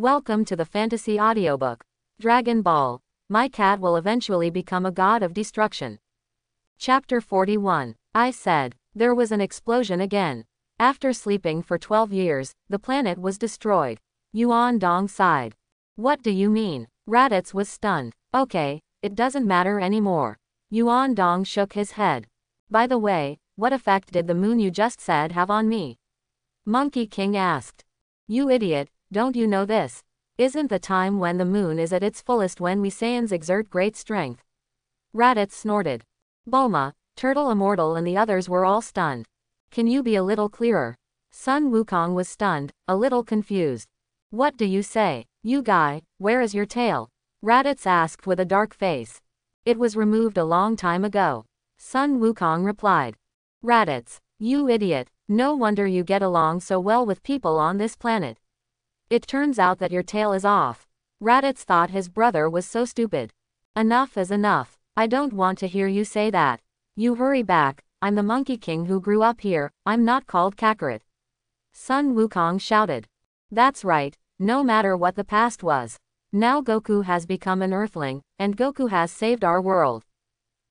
Welcome to the fantasy audiobook. Dragon Ball. My cat will eventually become a god of destruction. Chapter 41. I said. There was an explosion again. After sleeping for 12 years, the planet was destroyed. Yuan Dong sighed. What do you mean? Raditz was stunned. Okay, it doesn't matter anymore. Yuan Dong shook his head. By the way, what effect did the moon you just said have on me? Monkey King asked. You idiot, don't you know this? Isn't the time when the moon is at its fullest when we Saiyans exert great strength? Raditz snorted. Bulma, Turtle Immortal and the others were all stunned. Can you be a little clearer? Sun Wukong was stunned, a little confused. What do you say? You guy, where is your tail? Raditz asked with a dark face. It was removed a long time ago. Sun Wukong replied. Raditz, you idiot, no wonder you get along so well with people on this planet. It turns out that your tail is off. Raditz thought his brother was so stupid. Enough is enough. I don't want to hear you say that. You hurry back. I'm the Monkey King who grew up here. I'm not called Kakarot. Sun Wukong shouted. That's right, no matter what the past was. Now Goku has become an Earthling, and Goku has saved our world.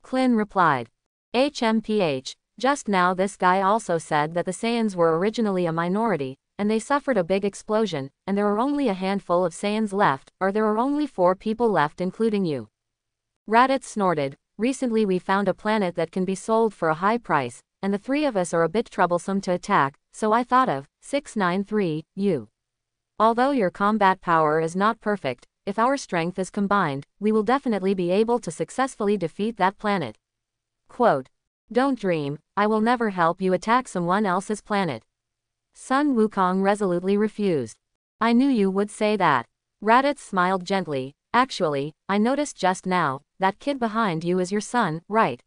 Klin replied. HMPH, just now this guy also said that the Saiyans were originally a minority, and they suffered a big explosion, and there are only a handful of Saiyans left, or there are only 4 people left including you. Raditz snorted. Recently we found a planet that can be sold for a high price, and the 3 of us are a bit troublesome to attack, so I thought of 693, you. Although your combat power is not perfect, if our strength is combined, we will definitely be able to successfully defeat that planet. Quote. Don't dream, I will never help you attack someone else's planet. Sun Wukong resolutely refused. I knew you would say that. Raditz smiled gently. Actually, I noticed just now, that kid behind you is your son, right?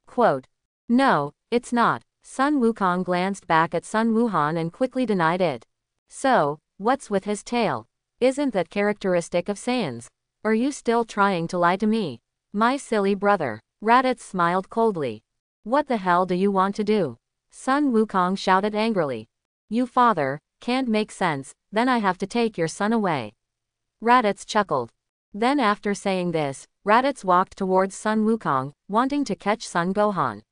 Quote. No, it's not. Sun Wukong glanced back at Sun Wuhan and quickly denied it. So, what's with his tail? Isn't that characteristic of Saiyans? Are you still trying to lie to me? My silly brother. Raditz smiled coldly. What the hell do you want to do? Sun Wukong shouted angrily. You father, can't make sense, then I have to take your son away. Raditz chuckled. Then after saying this, Raditz walked towards Sun Wukong, wanting to catch Sun Gohan.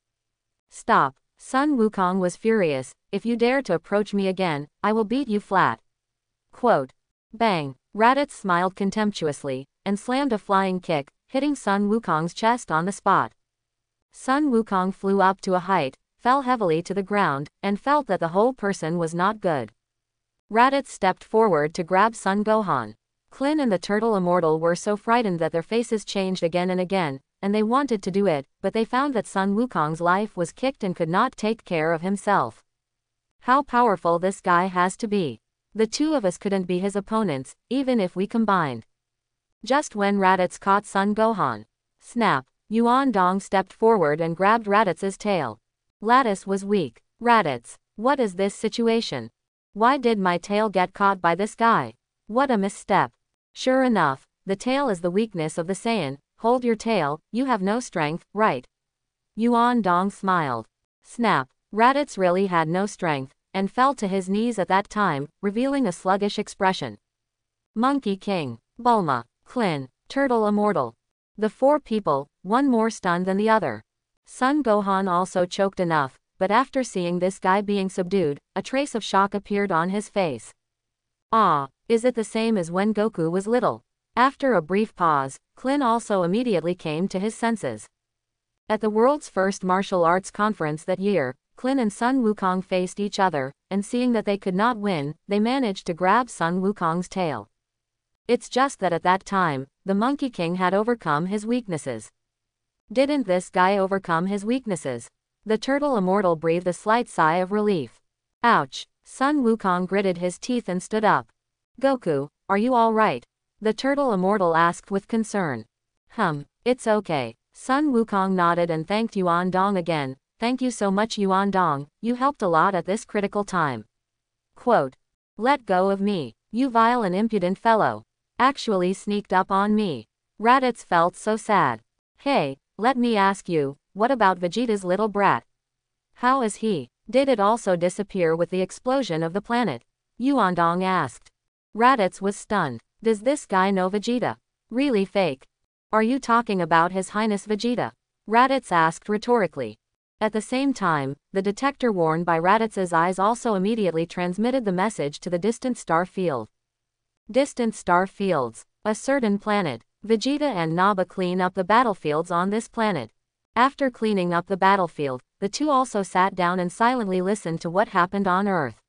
Stop. Sun Wukong was furious. If you dare to approach me again, I will beat you flat. Quote. Bang. Raditz smiled contemptuously, and slammed a flying kick, hitting Sun Wukong's chest on the spot. Sun Wukong flew up to a height, fell heavily to the ground, and felt that the whole person was not good. Raditz stepped forward to grab Sun Gohan. Klin and the Turtle Immortal were so frightened that their faces changed again and again, and they wanted to do it, but they found that Sun Wukong's life was kicked and could not take care of himself. How powerful this guy has to be. The 2 of us couldn't be his opponents, even if we combined. Just when Raditz caught Sun Gohan. Snap. Yuan Dong stepped forward and grabbed Raditz's tail. Lattice was weak. Raditz, what is this situation? Why did my tail get caught by this guy? What a misstep. Sure enough, the tail is the weakness of the Saiyan. Hold your tail, you have no strength, right? Yuan Dong smiled. Snap. Raditz really had no strength, and fell to his knees at that time, revealing a sluggish expression. Monkey King, Bulma, Klin, Turtle Immortal. The 4 people, one more stunned than the other. Sun Gohan also choked enough, but after seeing this guy being subdued, a trace of shock appeared on his face. Ah, is it the same as when Goku was little? After a brief pause, Klin also immediately came to his senses. At the world's first martial arts conference that year, Klin and Sun Wukong faced each other, and seeing that they could not win, they managed to grab Sun Wukong's tail. It's just that at that time, the Monkey King had overcome his weaknesses. Didn't this guy overcome his weaknesses? The Turtle Immortal breathed a slight sigh of relief. Ouch. Sun Wukong gritted his teeth and stood up. Goku, are you all right? The Turtle Immortal asked with concern. It's okay. Sun Wukong nodded and thanked Yuan Dong again. Thank you so much Yuan Dong, you helped a lot at this critical time. Quote. Let go of me, you vile and impudent fellow. Actually sneaked up on me. Raditz felt so sad. Hey, let me ask you, what about Vegeta's little brat? How is he? Did it also disappear with the explosion of the planet? Yuan Dong asked. Raditz was stunned. Does this guy know Vegeta? Really fake? Are you talking about His Highness Vegeta? Raditz asked rhetorically. At the same time, the detector worn by Raditz's eyes also immediately transmitted the message to the distant star field. Distant star fields. A certain planet. Vegeta and Naba clean up the battlefields on this planet. After cleaning up the battlefield, the two also sat down and silently listened to what happened on Earth.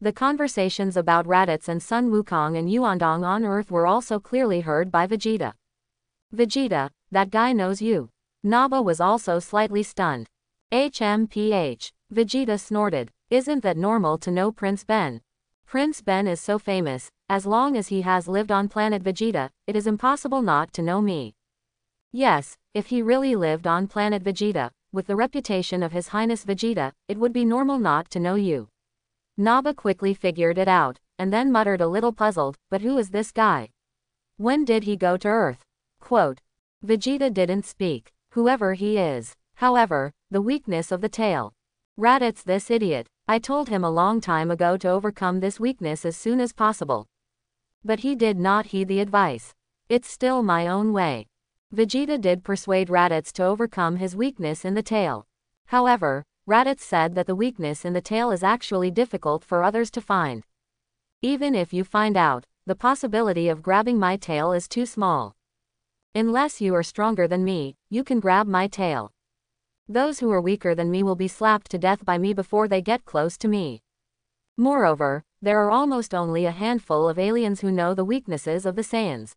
The conversations about Raditz and Sun Wukong and Yuandong on Earth were also clearly heard by Vegeta. Vegeta, that guy knows you. Naba was also slightly stunned. HMPH. Vegeta snorted. Isn't that normal to know Prince Ben? Prince Ben is so famous, as long as he has lived on planet Vegeta, it is impossible not to know me. Yes, if he really lived on planet Vegeta, with the reputation of His Highness Vegeta, it would be normal not to know you. Naba quickly figured it out, and then muttered a little puzzled, but who is this guy? When did he go to Earth? Quote. Vegeta didn't speak. Whoever he is. However, the weakness of the tail. Raditz, this idiot. I told him a long time ago to overcome this weakness as soon as possible. But he did not heed the advice. It's still my own way. Vegeta did persuade Raditz to overcome his weakness in the tail. However, Raditz said that the weakness in the tail is actually difficult for others to find. Even if you find out, the possibility of grabbing my tail is too small. Unless you are stronger than me, you can grab my tail. Those who are weaker than me will be slapped to death by me before they get close to me. Moreover, there are almost only a handful of aliens who know the weaknesses of the Saiyans.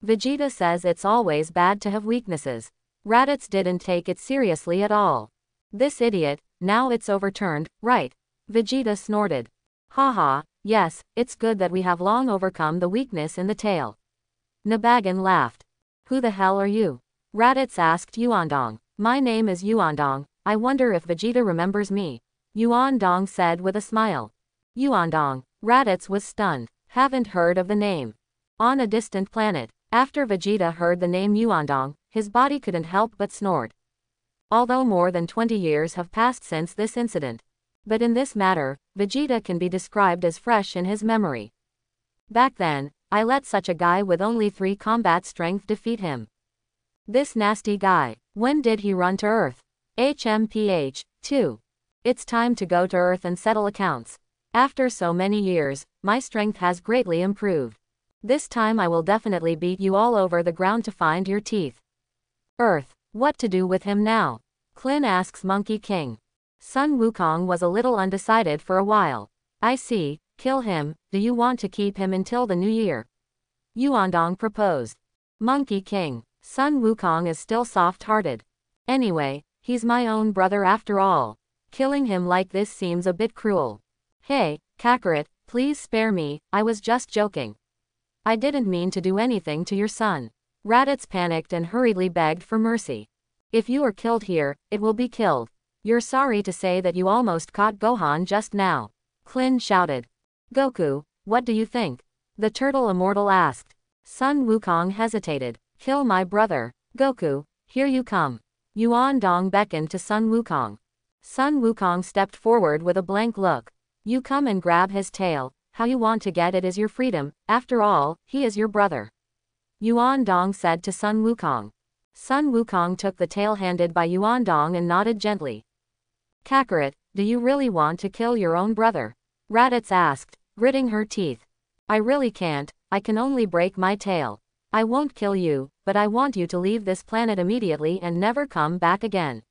Vegeta says it's always bad to have weaknesses. Raditz didn't take it seriously at all. This idiot, now it's overturned, right? Vegeta snorted. Haha, yes, it's good that we have long overcome the weakness in the tail. Nabagan laughed. Who the hell are you? Raditz asked Yuandong. My name is Yuandong, I wonder if Vegeta remembers me. Yuandong said with a smile. Yuandong. Raditz was stunned. Haven't heard of the name. On a distant planet. After Vegeta heard the name Yuandong, his body couldn't help but snort. Although more than 20 years have passed since this incident. But in this matter, Vegeta can be described as fresh in his memory. Back then, I let such a guy with only 3 combat strength defeat him. This nasty guy. When did he run to Earth? HMPH. 2. It's time to go to Earth and settle accounts. After so many years, my strength has greatly improved. This time I will definitely beat you all over the ground to find your teeth. Earth. What to do with him now? Klin asks Monkey King. Sun Wukong was a little undecided for a while. I see, kill him. Do you want to keep him until the new year? Yuandong proposed. Monkey King. Sun Wukong is still soft-hearted. Anyway, he's my own brother after all. Killing him like this seems a bit cruel. Hey, Kakarot, please spare me, I was just joking. I didn't mean to do anything to your son. Raditz panicked and hurriedly begged for mercy. If you are killed here, it will be killed. You're sorry to say that you almost caught Gohan just now. Klin shouted. Goku, what do you think? The turtle immortal asked. Sun Wukong hesitated. Kill my brother. Goku, here you come. Yuandong beckoned to Sun Wukong. Sun Wukong stepped forward with a blank look. You come and grab his tail, how you want to get it is your freedom, after all, he is your brother. Yuandong said to Sun Wukong. Sun Wukong took the tail handed by Yuandong and nodded gently. Kakarot, do you really want to kill your own brother? Raditz asked, gritting her teeth. I really can't, I can only break my tail. I won't kill you, but I want you to leave this planet immediately and never come back again.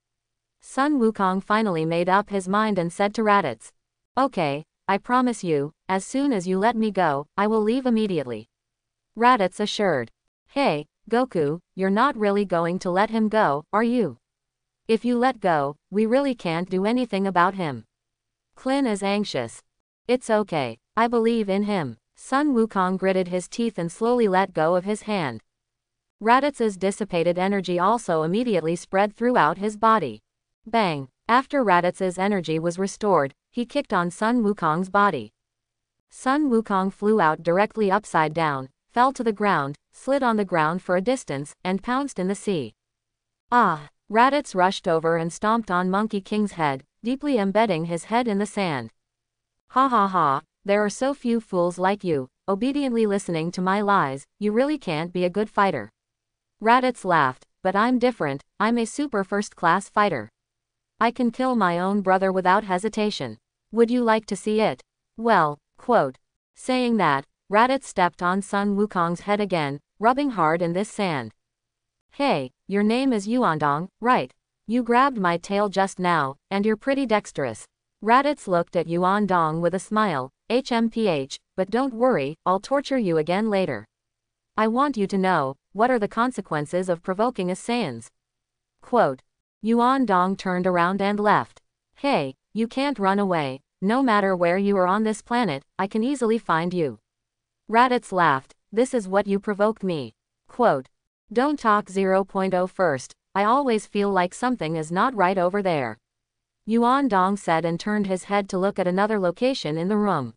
Sun Wukong finally made up his mind and said to Raditz. Okay, I promise you, as soon as you let me go, I will leave immediately. Raditz assured. Hey, Goku, you're not really going to let him go, are you? If you let go, we really can't do anything about him. Klin is anxious. It's okay, I believe in him. Sun Wukong gritted his teeth and slowly let go of his hand. Raditz's dissipated energy also immediately spread throughout his body. Bang! After Raditz's energy was restored, he kicked on Sun Wukong's body. Sun Wukong flew out directly upside down, fell to the ground, slid on the ground for a distance, and pounced in the sea. Ah! Raditz rushed over and stomped on Monkey King's head, deeply embedding his head in the sand. Ha ha ha! There are so few fools like you, obediently listening to my lies, you really can't be a good fighter. Raditz laughed, but I'm different, I'm a super first-class fighter. I can kill my own brother without hesitation. Would you like to see it? Well, quote. Saying that, Raditz stepped on Sun Wukong's head again, rubbing hard in this sand. Hey, your name is Yuandong, right? You grabbed my tail just now, and you're pretty dexterous. Raditz looked at Yuandong with a smile, HMPH, but don't worry, I'll torture you again later. I want you to know, what are the consequences of provoking us Saiyans? Quote. Yuandong turned around and left. Hey, you can't run away, no matter where you are on this planet, I can easily find you. Raditz laughed, this is what you provoked me. Quote. Don't talk 0.0 first, I always feel like something is not right over there. Yuandong said and turned his head to look at another location in the room.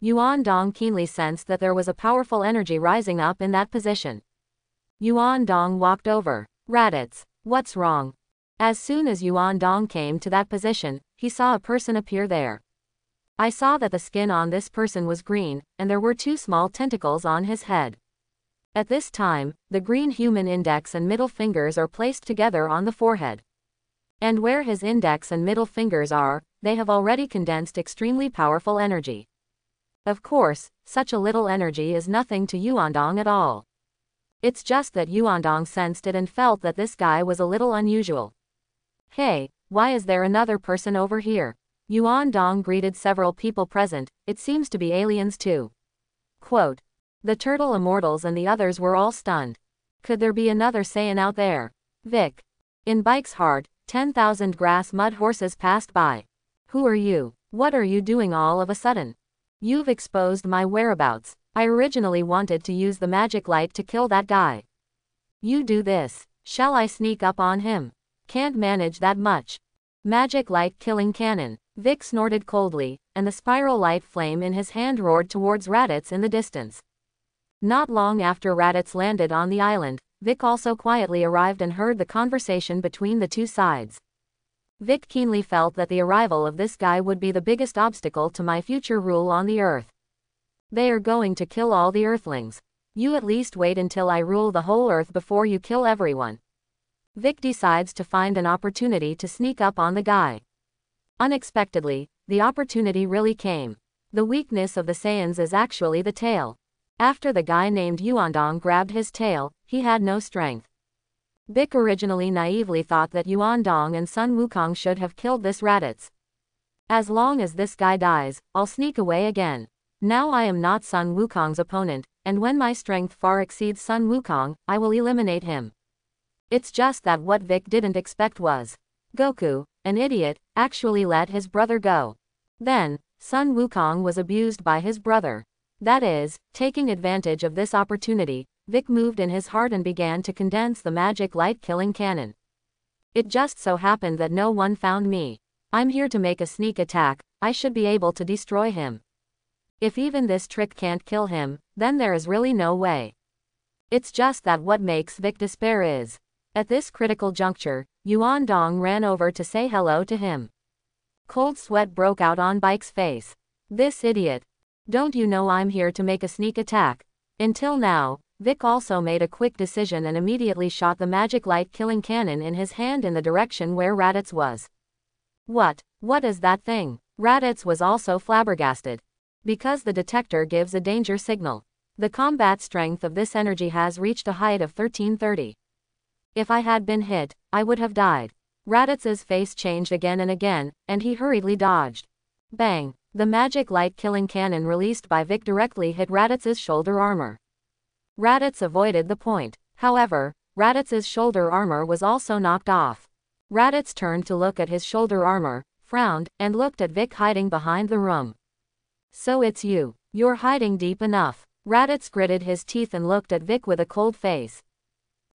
Yuandong keenly sensed that there was a powerful energy rising up in that position. Yuandong walked over. Raditz, what's wrong? As soon as Yuandong came to that position, he saw a person appear there. I saw that the skin on this person was green, and there were 2 small tentacles on his head. At this time, the green human index and middle fingers are placed together on the forehead. And where his index and middle fingers are, they have already condensed extremely powerful energy. Of course, such a little energy is nothing to Yuandong at all. It's just that Yuandong sensed it and felt that this guy was a little unusual. Hey, why is there another person over here? Yuandong greeted several people present, it seems to be aliens too. Quote. The turtle immortals and the others were all stunned. Could there be another Saiyan out there? Vic. In Bike's heart, 10,000 grass mud horses passed by. Who are you? What are you doing all of a sudden? You've exposed my whereabouts. I originally wanted to use the magic light to kill that guy. You do this. Shall I sneak up on him? Can't manage that much. Magic light killing cannon. Vic snorted coldly, and the spiral light flame in his hand roared towards Raditz in the distance. Not long after Raditz landed on the island, Vic also quietly arrived and heard the conversation between the 2 sides. Vic keenly felt that the arrival of this guy would be the biggest obstacle to my future rule on the earth. They are going to kill all the earthlings. You at least wait until I rule the whole earth before you kill everyone. Vic decides to find an opportunity to sneak up on the guy. Unexpectedly, the opportunity really came. The weakness of the Saiyans is actually the tail. After the guy named Yuandong grabbed his tail, he had no strength. Vic originally naively thought that Yuandong and Sun Wukong should have killed this Raditz. As long as this guy dies, I'll sneak away again. Now I am not Sun Wukong's opponent, and when my strength far exceeds Sun Wukong, I will eliminate him. It's just that what Vic didn't expect was Goku, an idiot, actually let his brother go. Then, Sun Wukong was abused by his brother. That is, taking advantage of this opportunity, Vic moved in his heart and began to condense the magic light-killing cannon. It just so happened that no one found me. I'm here to make a sneak attack, I should be able to destroy him. If even this trick can't kill him, then there is really no way. It's just that what makes Vic despair is. At this critical juncture, Yuandong ran over to say hello to him. Cold sweat broke out on Bike's face. This idiot. Don't you know I'm here to make a sneak attack? Until now, Vic also made a quick decision and immediately shot the magic light-killing cannon in his hand in the direction where Raditz was. What is that thing? Raditz was also flabbergasted. Because the detector gives a danger signal. The combat strength of this energy has reached a height of 1330. If I had been hit, I would have died. Raditz's face changed again and again, and he hurriedly dodged. Bang! The magic light-killing cannon released by Vic directly hit Raditz's shoulder armor. Raditz avoided the point. However, Raditz's shoulder armor was also knocked off. Raditz turned to look at his shoulder armor, frowned, and looked at Vic hiding behind the room. So it's you. You're hiding deep enough. Raditz gritted his teeth and looked at Vic with a cold face.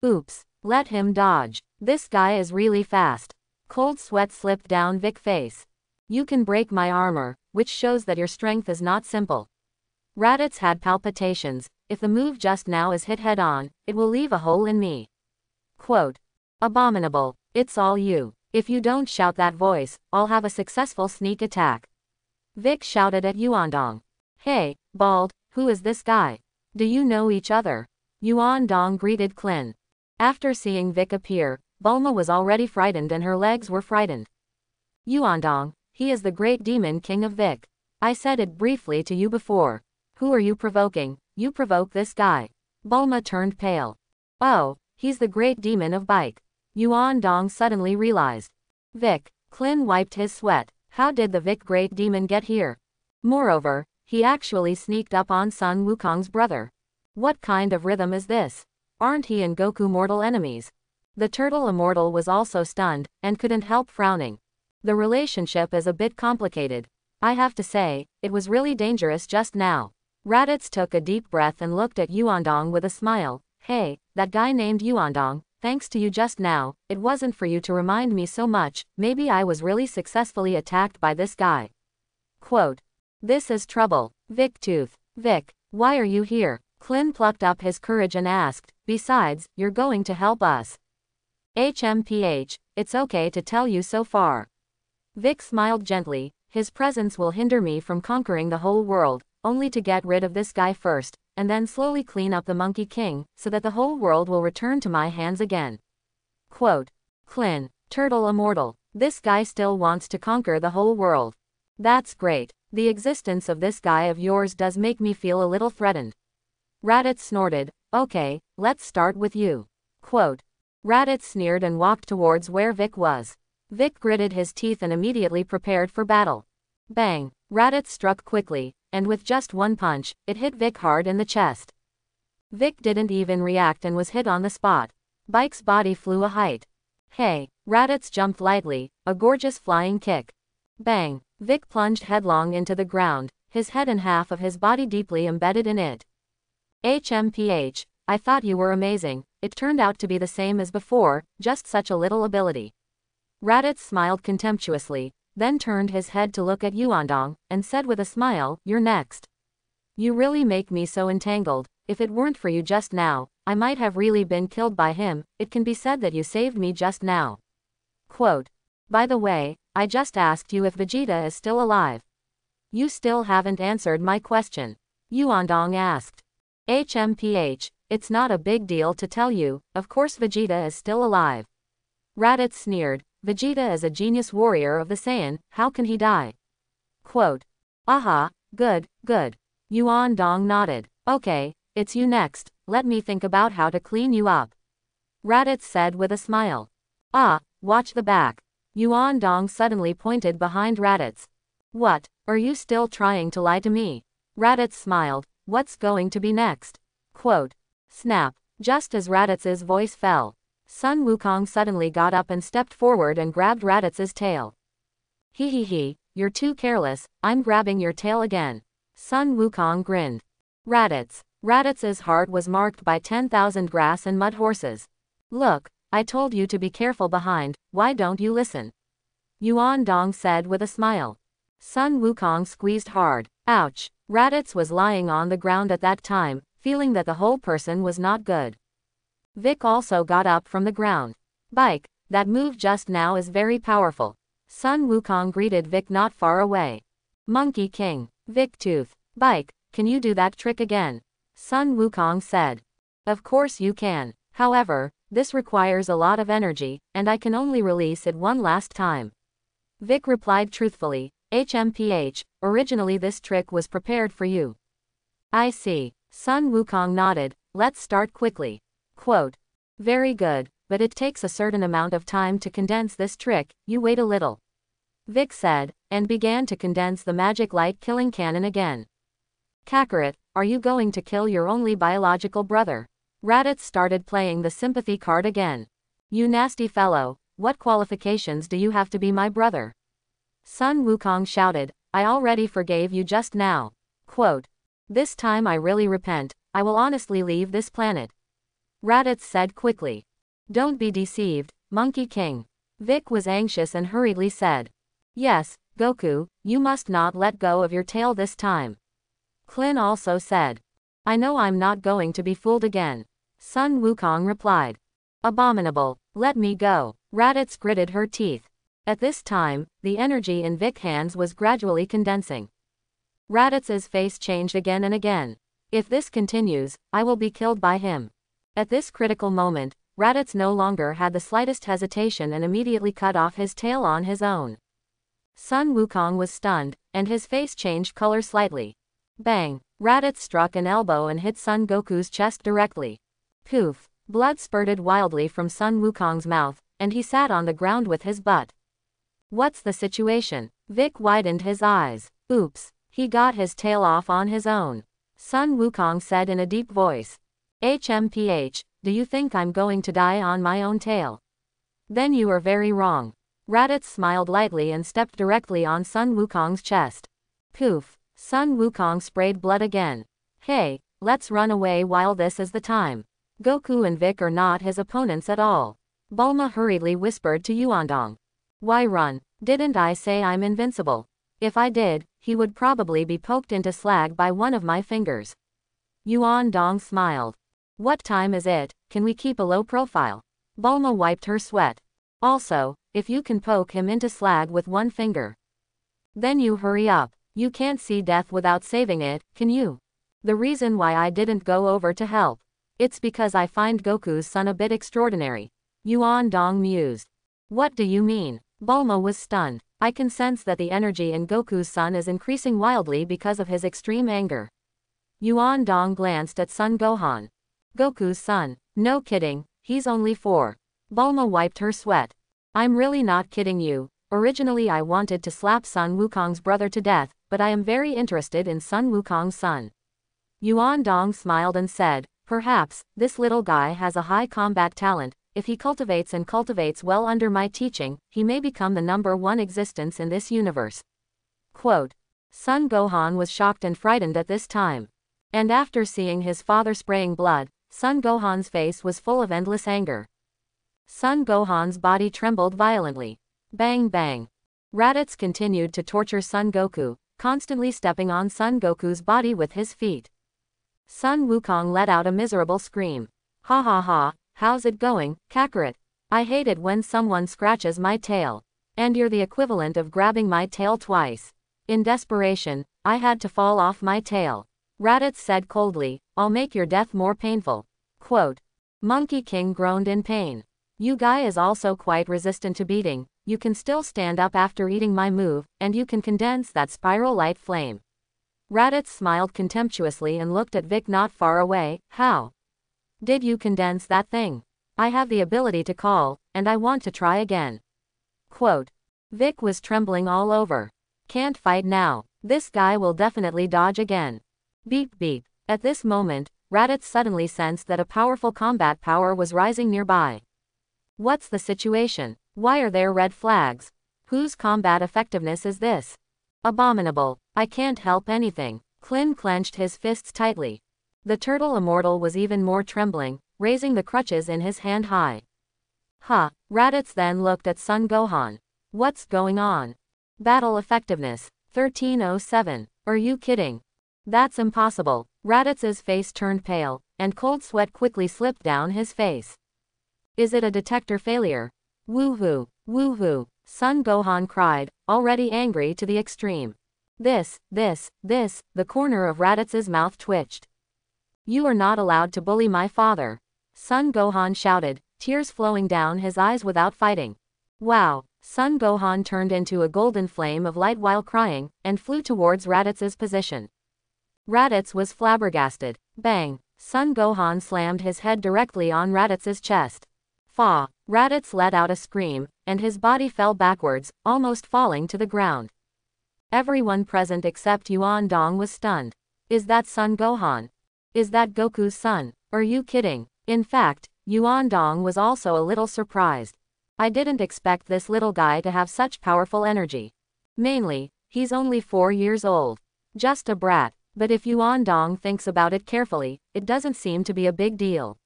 Oops. Let him dodge. This guy is really fast. Cold sweat slipped down Vic's face. You can break my armor, which shows that your strength is not simple. Raditz had palpitations. If the move just now is hit head-on, it will leave a hole in me. Quote. Abominable. It's all you. If you don't shout that voice, I'll have a successful sneak attack. Vic shouted at Yuandong. Hey, bald, Who is this guy? Do you know each other? Yuan Dong greeted Clin. After seeing Vic appear, Bulma was already frightened and her legs were frightened. Yuan Dong, he is the great demon king of Vic. I said it briefly to you before. Who are you provoking? You provoke this guy. Bulma turned pale. Oh, he's the great demon of Bike. Yuan Dong suddenly realized. Vic. Clin wiped his sweat. How did the Vic great demon get here? Moreover, he actually sneaked up on Sun Wukong's brother. What kind of rhythm is this? Aren't he and Goku mortal enemies? The turtle immortal was also stunned, and couldn't help frowning. The relationship is a bit complicated. I have to say, it was really dangerous just now. Raditz took a deep breath and looked at Yuandong with a smile. Hey, that guy named Yuandong, thanks to you just now, it wasn't for you to remind me so much, maybe I was really successfully attacked by this guy. Quote. This is trouble. Vic Tooth. Vic, why are you here? Clin plucked up his courage and asked, besides, you're going to help us. HMPH, it's okay to tell you so far. Vic smiled gently, his presence will hinder me from conquering the whole world, only to get rid of this guy first, and then slowly clean up the Monkey King, so that the whole world will return to my hands again. Quote. Clin, turtle immortal, this guy still wants to conquer the whole world. That's great. The existence of this guy of yours does make me feel a little threatened. Raditz snorted, okay, let's start with you. Quote. Raditz sneered and walked towards where Vic was. Vic gritted his teeth and immediately prepared for battle. Bang! Raditz struck quickly, and with just one punch, it hit Vic hard in the chest. Vic didn't even react and was hit on the spot. Bike's body flew a height. Hey! Raditz jumped lightly, a gorgeous flying kick. Bang! Vic plunged headlong into the ground, his head and half of his body deeply embedded in it. HMPH, I thought you were amazing, it turned out to be the same as before, just such a little ability. Raditz smiled contemptuously, then turned his head to look at Yuandong, and said with a smile, you're next. You really make me so entangled, if it weren't for you just now, I might have really been killed by him, it can be said that you saved me just now. Quote. By the way, I just asked you if Vegeta is still alive. You still haven't answered my question. Yuandong asked. HMPH, it's not a big deal to tell you, of course Vegeta is still alive. Raditz sneered, Vegeta is a genius warrior of the Saiyan, how can he die? Quote. Aha, good, good. Yuandong nodded. Okay, it's you next, let me think about how to clean you up. Raditz said with a smile. Ah, watch the back. Yuandong suddenly pointed behind Raditz. What, are you still trying to lie to me? Raditz smiled, what's going to be next? Quote. Snap. Just as Raditz's voice fell, Sun Wukong suddenly got up and stepped forward and grabbed Raditz's tail. He, you're too careless, I'm grabbing your tail again. Sun Wukong grinned. Raditz's heart was marked by 10,000 grass and mud horses. Look, I told you to be careful behind, why don't you listen? Yuandong said with a smile. Sun Wukong squeezed hard. Ouch. Raditz was lying on the ground at that time, feeling that the whole person was not good. Vic also got up from the ground. Bike, that move just now is very powerful. Sun Wukong greeted Vic not far away. Monkey King. Vic Tooth. Bike, can you do that trick again? Sun Wukong said. Of course you can. However, this requires a lot of energy, and I can only release it one last time. Vic replied truthfully, HMPH, originally this trick was prepared for you. I see. Sun Wukong nodded, let's start quickly. Quote. Very good, but it takes a certain amount of time to condense this trick, you wait a little. Vic said, and began to condense the magic light killing cannon again. Kakarot, are you going to kill your only biological brother? Raditz started playing the sympathy card again. You nasty fellow, what qualifications do you have to be my brother? Sun Wukong shouted, I already forgave you just now. Quote. This time I really repent, I will honestly leave this planet. Raditz said quickly. Don't be deceived, Monkey King. Vic was anxious and hurriedly said. Yes, Goku, you must not let go of your tail this time. Clin also said. I know I'm not going to be fooled again. Sun Wukong replied. Abominable, let me go. Raditz gritted her teeth. At this time, the energy in Vic's hands was gradually condensing. Raditz's face changed again and again. If this continues, I will be killed by him. At this critical moment, Raditz no longer had the slightest hesitation and immediately cut off his tail on his own. Sun Wukong was stunned, and his face changed color slightly. Bang! Raditz struck an elbow and hit Son Goku's chest directly. Poof! Blood spurted wildly from Sun Wukong's mouth, and he sat on the ground with his butt. What's the situation? Vic widened his eyes. Oops, he got his tail off on his own. Sun Wukong said in a deep voice. HMPH, do you think I'm going to die on my own tail? Then you are very wrong. Raditz smiled lightly and stepped directly on Sun Wukong's chest. Poof! Sun Wukong sprayed blood again. Hey, let's run away while this is the time. Goku and Vic are not his opponents at all. Bulma hurriedly whispered to Yuandong. Why run? Didn't I say I'm invincible? If I did, he would probably be poked into slag by one of my fingers. Yuandong smiled. What time is it? Can we keep a low profile? Bulma wiped her sweat. Also, if you can poke him into slag with one finger, then you hurry up. You can't see death without saving it, can you? The reason why I didn't go over to help. It's because I find Goku's son a bit extraordinary. Yuandong mused. What do you mean? Bulma was stunned. I can sense that the energy in Goku's son is increasing wildly because of his extreme anger. Yuandong glanced at Son Gohan. Goku's son. No kidding, he's only 4. Bulma wiped her sweat. I'm really not kidding you. Originally I wanted to slap Sun Wukong's brother to death, but I am very interested in Sun Wukong's son. Yuandong smiled and said, perhaps, this little guy has a high combat talent. If he cultivates well under my teaching, he may become the #1 existence in this universe. Quote. Son Gohan was shocked and frightened at this time. And after seeing his father spraying blood, Son Gohan's face was full of endless anger. Son Gohan's body trembled violently. Bang bang. Raditz continued to torture Son Goku, constantly stepping on Son Goku's body with his feet. Sun Wukong let out a miserable scream. Ha ha ha, how's it going, Kakarot? I hate it when someone scratches my tail. And you're the equivalent of grabbing my tail twice. In desperation, I had to fall off my tail. Raditz said coldly, I'll make your death more painful. Quote. Monkey King groaned in pain. You guy is also quite resistant to beating. You can still stand up after eating my move, and you can condense that spiral light flame. Raditz smiled contemptuously and looked at Vic not far away. How did you condense that thing? I have the ability to call, and I want to try again. Quote. Vic was trembling all over. Can't fight now. This guy will definitely dodge again. Beep beep. At this moment, Raditz suddenly sensed that a powerful combat power was rising nearby. What's the situation? Why are there red flags? Whose combat effectiveness is this? Abominable. I can't help anything. Klin clenched his fists tightly. The turtle immortal was even more trembling, raising the crutches in his hand high. Huh. Raditz then looked at Son Gohan. What's going on? Battle effectiveness. 1307. Are you kidding? That's impossible. Raditz's face turned pale, and cold sweat quickly slipped down his face. Is it a detector failure? Woohoo! Woohoo! Son Gohan cried, already angry to the extreme. The corner of Raditz's mouth twitched. You are not allowed to bully my father. Son Gohan shouted, tears flowing down his eyes without fighting. Wow! Son Gohan turned into a golden flame of light while crying, and flew towards Raditz's position. Raditz was flabbergasted. Bang! Son Gohan slammed his head directly on Raditz's chest. Fa! Raditz let out a scream, and his body fell backwards, almost falling to the ground. Everyone present except Yuandong was stunned. Is that Son Gohan? Is that Goku's son? Are you kidding? In fact, Yuandong was also a little surprised. I didn't expect this little guy to have such powerful energy. Mainly, he's only 4 years old. Just a brat, but if Yuandong thinks about it carefully, it doesn't seem to be a big deal.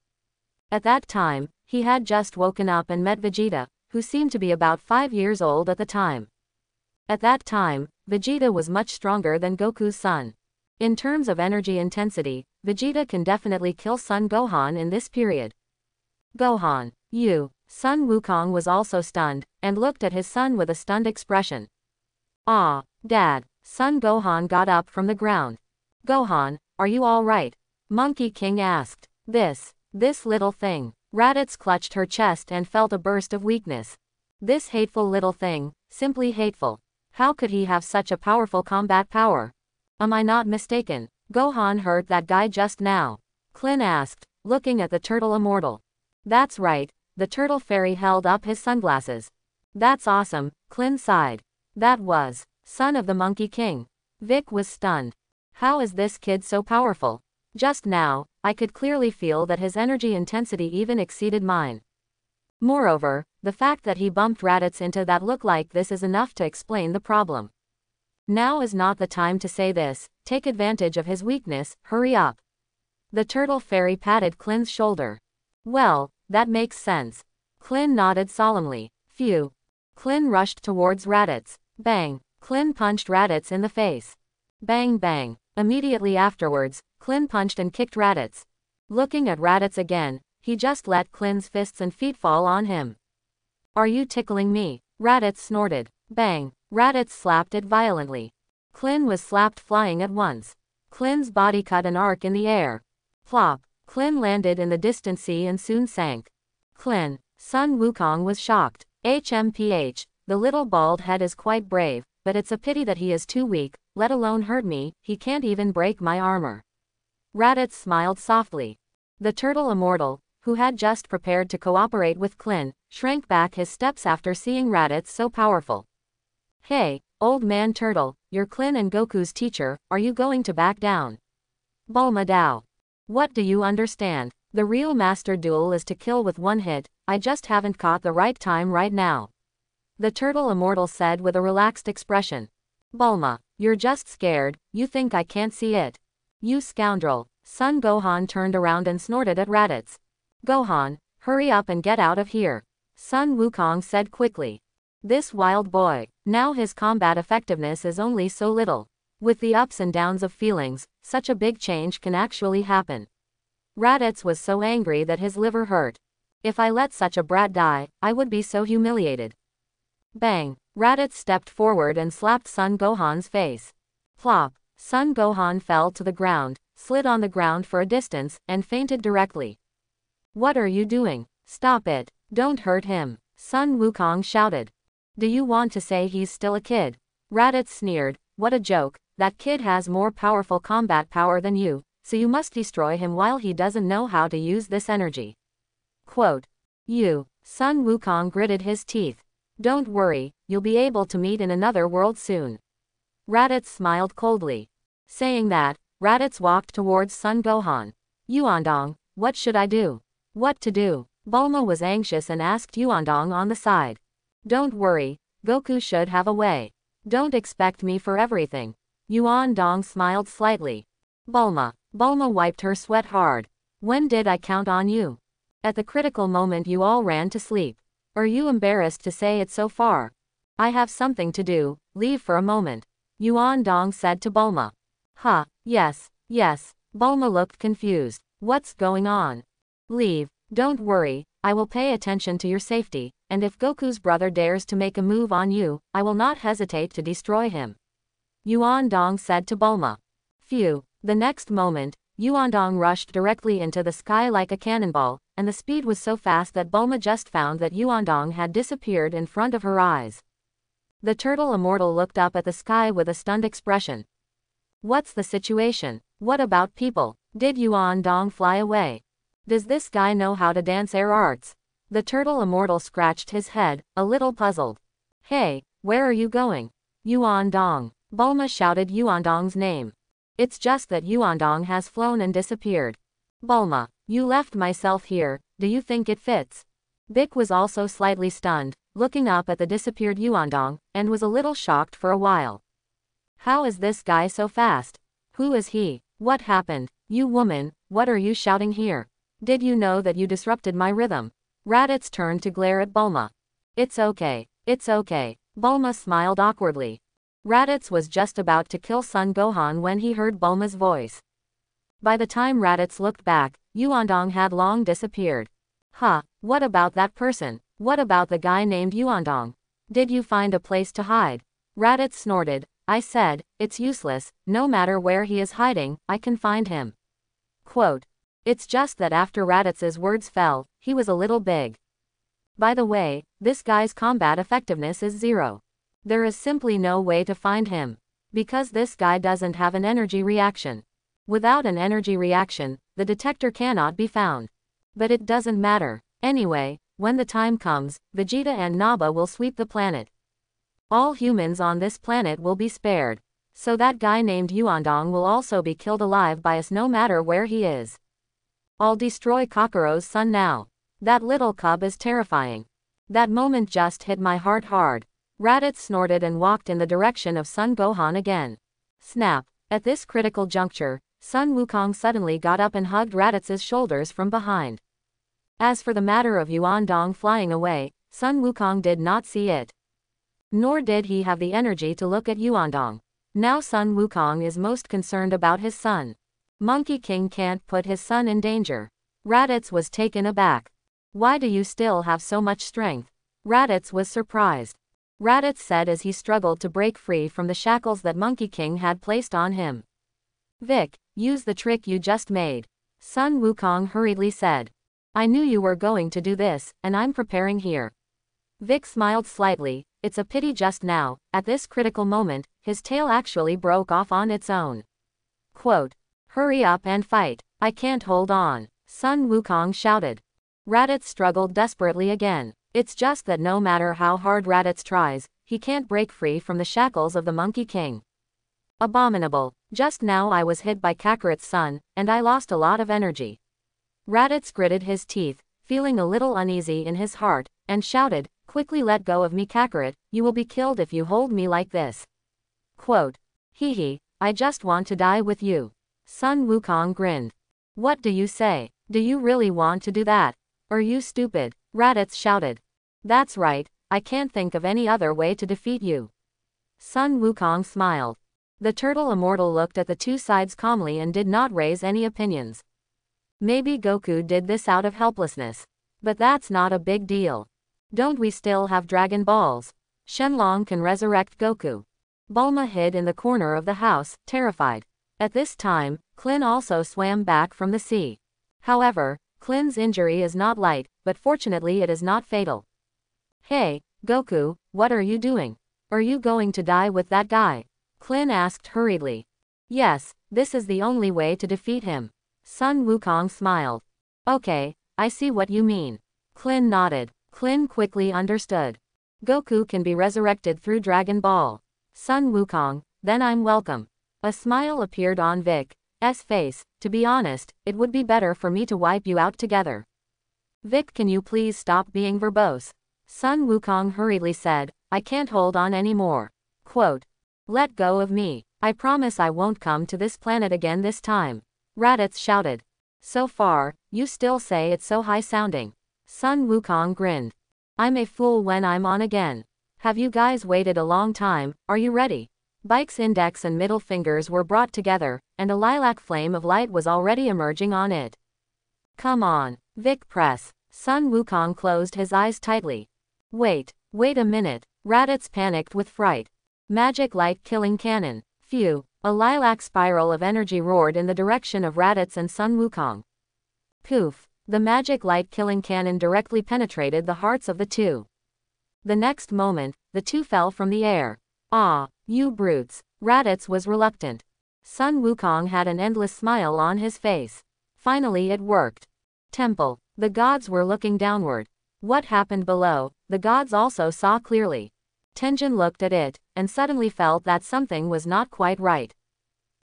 At that time, he had just woken up and met Vegeta, who seemed to be about 5 years old at the time. At that time, Vegeta was much stronger than Goku's son. In terms of energy intensity, Vegeta can definitely kill Son Gohan in this period. Gohan, you. Son Wukong was also stunned, and looked at his son with a stunned expression. Ah, Dad. Son Gohan got up from the ground. Gohan, are you all right? Monkey King asked. This little thing. Raditz clutched her chest and felt a burst of weakness. This hateful little thing, simply hateful. How could he have such a powerful combat power? Am I not mistaken? Gohan hurt that guy just now? Klin asked, looking at the turtle immortal. That's right, the turtle fairy held up his sunglasses. That's awesome, Klin sighed. That was, son of the Monkey King. Vic was stunned. How is this kid so powerful? Just now, I could clearly feel that his energy intensity even exceeded mine. Moreover, the fact that he bumped Raditz into that look like this is enough to explain the problem. Now is not the time to say this, take advantage of his weakness, hurry up. The turtle fairy patted Klin's shoulder. Well, that makes sense. Klin nodded solemnly. Phew. Klin rushed towards Raditz. Bang. Klin punched Raditz in the face. Bang bang. Immediately afterwards, Klin punched and kicked Raditz. Looking at Raditz again, he just let Klin's fists and feet fall on him. Are you tickling me? Raditz snorted. Bang. Raditz slapped it violently. Klin was slapped flying at once. Klin's body cut an arc in the air. Plop. Klin landed in the distant sea and soon sank. Klin. Sun Wukong was shocked. HMPH, the little bald head is quite brave, but it's a pity that he is too weak, let alone hurt me, he can't even break my armor. Raditz smiled softly. The turtle immortal, who had just prepared to cooperate with Klin, shrank back his steps after seeing Raditz so powerful. Hey, old man turtle, you're Klin and Goku's teacher, are you going to back down? Bulma Dao. What do you understand? The real master duel is to kill with one hit, I just haven't caught the right time right now. The turtle immortal said with a relaxed expression. Bulma, you're just scared, you think I can't see it. You scoundrel. Son Gohan turned around and snorted at Raditz. Gohan, hurry up and get out of here. Sun Wukong said quickly. This wild boy, now his combat effectiveness is only so little. With the ups and downs of feelings, such a big change can actually happen. Raditz was so angry that his liver hurt. If I let such a brat die, I would be so humiliated. Bang. Raditz stepped forward and slapped Son Gohan's face. Plop. Son Gohan fell to the ground, slid on the ground for a distance, and fainted directly. What are you doing? Stop it. Don't hurt him. Sun Wukong shouted. Do you want to say he's still a kid? Raditz sneered. What a joke, that kid has more powerful combat power than you, so you must destroy him while he doesn't know how to use this energy. Quote. You. Sun Wukong gritted his teeth. Don't worry, you'll be able to meet in another world soon. Raditz smiled coldly. Saying that, Raditz walked towards Son Gohan. Yuandong, what should I do? What to do? Bulma was anxious and asked Yuandong on the side. Don't worry, Goku should have a way. Don't expect me for everything. Yuandong smiled slightly. Bulma wiped her sweat hard. When did I count on you? At the critical moment you all ran to sleep. Are you embarrassed to say it so far? I have something to do, leave for a moment. Yuandong said to Bulma. Huh, yes. Bulma looked confused. What's going on? Leave. Don't worry, I will pay attention to your safety, and if Goku's brother dares to make a move on you, I will not hesitate to destroy him. Yuandong said to Bulma. Phew. The next moment, Yuandong rushed directly into the sky like a cannonball, and the speed was so fast that Bulma just found that Yuandong had disappeared in front of her eyes. The turtle immortal looked up at the sky with a stunned expression. What's the situation? What about people? Did Yuandong fly away? Does this guy know how to dance air arts? The turtle immortal scratched his head, a little puzzled. Hey, where are you going? Yuandong. Bulma shouted Yuandong's name. It's just that Yuandong has flown and disappeared. Bulma, you left myself here, do you think it fits? Bic was also slightly stunned, looking up at the disappeared Yuandong, and was a little shocked for a while. How is this guy so fast? Who is he? What happened? You woman, what are you shouting here? Did you know that you disrupted my rhythm? Raditz turned to glare at Bulma. It's okay. Bulma smiled awkwardly. Raditz was just about to kill Son Gohan when he heard Bulma's voice. By the time Raditz looked back, Yuandong had long disappeared. Huh, what about that person? What about the guy named Yuandong? Did you find a place to hide? Raditz snorted. I said, it's useless, no matter where he is hiding, I can find him. Quote. It's just that after Raditz's words fell, he was a little big. By the way, this guy's combat effectiveness is 0. There is simply no way to find him. Because this guy doesn't have an energy reaction. Without an energy reaction, the detector cannot be found. But it doesn't matter. Anyway, when the time comes, Vegeta and Nappa will sweep the planet. All humans on this planet will be spared. So that guy named Yuandong will also be killed alive by us no matter where he is. I'll destroy Kakuro's son now. That little cub is terrifying. That moment just hit my heart hard. Raditz snorted and walked in the direction of Son Gohan again. Snap. At this critical juncture, Sun Wukong suddenly got up and hugged Raditz's shoulders from behind. As for the matter of Yuandong flying away, Sun Wukong did not see it. Nor did he have the energy to look at Yuandong. Now Sun Wukong is most concerned about his son. Monkey King can't put his son in danger. Raditz was taken aback. Why do you still have so much strength? Raditz was surprised. Raditz said as he struggled to break free from the shackles that Monkey King had placed on him. Vic, use the trick you just made. Sun Wukong hurriedly said. I knew you were going to do this, and I'm preparing here. Vic smiled slightly. It's a pity just now, at this critical moment, his tail actually broke off on its own. Quote. Hurry up and fight. I can't hold on. Sun Wukong shouted. Raditz struggled desperately again. It's just that no matter how hard Raditz tries, he can't break free from the shackles of the Monkey King. Abominable. Just now I was hit by Kakarot's son, and I lost a lot of energy. Raditz gritted his teeth, feeling a little uneasy in his heart, and shouted, quickly let go of me Kakarot, you will be killed if you hold me like this. Quote. Hee hee, I just want to die with you. Sun Wukong grinned. What do you say? Do you really want to do that? Are you stupid? Raditz shouted. That's right, I can't think of any other way to defeat you. Sun Wukong smiled. The turtle immortal looked at the two sides calmly and did not raise any opinions. Maybe Goku did this out of helplessness. But that's not a big deal. Don't we still have Dragon Balls? Shenlong can resurrect Goku. Bulma hid in the corner of the house, terrified. At this time, Klin also swam back from the sea. However, Klin's injury is not light, but fortunately it is not fatal. Hey, Goku, what are you doing? Are you going to die with that guy? Klin asked hurriedly. Yes, this is the only way to defeat him. Sun Wukong smiled. Okay, I see what you mean. Klin nodded. Klin quickly understood. Goku can be resurrected through Dragon Ball. Sun Wukong, then I'm welcome. A smile appeared on Vic's face. To be honest, it would be better for me to wipe you out together. Vic, can you please stop being verbose? Sun Wukong hurriedly said, I can't hold on anymore. Quote. Let go of me. I promise I won't come to this planet again this time. Raditz shouted. So far, you still say it's so high-sounding. Sun Wukong grinned. I'm a fool when I'm on again. Have you guys waited a long time? Are you ready? Bike's index and middle fingers were brought together, and a lilac flame of light was already emerging on it. Come on, Vic press. Sun Wukong closed his eyes tightly. Wait a minute. Raditz panicked with fright. Magic light killing cannon. Phew. A lilac spiral of energy roared in the direction of Raditz and Sun Wukong. Poof. The magic light killing cannon directly penetrated the hearts of the two. The next moment, the two fell from the air. Ah, you brutes. Raditz was reluctant. Sun Wukong had an endless smile on his face. Finally it worked. Temple. The gods were looking downward. What happened below, the gods also saw clearly. Tenjin looked at it, and suddenly felt that something was not quite right.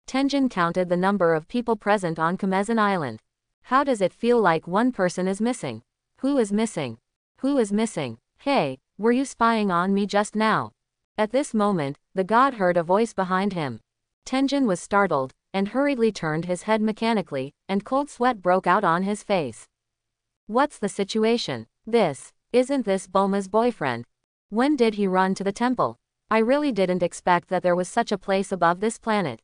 Tenjin counted the number of people present on Kamezan Island. How does it feel like one person is missing? Who is missing? Who is missing? Hey, were you spying on me just now? At this moment, the god heard a voice behind him. Tenjin was startled, and hurriedly turned his head mechanically, and cold sweat broke out on his face. What's the situation? Isn't this Bulma's boyfriend? When did he run to the temple? I really didn't expect that there was such a place above this planet.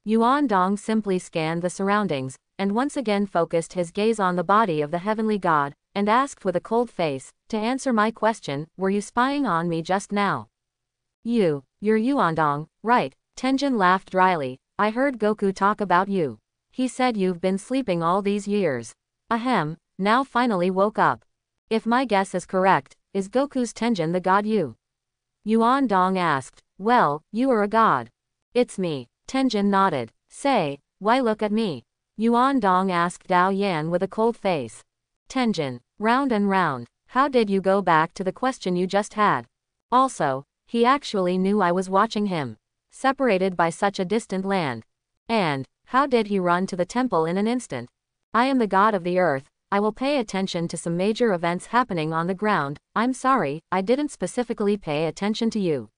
Yuandong simply scanned the surroundings, and once again focused his gaze on the body of the heavenly god, and asked with a cold face, to answer my question, were you spying on me just now? You're Yuandong, right? Tenjin laughed dryly. I heard Goku talk about you. He said you've been sleeping all these years. Ahem, now finally woke up. If my guess is correct, is Goku's Tenjin the god you? Yuandong asked. Well, you are a god. It's me. Tenjin nodded. Say, why look at me? Yuandong asked Dao Yan with a cold face. Tenjin, round and round. How did you go back to the question you just had? Also, he actually knew I was watching him. Separated by such a distant land. And, how did he run to the temple in an instant? I am the god of the earth. I will pay attention to some major events happening on the ground. I'm sorry, I didn't specifically pay attention to you.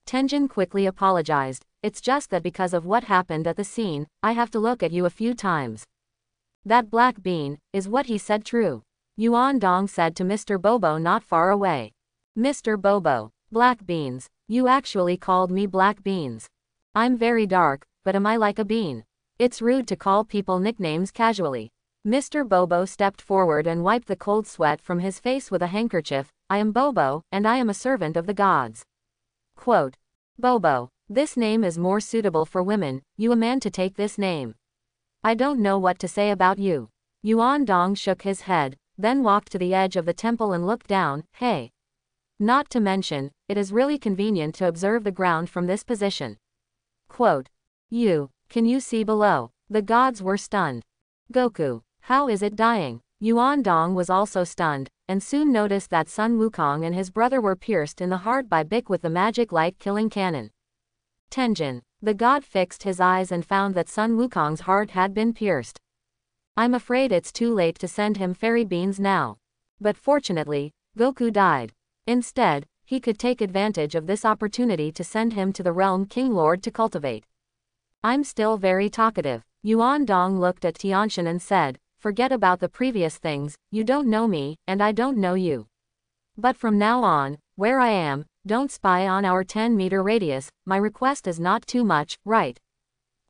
Tenjin quickly apologized. It's just that because of what happened at the scene, I have to look at you a few times. That black bean, is what he said true? Yuandong said to Mr. Bobo not far away. Mr. Bobo, black beans, you actually called me black beans. I'm very dark, but am I like a bean? It's rude to call people nicknames casually. Mr. Bobo stepped forward and wiped the cold sweat from his face with a handkerchief. I am Bobo, and I am a servant of the gods. Quote. Bobo, this name is more suitable for women, you a man to take this name. I don't know what to say about you. Yuandong shook his head, then walked to the edge of the temple and looked down. Hey. Not to mention, it is really convenient to observe the ground from this position. Quote. Can you see below? The gods were stunned. Goku, how is it dying? Yuandong was also stunned, and soon noticed that Sun Wukong and his brother were pierced in the heart by Bic with the magic light-killing cannon. Tenjin, the god fixed his eyes and found that Sun Wukong's heart had been pierced. I'm afraid it's too late to send him fairy beans now. But fortunately, Goku died. Instead, he could take advantage of this opportunity to send him to the realm King Lord to cultivate. I'm still very talkative. Yuandong looked at Tianxian and said, forget about the previous things, you don't know me, and I don't know you. But from now on, where I am, don't spy on our 10-meter radius, my request is not too much, right?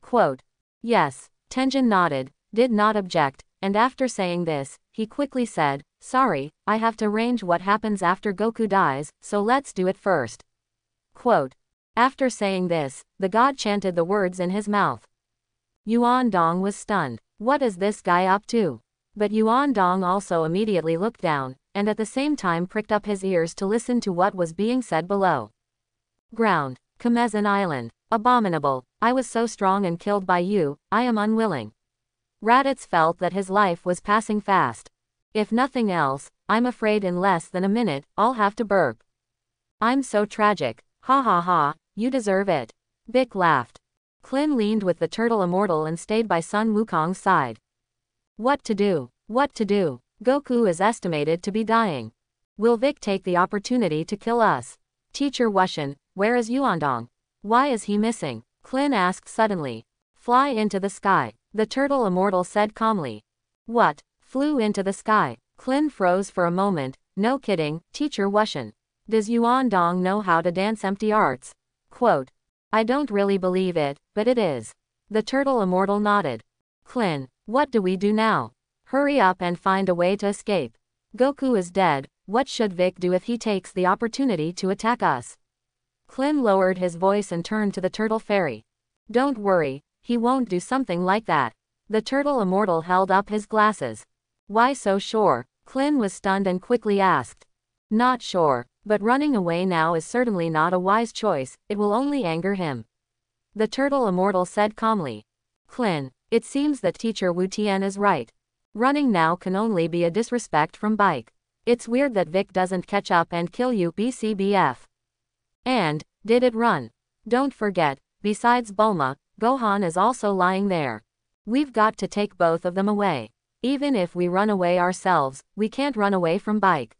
Quote. Yes, Tenjin nodded, did not object, and after saying this, he quickly said, sorry, I have to arrange what happens after Goku dies, so let's do it first. Quote. After saying this, the god chanted the words in his mouth. Yuandong was stunned. What is this guy up to? But Yuandong also immediately looked down, and at the same time pricked up his ears to listen to what was being said below. Ground. Kamezan Island. Abominable. I was so strong and killed by you, I am unwilling. Raditz felt that his life was passing fast. If nothing else, I'm afraid in less than a minute, I'll have to burp. I'm so tragic. Ha ha ha, you deserve it. Bic laughed. Klin leaned with the turtle immortal and stayed by Sun Wukong's side. What to do? What to do? Goku is estimated to be dying. Will Vic take the opportunity to kill us? Teacher Wushan, where is Yuandong? Why is he missing? Klin asked suddenly. Fly into the sky, the turtle immortal said calmly. What? Flew into the sky? Klin froze for a moment. No kidding, Teacher Wushan. Does Yuandong know how to dance empty arts? Quote. I don't really believe it, but it is. The turtle immortal nodded. Klin, what do we do now? Hurry up and find a way to escape. Goku is dead, what should Vic do if he takes the opportunity to attack us? Klin lowered his voice and turned to the turtle fairy. Don't worry, he won't do something like that. The turtle immortal held up his glasses. Why so sure? Klin was stunned and quickly asked. Not sure. But running away now is certainly not a wise choice, it will only anger him. The turtle immortal said calmly. Klin, it seems that Teacher Wu Tian is right. Running now can only be a disrespect from Bike. It's weird that Vic doesn't catch up and kill you BCBF. And, did it run? Don't forget, besides Bulma, Gohan is also lying there. We've got to take both of them away. Even if we run away ourselves, we can't run away from Bike.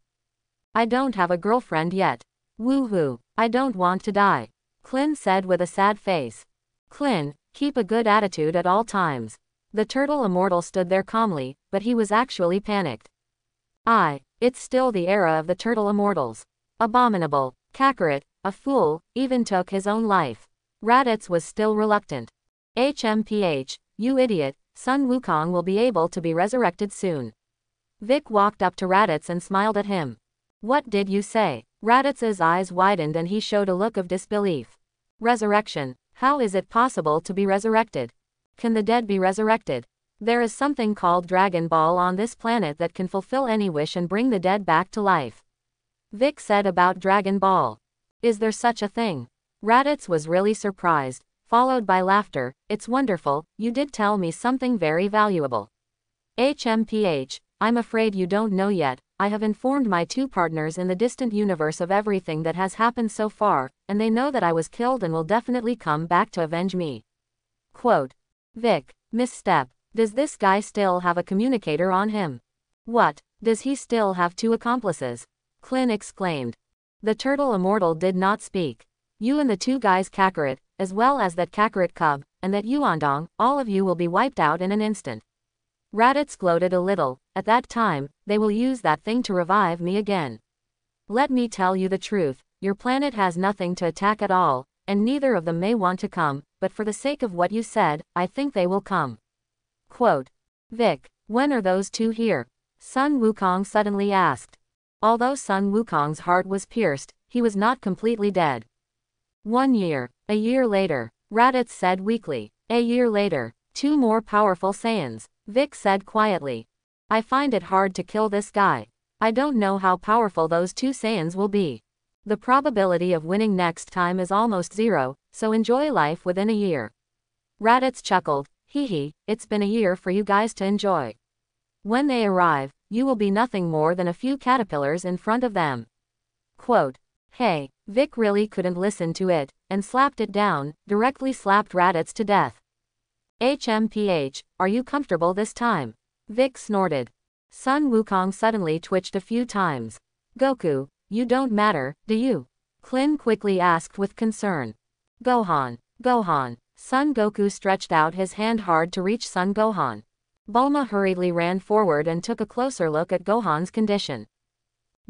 I don't have a girlfriend yet. Woohoo, I don't want to die. Klin said with a sad face. Klin, keep a good attitude at all times. The turtle immortal stood there calmly, but he was actually panicked. It's still the era of the turtle immortals. Abominable. Kakarot, a fool, even took his own life. Raditz was still reluctant. HMPH, you idiot, Sun Wukong will be able to be resurrected soon. Vic walked up to Raditz and smiled at him. What did you say? Raditz's eyes widened and he showed a look of disbelief. Resurrection. How is it possible to be resurrected? Can the dead be resurrected? There is something called Dragon Ball on this planet that can fulfill any wish and bring the dead back to life. Vic said about Dragon Ball. Is there such a thing? Raditz was really surprised, followed by laughter. It's wonderful, you did tell me something very valuable. HMPH, I'm afraid you don't know yet. I have informed my two partners in the distant universe of everything that has happened so far, and they know that I was killed and will definitely come back to avenge me. Quote. Vic, misstep. Does this guy still have a communicator on him? What? Does he still have two accomplices? Clint exclaimed. The turtle immortal did not speak. You and the two guys Kakarot, as well as that Kakarot cub, and that Yuandong, all of you will be wiped out in an instant. Raditz gloated a little. At that time, they will use that thing to revive me again. Let me tell you the truth, your planet has nothing to attack at all, and neither of them may want to come, but for the sake of what you said, I think they will come. Quote. Vic, when are those two here? Sun Wukong suddenly asked. Although Sun Wukong's heart was pierced, he was not completely dead. 1 year. A year later. Raditz said weakly. A year later. 2 more powerful Saiyans. Vic said quietly. I find it hard to kill this guy. I don't know how powerful those 2 Saiyans will be. The probability of winning next time is almost 0, so enjoy life within a year. Raditz chuckled. Hee hee, it's been a year for you guys to enjoy. When they arrive, you will be nothing more than a few caterpillars in front of them. Quote. Hey, Vic really couldn't listen to it, and slapped it down, directly slapped Raditz to death. HMPH, are you comfortable this time? Vic snorted. Sun Wukong suddenly twitched a few times. Goku, you don't matter, do you? Klin quickly asked with concern. Gohan. Gohan. Son Goku stretched out his hand hard to reach Son Gohan. Bulma hurriedly ran forward and took a closer look at Gohan's condition.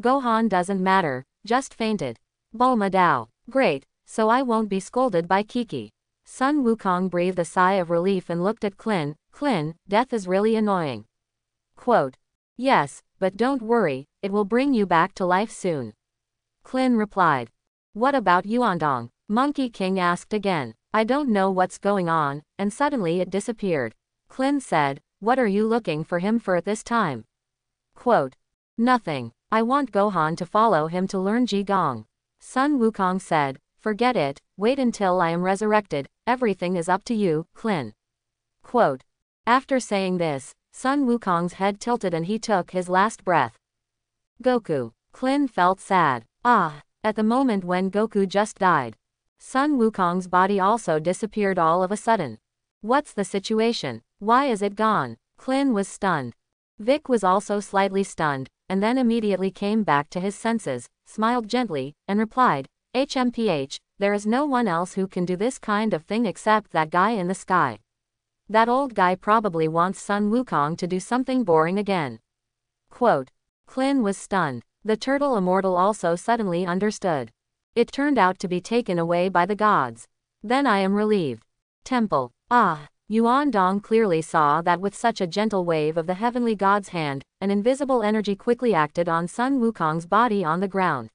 Gohan doesn't matter, just fainted. Bulma Dao. Great, so I won't be scolded by Kiki. Sun Wukong breathed a sigh of relief and looked at Klin. Klin, death is really annoying. Quote. Yes, but don't worry, it will bring you back to life soon. Klin replied. What about Yuandong? Monkey King asked again. I don't know what's going on, and suddenly it disappeared. Klin said, what are you looking for him for at this time? Quote. Nothing. I want Gohan to follow him to learn Qigong. Sun Wukong said, forget it, wait until I am resurrected, everything is up to you, Klin. Quote. After saying this, Sun Wukong's head tilted and he took his last breath. Goku. Klin felt sad. At the moment when Goku just died. Sun Wukong's body also disappeared all of a sudden. What's the situation? Why is it gone? Klin was stunned. Vic was also slightly stunned, and then immediately came back to his senses, smiled gently, and replied, HMPH, there is no one else who can do this kind of thing except that guy in the sky. That old guy probably wants Sun Wukong to do something boring again. Quote. Klin was stunned. The turtle immortal also suddenly understood. It turned out to be taken away by the gods. Then I am relieved. Temple. Yuandong clearly saw that with such a gentle wave of the heavenly god's hand, an invisible energy quickly acted on Sun Wukong's body on the ground.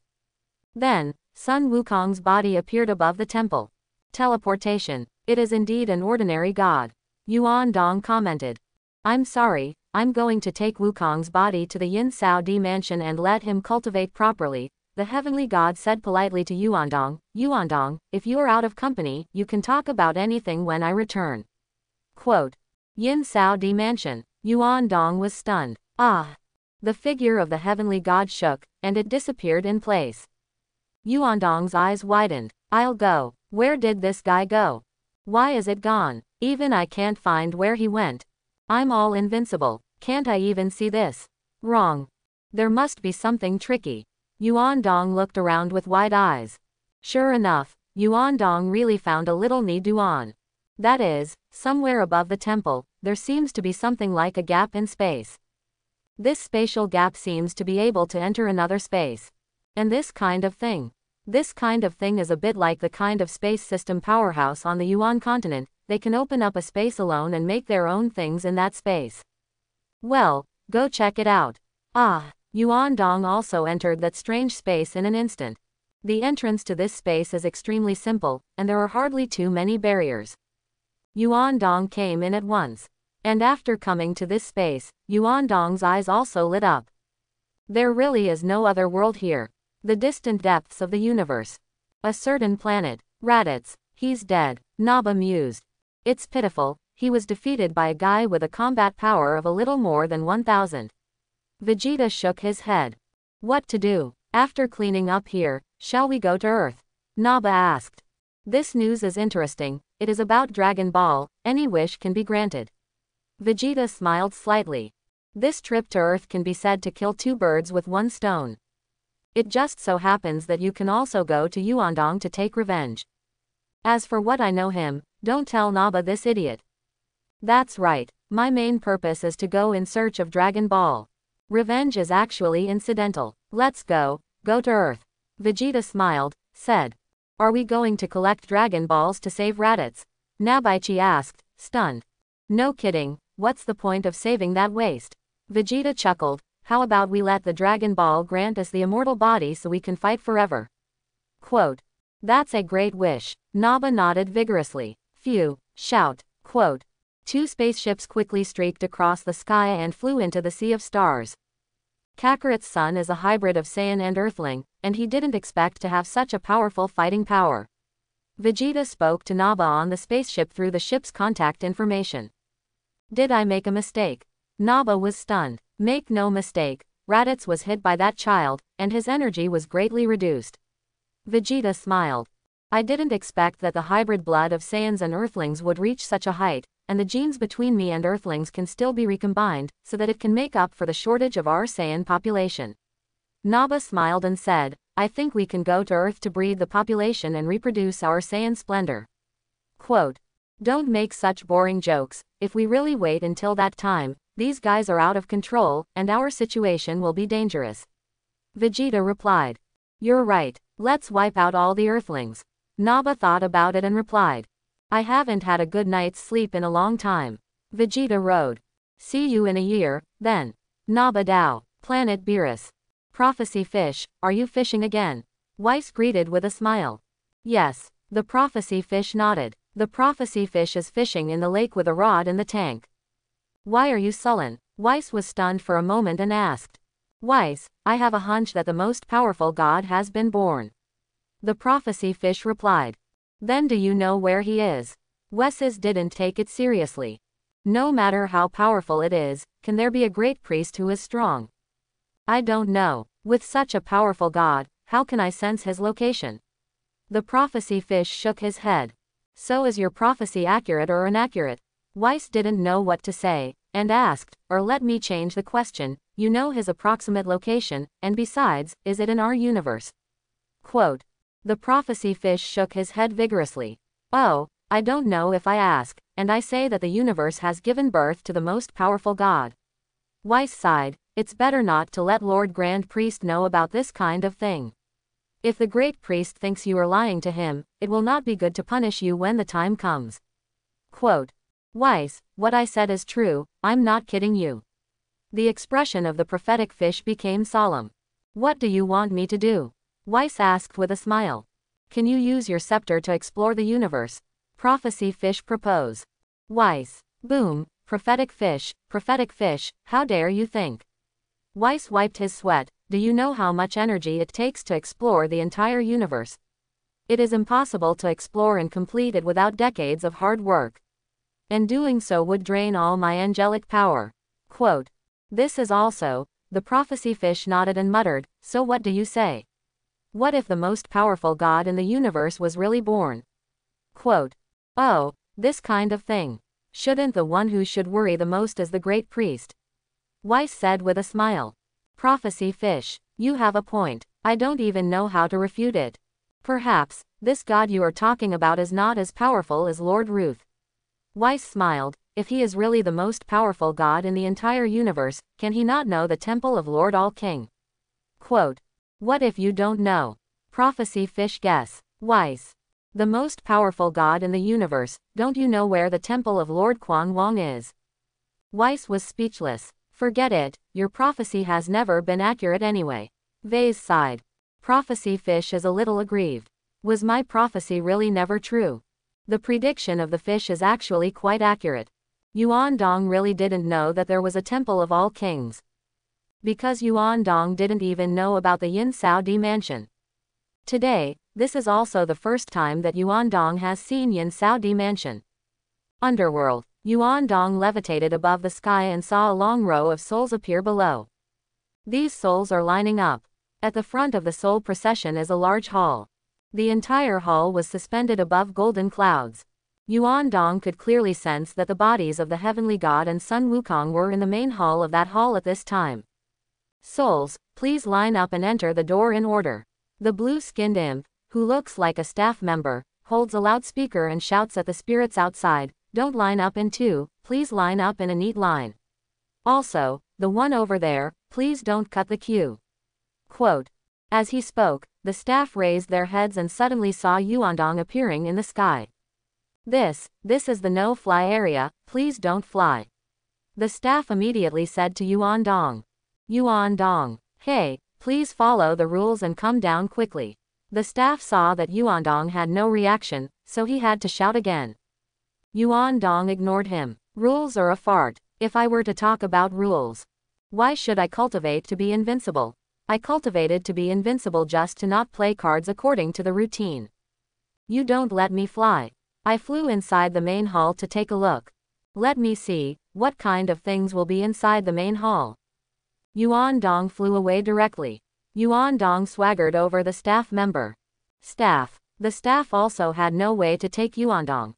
Then, Sun Wukong's body appeared above the temple. Teleportation. It is indeed an ordinary god. Yuandong commented. I'm sorry, I'm going to take Wukong's body to the Yin Sao Di mansion and let him cultivate properly. The heavenly god said politely to Yuandong, Yuandong, if you are out of company, you can talk about anything when I return. Quote. Yin Sao Di mansion. Yuandong was stunned. The figure of the heavenly god shook, and it disappeared in place. Yuandong's eyes widened. I'll go. Where did this guy go? Why is it gone? Even I can't find where he went. I'm all invincible. Can't I even see this? Wrong. There must be something tricky. Yuandong looked around with wide eyes. Sure enough, Yuandong really found a little Niduan. That is, somewhere above the temple, there seems to be something like a gap in space. This spatial gap seems to be able to enter another space. And this kind of thing is a bit like the kind of space system powerhouse on the Yuan continent. They can open up a space alone and make their own things in that space. Well, go check it out. Yuandong also entered that strange space in an instant. The entrance to this space is extremely simple, and there are hardly too many barriers. Yuandong came in at once. And after coming to this space, Yuandong's eyes also lit up. There really is no other world here. The distant depths of the universe. A certain planet. Raditz. He's dead, Naba mused. It's pitiful, he was defeated by a guy with a combat power of a little more than 1000. Vegeta shook his head. What to do? After cleaning up here, shall we go to Earth? Naba asked. This news is interesting, it is about Dragon Ball, any wish can be granted. Vegeta smiled slightly. This trip to Earth can be said to kill two birds with one stone. It just so happens that you can also go to Yuandong to take revenge. As for what I know him, don't tell Naba this idiot. That's right, my main purpose is to go in search of Dragon Ball. Revenge is actually incidental. Let's go to Earth. Vegeta smiled, said. Are we going to collect Dragon Balls to save Raditz? Nabaichi asked, stunned. No kidding, what's the point of saving that waste? Vegeta chuckled, how about we let the Dragon Ball grant us the immortal body so we can fight forever? Quote. That's a great wish. Naba nodded vigorously. Phew, shout. Quote. Two spaceships quickly streaked across the sky and flew into the sea of stars. Kakarot's son is a hybrid of Saiyan and Earthling, and he didn't expect to have such a powerful fighting power. Vegeta spoke to Naba on the spaceship through the ship's contact information. Did I make a mistake? Naba was stunned. Make no mistake, Raditz was hit by that child, and his energy was greatly reduced. Vegeta smiled. I didn't expect that the hybrid blood of Saiyans and Earthlings would reach such a height, and the genes between me and Earthlings can still be recombined, so that it can make up for the shortage of our Saiyan population. Naba smiled and said, I think we can go to Earth to breed the population and reproduce our Saiyan splendor. Quote. Don't make such boring jokes, if we really wait until that time, these guys are out of control, and our situation will be dangerous. Vegeta replied. You're right, let's wipe out all the Earthlings. Naba thought about it and replied. I haven't had a good night's sleep in a long time. Vegeta rode. See you in a year, then. Naba Dao, Planet Beerus. Prophecy Fish, are you fishing again? Weiss greeted with a smile. Yes, the Prophecy Fish nodded. The Prophecy Fish is fishing in the lake with a rod in the tank. Why are you sullen? Weiss was stunned for a moment and asked. Weiss, I have a hunch that the most powerful god has been born. The Prophecy Fish replied. Then do you know where he is? Wesses didn't take it seriously. No matter how powerful it is, can there be a great priest who is strong? I don't know. With such a powerful god, how can I sense his location? The Prophecy Fish shook his head. So is your prophecy accurate or inaccurate? Weiss didn't know what to say, and asked, or let me change the question, you know his approximate location, and besides, is it in our universe? Quote. The Prophecy Fish shook his head vigorously. Oh, I don't know if I ask, and I say that the universe has given birth to the most powerful god. Weiss sighed, it's better not to let Lord Grand Priest know about this kind of thing. If the Great Priest thinks you are lying to him, it will not be good to punish you when the time comes. Quote. Weiss, what I said is true, I'm not kidding you. The expression of the prophetic fish became solemn. What do you want me to do? Weiss asked with a smile. Can you use your scepter to explore the universe? Prophecy Fish propose. Weiss. Boom, prophetic fish, how dare you think? Weiss wiped his sweat. Do you know how much energy it takes to explore the entire universe? It is impossible to explore and complete it without decades of hard work. And doing so would drain all my angelic power. Quote. This is also, the Prophecy Fish nodded and muttered, so what do you say? What if the most powerful god in the universe was really born? Quote. Oh, this kind of thing. Shouldn't the one who should worry the most is the Great Priest? Weiss said with a smile. Prophecy Fish, you have a point. I don't even know how to refute it. Perhaps, this god you are talking about is not as powerful as Lord Ruth. Weiss smiled. If he is really the most powerful god in the entire universe, can he not know the temple of Lord All-King? Quote. What if you don't know? Prophecy Fish guess. Weiss. The most powerful god in the universe, don't you know where the temple of Lord Quan Wong is? Weiss was speechless. Forget it, your prophecy has never been accurate anyway. Vase sighed. Prophecy fish is a little aggrieved. Was my prophecy really never true? The prediction of the fish is actually quite accurate. Yuan Dong really didn't know that there was a temple of all kings. Because Yuan Dong didn't even know about the Yin Sao Di mansion. Today, this is also the first time that Yuan Dong has seen Yin Sao Di mansion. Underworld. Yuan Dong levitated above the sky and saw a long row of souls appear below. These souls are lining up. At the front of the soul procession is a large hall. The entire hall was suspended above golden clouds. Yuan Dong could clearly sense that the bodies of the heavenly god and Sun Wukong were in the main hall of that hall at this time. Souls, please line up and enter the door in order. The blue-skinned imp, who looks like a staff member, holds a loudspeaker and shouts at the spirits outside, "Don't line up in two, please line up in a neat line. Also, the one over there, please don't cut the queue." Quote. As he spoke, the staff raised their heads and suddenly saw Yuandong appearing in the sky. This is the no-fly area, please don't fly. The staff immediately said to Yuandong. Yuandong, hey, please follow the rules and come down quickly. The staff saw that Yuandong had no reaction, so he had to shout again. Yuandong ignored him. Rules are a fart. If I were to talk about rules, why should I cultivate to be invincible? I cultivated to be invincible just to not play cards according to the routine. You don't let me fly. I flew inside the main hall to take a look. Let me see, what kind of things will be inside the main hall. Yuandong flew away directly. Yuandong swaggered over the staff member. Staff. The staff also had no way to take Yuandong.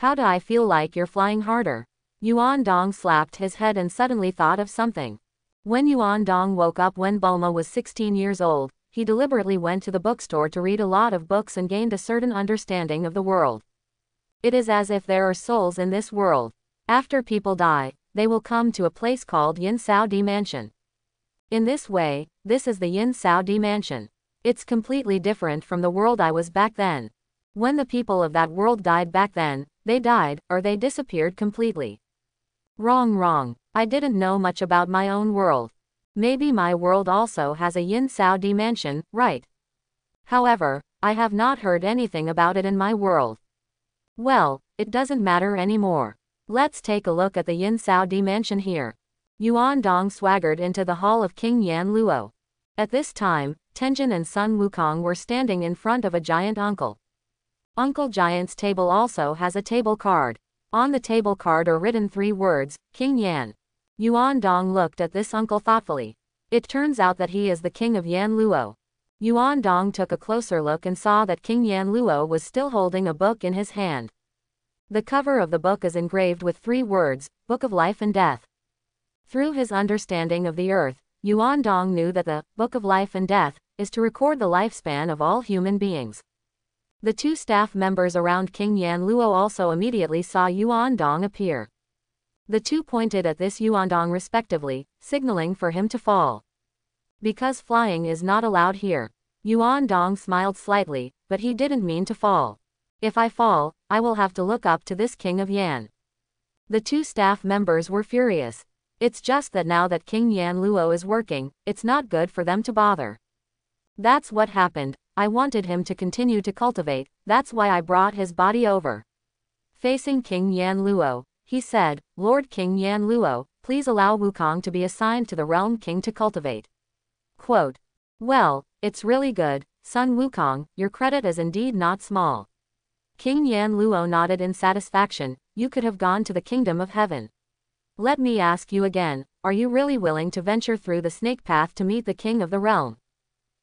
How do I feel like you're flying harder? Yuandong slapped his head and suddenly thought of something. When Yuandong woke up when Bulma was 16 years old, he deliberately went to the bookstore to read a lot of books and gained a certain understanding of the world. It is as if there are souls in this world. After people die, they will come to a place called Yin Sao Di Mansion. In this way, this is the Yin Sao Di Mansion. It's completely different from the world I was back then. When the people of that world died back then, they died, or they disappeared completely. Wrong. I didn't know much about my own world. Maybe my world also has a Yin Sao Di mansion, right? However, I have not heard anything about it in my world. Well, it doesn't matter anymore. Let's take a look at the Yin Sao Di mansion here. Yuandong swaggered into the hall of King Yan Luo. At this time, Tenjin and Sun Wukong were standing in front of a giant uncle. Uncle Giant's table also has a table card. On the table card are written 3 words, King Yan. Yuandong looked at this uncle thoughtfully. It turns out that he is the king of Yan Luo. Yuandong took a closer look and saw that King Yan Luo was still holding a book in his hand. The cover of the book is engraved with 3 words, Book of Life and Death. Through his understanding of the earth, Yuandong knew that the Book of Life and Death is to record the lifespan of all human beings. The 2 staff members around King Yan Luo also immediately saw Yuandong appear. The 2 pointed at this Yuandong respectively, signaling for him to fall. Because flying is not allowed here. Yuandong smiled slightly, but he didn't mean to fall. If I fall, I will have to look up to this King of Yan. The 2 staff members were furious. It's just that now that King Yan Luo is working, it's not good for them to bother. That's what happened. I wanted him to continue to cultivate, that's why I brought his body over. Facing King Yan Luo, he said, Lord King Yan Luo, please allow Wukong to be assigned to the Realm King to cultivate. Quote. Well, it's really good, Sun Wukong, your credit is indeed not small. King Yan Luo nodded in satisfaction, you could have gone to the kingdom of heaven. Let me ask you again, are you really willing to venture through the snake path to meet the king of the realm?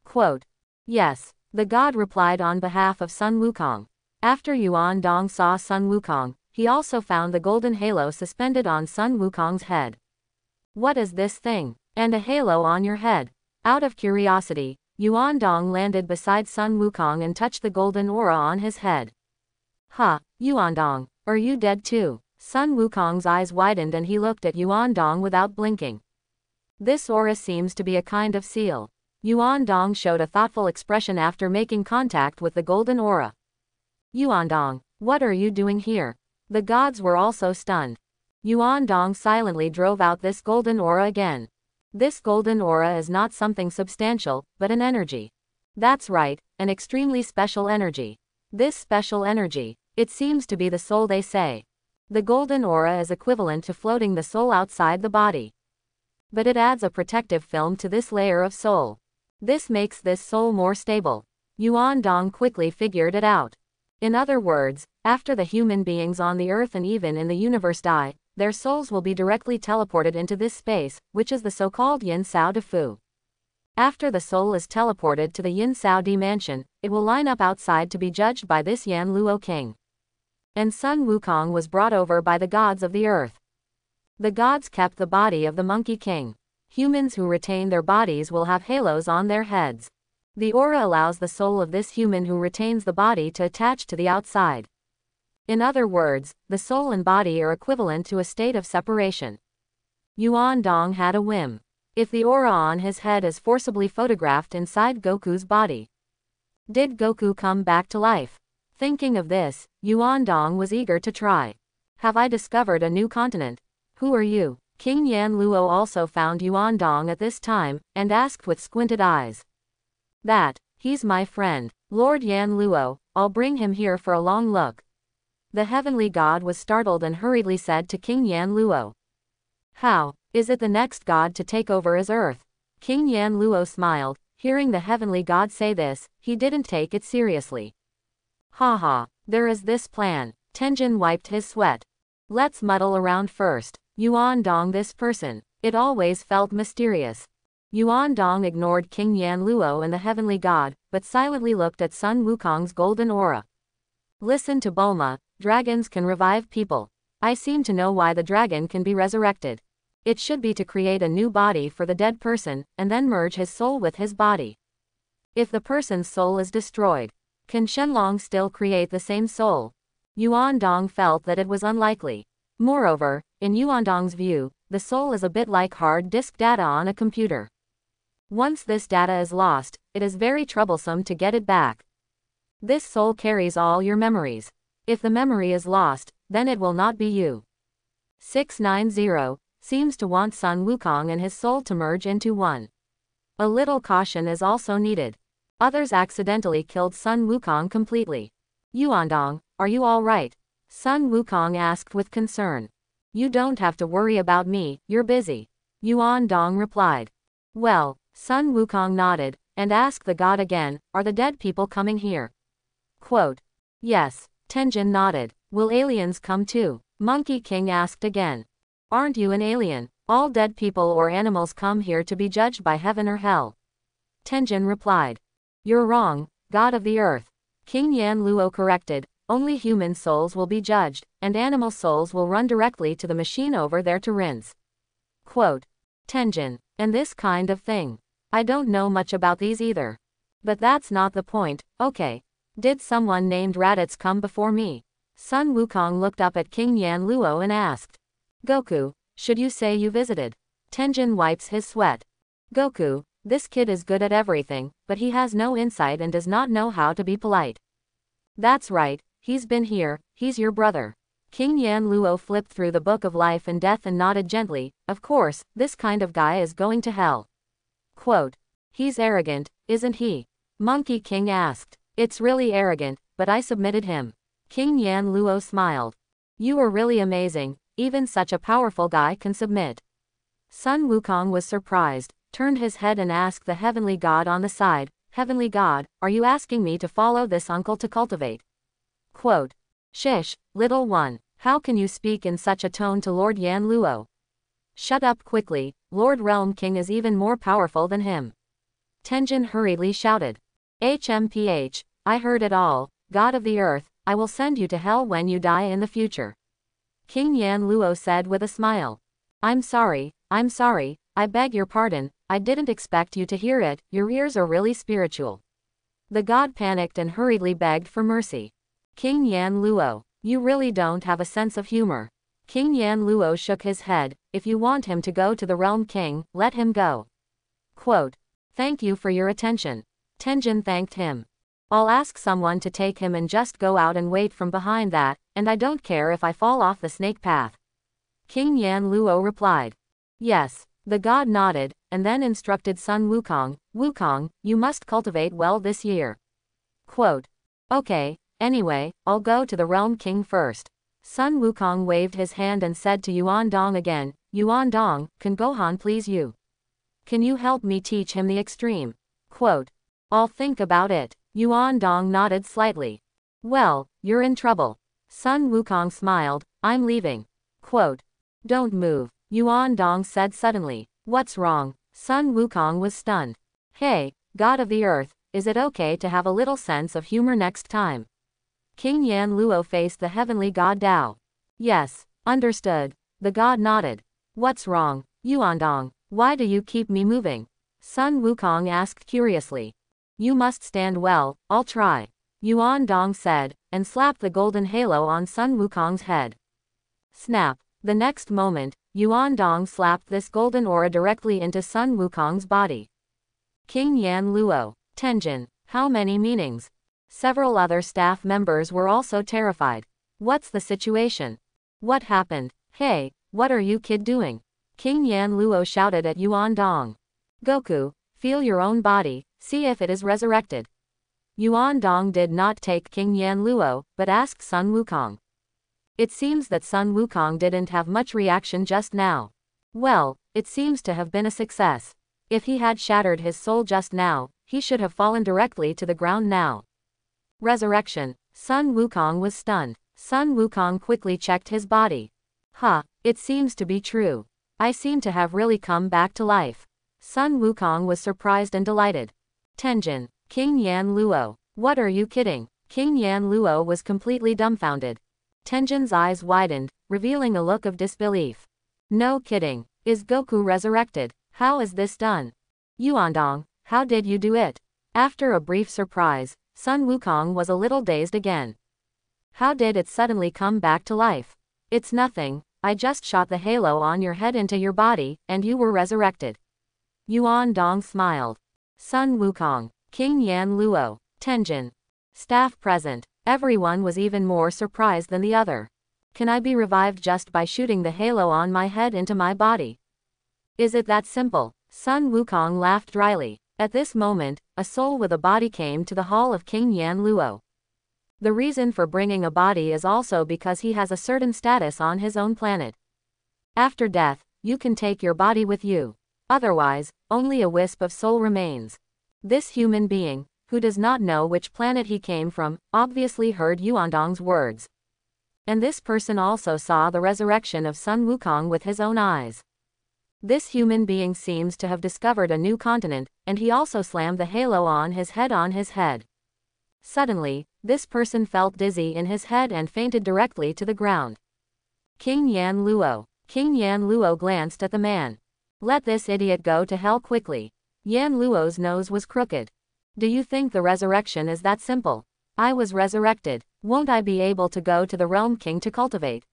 Quote. Yes, the god replied on behalf of Sun Wukong. After Yuandong saw Sun Wukong, he also found the golden halo suspended on Sun Wukong's head. What is this thing? And a halo on your head? Out of curiosity, Yuandong landed beside Sun Wukong and touched the golden aura on his head. Ha, Yuandong, are you dead too? Sun Wukong's eyes widened and he looked at Yuandong without blinking. This aura seems to be a kind of seal. Yuandong showed a thoughtful expression after making contact with the golden aura. Yuandong, what are you doing here? The gods were also stunned. Yuan silently drove out this golden aura again. This golden aura is not something substantial, but an energy. That's right, an extremely special energy. This special energy, it seems to be the soul, they say. The golden aura is equivalent to floating the soul outside the body. But it adds a protective film to this layer of soul. This makes this soul more stable. Yuan Dong quickly figured it out. In other words, after the human beings on the earth and even in the universe die, their souls will be directly teleported into this space, which is the so-called Yin Sao De Fu. After the soul is teleported to the Yin Sao De Mansion, it will line up outside to be judged by this Yan Luo king. And Sun Wukong was brought over by the gods of the earth. The gods kept the body of the Monkey King. Humans who retain their bodies will have halos on their heads. The aura allows the soul of this human who retains the body to attach to the outside. In other words, the soul and body are equivalent to a state of separation. Yuan Dong had a whim. If the aura on his head is forcibly photographed inside Goku's body, did Goku come back to life? Thinking of this, Yuan Dong was eager to try. Have I discovered a new continent? Who are you? King Yan Luo also found Yuan Dong at this time, and asked with squinted eyes. He's my friend, Lord Yan Luo, I'll bring him here for a long look. The heavenly god was startled and hurriedly said to King Yan Luo. How? Is it the next god to take over as Earth? King Yan Luo smiled. Hearing the heavenly god say this, he didn't take it seriously. Haha, there is this plan. Tenjin wiped his sweat. Let's muddle around first. Yuan Dong, this person. It always felt mysterious. Yuan Dong ignored King Yan Luo and the heavenly god, but silently looked at Sun Wukong's golden aura. Listen to Bulma, dragons can revive people. I seem to know why the dragon can be resurrected. It should be to create a new body for the dead person, and then merge his soul with his body. If the person's soul is destroyed, can Shenlong still create the same soul? Yuan Dong felt that it was unlikely. Moreover, in Yuan Dong's view, the soul is a bit like hard disk data on a computer. Once this data is lost, it is very troublesome to get it back. This soul carries all your memories. If the memory is lost, then it will not be you. 690 seems to want Sun Wukong and his soul to merge into one. A little caution is also needed. Others accidentally killed Sun Wukong completely. Yuandong, are you all right? Sun Wukong asked with concern. You don't have to worry about me, you're busy. Yuandong replied. Well, Sun Wukong nodded, and asked the god again, are the dead people coming here? Quote. Yes. Tenjin nodded. Will aliens come too? Monkey King asked again. Aren't you an alien? All dead people or animals come here to be judged by heaven or hell. Tenjin replied. You're wrong, god of the earth. King Yan Luo corrected. Only human souls will be judged, and animal souls will run directly to the machine over there to rinse. Quote. Tenjin. And this kind of thing. I don't know much about these either. But that's not the point, okay. Did someone named Raditz come before me? Sun Wukong looked up at King Yan Luo and asked. Goku, should you say you visited? Tenjin wipes his sweat. Goku, this kid is good at everything, but he has no insight and does not know how to be polite. That's right, he's been here, he's your brother. King Yan Luo flipped through the Book of Life and Death and nodded gently. Of course, this kind of guy is going to hell. Quote. He's arrogant, isn't he? Monkey King asked. It's really arrogant, but I submitted him. King Yan Luo smiled. You are really amazing, even such a powerful guy can submit. Sun Wukong was surprised, turned his head and asked the heavenly god on the side, Heavenly god, are you asking me to follow this uncle to cultivate? Quote. Shish, little one, how can you speak in such a tone to Lord Yan Luo? Shut up quickly, Lord Realm King is even more powerful than him. Tenjin hurriedly shouted. HMPH, I heard it all, God of the earth, I will send you to hell when you die in the future. King Yan Luo said with a smile. I'm sorry, I beg your pardon, I didn't expect you to hear it, your ears are really spiritual. The god panicked and hurriedly begged for mercy. King Yan Luo, you really don't have a sense of humor. King Yan Luo shook his head, if you want him to go to the Realm King, let him go. Quote. Thank you for your attention. Tenjin thanked him. I'll ask someone to take him and just go out and wait from behind that, and I don't care if I fall off the snake path. King Yan Luo replied. Yes. The god nodded, and then instructed Sun Wukong, Wukong, you must cultivate well this year. Quote. Okay, anyway, I'll go to the Realm King first. Sun Wukong waved his hand and said to Yuan Dong again, Yuan Dong, can Gohan please you? Can you help me teach him the extreme? Quote. I'll think about it. Yuan Dong nodded slightly. Well, you're in trouble. Sun Wukong smiled, I'm leaving. Quote. Don't move, Yuan Dong said suddenly. What's wrong? Sun Wukong was stunned. Hey, God of the Earth, is it okay to have a little sense of humor next time? King Yan Luo faced the heavenly god Dao. Yes, understood. The god nodded. What's wrong, Yuan Dong? Why do you keep me moving? Sun Wukong asked curiously. You must stand well, I'll try. Yuan Dong said, and slapped the golden halo on Sun Wukong's head. Snap. The next moment, Yuan Dong slapped this golden aura directly into Sun Wukong's body. King Yan Luo. Tenjin. How many meanings? Several other staff members were also terrified. What's the situation? What happened? Hey, what are you kid doing? King Yan Luo shouted at Yuan Dong. Goku, feel your own body, see if it is resurrected. Yuan Dong did not take King Yan Luo, but asked Sun Wukong. It seems that Sun Wukong didn't have much reaction just now. Well, it seems to have been a success. If he had shattered his soul just now, he should have fallen directly to the ground now. Resurrection. Sun Wukong was stunned. Sun Wukong quickly checked his body. It seems to be true. I seem to have really come back to life. Sun Wukong was surprised and delighted. Tenjin. King Yan Luo. What are you kidding? King Yan Luo was completely dumbfounded. Tenjin's eyes widened, revealing a look of disbelief. No kidding. Is Goku resurrected? How is this done? Yuan Dong, how did you do it? After a brief surprise, Sun Wukong was a little dazed again. How did it suddenly come back to life? It's nothing, I just shot the halo on your head into your body, and you were resurrected. Yuan Dong smiled. Sun Wukong, King Yan Luo, Tenjin. Staff present. Everyone was even more surprised than the other. Can I be revived just by shooting the halo on my head into my body? Is it that simple? Sun Wukong laughed dryly. At this moment, a soul with a body came to the hall of King Yan Luo. The reason for bringing a body is also because he has a certain status on his own planet. After death, you can take your body with you. Otherwise, only a wisp of soul remains. This human being, who does not know which planet he came from, obviously heard Yuandong's words. And this person also saw the resurrection of Sun Wukong with his own eyes. This human being seems to have discovered a new continent, and he also slammed the halo on his head. Suddenly, this person felt dizzy in his head and fainted directly to the ground. King Yan Luo. King Yan Luo glanced at the man. Let this idiot go to hell quickly. Yan Luo's nose was crooked. Do you think the resurrection is that simple? I was resurrected. Won't I be able to go to the Realm King to cultivate?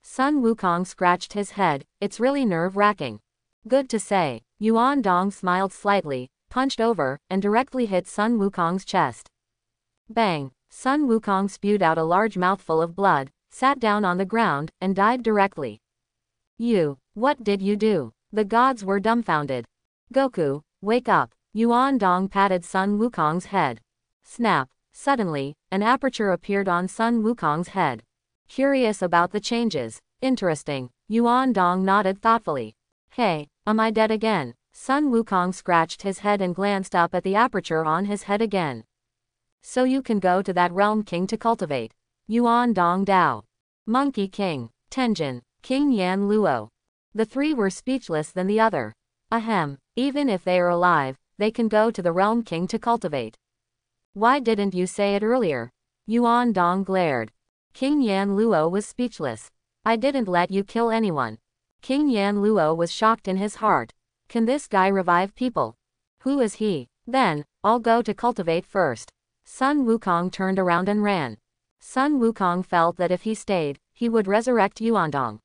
Sun Wukong scratched his head. It's really nerve-wracking. Good to say. Yuan Dong smiled slightly, punched over, and directly hit Sun Wukong's chest. Bang! Sun Wukong spewed out a large mouthful of blood, sat down on the ground, and died directly. What did you do? The gods were dumbfounded. Goku, wake up. Yuan Dong patted Sun Wukong's head. Snap. Suddenly, an aperture appeared on Sun Wukong's head. Curious about the changes. Interesting. Yuan Dong nodded thoughtfully. Hey, am I dead again? Sun Wukong scratched his head and glanced up at the aperture on his head again. So you can go to that Realm King to cultivate. Yuan Dong Dao. Monkey King. Tenjin. King Yan Luo. The three were speechless than the other. Ahem. Even if they are alive, they can go to the Realm King to cultivate. Why didn't you say it earlier? Yuan Dong glared. King Yan Luo was speechless. I didn't let you kill anyone. King Yan Luo was shocked in his heart. Can this guy revive people? Who is he? Then, I'll go to cultivate first. Sun Wukong turned around and ran. Sun Wukong felt that if he stayed, he would resurrect Yuandong.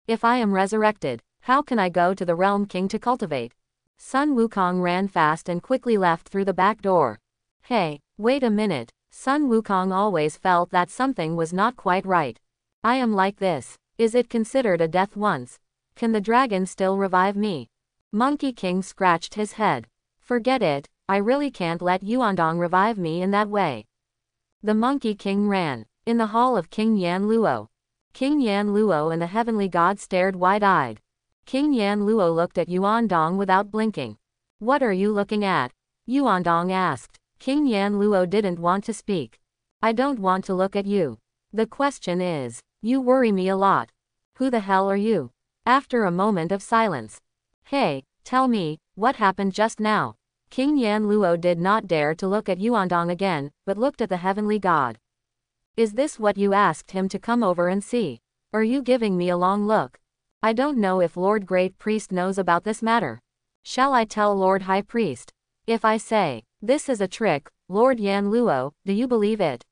If I am resurrected, how can I go to the Realm King to cultivate? Sun Wukong ran fast and quickly left through the back door. Hey, wait a minute. Sun Wukong always felt that something was not quite right. I am like this. Is it considered a death once? Can the dragon still revive me? Monkey King scratched his head. Forget it, I really can't let Yuandong revive me in that way. The Monkey King ran. In the hall of King Yan Luo. King Yan Luo and the heavenly god stared wide-eyed. King Yan Luo looked at Yuandong without blinking. What are you looking at? Yuandong asked. King Yan Luo didn't want to speak. I don't want to look at you. The question is, you worry me a lot. Who the hell are you? After a moment of silence. Hey, tell me, what happened just now? King Yan Luo did not dare to look at Yuandong again, but looked at the heavenly god. Is this what you asked him to come over and see? Are you giving me a long look? I don't know if Lord Great Priest knows about this matter. Shall I tell Lord High Priest? If I say, this is a trick, Lord Yan Luo, do you believe it?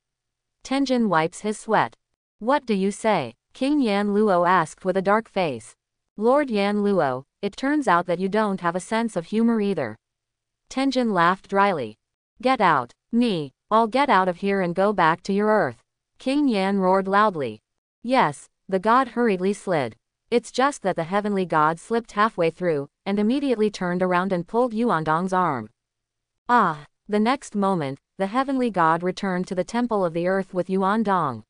Tenjin wipes his sweat. What do you say? King Yan Luo asked with a dark face. Lord Yan Luo, it turns out that you don't have a sense of humor either. Tenjin laughed dryly. Get out. Me. I'll get out of here and go back to your earth. King Yan roared loudly. Yes, the god hurriedly slid. It's just that the heavenly god slipped halfway through, and immediately turned around and pulled Yuandong's arm. Ah! The next moment, the heavenly god returned to the temple of the earth with Yuandong.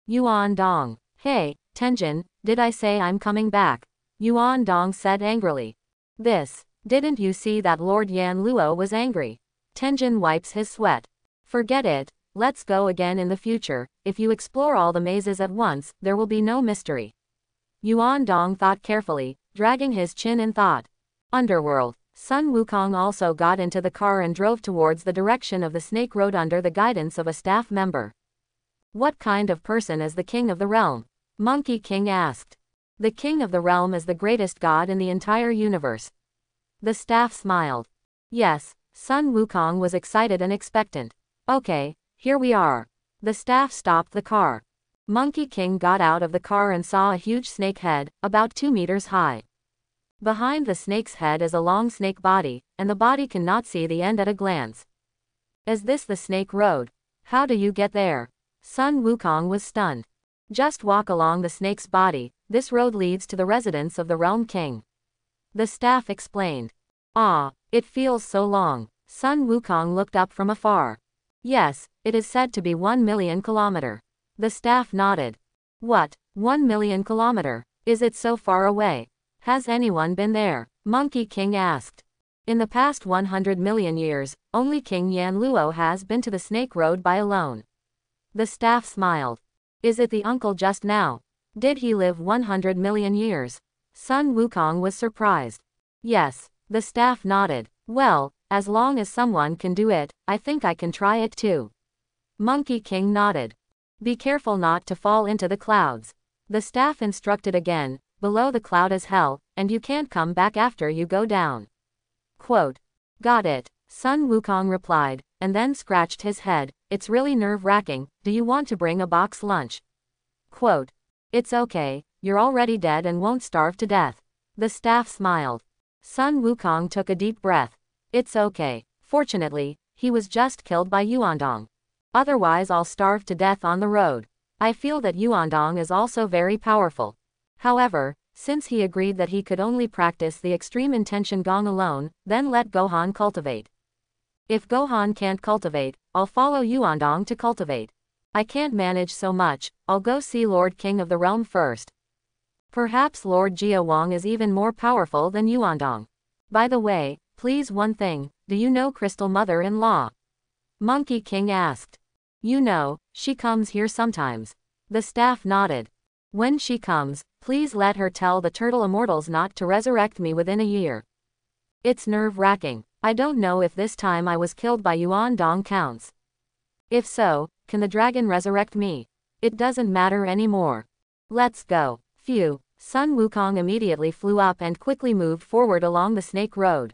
Yuandong. Hey, Tenjin, did I say I'm coming back? Yuandong said angrily. Didn't you see that Lord Yan Luo was angry? Tenjin wipes his sweat. Forget it, let's go again in the future. If you explore all the mazes at once, there will be no mystery. Yuandong thought carefully, dragging his chin in thought. Underworld. Sun Wukong also got into the car and drove towards the direction of the Snake Road under the guidance of a staff member. What kind of person is the king of the realm? Monkey King asked. The king of the realm is the greatest god in the entire universe. The staff smiled. Yes, Sun Wukong was excited and expectant. Okay, here we are. The staff stopped the car. Monkey King got out of the car and saw a huge snake head, about 2 meters high. Behind the snake's head is a long snake body, and the body cannot see the end at a glance. Is this the Snake Road? How do you get there? Sun Wukong was stunned. Just walk along the snake's body, this road leads to the residence of the Realm King. The staff explained. Ah, it feels so long. Sun Wukong looked up from afar. Yes, it is said to be 1 million kilometer. The staff nodded. What, 1 million kilometer? Is it so far away? Has anyone been there? Monkey King asked. In the past 100 million years, only King Yan Luo has been to the Snake Road by alone. The staff smiled. Is it the uncle just now? Did he live 100 million years? Sun Wukong was surprised. Yes, the staff nodded. Well, as long as someone can do it, I think I can try it too. Monkey King nodded. Be careful not to fall into the clouds. The staff instructed again, below the cloud is hell, and you can't come back after you go down. Quote. Got it, Sun Wukong replied, and then scratched his head. It's really nerve-wracking, do you want to bring a box lunch? Quote. It's okay, you're already dead and won't starve to death. The staff smiled. Sun Wukong took a deep breath. It's okay, fortunately, he was just killed by Yuandong. Otherwise I'll starve to death on the road. I feel that Yuandong is also very powerful. However, since he agreed that he could only practice the extreme intention gong alone, then let Gohan cultivate. If Gohan can't cultivate, I'll follow Yuandong to cultivate. I can't manage so much, I'll go see Lord King of the Realm first. Perhaps Lord Jia Wang is even more powerful than Yuandong. By the way, please one thing, do you know Crystal Mother-in-law? Monkey King asked. You know, she comes here sometimes. The staff nodded. When she comes, please let her tell the Turtle Immortals not to resurrect me within a year. It's nerve-wracking. I don't know if this time I was killed by Yuandong counts. If so, can the dragon resurrect me? It doesn't matter anymore. Let's go. Phew. Sun Wukong immediately flew up and quickly moved forward along the Snake Road.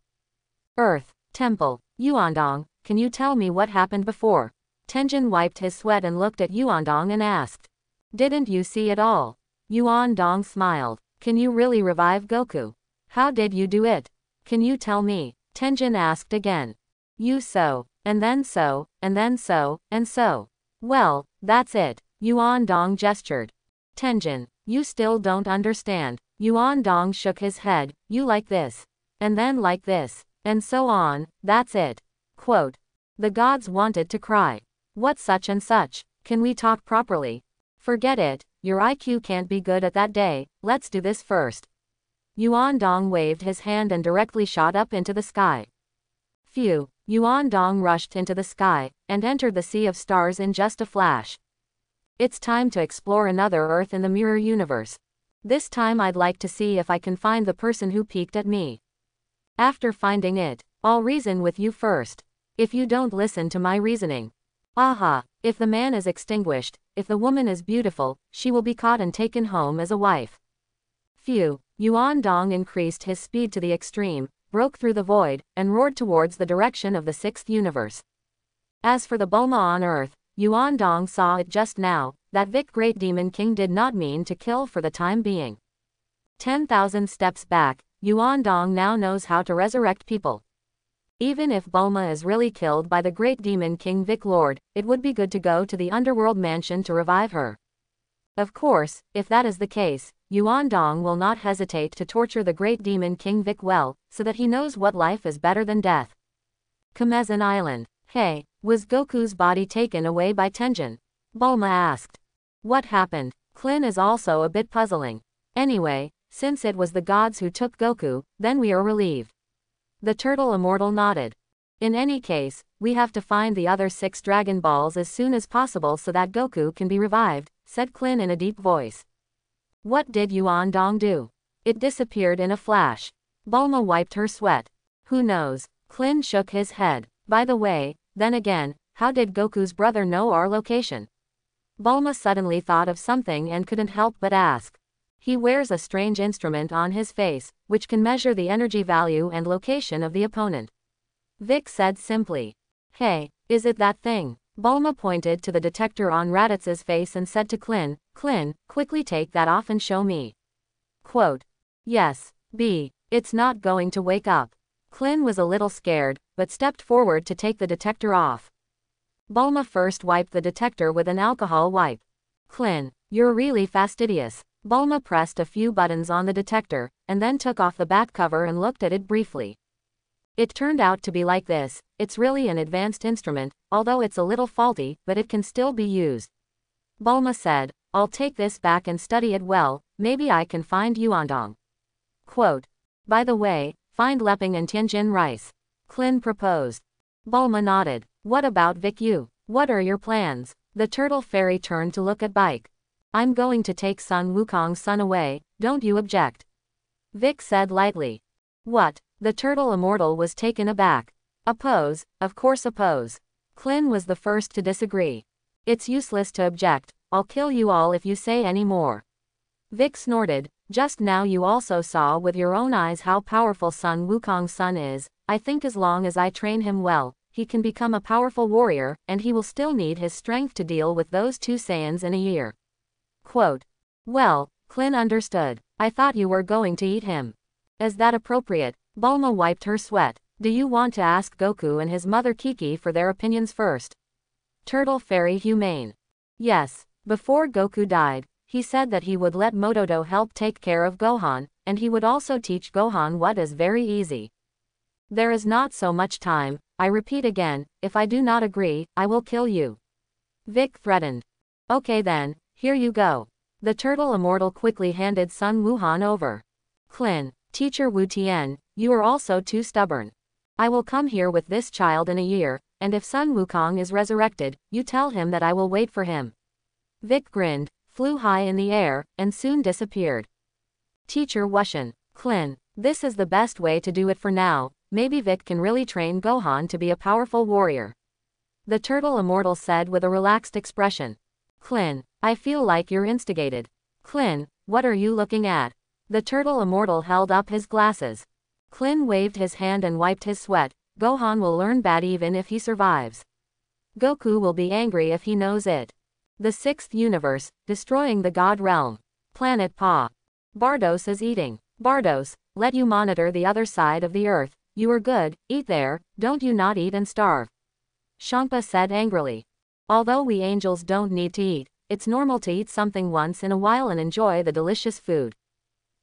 Earth. Temple. Yuandong, can you tell me what happened before? Tenjin wiped his sweat and looked at Yuandong and asked. Didn't you see it all? Yuandong smiled. Can you really revive Goku? How did you do it? Can you tell me? Tenjin asked again. You so, and then so, and then so, and so. Well, that's it. Yuandong gestured. Tenjin, You still don't understand. Yuan Dong shook his head. You like this. And then like this. And so on, that's it. Quote. The gods wanted to cry. What such and such? Can we talk properly? Forget it, your IQ can't be good at that day, let's do this first. Yuan Dong waved his hand and directly shot up into the sky. Phew, Yuan Dong rushed into the sky, and entered the sea of stars in just a flash. It's time to explore another Earth in the mirror universe. This time I'd like to see if I can find the person who peeked at me. After finding it, I'll reason with you first. If you don't listen to my reasoning. Aha, if the man is extinguished, if the woman is beautiful, she will be caught and taken home as a wife. Phew, Yuan Dong increased his speed to the extreme, broke through the void, and roared towards the direction of the sixth universe. As for the Bulma on Earth, Yuan Dong saw it just now, that Vic Great Demon King did not mean to kill for the time being. 10,000 steps back, Yuan Dong now knows how to resurrect people. Even if Bulma is really killed by the Great Demon King Vic Lord, it would be good to go to the underworld mansion to revive her. Of course, if that is the case, Yuan Dong will not hesitate to torture the Great Demon King Vic well, so that he knows what life is better than death. Kamezan Island. Hey, was Goku's body taken away by Tenjin? Bulma asked. What happened? Klin is also a bit puzzling. Anyway, since it was the gods who took Goku, then we are relieved. The turtle immortal nodded. In any case, we have to find the other 6 Dragon Balls as soon as possible so that Goku can be revived, said Klin in a deep voice. What did Yuan Dong do? It disappeared in a flash. Bulma wiped her sweat. Who knows? Klin shook his head. By the way, then again, how did Goku's brother know our location? Bulma suddenly thought of something and couldn't help but ask. He wears a strange instrument on his face, which can measure the energy value and location of the opponent. Vic said simply. Hey, is it that thing? Bulma pointed to the detector on Raditz's face and said to Klin, Klin, quickly take that off and show me. Quote. Yes, B. It's not going to wake up. Klin was a little scared, but stepped forward to take the detector off. Bulma first wiped the detector with an alcohol wipe. Klin, you're really fastidious. Bulma pressed a few buttons on the detector, and then took off the back cover and looked at it briefly. It turned out to be like this. It's really an advanced instrument, although it's a little faulty, but it can still be used. Bulma said, I'll take this back and study it well, maybe I can find Yuandong. Quote. By the way, find Leping and Tianjin Rice. Klin proposed. Bulma nodded. What about Vic Yu? What are your plans? The turtle fairy turned to look at Bike. I'm going to take Sun Wukong's son away, don't you object? Vic said lightly. What? The turtle immortal was taken aback. Oppose, of course oppose. Klin was the first to disagree. It's useless to object, I'll kill you all if you say any more. Vic snorted, just now you also saw with your own eyes how powerful Sun Wukong's son is. I think as long as I train him well, he can become a powerful warrior, and he will still need his strength to deal with those 2 Saiyans in a year. Quote. Well, Klin understood. I thought you were going to eat him. Is that appropriate? Bulma wiped her sweat. Do you want to ask Goku and his mother Kiki for their opinions first? Turtle Fairy humane. Yes, before Goku died, he said that he would let Motodo help take care of Gohan, and he would also teach Gohan what is very easy. There is not so much time, I repeat again, if I do not agree, I will kill you. Vic threatened. Okay then. Here you go. The turtle immortal quickly handed Sun Wuhan over. Klin, Teacher Wu Tian, you are also too stubborn. I will come here with this child in a year, and if Sun Wukong is resurrected, you tell him that I will wait for him. Vic grinned, flew high in the air, and soon disappeared. Teacher Wushan, Klin, this is the best way to do it for now, maybe Vic can really train Gohan to be a powerful warrior. The turtle immortal said with a relaxed expression. Klin, I feel like you're instigated. Klin, what are you looking at? The turtle immortal held up his glasses. Klin waved his hand and wiped his sweat. Gohan will learn bad even if he survives. Goku will be angry if he knows it. The 6th universe, destroying the God realm. Planet Pa. Bardos is eating. Bardos, let you monitor the other side of the earth. You are good, eat there, don't you not eat and starve. Champa said angrily. Although we angels don't need to eat, it's normal to eat something once in a while and enjoy the delicious food.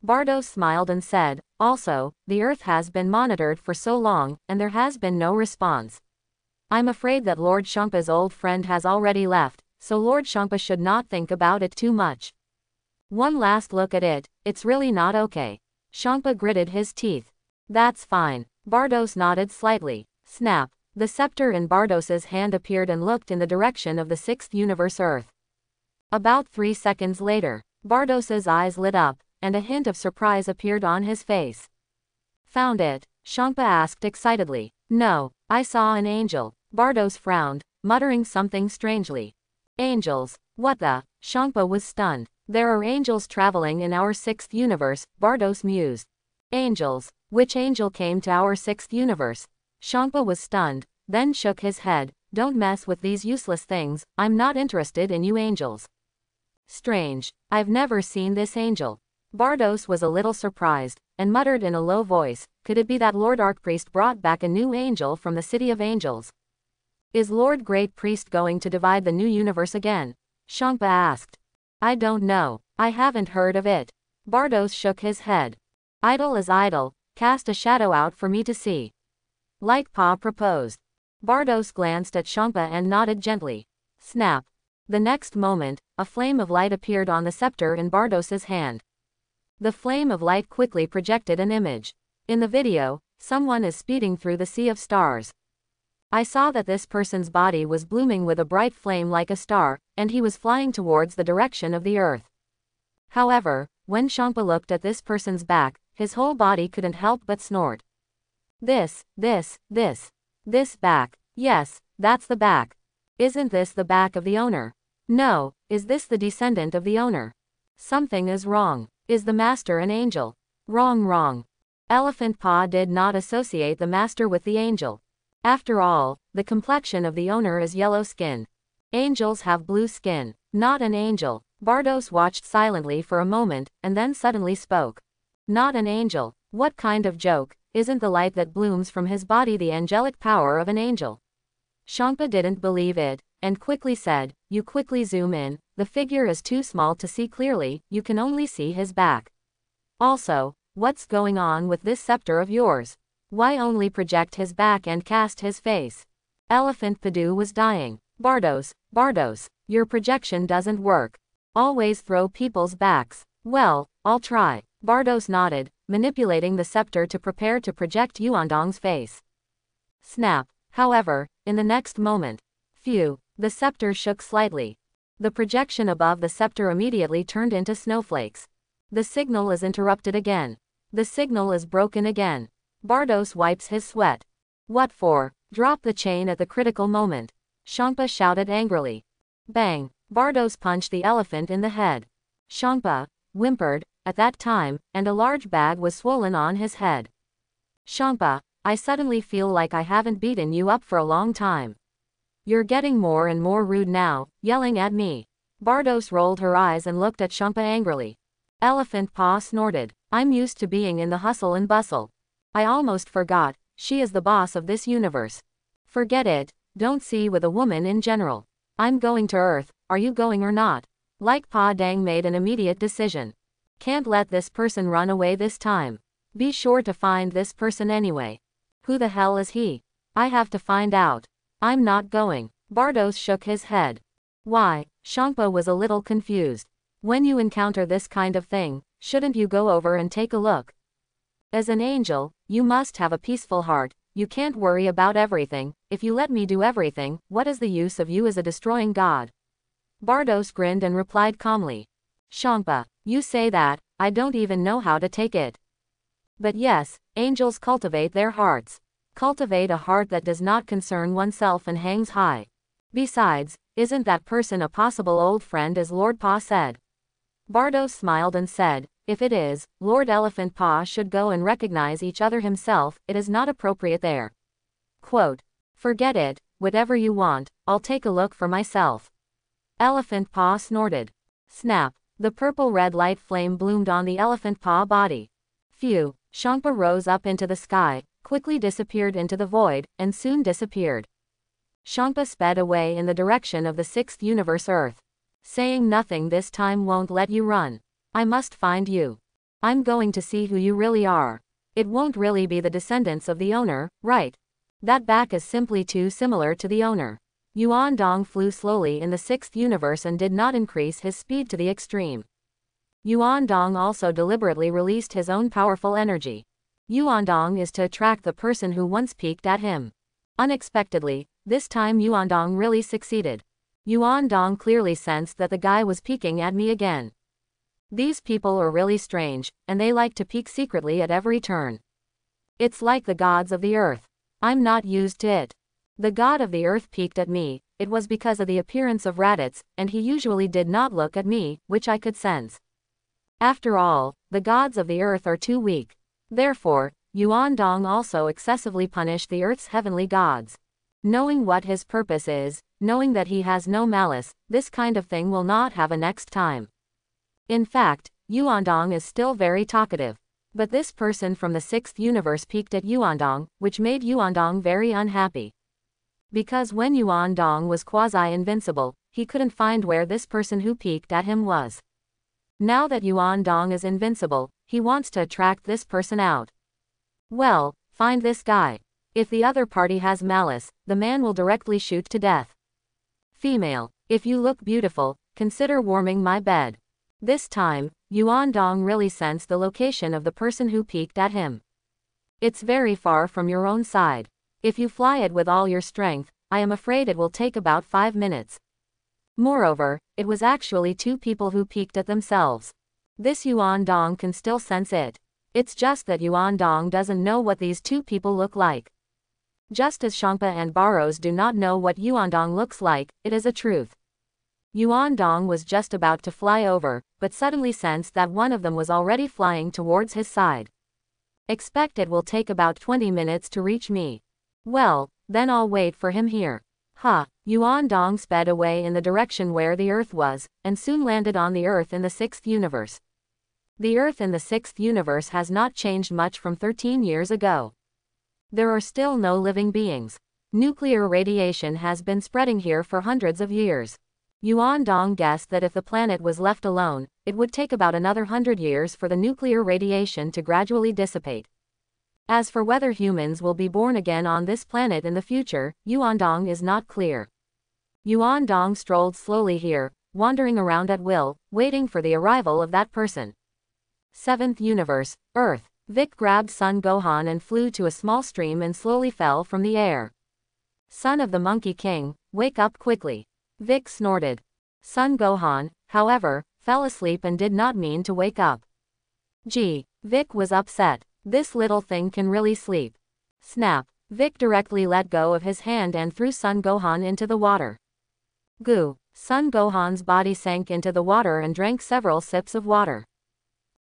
Bardos smiled and said, also, the Earth has been monitored for so long, and there has been no response. I'm afraid that Lord Shankpa's old friend has already left, so Lord Shankpa should not think about it too much. One last look at it, it's really not okay. Shankpa gritted his teeth. That's fine. Bardos nodded slightly. Snap. The scepter in Bardos's hand appeared and looked in the direction of the sixth universe Earth. About 3 seconds later, Bardos's eyes lit up, and a hint of surprise appeared on his face. Found it? Shankpa asked excitedly. No, I saw an angel. Bardos frowned, muttering something strangely. Angels? What the? Shankpa was stunned. There are angels traveling in our sixth universe, Bardos mused. Angels? Which angel came to our sixth universe? Shankpa was stunned, then shook his head. Don't mess with these useless things, I'm not interested in you angels. Strange. I've never seen this angel. Bardos was a little surprised, and muttered in a low voice, could it be that Lord Archpriest brought back a new angel from the City of Angels? Is Lord Great Priest going to divide the new universe again? Shankpa asked. I don't know. I haven't heard of it. Bardos shook his head. Idle as idle, cast a shadow out for me to see. Light Pa proposed. Bardos glanced at Shankpa and nodded gently. Snap. The next moment, a flame of light appeared on the scepter in Bardos's hand. The flame of light quickly projected an image. In the video, someone is speeding through the sea of stars. I saw that this person's body was blooming with a bright flame like a star, and he was flying towards the direction of the Earth. However, when Shankpa looked at this person's back, his whole body couldn't help but snort. This back. Yes, that's the back. Isn't this the back of the owner? No, is this the descendant of the owner? Something is wrong. Is the master an angel? Wrong. Elephant Pa did not associate the master with the angel. After all, the complexion of the owner is yellow skin. Angels have blue skin. Not an angel. Bardos watched silently for a moment, and then suddenly spoke. Not an angel. What kind of joke? Isn't the light that blooms from his body the angelic power of an angel? Shankpa didn't believe it, and quickly said, you quickly zoom in, the figure is too small to see clearly, you can only see his back. Also, what's going on with this scepter of yours? Why only project his back and cast his face? Elephant Padu was dying. Bardos, your projection doesn't work. Always throw people's backs. Well, I'll try. Bardos nodded, manipulating the scepter to prepare to project Yuandong's face. Snap. However, in the next moment, phew, the scepter shook slightly. The projection above the scepter immediately turned into snowflakes. The signal is interrupted again. The signal is broken again. Bardos wipes his sweat. What for? Drop the chain at the critical moment. Shankpa shouted angrily. Bang! Bardos punched the elephant in the head. Shankpa whimpered at that time, and a large bag was swollen on his head. Shankpa, I suddenly feel like I haven't beaten you up for a long time. You're getting more and more rude now, yelling at me. Bardos rolled her eyes and looked at Shankpa angrily. Elephant Pa snorted. I'm used to being in the hustle and bustle. I almost forgot, she is the boss of this universe. Forget it, don't see with a woman in general. I'm going to Earth, are you going or not? Like Pa Dang made an immediate decision. Can't let this person run away this time. Be sure to find this person anyway. Who the hell is he? I have to find out. I'm not going. Bardos shook his head. Why? Shankpa was a little confused. When you encounter this kind of thing, shouldn't you go over and take a look? As an angel, you must have a peaceful heart, you can't worry about everything, if you let me do everything, what is the use of you as a destroying god? Bardos grinned and replied calmly. Shankpa, you say that, I don't even know how to take it. But yes, angels cultivate their hearts. Cultivate a heart that does not concern oneself and hangs high. Besides, isn't that person a possible old friend as Lord Pa said? Bardos smiled and said, if it is, Lord Elephant Pa should go and recognize each other himself, it is not appropriate there. Quote, forget it, whatever you want, I'll take a look for myself. Elephant Pa snorted. Snap, the purple-red light flame bloomed on the Elephant Pa body. Phew, Shankpa rose up into the sky, quickly disappeared into the void, and soon disappeared. Shankpa sped away in the direction of the sixth universe Earth. Saying nothing this time won't let you run. I must find you. I'm going to see who you really are. It won't really be the descendants of the owner, right? That back is simply too similar to the owner. Yuan Dong flew slowly in the sixth universe and did not increase his speed to the extreme. Yuan Dong also deliberately released his own powerful energy. Yuan Dong is to attract the person who once peeked at him. Unexpectedly, this time Yuan Dong really succeeded. Yuan Dong clearly sensed that the guy was peeking at me again. These people are really strange, and they like to peek secretly at every turn. It's like the gods of the earth. I'm not used to it. The god of the earth peeked at me. It was because of the appearance of Raditz, and he usually did not look at me, which I could sense. After all, the gods of the earth are too weak. Therefore, Yuan Dong also excessively punished the earth's heavenly gods. Knowing what his purpose is, knowing that he has no malice, this kind of thing will not have a next time. In fact, Yuan Dong is still very talkative. But this person from the sixth universe peeked at Yuan Dong, which made Yuan Dong very unhappy. Because when Yuan Dong was quasi-invincible, he couldn't find where this person who peeked at him was. Now that Yuan Dong is invincible, he wants to attract this person out. Well, find this guy. If the other party has malice, the man will directly shoot to death. Female, if you look beautiful, consider warming my bed. This time, Yuan Dong really sensed the location of the person who peeked at him. It's very far from your own side. If you fly it with all your strength, I am afraid it will take about 5 minutes. Moreover, it was actually two people who peeked at themselves. This Yuan Dong can still sense it. It's just that Yuan Dong doesn't know what these two people look like. Just as Shangpa and Barros do not know what Yuan Dong looks like, it is a truth. Yuan Dong was just about to fly over, but suddenly sensed that one of them was already flying towards his side. Expect it will take about 20 minutes to reach me. Well, then I'll wait for him here. Yuan Dong sped away in the direction where the Earth was, and soon landed on the Earth in the sixth universe. The Earth in the sixth universe has not changed much from 13 years ago. There are still no living beings. Nuclear radiation has been spreading here for hundreds of years. Yuan Dong guessed that if the planet was left alone, it would take about another 100 years for the nuclear radiation to gradually dissipate. As for whether humans will be born again on this planet in the future, Yuan Dong is not clear. Yuan Dong strolled slowly here, wandering around at will, waiting for the arrival of that person. Seventh universe, Earth. Vic grabbed Sun Gohan and flew to a small stream and slowly fell from the air. Son of the Monkey King, wake up quickly. Vic snorted. Sun Gohan, however, fell asleep and did not mean to wake up. Gee, Vic was upset. This little thing can really sleep. Snap. Vic directly let go of his hand and threw Sun Gohan into the water. Goo. Sun Gohan's body sank into the water and drank several sips of water.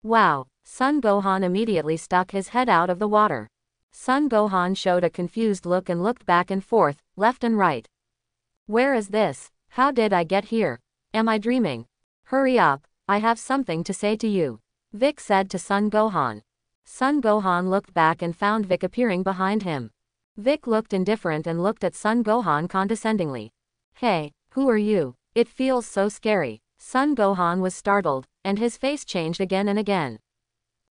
Wow. Sun Gohan immediately stuck his head out of the water. Sun Gohan showed a confused look and looked back and forth, left and right. Where is this? How did I get here? Am I dreaming? Hurry up, I have something to say to you, Vic said to Sun Gohan. Sun Gohan looked back and found Vic appearing behind him. Vic looked indifferent and looked at Sun Gohan condescendingly. Hey, who are you? It feels so scary. Sun Gohan was startled, and his face changed again and again.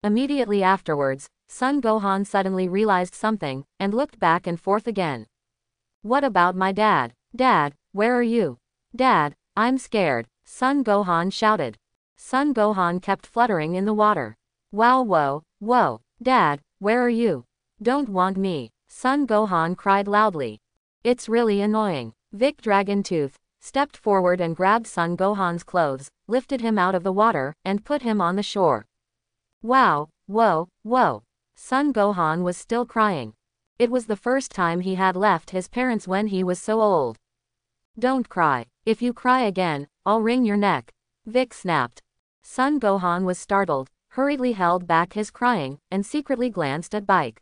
Immediately afterwards, Sun Gohan suddenly realized something, and looked back and forth again. What about my dad? Dad, where are you? Dad, I'm scared, Sun Gohan shouted. Sun Gohan kept fluttering in the water. Wow, whoa, Dad, where are you? Don't want me, Sun Gohan cried loudly. It's really annoying. Vic Dragon Tooth stepped forward and grabbed Sun Gohan's clothes, lifted him out of the water, and put him on the shore. Wow, whoa. Sun Gohan was still crying. It was the first time he had left his parents when he was so old. Don't cry. If you cry again, I'll wring your neck, Vic snapped. Sun Gohan was startled, hurriedly held back his crying, and secretly glanced at Bike.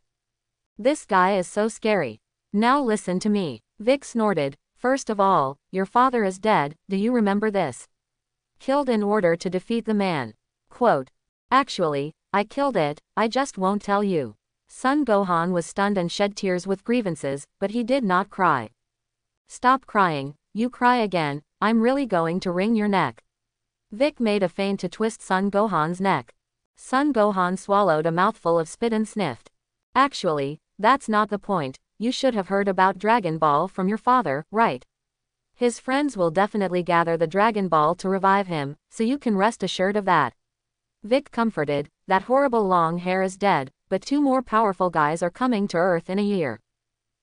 This guy is so scary. Now listen to me, Vic snorted. First of all, your father is dead, do you remember this? Killed in order to defeat the man. Quote. Actually, I killed it, I just won't tell you. Sun Gohan was stunned and shed tears with grievances, but he did not cry. Stop crying, you cry again, I'm really going to wring your neck. Vic made a feint to twist Son Gohan's neck. Son Gohan swallowed a mouthful of spit and sniffed. Actually, that's not the point. You should have heard about Dragon Ball from your father, right? His friends will definitely gather the Dragon Ball to revive him, so you can rest assured of that. Vic comforted, that horrible long hair is dead, but 2 more powerful guys are coming to Earth in a year.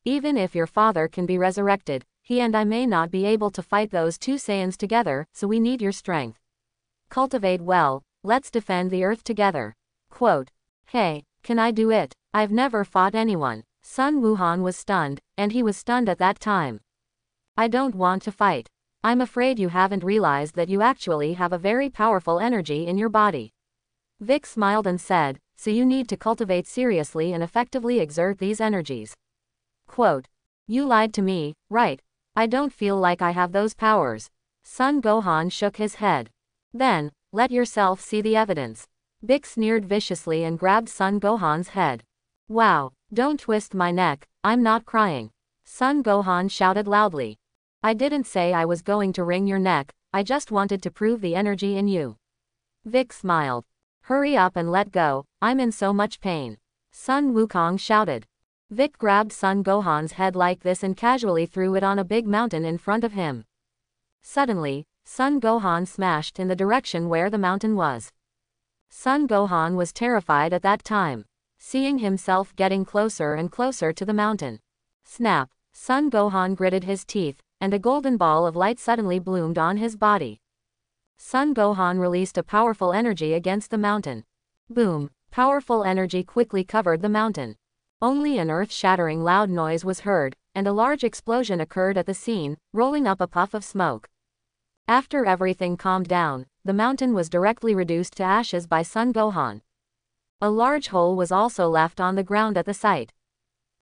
Even if your father can be resurrected, he and I may not be able to fight those 2 Saiyans together, so we need your strength. Cultivate well, let's defend the Earth together. Quote. Hey, can I do it? I've never fought anyone. Sun Wuhan was stunned, and he was stunned at that time. I don't want to fight. I'm afraid you haven't realized that you actually have a very powerful energy in your body. Vic smiled and said, so you need to cultivate seriously and effectively exert these energies. Quote. You lied to me, right? I don't feel like I have those powers. Son Gohan shook his head. Then, let yourself see the evidence. Vic sneered viciously and grabbed Son Gohan's head. Wow, don't twist my neck, I'm not crying. Son Gohan shouted loudly. I didn't say I was going to wring your neck, I just wanted to prove the energy in you. Vic smiled. Hurry up and let go, I'm in so much pain. Sun Wukong shouted. Vic grabbed Son Gohan's head like this and casually threw it on a big mountain in front of him. Suddenly, Son Gohan smashed in the direction where the mountain was. Son Gohan was terrified at that time, seeing himself getting closer and closer to the mountain. Snap! Son Gohan gritted his teeth, and a golden ball of light suddenly bloomed on his body. Son Gohan released a powerful energy against the mountain. Boom! Powerful energy quickly covered the mountain. Only an earth-shattering loud noise was heard, and a large explosion occurred at the scene, rolling up a puff of smoke. After everything calmed down, the mountain was directly reduced to ashes by Son Gohan. A large hole was also left on the ground at the site.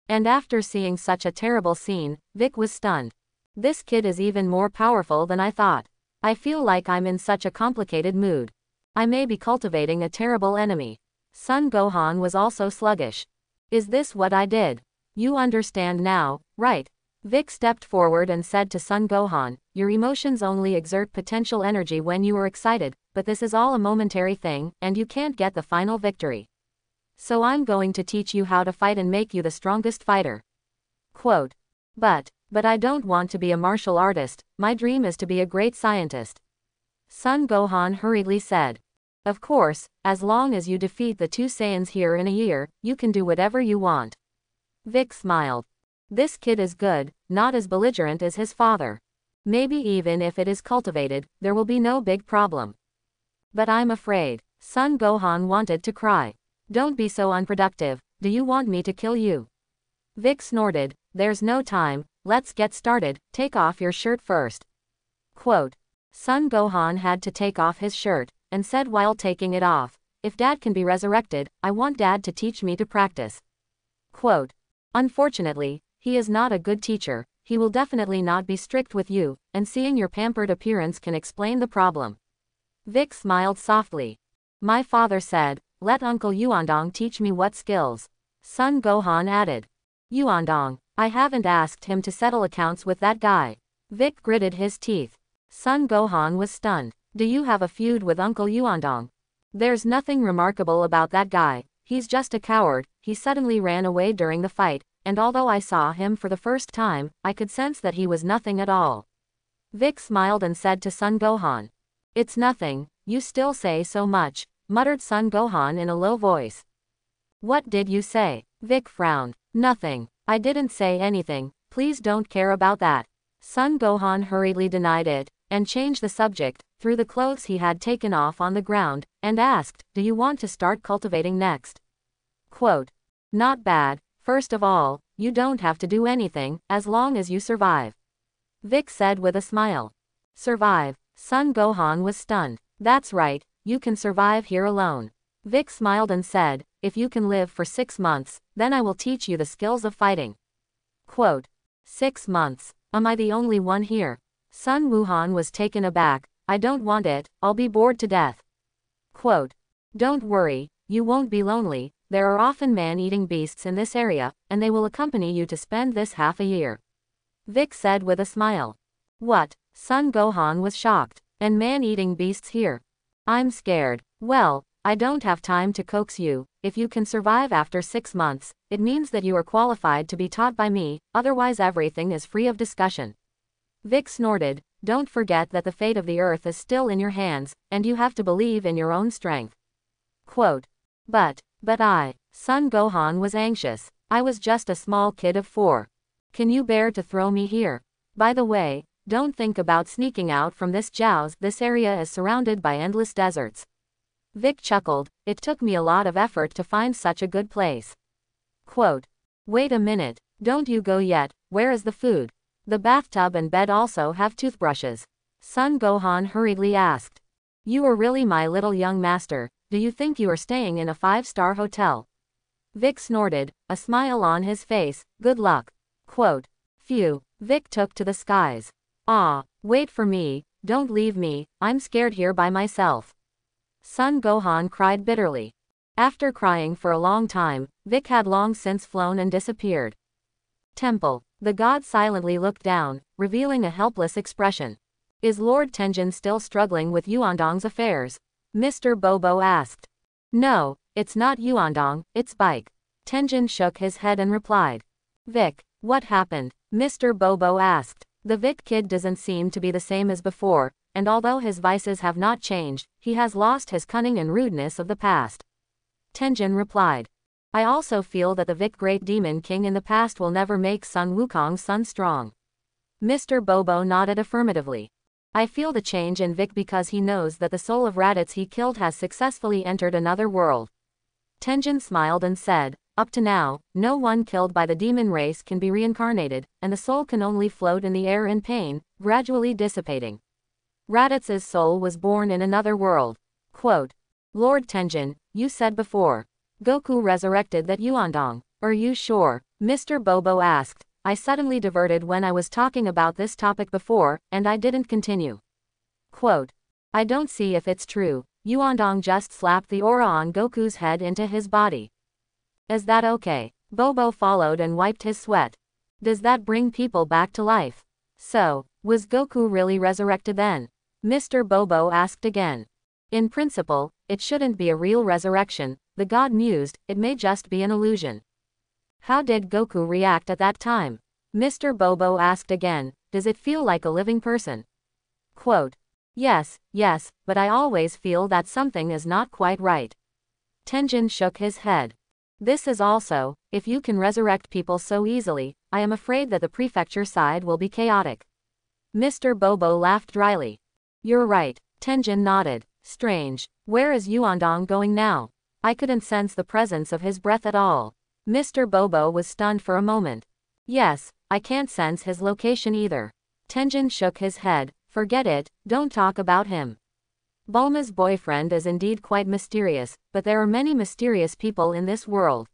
And after seeing such a terrible scene, Vic was stunned. This kid is even more powerful than I thought. I feel like I'm in such a complicated mood. I may be cultivating a terrible enemy. Son Gohan was also sluggish. Is this what I did? You understand now, right? Vic stepped forward and said to Son Gohan, your emotions only exert potential energy when you are excited, but this is all a momentary thing, and you can't get the final victory. So I'm going to teach you how to fight and make you the strongest fighter. Quote. But I don't want to be a martial artist, my dream is to be a great scientist. Son Gohan hurriedly said. Of course, as long as you defeat the 2 Saiyans here in a year, you can do whatever you want. Vic smiled. This kid is good, not as belligerent as his father. Maybe even if it is cultivated, there will be no big problem. But I'm afraid. Son Gohan wanted to cry. Don't be so unproductive, do you want me to kill you? Vic snorted, there's no time, let's get started, take off your shirt first. Quote. Son Gohan had to take off his shirt, and said while taking it off, if Dad can be resurrected, I want Dad to teach me to practice. Quote. Unfortunately, he is not a good teacher, he will definitely not be strict with you, and seeing your pampered appearance can explain the problem. Vic smiled softly. My father said, let Uncle Yuandong teach me what skills. Son Gohan added. Yuandong, I haven't asked him to settle accounts with that guy. Vic gritted his teeth. Son Gohan was stunned. Do you have a feud with Uncle Yuandong? There's nothing remarkable about that guy, he's just a coward, he suddenly ran away during the fight, and although I saw him for the first time, I could sense that he was nothing at all. Vic smiled and said to Son Gohan. It's nothing, you still say so much, muttered Son Gohan in a low voice. What did you say? Vic frowned. Nothing, I didn't say anything, please don't care about that. Son Gohan hurriedly denied it, and changed the subject, threw the clothes he had taken off on the ground, and asked, do you want to start cultivating next? Quote. Not bad, first of all, you don't have to do anything, as long as you survive. Vic said with a smile. Survive? Son Gohan was stunned. That's right, you can survive here alone. Vic smiled and said, if you can live for 6 months, then I will teach you the skills of fighting. Quote. 6 months, am I the only one here? Son Wuhan was taken aback, I don't want it, I'll be bored to death. Quote. Don't worry, you won't be lonely, there are often man-eating beasts in this area, and they will accompany you to spend this half a year. Vic said with a smile. What? Son Gohan was shocked. And man-eating beasts here? I'm scared. Well, I don't have time to coax you. If you can survive after 6 months, it means that you are qualified to be taught by me, otherwise everything is free of discussion. Vic snorted. Don't forget that the fate of the Earth is still in your hands, and you have to believe in your own strength. Quote. But Son Gohan was anxious. I was just a small kid of 4. Can you bear to throw me here? By the way, don't think about sneaking out from this Jiao's. This area is surrounded by endless deserts. Vic chuckled. It took me a lot of effort to find such a good place. Quote. Wait a minute. Don't you go yet. Where is the food? The bathtub and bed also have toothbrushes. Son Gohan hurriedly asked. You are really my little young master. Do you think you are staying in a 5-star hotel? Vic snorted, a smile on his face. Good luck. Quote. Phew. Vic took to the skies. Wait for me. Don't leave me. I'm scared here by myself. Son Gohan cried bitterly. After crying for a long time, Vic had long since flown and disappeared. Temple. The god silently looked down, revealing a helpless expression. Is Lord Tenjin still struggling with Yuandong's affairs? Mr. Bobo asked. No, it's not Yuandong, it's Bike. Tenjin shook his head and replied. Vic, what happened? Mr. Bobo asked. The Vic kid doesn't seem to be the same as before, and although his vices have not changed, he has lost his cunning and rudeness of the past. Tenjin replied. I also feel that the Vic Great Demon King in the past will never make Sun Wukong's son strong. Mr. Bobo nodded affirmatively. I feel the change in Vic because he knows that the soul of Raditz he killed has successfully entered another world. Tenjin smiled and said, up to now, no one killed by the demon race can be reincarnated, and the soul can only float in the air in pain, gradually dissipating. Raditz's soul was born in another world. Quote. Lord Tenjin, you said before. Goku resurrected that Yuandong. Are you sure? Mr. Bobo asked. I suddenly diverted when I was talking about this topic before, and I didn't continue. Quote. I don't see if it's true. Yuandong just slapped the aura on Goku's head into his body. Is that okay? Bobo followed and wiped his sweat. Does that bring people back to life? So, was Goku really resurrected then? Mr. Bobo asked again. In principle, it shouldn't be a real resurrection, the god mused, it may just be an illusion. How did Goku react at that time? Mr. Bobo asked again, does it feel like a living person? Quote. Yes, but I always feel that something is not quite right. Tenjin shook his head. This is also, if you can resurrect people so easily, I am afraid that the prefecture side will be chaotic. Mr. Bobo laughed dryly. You're right, Tenjin nodded. Strange. Where is Yuandong going now? I couldn't sense the presence of his breath at all. Mr. Bobo was stunned for a moment. Yes, I can't sense his location either. Tenjin shook his head. Forget it, don't talk about him. Bulma's boyfriend is indeed quite mysterious, but there are many mysterious people in this world.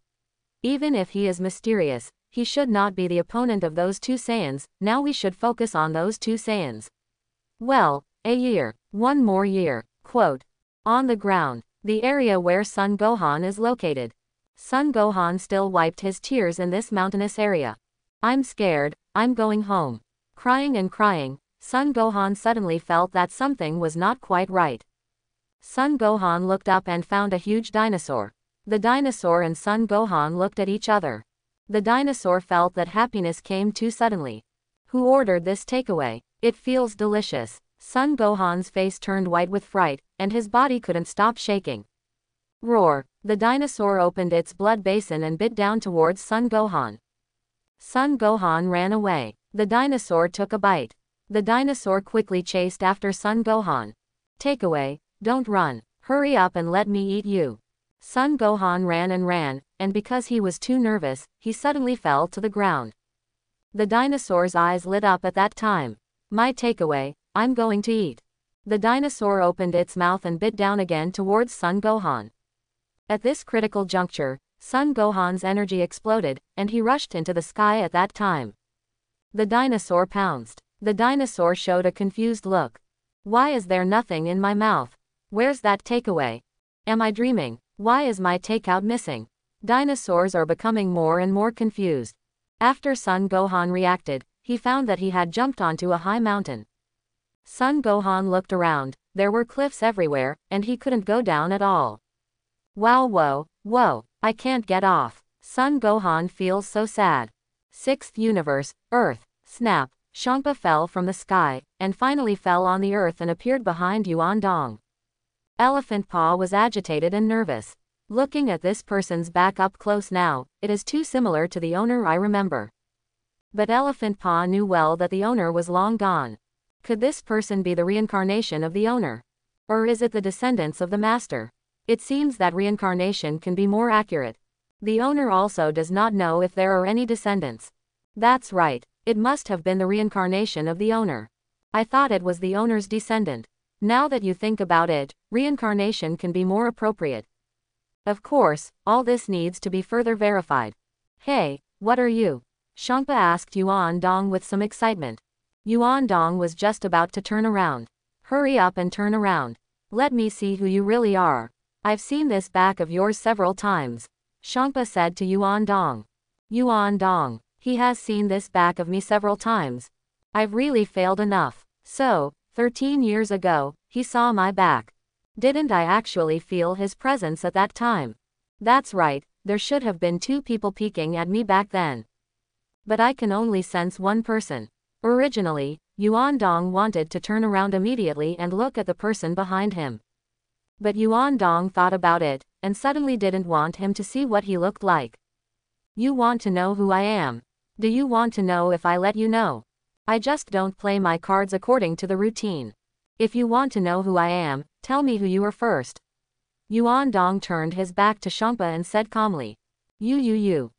Even if he is mysterious, he should not be the opponent of those 2 Saiyans. Now we should focus on those 2 Saiyans. Well, a year. 1 more year. Quote. On the ground, the area where Son Gohan is located. Son Gohan still wiped his tears in this mountainous area. I'm scared, I'm going home. Crying and crying, Son Gohan suddenly felt that something was not quite right. Son Gohan looked up and found a huge dinosaur. The dinosaur and Son Gohan looked at each other. The dinosaur felt that happiness came too suddenly. Who ordered this takeaway? It feels delicious. Son Gohan's face turned white with fright, and his body couldn't stop shaking. Roar! The dinosaur opened its blood basin and bit down towards Son Gohan. Son Gohan ran away. The dinosaur took a bite. The dinosaur quickly chased after Son Gohan. Takeaway, don't run. Hurry up and let me eat you. Son Gohan ran, and because he was too nervous, he suddenly fell to the ground. The dinosaur's eyes lit up at that time. My takeaway, I'm going to eat. The dinosaur opened its mouth and bit down again towards Son Gohan. At this critical juncture, Son Gohan's energy exploded, and he rushed into the sky at that time. The dinosaur pounced. The dinosaur showed a confused look. Why is there nothing in my mouth? Where's that takeaway? Am I dreaming? Why is my takeout missing? Dinosaurs are becoming more and more confused. After Son Gohan reacted, he found that he had jumped onto a high mountain. Son Gohan looked around, there were cliffs everywhere, and he couldn't go down at all. Wow, whoa, I can't get off. Son Gohan feels so sad. Sixth universe, Earth, snap, Shangpa fell from the sky, and finally fell on the earth and appeared behind Yuan Dong. Elephant Paw was agitated and nervous. Looking at this person's back up close now, it is too similar to the owner I remember. But Elephant Paw knew well that the owner was long gone. Could this person be the reincarnation of the owner? Or is it the descendants of the master? It seems that reincarnation can be more accurate. The owner also does not know if there are any descendants. That's right, it must have been the reincarnation of the owner. I thought it was the owner's descendant. Now that you think about it, reincarnation can be more appropriate. Of course, all this needs to be further verified. Hey, what are you? Shangpa asked Yuan Dong with some excitement. Yuan Dong was just about to turn around. Hurry up and turn around. Let me see who you really are. I've seen this back of yours several times. Shangpa said to Yuan Dong. Yuan Dong, he has seen this back of me several times. I've really failed enough. So, 13 years ago, he saw my back. Didn't I actually feel his presence at that time? That's right, there should have been 2 people peeking at me back then. But I can only sense one person. Originally, Yuan Dong wanted to turn around immediately and look at the person behind him. But Yuan Dong thought about it, and suddenly didn't want him to see what he looked like. You want to know who I am? Do you want to know if I let you know? I just don't play my cards according to the routine. If you want to know who I am, tell me who you are first. Yuan Dong turned his back to Shangpa and said calmly. You,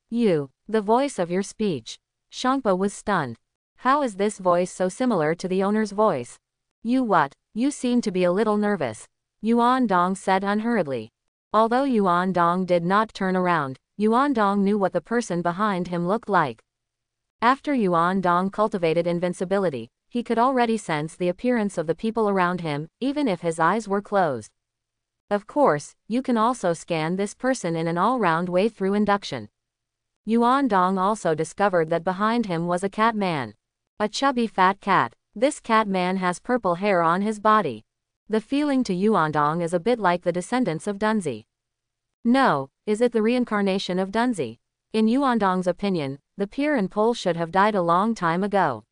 the voice of your speech. Shangpa was stunned. How is this voice so similar to the owner's voice? You what? You seem to be a little nervous. Yuan Dong said unhurriedly. Although Yuan Dong did not turn around, Yuan Dong knew what the person behind him looked like. After Yuan Dong cultivated invincibility, he could already sense the appearance of the people around him, even if his eyes were closed. Of course, you can also scan this person in an all-round way through induction. Yuan Dong also discovered that behind him was a cat man. A chubby fat cat. This cat man has purple hair on his body. The feeling to Yuan Dong is a bit like the descendants of Dunzi. No, is it the reincarnation of Dunzi? In Yuan Dong's opinion, the Pier and Pole should have died a long time ago.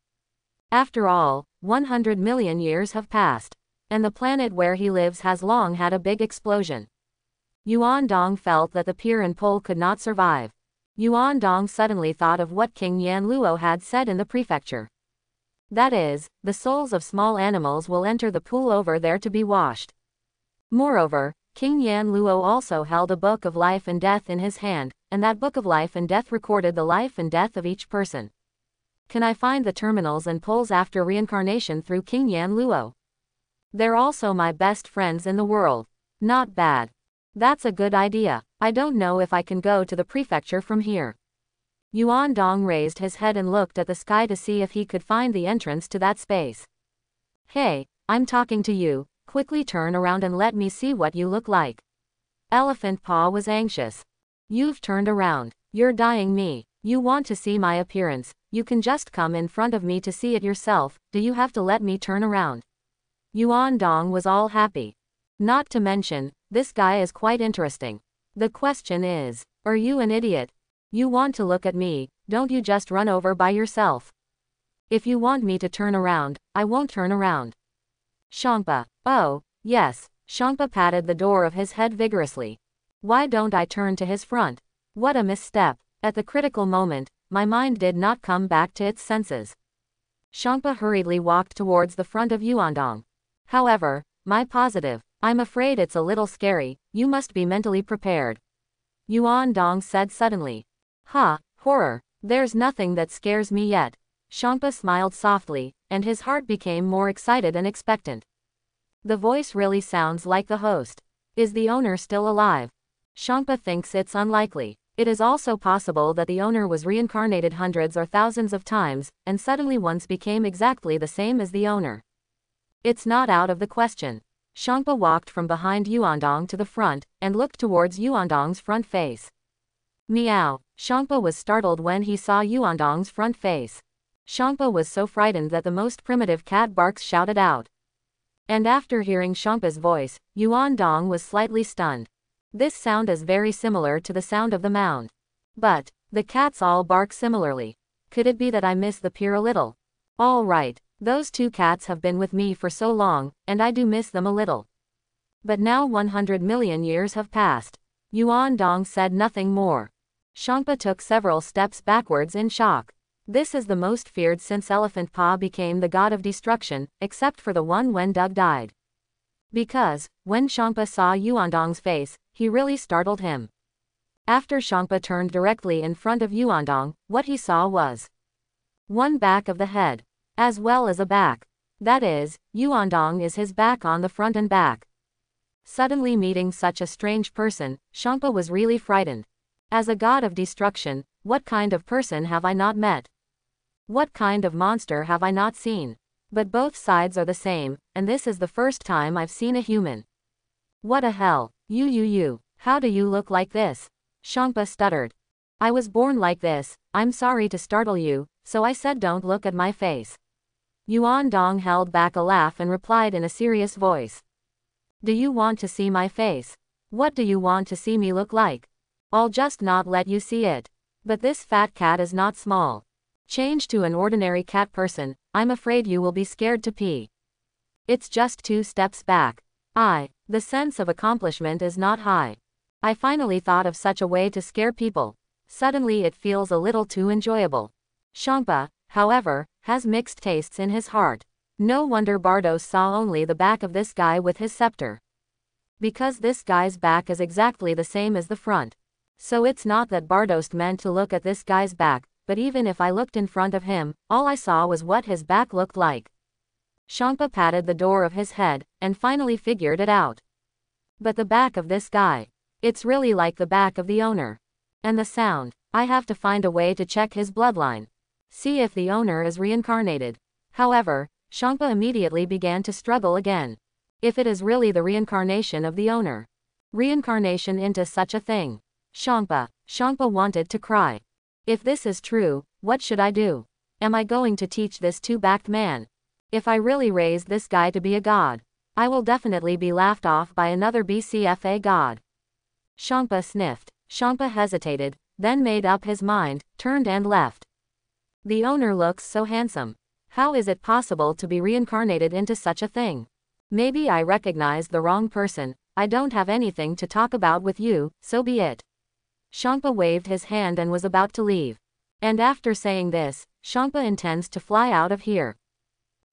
After all, 100 million years have passed. And the planet where he lives has long had a big explosion. Yuan Dong felt that the Pier and Pole could not survive. Yuan Dong suddenly thought of what King Yan Luo had said in the prefecture. That is, the souls of small animals will enter the pool over there to be washed. Moreover, King Yan Luo also held a book of life and death in his hand, and that book of life and death recorded the life and death of each person. Can I find the terminals and poles after reincarnation through King Yan Luo? They're also my best friends in the world. Not bad. That's a good idea. I don't know if I can go to the prefecture from here. Yuan Dong raised his head and looked at the sky to see if he could find the entrance to that space. Hey, I'm talking to you, quickly turn around and let me see what you look like. Elephant Paw was anxious. You've turned around. You're dying me. You want to see my appearance, you can just come in front of me to see it yourself, do you have to let me turn around? Yuan Dong was all happy. Not to mention, this guy is quite interesting. The question is, are you an idiot? You want to look at me, don't you just run over by yourself. If you want me to turn around, I won't turn around. Shangpa. Oh, yes. Shangpa patted the door of his head vigorously. Why don't I turn to his front? What a misstep. At the critical moment, my mind did not come back to its senses. Shangpa hurriedly walked towards the front of Yuandong. However, my positive, I'm afraid it's a little scary, you must be mentally prepared. Yuandong said suddenly. Horror. There's nothing that scares me yet. Shangpa smiled softly, and his heart became more excited and expectant. The voice really sounds like the host. Is the owner still alive? Shangpa thinks it's unlikely. It is also possible that the owner was reincarnated hundreds or thousands of times, and suddenly once became exactly the same as the owner. It's not out of the question. Shangpa walked from behind Yuandong to the front, and looked towards Yuandong's front face. Meow. Shangpa was startled when he saw Yuandong's front face. Shangpa was so frightened that the most primitive cat barks shouted out. And after hearing Shangpa's voice, Yuan Dong was slightly stunned. This sound is very similar to the sound of the mound. But the cats all bark similarly. Could it be that I miss the pier a little? All right, those two cats have been with me for so long, and I do miss them a little. But now 100 million years have passed. Yuan Dong said nothing more. Shangpa took several steps backwards in shock. This is the most feared since Elephant Pa became the god of destruction, except for the one when Doug died. Because, when Shangpa saw Yuandong's face, he really startled him. After Shangpa turned directly in front of Yuandong, what he saw was one back of the head, as well as a back. That is, Yuandong is his back on the front and back. Suddenly meeting such a strange person, Shangpa was really frightened. As a god of destruction, what kind of person have I not met? What kind of monster have I not seen? But both sides are the same, and this is the first time I've seen a human. What a hell, you, how do you look like this? Shangpa stuttered. I was born like this, I'm sorry to startle you, so I said don't look at my face. Yuan Dong held back a laugh and replied in a serious voice. Do you want to see my face? What do you want to see me look like? I'll just not let you see it. But this fat cat is not small. Change to an ordinary cat person, I'm afraid you will be scared to pee. It's just 2 steps back. The sense of accomplishment is not high. I finally thought of such a way to scare people. Suddenly it feels a little too enjoyable. Shangpa, however, has mixed tastes in his heart. No wonder Bardos saw only the back of this guy with his scepter. Because this guy's back is exactly the same as the front. So it's not that Bardos meant to look at this guy's back, but even if I looked in front of him, all I saw was what his back looked like. Shangpa patted the door of his head, and finally figured it out. But the back of this guy. It's really like the back of the owner. And the sound. I have to find a way to check his bloodline. See if the owner is reincarnated. However, Shangpa immediately began to struggle again. If it is really the reincarnation of the owner. Reincarnation into such a thing. Shangpa wanted to cry. If this is true, what should I do? Am I going to teach this 2-backed man? If I really raise this guy to be a god, I will definitely be laughed off by another BCFA god. Shangpa sniffed. Shangpa hesitated, then made up his mind, turned and left. The owner looks so handsome. How is it possible to be reincarnated into such a thing? Maybe I recognized the wrong person. I don't have anything to talk about with you, so be it. Shangpa waved his hand and was about to leave. And after saying this, Shangpa intends to fly out of here.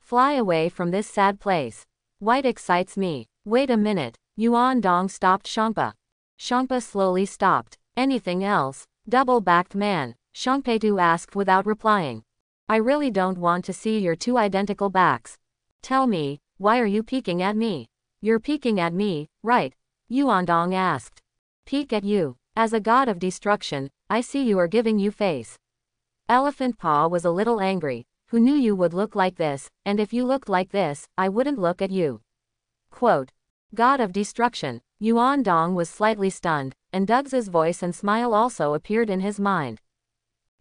Fly away from this sad place. White excites me. Wait a minute. Yuan Dong stopped Shangpa. Shangpa slowly stopped. Anything else? Double-backed man, Shangpeitu asked without replying. I really don't want to see your 2 identical backs. Tell me, why are you peeking at me? You're peeking at me, right? Yuan Dong asked. Peek at you. As a god of destruction, I see you are giving you face. Elephant Pa was a little angry. Who knew you would look like this, and if you looked like this, I wouldn't look at you. Quote. God of destruction. Yuan Dong was slightly stunned, and Doug's voice and smile also appeared in his mind.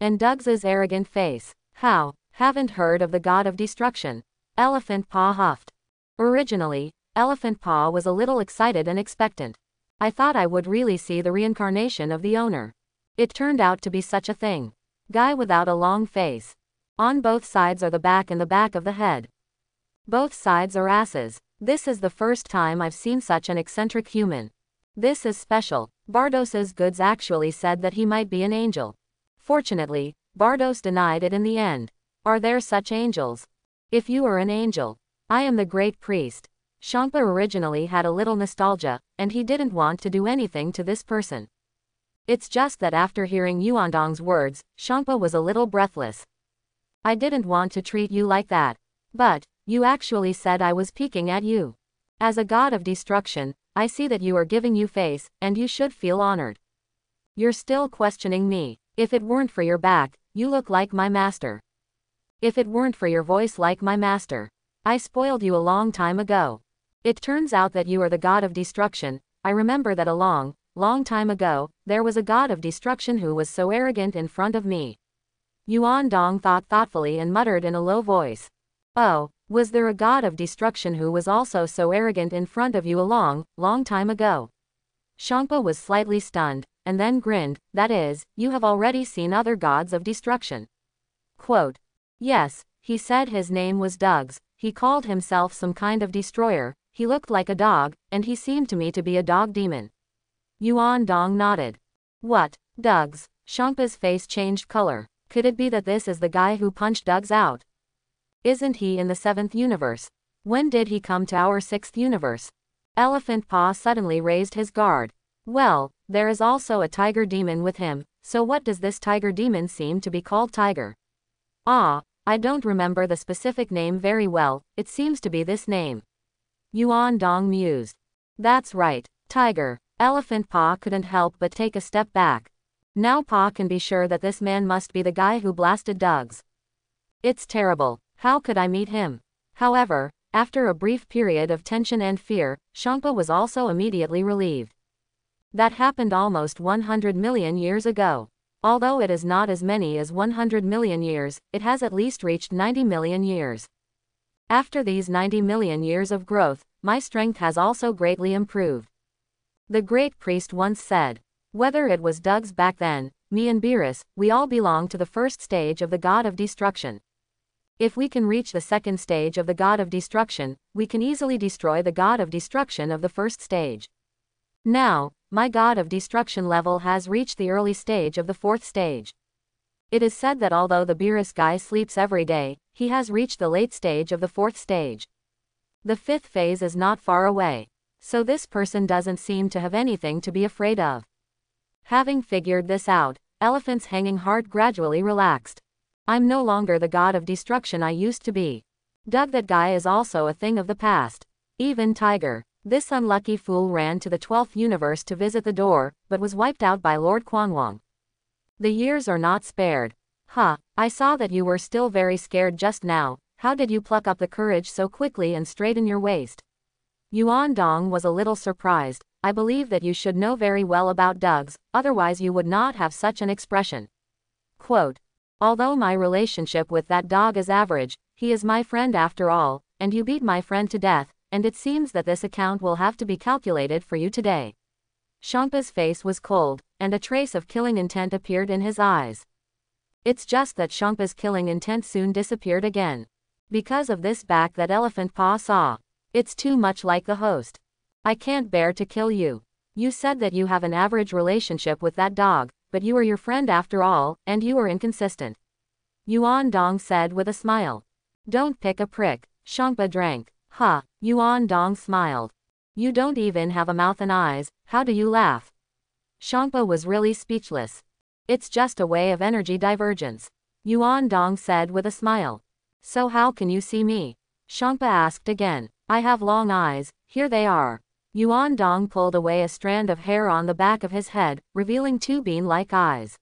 And Doug's arrogant face. How? Haven't heard of the god of destruction. Elephant Pa huffed. Originally, Elephant Pa was a little excited and expectant. I thought I would really see the reincarnation of the owner. It turned out to be such a thing. Guy without a long face. On both sides are the back and the back of the head. Both sides are asses. This is the first time I've seen such an eccentric human. This is special. Bardos's goods actually said that he might be an angel. Fortunately, Bardos denied it in the end. Are there such angels? If you are an angel, I am the great priest. Shangpa originally had a little nostalgia, and he didn't want to do anything to this person. It's just that after hearing Yuandong's words, Shangpa was a little breathless. I didn't want to treat you like that. But, you actually said I was peeking at you. As a god of destruction, I see that you are giving you face, and you should feel honored. You're still questioning me. If it weren't for your back, you look like my master. If it weren't for your voice like my master, I spoiled you a long time ago. It turns out that you are the god of destruction. I remember that a long time ago, there was a god of destruction who was so arrogant in front of me. Yuan Dong thought thoughtfully and muttered in a low voice. Oh, was there a god of destruction who was also so arrogant in front of you a long, long time ago? Shangpa was slightly stunned, and then grinned. That is, you have already seen other gods of destruction. Quote. Yes, he said his name was Dugs, he called himself some kind of destroyer, he looked like a dog, and he seemed to me to be a dog demon. Yuan Dong nodded. What? Dugs? Shangpa's face changed color. Could it be that this is the guy who punched Dugs out? Isn't he in the 7th universe? When did he come to our 6th universe? Elephant Paw suddenly raised his guard. Well, there is also a tiger demon with him, so what does this tiger demon seem to be called Tiger? Ah, I don't remember the specific name very well, it seems to be this name. Yuan Dong mused. That's right, Tiger. Elephant Paw couldn't help but take a step back. Now Pa can be sure that this man must be the guy who blasted Dugs. It's terrible, how could I meet him? However, after a brief period of tension and fear, Shangpa was also immediately relieved. That happened almost 100 million years ago. Although it is not as many as 100 million years, it has at least reached 90 million years. After these 90 million years of growth, my strength has also greatly improved. The great priest once said. Whether it was Dugs back then, me and Beerus, we all belong to the first stage of the god of destruction. If we can reach the second stage of the god of destruction, we can easily destroy the god of destruction of the first stage. Now, my god of destruction level has reached the early stage of the 4th stage. It is said that although the Beerus guy sleeps every day, he has reached the late stage of the 4th stage. The 5th phase is not far away. So this person doesn't seem to have anything to be afraid of. Having figured this out, Elephant's hanging heart gradually relaxed. I'm no longer the god of destruction I used to be. Doug, that guy is also a thing of the past. Even Tiger. This unlucky fool ran to the 12th universe to visit the door, but was wiped out by Lord Quanwang. The years are not spared. Huh, I saw that you were still very scared just now, how did you pluck up the courage so quickly and straighten your waist? Yuan Dong was a little surprised. I believe that you should know very well about Dugs, otherwise you would not have such an expression. Quote. Although my relationship with that dog is average, he is my friend after all, and you beat my friend to death, and it seems that this account will have to be calculated for you today. Shangpa's face was cold, and a trace of killing intent appeared in his eyes. It's just that Shangpa's killing intent soon disappeared again. Because of this back that Elephant Paw saw. It's too much like the host. I can't bear to kill you. You said that you have an average relationship with that dog, but you are your friend after all, and you are inconsistent. Yuan Dong said with a smile. Don't pick a prick. Shangpa drank. Ha, Yuan Dong smiled. You don't even have a mouth and eyes, how do you laugh? Shangpa was really speechless. It's just a way of energy divergence. Yuan Dong said with a smile. So how can you see me? Shangpa asked again. I have long eyes, here they are. Yuan Dong pulled away a strand of hair on the back of his head, revealing 2 bean-like eyes.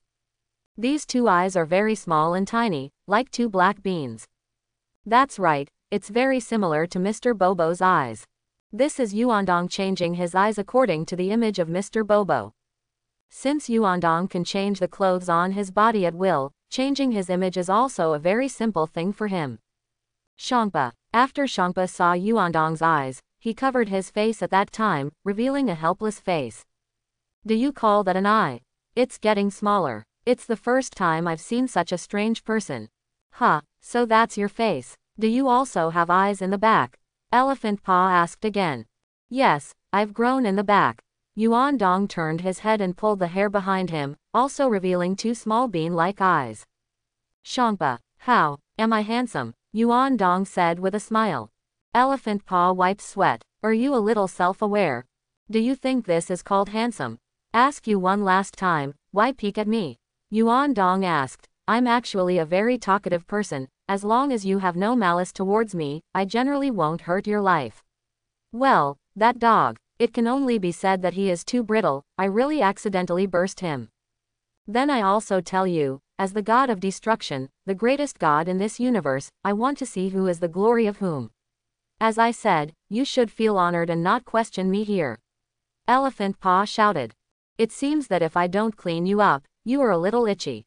These 2 eyes are very small and tiny, like 2 black beans. That's right, it's very similar to Mr. Bobo's eyes. This is Yuan Dong changing his eyes according to the image of Mr. Bobo. Since Yuan Dong can change the clothes on his body at will, changing his image is also a very simple thing for him. Shangpa. After Shangpa saw Yuan Dong's eyes, he covered his face at that time, revealing a helpless face. Do you call that an eye? It's getting smaller. It's the first time I've seen such a strange person. Huh, so that's your face. Do you also have eyes in the back? Elephant Paw asked again. Yes, I've grown in the back. Yuan Dong turned his head and pulled the hair behind him, also revealing 2 small bean-like eyes. Shangpa. How? Am I handsome? Yuan Dong said with a smile. Elephant Paw wiped sweat. Are you a little self-aware? Do you think this is called handsome? Ask you one last time, why peek at me? Yuan Dong asked. I'm actually a very talkative person, as long as you have no malice towards me, I generally won't hurt your life. Well, that dog, it can only be said that he is too brittle, I really accidentally burst him. Then I also tell you, as the god of destruction, the greatest god in this universe, I want to see who is the glory of whom. As I said, you should feel honored and not question me here. Elephant Paw shouted. It seems that if I don't clean you up, you are a little itchy.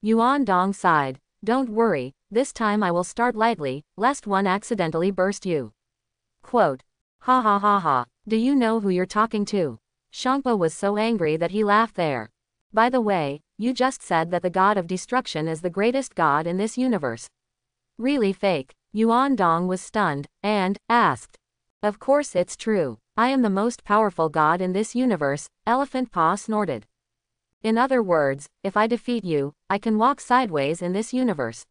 Yuan Dong sighed. Don't worry, this time I will start lightly, lest one accidentally burst you. Quote. Ha ha ha ha. Do you know who you're talking to? Shangpa was so angry that he laughed there. By the way, you just said that the god of destruction is the greatest god in this universe. Really fake. Yuan Dong was stunned, and asked. Of course it's true. I am the most powerful god in this universe, Elephant Paw snorted. In other words, if I defeat you, I can walk sideways in this universe.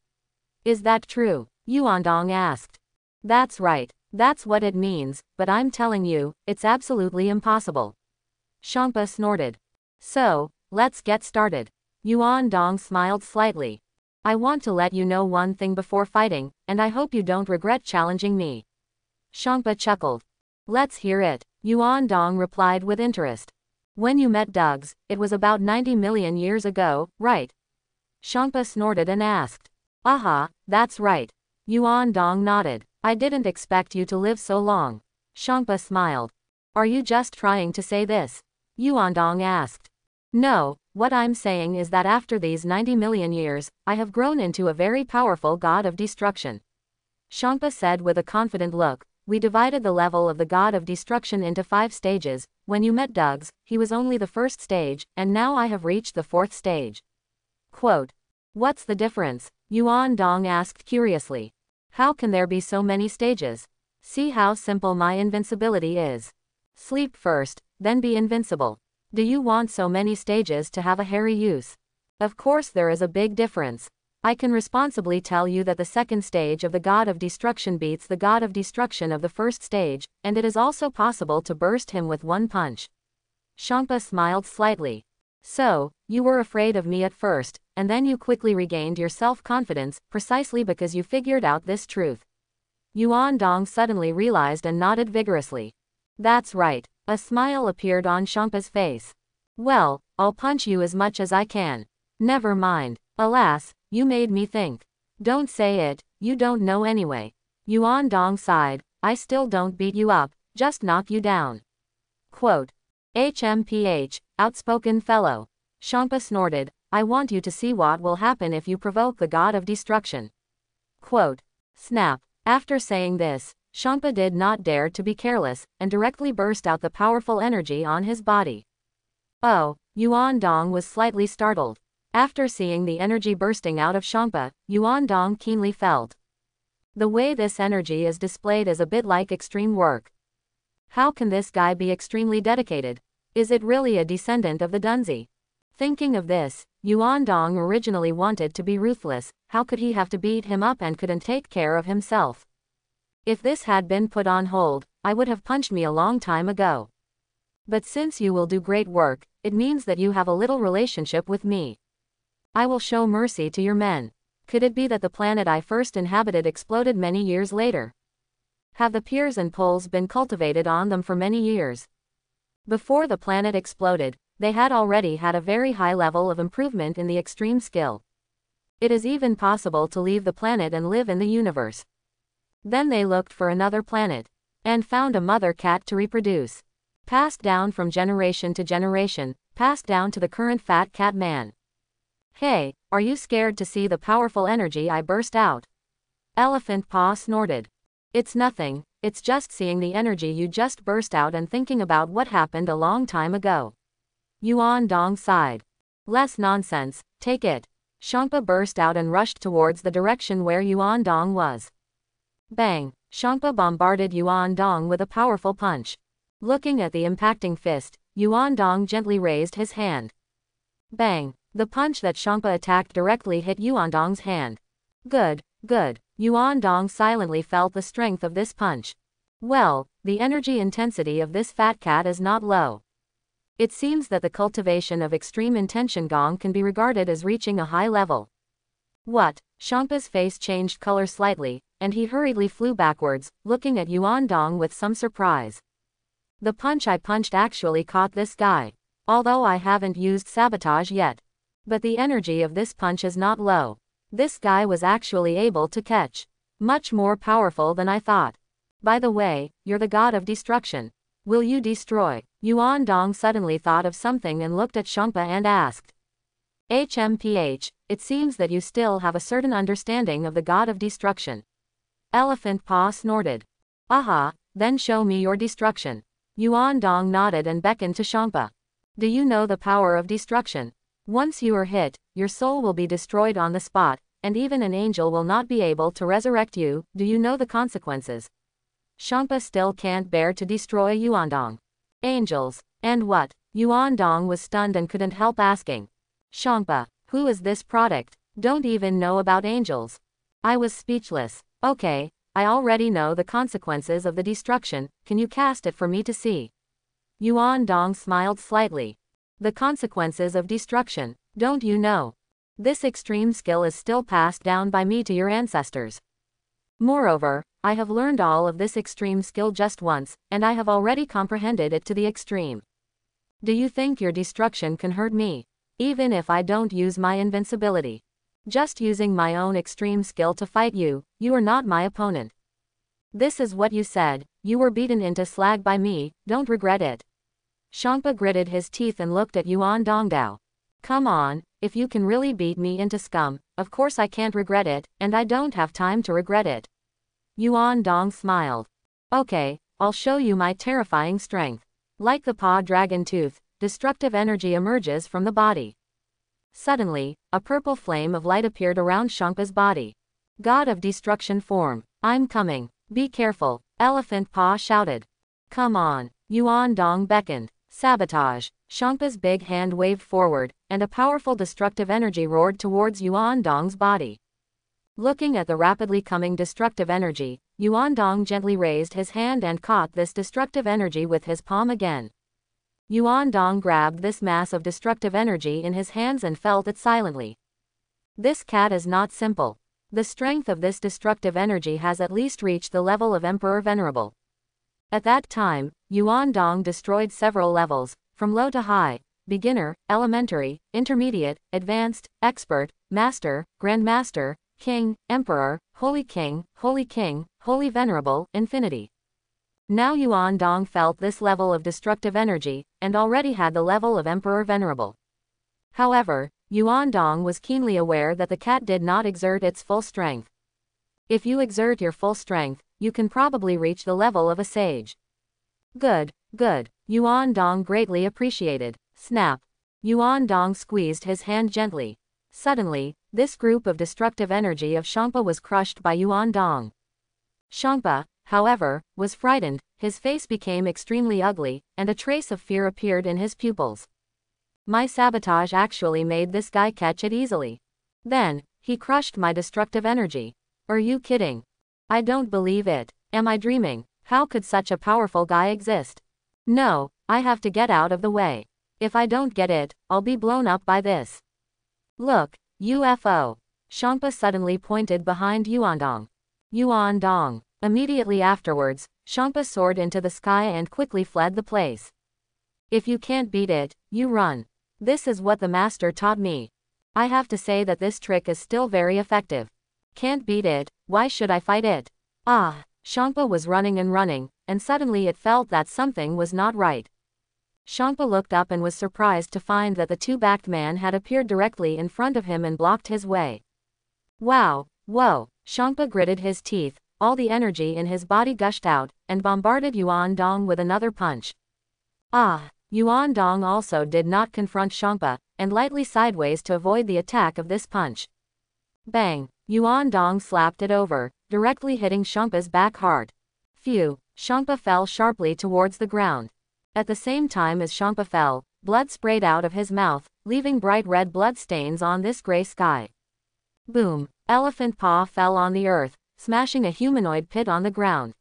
Is that true? Yuan Dong asked. That's right. That's what it means, but I'm telling you, it's absolutely impossible. Shangpa snorted. So, let's get started. Yuan Dong smiled slightly. I want to let you know one thing before fighting, and I hope you don't regret challenging me. Shangpa chuckled. Let's hear it. Yuan Dong replied with interest. When you met Dugs, it was about 90 million years ago, right? Shangpa snorted and asked. Aha, that's right. Yuan Dong nodded. I didn't expect you to live so long. Shangpa smiled. Are you just trying to say this? Yuan Dong asked. No, what I'm saying is that after these 90 million years, I have grown into a very powerful god of destruction. Shangpa said with a confident look. We divided the level of the god of destruction into 5 stages. When you met Dugs, he was only the first stage, and now I have reached the 4th stage. Quote. What's the difference? Yuan Dong asked curiously. How can there be so many stages? See how simple my invincibility is. Sleep first, then be invincible. Do you want so many stages to have a hairy use? Of course there is a big difference. I can responsibly tell you that the 2nd stage of the god of destruction beats the god of destruction of the 1st stage, and it is also possible to burst him with one punch. Shangpa smiled slightly. So, you were afraid of me at first, and then you quickly regained your self-confidence, precisely because you figured out this truth. Yuan Dong suddenly realized and nodded vigorously. That's right. A smile appeared on Shangpa's face. Well, I'll punch you as much as I can. Never mind. Alas, you made me think. Don't say it, you don't know anyway. Yuan Dong sighed. I still don't beat you up, just knock you down. Quote. HMPH, outspoken fellow. Shangpa snorted. I want you to see what will happen if you provoke the god of destruction. Quote. Snap. After saying this, Shangpa did not dare to be careless, and directly burst out the powerful energy on his body. Oh, Yuan Dong was slightly startled. After seeing the energy bursting out of Shangpa, Yuan Dong keenly felt. The way this energy is displayed is a bit like extreme work. How can this guy be extremely dedicated? Is it really a descendant of the Dunzi? Thinking of this, Yuan Dong originally wanted to be ruthless. How could he have to beat him up and couldn't take care of himself? If this had been put on hold, I would have punched me a long time ago. But since you will do great work, it means that you have a little relationship with me. I will show mercy to your men. Could it be that the planet I first inhabited exploded many years later? Have the piers and poles been cultivated on them for many years? Before the planet exploded, they had already had a very high level of improvement in the extreme skill. It is even possible to leave the planet and live in the universe. Then they looked for another planet, and found a mother cat to reproduce. Passed down from generation to generation, passed down to the current fat cat man. Hey, are you scared to see the powerful energy I burst out? Elephant Paw snorted. It's nothing, it's just seeing the energy you just burst out and thinking about what happened a long time ago. Yuan Dong sighed. Less nonsense, take it. Shangpa burst out and rushed towards the direction where Yuan Dong was. Bang! Shangpa bombarded Yuan Dong with a powerful punch. Looking at the impacting fist, Yuan Dong gently raised his hand. Bang! The punch that Shangpa attacked directly hit Yuan Dong's hand. Good, good. Yuan Dong silently felt the strength of this punch. Well, the energy intensity of this fat cat is not low. It seems that the cultivation of extreme intention gong can be regarded as reaching a high level. What? Shangpa's face changed color slightly, and he hurriedly flew backwards, looking at Yuan Dong with some surprise. The punch I punched actually caught this guy. Although I haven't used sabotage yet. But the energy of this punch is not low. This guy was actually able to catch. Much more powerful than I thought. By the way, you're the god of destruction. Will you destroy? Yuan Dong suddenly thought of something and looked at Shangpa and asked. HMPH, it seems that you still have a certain understanding of the god of destruction. Elephant Paw snorted. Aha, then show me your destruction. Yuan Dong nodded and beckoned to Shangpa. Do you know the power of destruction? Once you are hit, your soul will be destroyed on the spot, and even an angel will not be able to resurrect you. Do you know the consequences? Shangpa still can't bear to destroy Yuandong. Angels. And what? Yuandong was stunned and couldn't help asking. Shangpa, who is this product? Don't even know about angels. I was speechless. Okay, I already know the consequences of the destruction, can you cast it for me to see? Yuandong smiled slightly. The consequences of destruction, don't you know? This extreme skill is still passed down by me to your ancestors. Moreover, I have learned all of this extreme skill just once, and I have already comprehended it to the extreme. Do you think your destruction can hurt me? Even if I don't use my invincibility. Just using my own extreme skill to fight you, you are not my opponent. This is what you said, you were beaten into slag by me, don't regret it. Shangpa gritted his teeth and looked at Yuan Dongdao. Come on, if you can really beat me into scum, of course I can't regret it, and I don't have time to regret it. Yuan Dong smiled. Okay, I'll show you my terrifying strength. Like the paw dragon tooth, destructive energy emerges from the body. Suddenly, a purple flame of light appeared around Shangpa's body. God of destruction form, I'm coming, be careful, Elephant Paw shouted. Come on, Yuan Dong beckoned. Sabotage. Shangpa's big hand waved forward, and a powerful destructive energy roared towards Yuan Dong's body. Looking at the rapidly coming destructive energy, Yuan Dong gently raised his hand and caught this destructive energy with his palm again. Yuan Dong grabbed this mass of destructive energy in his hands and felt it silently. This cat is not simple. The strength of this destructive energy has at least reached the level of Emperor Venerable. At that time, Yuan Dong destroyed several levels, from low to high, beginner, elementary, intermediate, advanced, expert, master, grandmaster, king, emperor, holy king, holy venerable, infinity. Now Yuan Dong felt this level of destructive energy, and already had the level of Emperor Venerable. However, Yuan Dong was keenly aware that the cat did not exert its full strength. If you exert your full strength, you can probably reach the level of a sage. Good, good, Yuan Dong greatly appreciated. Snap. Yuan Dong squeezed his hand gently. Suddenly, this group of destructive energy of Shangpa was crushed by Yuan Dong. Shangpa, however, was frightened, his face became extremely ugly, and a trace of fear appeared in his pupils. My sabotage actually made this guy catch it easily. Then, he crushed my destructive energy. Are you kidding? I don't believe it. Am I dreaming? How could such a powerful guy exist? No, I have to get out of the way. If I don't get it, I'll be blown up by this. Look, UFO. Shangpa suddenly pointed behind Yuandong. Yuandong. Immediately afterwards, Shangpa soared into the sky and quickly fled the place. If you can't beat it, you run. This is what the master taught me. I have to say that this trick is still very effective. Can't beat it, why should I fight it? Ah, Shangpa was running, and suddenly it felt that something was not right. Shangpa looked up and was surprised to find that the two-backed man had appeared directly in front of him and blocked his way. Wow, whoa, Shangpa gritted his teeth, all the energy in his body gushed out, and bombarded Yuan Dong with another punch. Ah, Yuan Dong also did not confront Shangpa, and lightly sideways to avoid the attack of this punch. Bang, Yuan Dong slapped it over, directly hitting Shangpa's back hard. Phew, Shangpa fell sharply towards the ground. At the same time as Shangpa fell, blood sprayed out of his mouth, leaving bright red blood stains on this gray sky. Boom, Elephant Paw fell on the earth, smashing a humanoid pit on the ground.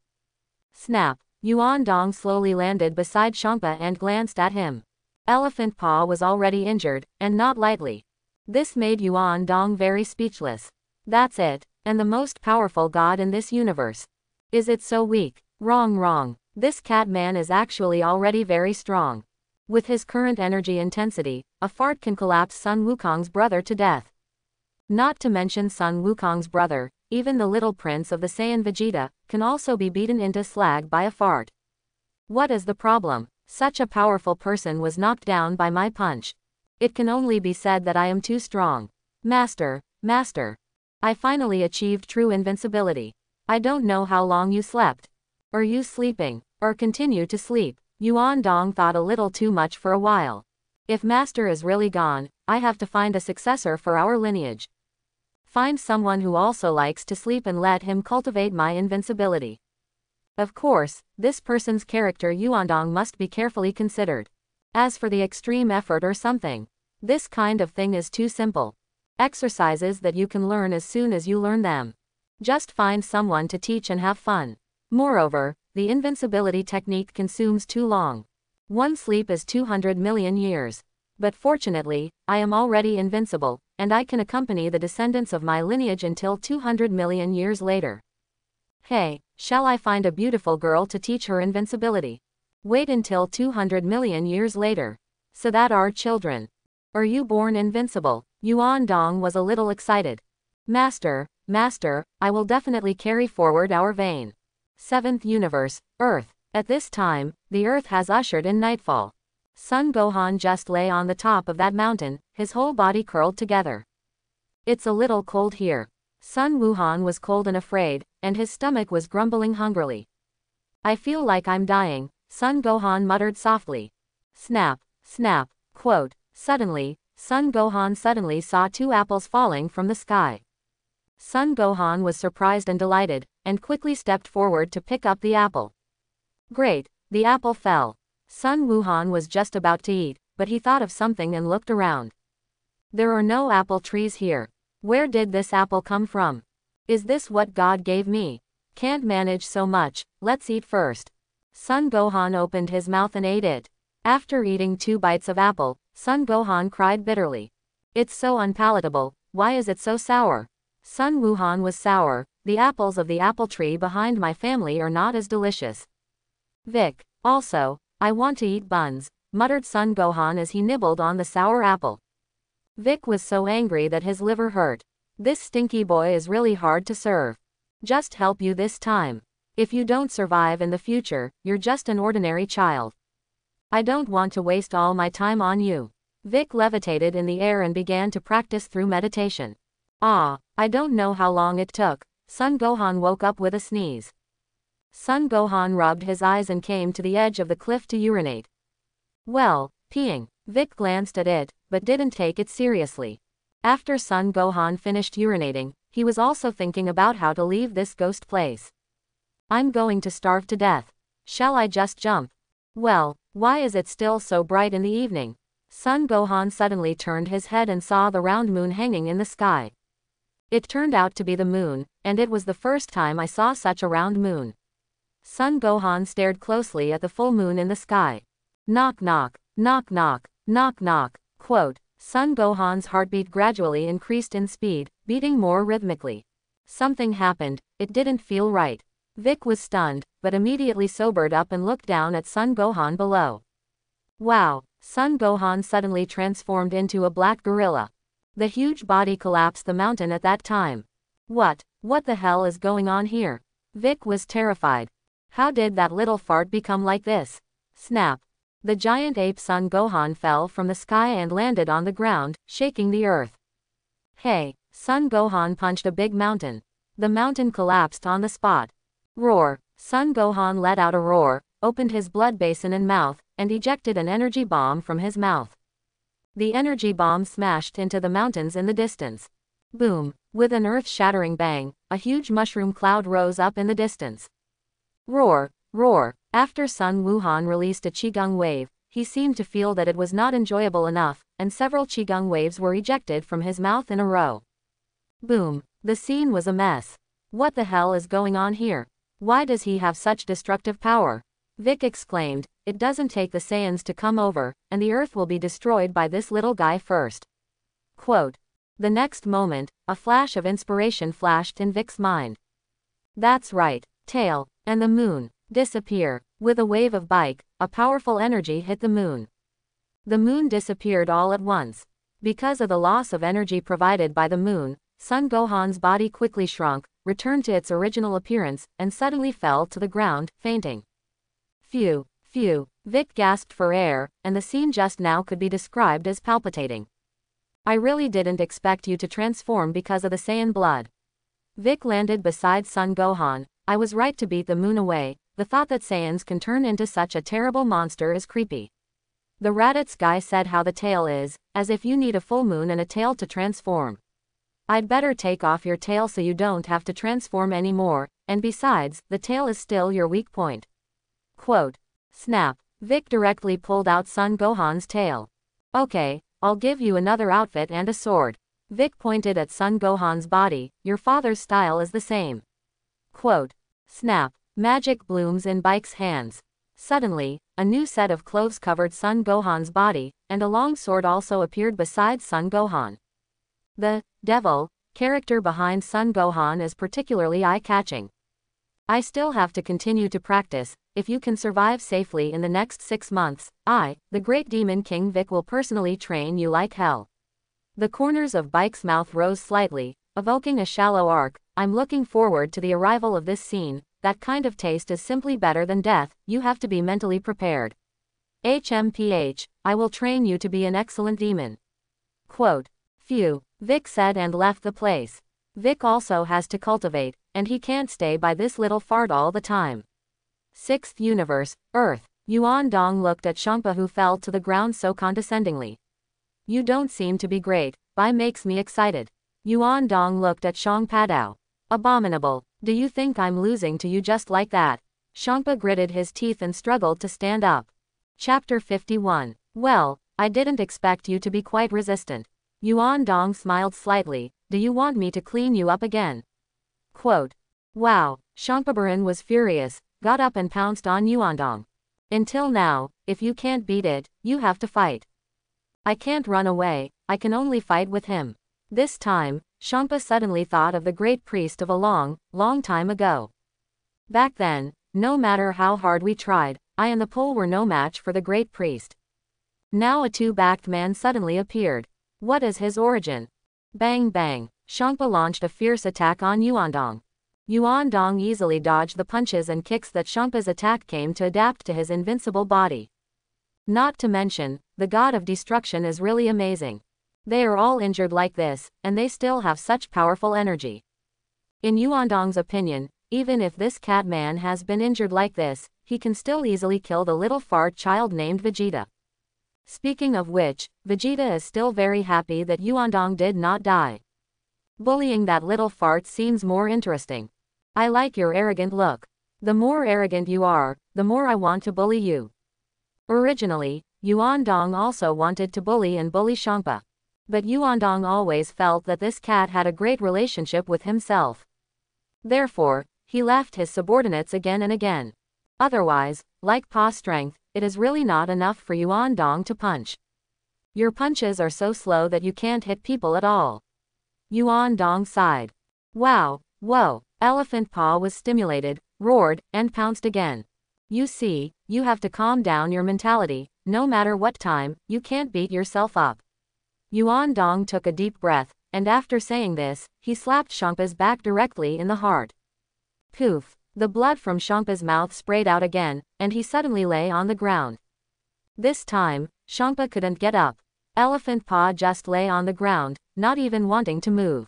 Snap, Yuan Dong slowly landed beside Shangpa and glanced at him. Elephant Paw was already injured, and not lightly. This made Yuan Dong very speechless. That's it, and the most powerful god in this universe. Is it so weak? Wrong. This cat man is actually already very strong. With his current energy intensity, a fart can collapse Sun Wukong's brother to death. Not to mention Sun Wukong's brother, even the little prince of the Saiyan Vegeta, can also be beaten into slag by a fart. What is the problem? Such a powerful person was knocked down by my punch. It can only be said that I am too strong. Master, Master. I finally achieved true invincibility. I don't know how long you slept. Are you sleeping, or continue to sleep? Yuan Dong thought a little too much for a while. If Master is really gone, I have to find a successor for our lineage. Find someone who also likes to sleep and let him cultivate my invincibility. Of course, this person's character Yuandong must be carefully considered. As for the extreme effort or something, this kind of thing is too simple. Exercises that you can learn as soon as you learn them. Just find someone to teach and have fun. Moreover, the invincibility technique consumes too long. One sleep is 200 million years. But fortunately, I am already invincible, and I can accompany the descendants of my lineage until 200 million years later. Hey, shall I find a beautiful girl to teach her invincibility? Wait until 200 million years later. So that our children. Are you born invincible? Yuan Dong was a little excited. Master, Master, I will definitely carry forward our vein. Seventh universe, Earth. At this time, the Earth has ushered in nightfall. Sun Gohan just lay on the top of that mountain, his whole body curled together. It's a little cold here. Sun Wuhan was cold and afraid, and his stomach was grumbling hungrily. I feel like I'm dying, Sun Gohan muttered softly. Snap, snap, quote. Suddenly, Sun Gohan suddenly saw two apples falling from the sky. Sun Gohan was surprised and delighted, and quickly stepped forward to pick up the apple. Great, the apple fell. Sun Wuhan was just about to eat, but he thought of something and looked around. There are no apple trees here. Where did this apple come from? Is this what God gave me? Can't manage so much, let's eat first. Sun Gohan opened his mouth and ate it. After eating 2 bites of apple, Sun Gohan cried bitterly. It's so unpalatable, why is it so sour? Sun Wuhan was sour, the apples of the apple tree behind my family are not as delicious. Vic, also, I want to eat buns, muttered Sun Gohan as he nibbled on the sour apple. Vic was so angry that his liver hurt. This stinky boy is really hard to serve. Just help you this time. If you don't survive in the future, you're just an ordinary child. I don't want to waste all my time on you. Vic levitated in the air and began to practice through meditation. I don't know how long it took. Sun Gohan woke up with a sneeze. Sun Gohan rubbed his eyes and came to the edge of the cliff to urinate. Well, peeing. Vic glanced at it, but didn't take it seriously. After Sun Gohan finished urinating, he was also thinking about how to leave this ghost place. I'm going to starve to death. Shall I just jump? Well, why is it still so bright in the evening? Sun Gohan suddenly turned his head and saw the round moon hanging in the sky. It turned out to be the moon, and it was the first time I saw such a round moon. Sun Gohan stared closely at the full moon in the sky. Knock knock, knock knock, knock knock, quote. Sun Gohan's heartbeat gradually increased in speed, beating more rhythmically. Something happened, it didn't feel right. Vic was stunned, but immediately sobered up and looked down at Sun Gohan below. Wow, Sun Gohan suddenly transformed into a black gorilla. The huge body collapsed the mountain at that time. What the hell is going on here? Vic was terrified. How did that little fart become like this? Snap. The giant ape Sun Gohan fell from the sky and landed on the ground, shaking the earth. Hey, Sun Gohan punched a big mountain. The mountain collapsed on the spot. Roar. Sun Gohan let out a roar, opened his blood basin and mouth, and ejected an energy bomb from his mouth. The energy bomb smashed into the mountains in the distance. Boom. With an earth-shattering bang, a huge mushroom cloud rose up in the distance. Roar, roar. After Sun Wuhan released a Qigong wave, he seemed to feel that it was not enjoyable enough, and several Qigong waves were ejected from his mouth in a row. Boom. The scene was a mess. What the hell is going on here? Why does he have such destructive power? Vic exclaimed, it doesn't take the Saiyans to come over, and the earth will be destroyed by this little guy first. Quote. The next moment, a flash of inspiration flashed in Vic's mind. That's right, tail, and the moon, disappear. With a wave of bike, a powerful energy hit the moon. The moon disappeared all at once. Because of the loss of energy provided by the moon, Sun Gohan's body quickly shrunk, returned to its original appearance, and suddenly fell to the ground, fainting. Phew, phew, Vic gasped for air, and the scene just now could be described as palpitating. I really didn't expect you to transform because of the Saiyan blood. Vic landed beside Son Gohan. I was right to beat the moon away. The thought that Saiyans can turn into such a terrible monster is creepy. The Raditz guy said how the tail is, as if you need a full moon and a tail to transform. I'd better take off your tail so you don't have to transform anymore, and besides, the tail is still your weak point. Quote. Snap. Vic directly pulled out Son Gohan's tail. Okay, I'll give you another outfit and a sword. Vic pointed at Son Gohan's body. Your father's style is the same. Quote. Snap. Magic blooms in Bike's hands. Suddenly, a new set of clothes covered Son Gohan's body, and a long sword also appeared beside Son Gohan. The devil character behind Son Gohan is particularly eye-catching. I still have to continue to practice. If you can survive safely in the next 6 months, I, the great demon King Vic, will personally train you like hell. The corners of Bike's mouth rose slightly, evoking a shallow arc. I'm looking forward to the arrival of this scene. That kind of taste is simply better than death. You have to be mentally prepared. HMPH, I will train you to be an excellent demon. Quote. Phew, Vic said and left the place. Vic also has to cultivate, and he can't stay by this little fart all the time. 6th Universe, Earth. Yuan Dong looked at Shangpa, who fell to the ground so condescendingly. You don't seem to be great. Bai makes me excited. Yuan Dong looked at Shang Padao. Abominable. Do you think I'm losing to you just like that? Shangpa gritted his teeth and struggled to stand up. Chapter 51. Well, I didn't expect you to be quite resistant. Yuan Dong smiled slightly. Do you want me to clean you up again? Quote. Wow. Shangpabaran was furious, got up and pounced on Yuan Dong. Until now, if you can't beat it, you have to fight. I can't run away, I can only fight with him. This time, Shangpa suddenly thought of the great priest of a long, long time ago. Back then, no matter how hard we tried, I and the pole were no match for the great priest. Now a two-backed man suddenly appeared. What is his origin? Bang bang, Shangpa launched a fierce attack on Yuandong. Yuandong easily dodged the punches and kicks that Shangpa's attack came to adapt to his invincible body. Not to mention, the god of destruction is really amazing. They are all injured like this, and they still have such powerful energy. In Yuandong's opinion, even if this cat man has been injured like this, he can still easily kill the little fart child named Vegeta. Speaking of which, Vegeta is still very happy that Yuandong did not die. Bullying that little fart seems more interesting. I like your arrogant look. The more arrogant you are, the more I want to bully you. Originally, Yuandong also wanted to bully Shangpa. But Yuandong always felt that this cat had a great relationship with himself. Therefore, he left his subordinates again and again. Otherwise, like paw strength, it is really not enough for Yuandong to punch. Your punches are so slow that you can't hit people at all. Yuandong sighed. Wow, whoa, Elephant Paw was stimulated, roared, and pounced again. You see, you have to calm down your mentality. No matter what time, you can't beat yourself up. Yuandong took a deep breath, and after saying this, he slapped Shangpa's back directly in the heart. Poof! The blood from Shangpa's mouth sprayed out again, and he suddenly lay on the ground. This time, Shangpa couldn't get up. Elephant Paw just lay on the ground, not even wanting to move.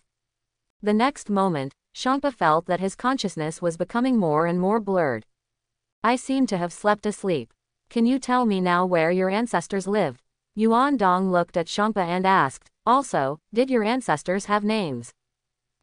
The next moment, Shangpa felt that his consciousness was becoming more and more blurred. I seem to have slept asleep. Can you tell me now where your ancestors lived? Yuandong looked at Shangpa and asked, also, did your ancestors have names?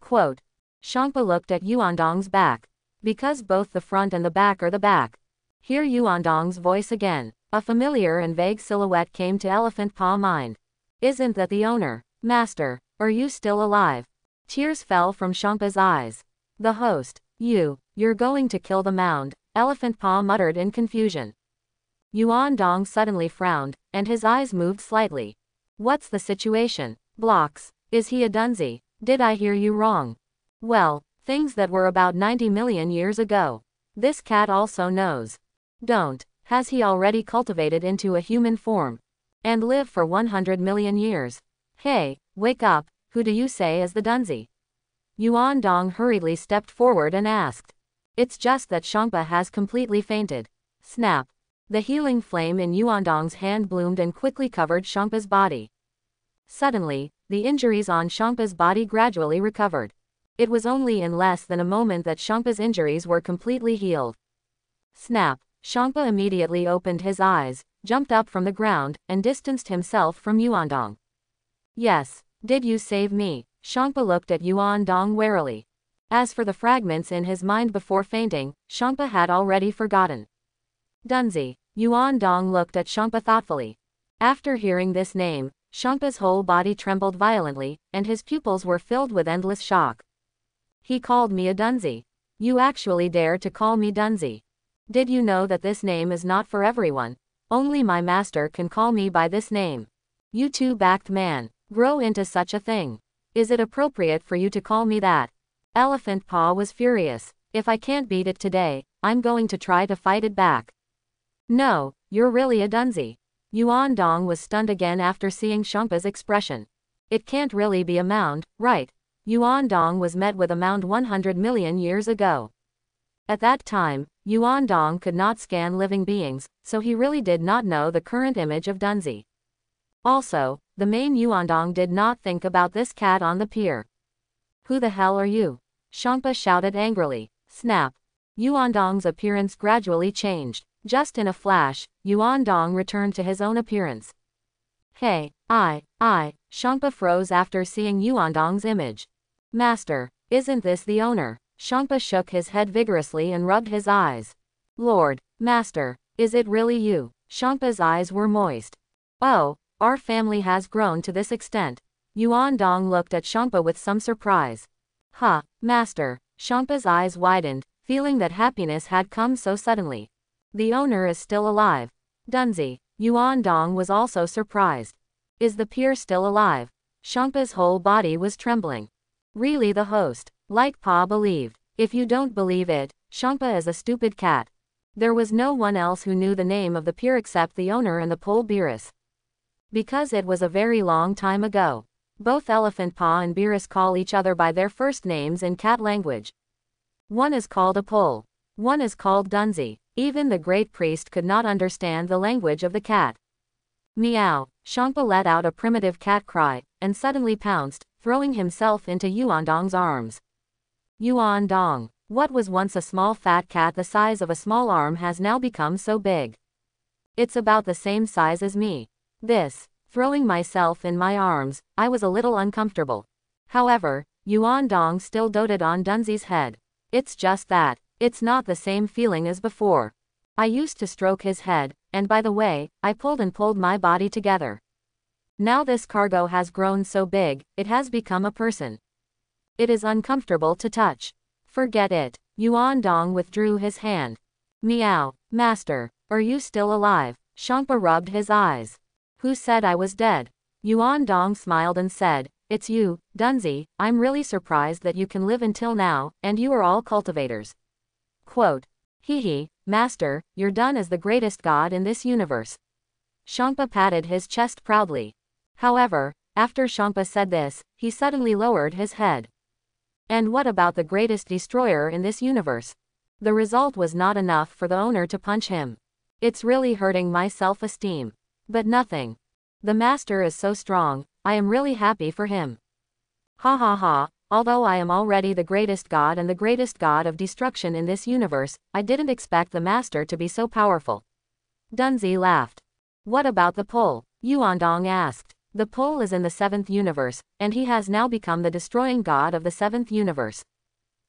Quote. Shangpa looked at Yuandong's back. Because both the front and the back are the back. Hear Yuandong's voice again. A familiar and vague silhouette came to Elephant Paw mind. Isn't that the owner? Master, are you still alive? Tears fell from Shangpa's eyes. The host. You're going to kill the mound, Elephant Paw muttered in confusion. Yuandong suddenly frowned, and his eyes moved slightly. What's the situation? Blocks. Is he a dunzi? Did I hear you wrong? Well, things that were about 90 million years ago. This cat also knows. Don't. Has he already cultivated into a human form? And live for 100 million years? Hey, wake up, who do you say is the dunzi? Yuandong hurriedly stepped forward and asked. It's just that Shangpa has completely fainted. Snap. The healing flame in Yuandong's hand bloomed and quickly covered Shangpa's body. Suddenly, the injuries on Shampa's body gradually recovered. It was only in less than a moment that Shampa's injuries were completely healed. Snap! Shampa immediately opened his eyes, jumped up from the ground, and distanced himself from Yuandong. Yes, did you save me? Shampa looked at Yuandong warily. As for the fragments in his mind before fainting, Shampa had already forgotten. Dunzi. Yuandong looked at Shampa thoughtfully. After hearing this name, Shampa's whole body trembled violently, and his pupils were filled with endless shock. He called me a Dunzi. You actually dare to call me Dunzi? Did you know that this name is not for everyone? Only my master can call me by this name. You two-backed man, grow into such a thing. Is it appropriate for you to call me that? Elephant Paw was furious. If I can't beat it today, I'm going to try to fight it back. No, you're really a Dunzi. Yuandong was stunned again after seeing Shampa's expression. It can't really be a mound, right? Yuandong was met with a mound 100 million years ago. At that time, Yuandong could not scan living beings, so he really did not know the current image of Dunzi. Also, the main Yuandong did not think about this cat on the pier. Who the hell are you? Shampa shouted angrily. Snap! Yuandong's appearance gradually changed. Just in a flash, Yuandong returned to his own appearance. Hey, Shampa froze after seeing Yuandong's image. Master, isn't this the owner? Shampa shook his head vigorously and rubbed his eyes. Lord, Master, is it really you? Shampa's eyes were moist. Oh, our family has grown to this extent. Yuandong looked at Shampa with some surprise. Huh, Master. Shampa's eyes widened, feeling that happiness had come so suddenly. The owner is still alive. Dunzi. Yuandong was also surprised. Is the pier still alive? Shampa's whole body was trembling. Really the host. Like Pa believed. If you don't believe it, Shampa is a stupid cat. There was no one else who knew the name of the pier except the owner and the pole Beerus. Because it was a very long time ago. Both Elephant Pa and Beerus call each other by their first names in cat language. One is called a pole. One is called Dunzi. Even the great priest could not understand the language of the cat. Meow. Shampa let out a primitive cat cry, and suddenly pounced, throwing himself into Yuandong's arms. Yuandong. What was once a small fat cat the size of a small arm has now become so big. It's about the same size as me. Throwing myself in my arms, I was a little uncomfortable. However, Yuandong still doted on Dunzi's head. It's just that, it's not the same feeling as before. I used to stroke his head, and by the way, I pulled my body together. Now this cargo has grown so big, it has become a person. It is uncomfortable to touch. Forget it. Yuandong withdrew his hand. Meow. Master, are you still alive? Shampa rubbed his eyes. Who said I was dead? Yuandong smiled and said, it's you, Dunzi. I'm really surprised that you can live until now, and you are all cultivators. Quote. Hee, Master, you're done as the greatest god in this universe. Shampa patted his chest proudly. However, after Shampa said this, he suddenly lowered his head. And what about the greatest destroyer in this universe? The result was not enough for the owner to punch him. It's really hurting my self-esteem. But nothing. The master is so strong, I am really happy for him. Ha ha ha, although I am already the greatest god and the greatest god of destruction in this universe, I didn't expect the master to be so powerful. Dunzi laughed. What about the pole? Yuandong asked. The pole is in the 7th universe, and he has now become the destroying god of the 7th universe.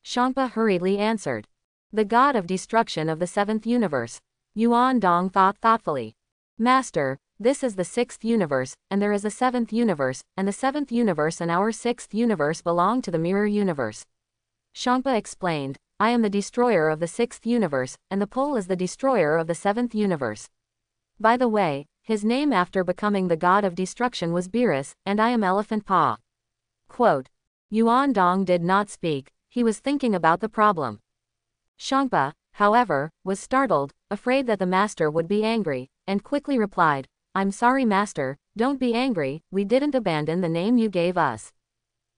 Shampa hurriedly answered. The god of destruction of the 7th universe. Yuandong thought thoughtfully. Master, this is the 6th universe, and there is a 7th universe, and the 7th universe and our 6th universe belong to the mirror universe. Shampa explained, I am the destroyer of the 6th universe, and the pole is the destroyer of the 7th universe. By the way, his name after becoming the god of destruction was Beerus, and I am Elephant Pa. Quote. Yuandong did not speak, he was thinking about the problem. Shampa, however, was startled, afraid that the master would be angry, and quickly replied, I'm sorry master, don't be angry, we didn't abandon the name you gave us.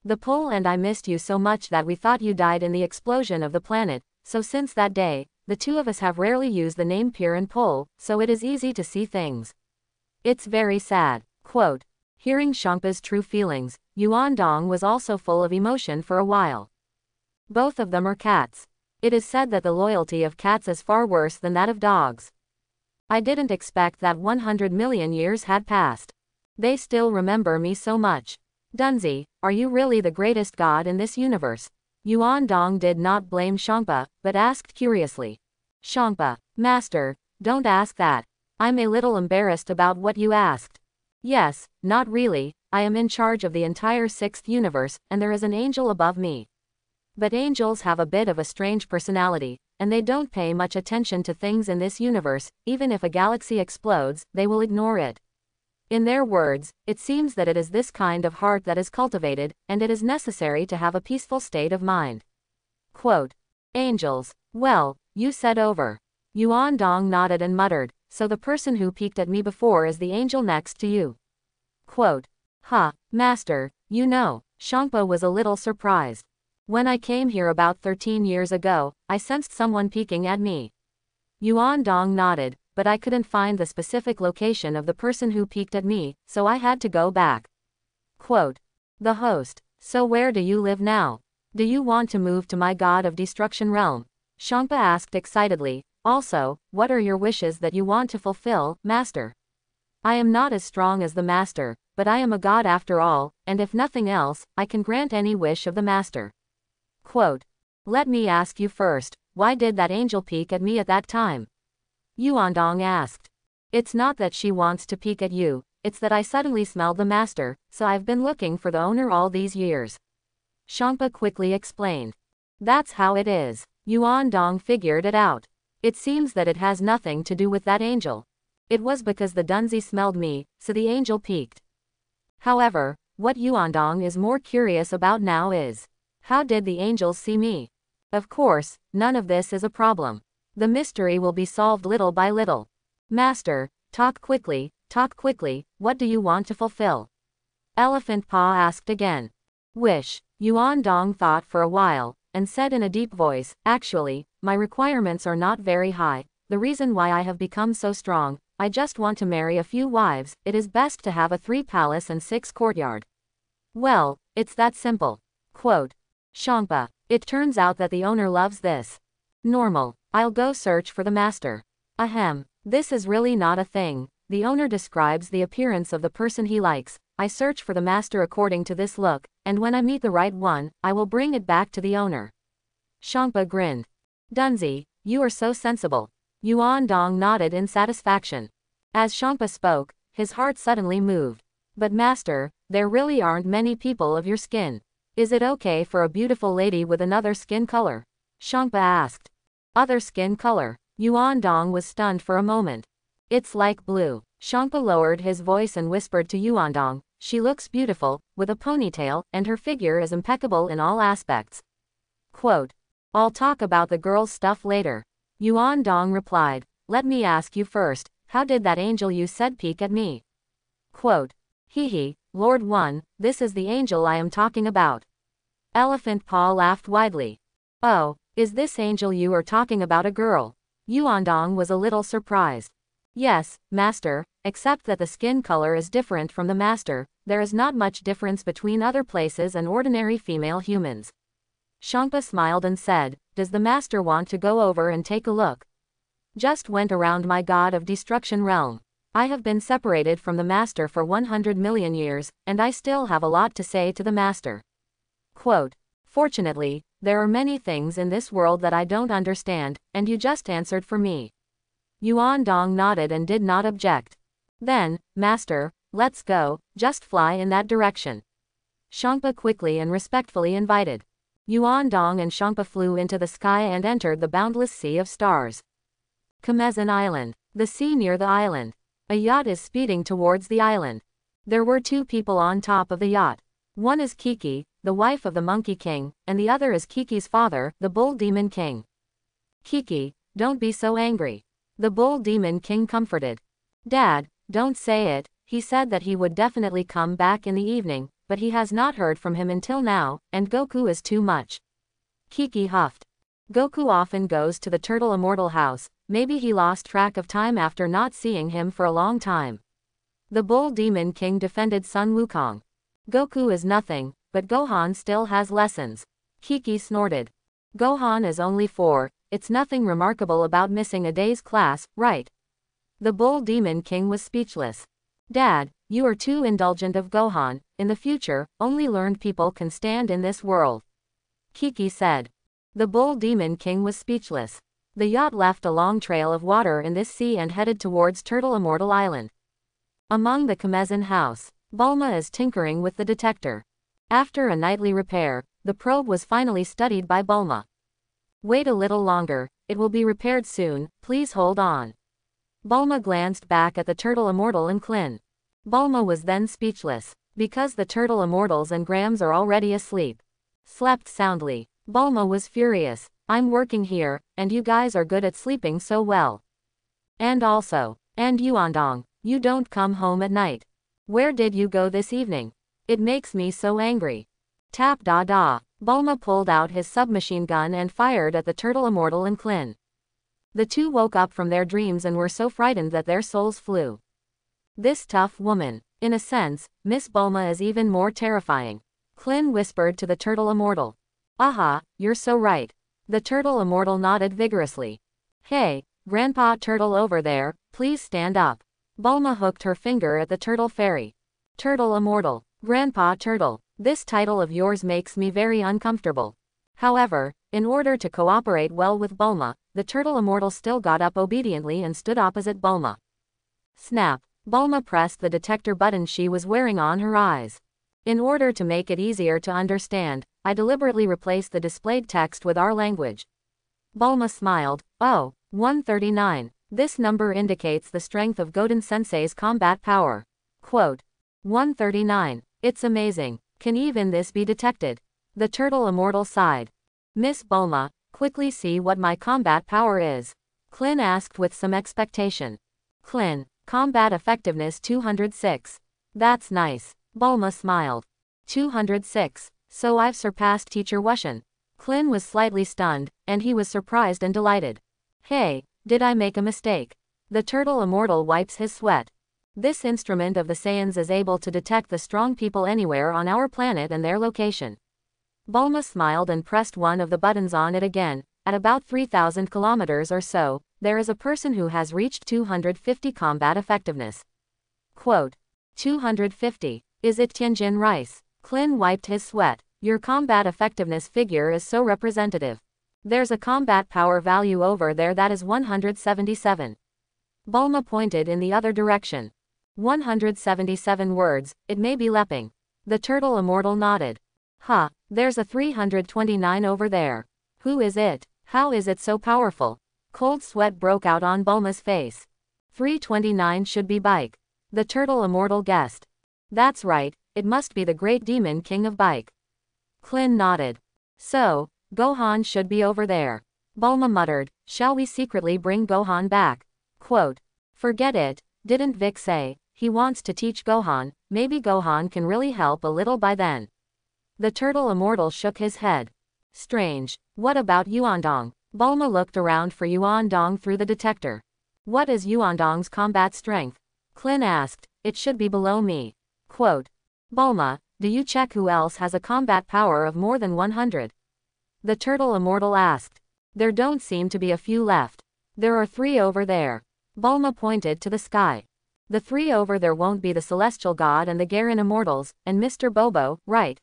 The pole and I missed you so much that we thought you died in the explosion of the planet, so since that day, the two of us have rarely used the name Pier and Pole, so it is easy to see things. It's very sad. Quote. Hearing Shangpa's true feelings, Yuandong was also full of emotion for a while. Both of them are cats. It is said that the loyalty of cats is far worse than that of dogs. I didn't expect that 100 million years had passed. They still remember me so much. Dunzi, are you really the greatest god in this universe? Yuandong did not blame Shangpa, but asked curiously. Shangpa, Master, don't ask that. I'm a little embarrassed about what you asked. Yes, not really, I am in charge of the entire sixth universe, and there is an angel above me. But angels have a bit of a strange personality, and they don't pay much attention to things in this universe. Even if a galaxy explodes, they will ignore it. In their words, it seems that it is this kind of heart that is cultivated, and it is necessary to have a peaceful state of mind. Quote, angels. Well, you said over. Yuandong nodded and muttered, so the person who peeked at me before is the angel next to you. Quote, Master, you know. Shangpa was a little surprised. When I came here about 13 years ago, I sensed someone peeking at me. Yuandong nodded, but I couldn't find the specific location of the person who peeked at me, so I had to go back. Quote, the host. So where do you live now? Do you want to move to my god of destruction realm? Shangpa asked excitedly. Also, what are your wishes that you want to fulfill, Master? I am not as strong as the Master, but I am a god after all, and if nothing else, I can grant any wish of the Master. Quote, let me ask you first, why did that angel peek at me at that time? Yuandong asked. It's not that she wants to peek at you, it's that I suddenly smelled the Master, so I've been looking for the owner all these years. Shangpa quickly explained. That's how it is. Yuandong figured it out. It seems that it has nothing to do with that angel. It was because the Dunzi smelled me, so the angel peeked. However, what Yuandong is more curious about now is, how did the angels see me? Of course, none of this is a problem. The mystery will be solved little by little. Master, talk quickly, what do you want to fulfill? Elephant Paw asked again. Wish. Yuandong thought for a while, and said in a deep voice, actually, my requirements are not very high. The reason why I have become so strong, I just want to marry a few wives. It is best to have a 3 palace and 6 courtyard. Well, it's that simple. Quote, Shangpa, it turns out that the owner loves this. Normal. I'll go search for the Master. Ahem. This is really not a thing. The owner describes the appearance of the person he likes. I search for the Master according to this look, and when I meet the right one, I will bring it back to the owner. Shangpa grinned. Dunzi, you are so sensible. Yuandong nodded in satisfaction. As Shangpa spoke, his heart suddenly moved. But Master, there really aren't many people of your skin. Is it okay for a beautiful lady with another skin color? Shangpa asked. Other skin color. Yuandong was stunned for a moment. It's like blue. Shangpa lowered his voice and whispered to Yuandong, she looks beautiful, with a ponytail, and her figure is impeccable in all aspects. Quote, I'll talk about the girl's stuff later. Yuandong replied, let me ask you first, how did that angel you said peek at me? Quote, Hehe, Lord One, this is the angel I am talking about. Elephant Paw laughed widely. Oh, is this angel you are talking about a girl? Yuandong was a little surprised. Yes, Master, except that the skin color is different from the Master. There is not much difference between other places and ordinary female humans. Shangpa smiled and said, does the Master want to go over and take a look? Just went around my god of destruction realm. I have been separated from the Master for 100 million years, and I still have a lot to say to the Master. Quote, fortunately, there are many things in this world that I don't understand, and you just answered for me. Yuandong nodded and did not object. Then, Master, let's go, just fly in that direction. Shangpa quickly and respectfully invited. Yuandong and Shangpa flew into the sky and entered the boundless sea of stars. Kamezan Island. The sea near the island. A yacht is speeding towards the island. There were 2 people on top of the yacht. One is Kiki, the wife of the Monkey King, and the other is Kiki's father, the Bull Demon King. Kiki, don't be so angry. The Bull Demon King comforted. Dad, don't say it, he said that he would definitely come back in the evening, but he has not heard from him until now, and Goku is too much. Kiki huffed. Goku often goes to the Turtle Immortal house, maybe he lost track of time after not seeing him for a long time. The Bull Demon King defended Sun Wukong. Goku is nothing, but Gohan still has lessons. Kiki snorted. Gohan is only 4, it's nothing remarkable about missing a day's class, right? The Bull Demon King was speechless. Dad, you are too indulgent of Gohan, in the future, only learned people can stand in this world. Kiki said. The Bull Demon King was speechless. The yacht left a long trail of water in this sea and headed towards Turtle Immortal Island. Among the Kamezen house, Bulma is tinkering with the detector. After a nightly repair, the probe was finally studied by Bulma. Wait a little longer, it will be repaired soon, please hold on. Bulma glanced back at the Turtle Immortal and Klin. Bulma was then speechless, because the Turtle Immortals and Grams are already asleep. Slept soundly. Bulma was furious. I'm working here, and you guys are good at sleeping so well. And Yuandong, you don't come home at night. Where did you go this evening? It makes me so angry. Tap da da. Bulma pulled out his submachine gun and fired at the Turtle Immortal and Klin. The two woke up from their dreams and were so frightened that their souls flew. This tough woman. In a sense, Miss Bulma is even more terrifying. Klin whispered to the Turtle Immortal. Aha, you're so right. The Turtle Immortal nodded vigorously. Hey, Grandpa Turtle over there, please stand up. Bulma hooked her finger at the Turtle Fairy. Turtle Immortal. Grandpa Turtle, this title of yours makes me very uncomfortable. However, in order to cooperate well with Bulma, the Turtle Immortal still got up obediently and stood opposite Bulma. Snap. Bulma pressed the detector button she was wearing on her eyes. In order to make it easier to understand, I deliberately replaced the displayed text with our language. Bulma smiled. Oh, 139. This number indicates the strength of Goten Sensei's combat power. Quote. 139. It's amazing. Can even this be detected? The Turtle Immortal sighed. Miss Bulma, quickly see what my combat power is. Klin asked with some expectation. Klin, combat effectiveness 206. That's nice. Bulma smiled. 206. So I've surpassed Teacher Wushan. Klin was slightly stunned, and he was surprised and delighted. Hey, did I make a mistake? The Turtle Immortal wipes his sweat. This instrument of the Saiyans is able to detect the strong people anywhere on our planet and their location. Bulma smiled and pressed one of the buttons on it again. At about 3,000 kilometers or so, there is a person who has reached 250 combat effectiveness. Quote. 250. Is it Tianjin Rice? Klin wiped his sweat. Your combat effectiveness figure is so representative. There's a combat power value over there that is 177. Bulma pointed in the other direction. 177 words, it may be Lepping. The Turtle Immortal nodded. Huh, there's a 329 over there. Who is it? How is it so powerful? Cold sweat broke out on Bulma's face. 329 should be Bike. The Turtle Immortal guessed. That's right, it must be the Great Demon King of Bike. Klin nodded. So, Gohan should be over there. Bulma muttered, shall we secretly bring Gohan back? Quote. Forget it, didn't Vic say, he wants to teach Gohan, maybe Gohan can really help a little by then. The Turtle Immortal shook his head. Strange, what about Yuandong? Bulma looked around for Yuandong through the detector. What is Yuandong's combat strength? Klin asked, it should be below me. Quote. Bulma, do you check who else has a combat power of more than 100? The Turtle Immortal asked. There don't seem to be a few left. There are 3 over there. Bulma pointed to the sky. The 3 over there won't be the Celestial God and the Garen Immortals, and Mr. Bobo, right?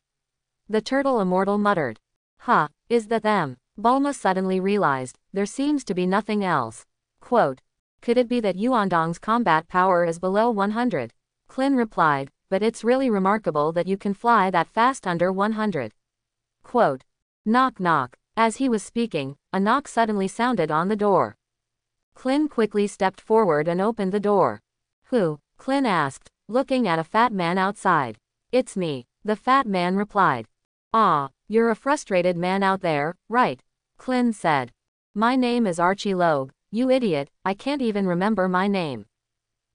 The Turtle Immortal muttered. Huh, is that them? Bulma suddenly realized, there seems to be nothing else. Quote. Could it be that Yuandong's combat power is below 100? Klin replied, but it's really remarkable that you can fly that fast under 100. Quote. Knock knock. As he was speaking, a knock suddenly sounded on the door. Klin quickly stepped forward and opened the door. Who? Klin asked, looking at a fat man outside. It's me, the fat man replied. Ah, you're a frustrated man out there, right? Klin said. My name is Archie Loeb, you idiot, I can't even remember my name.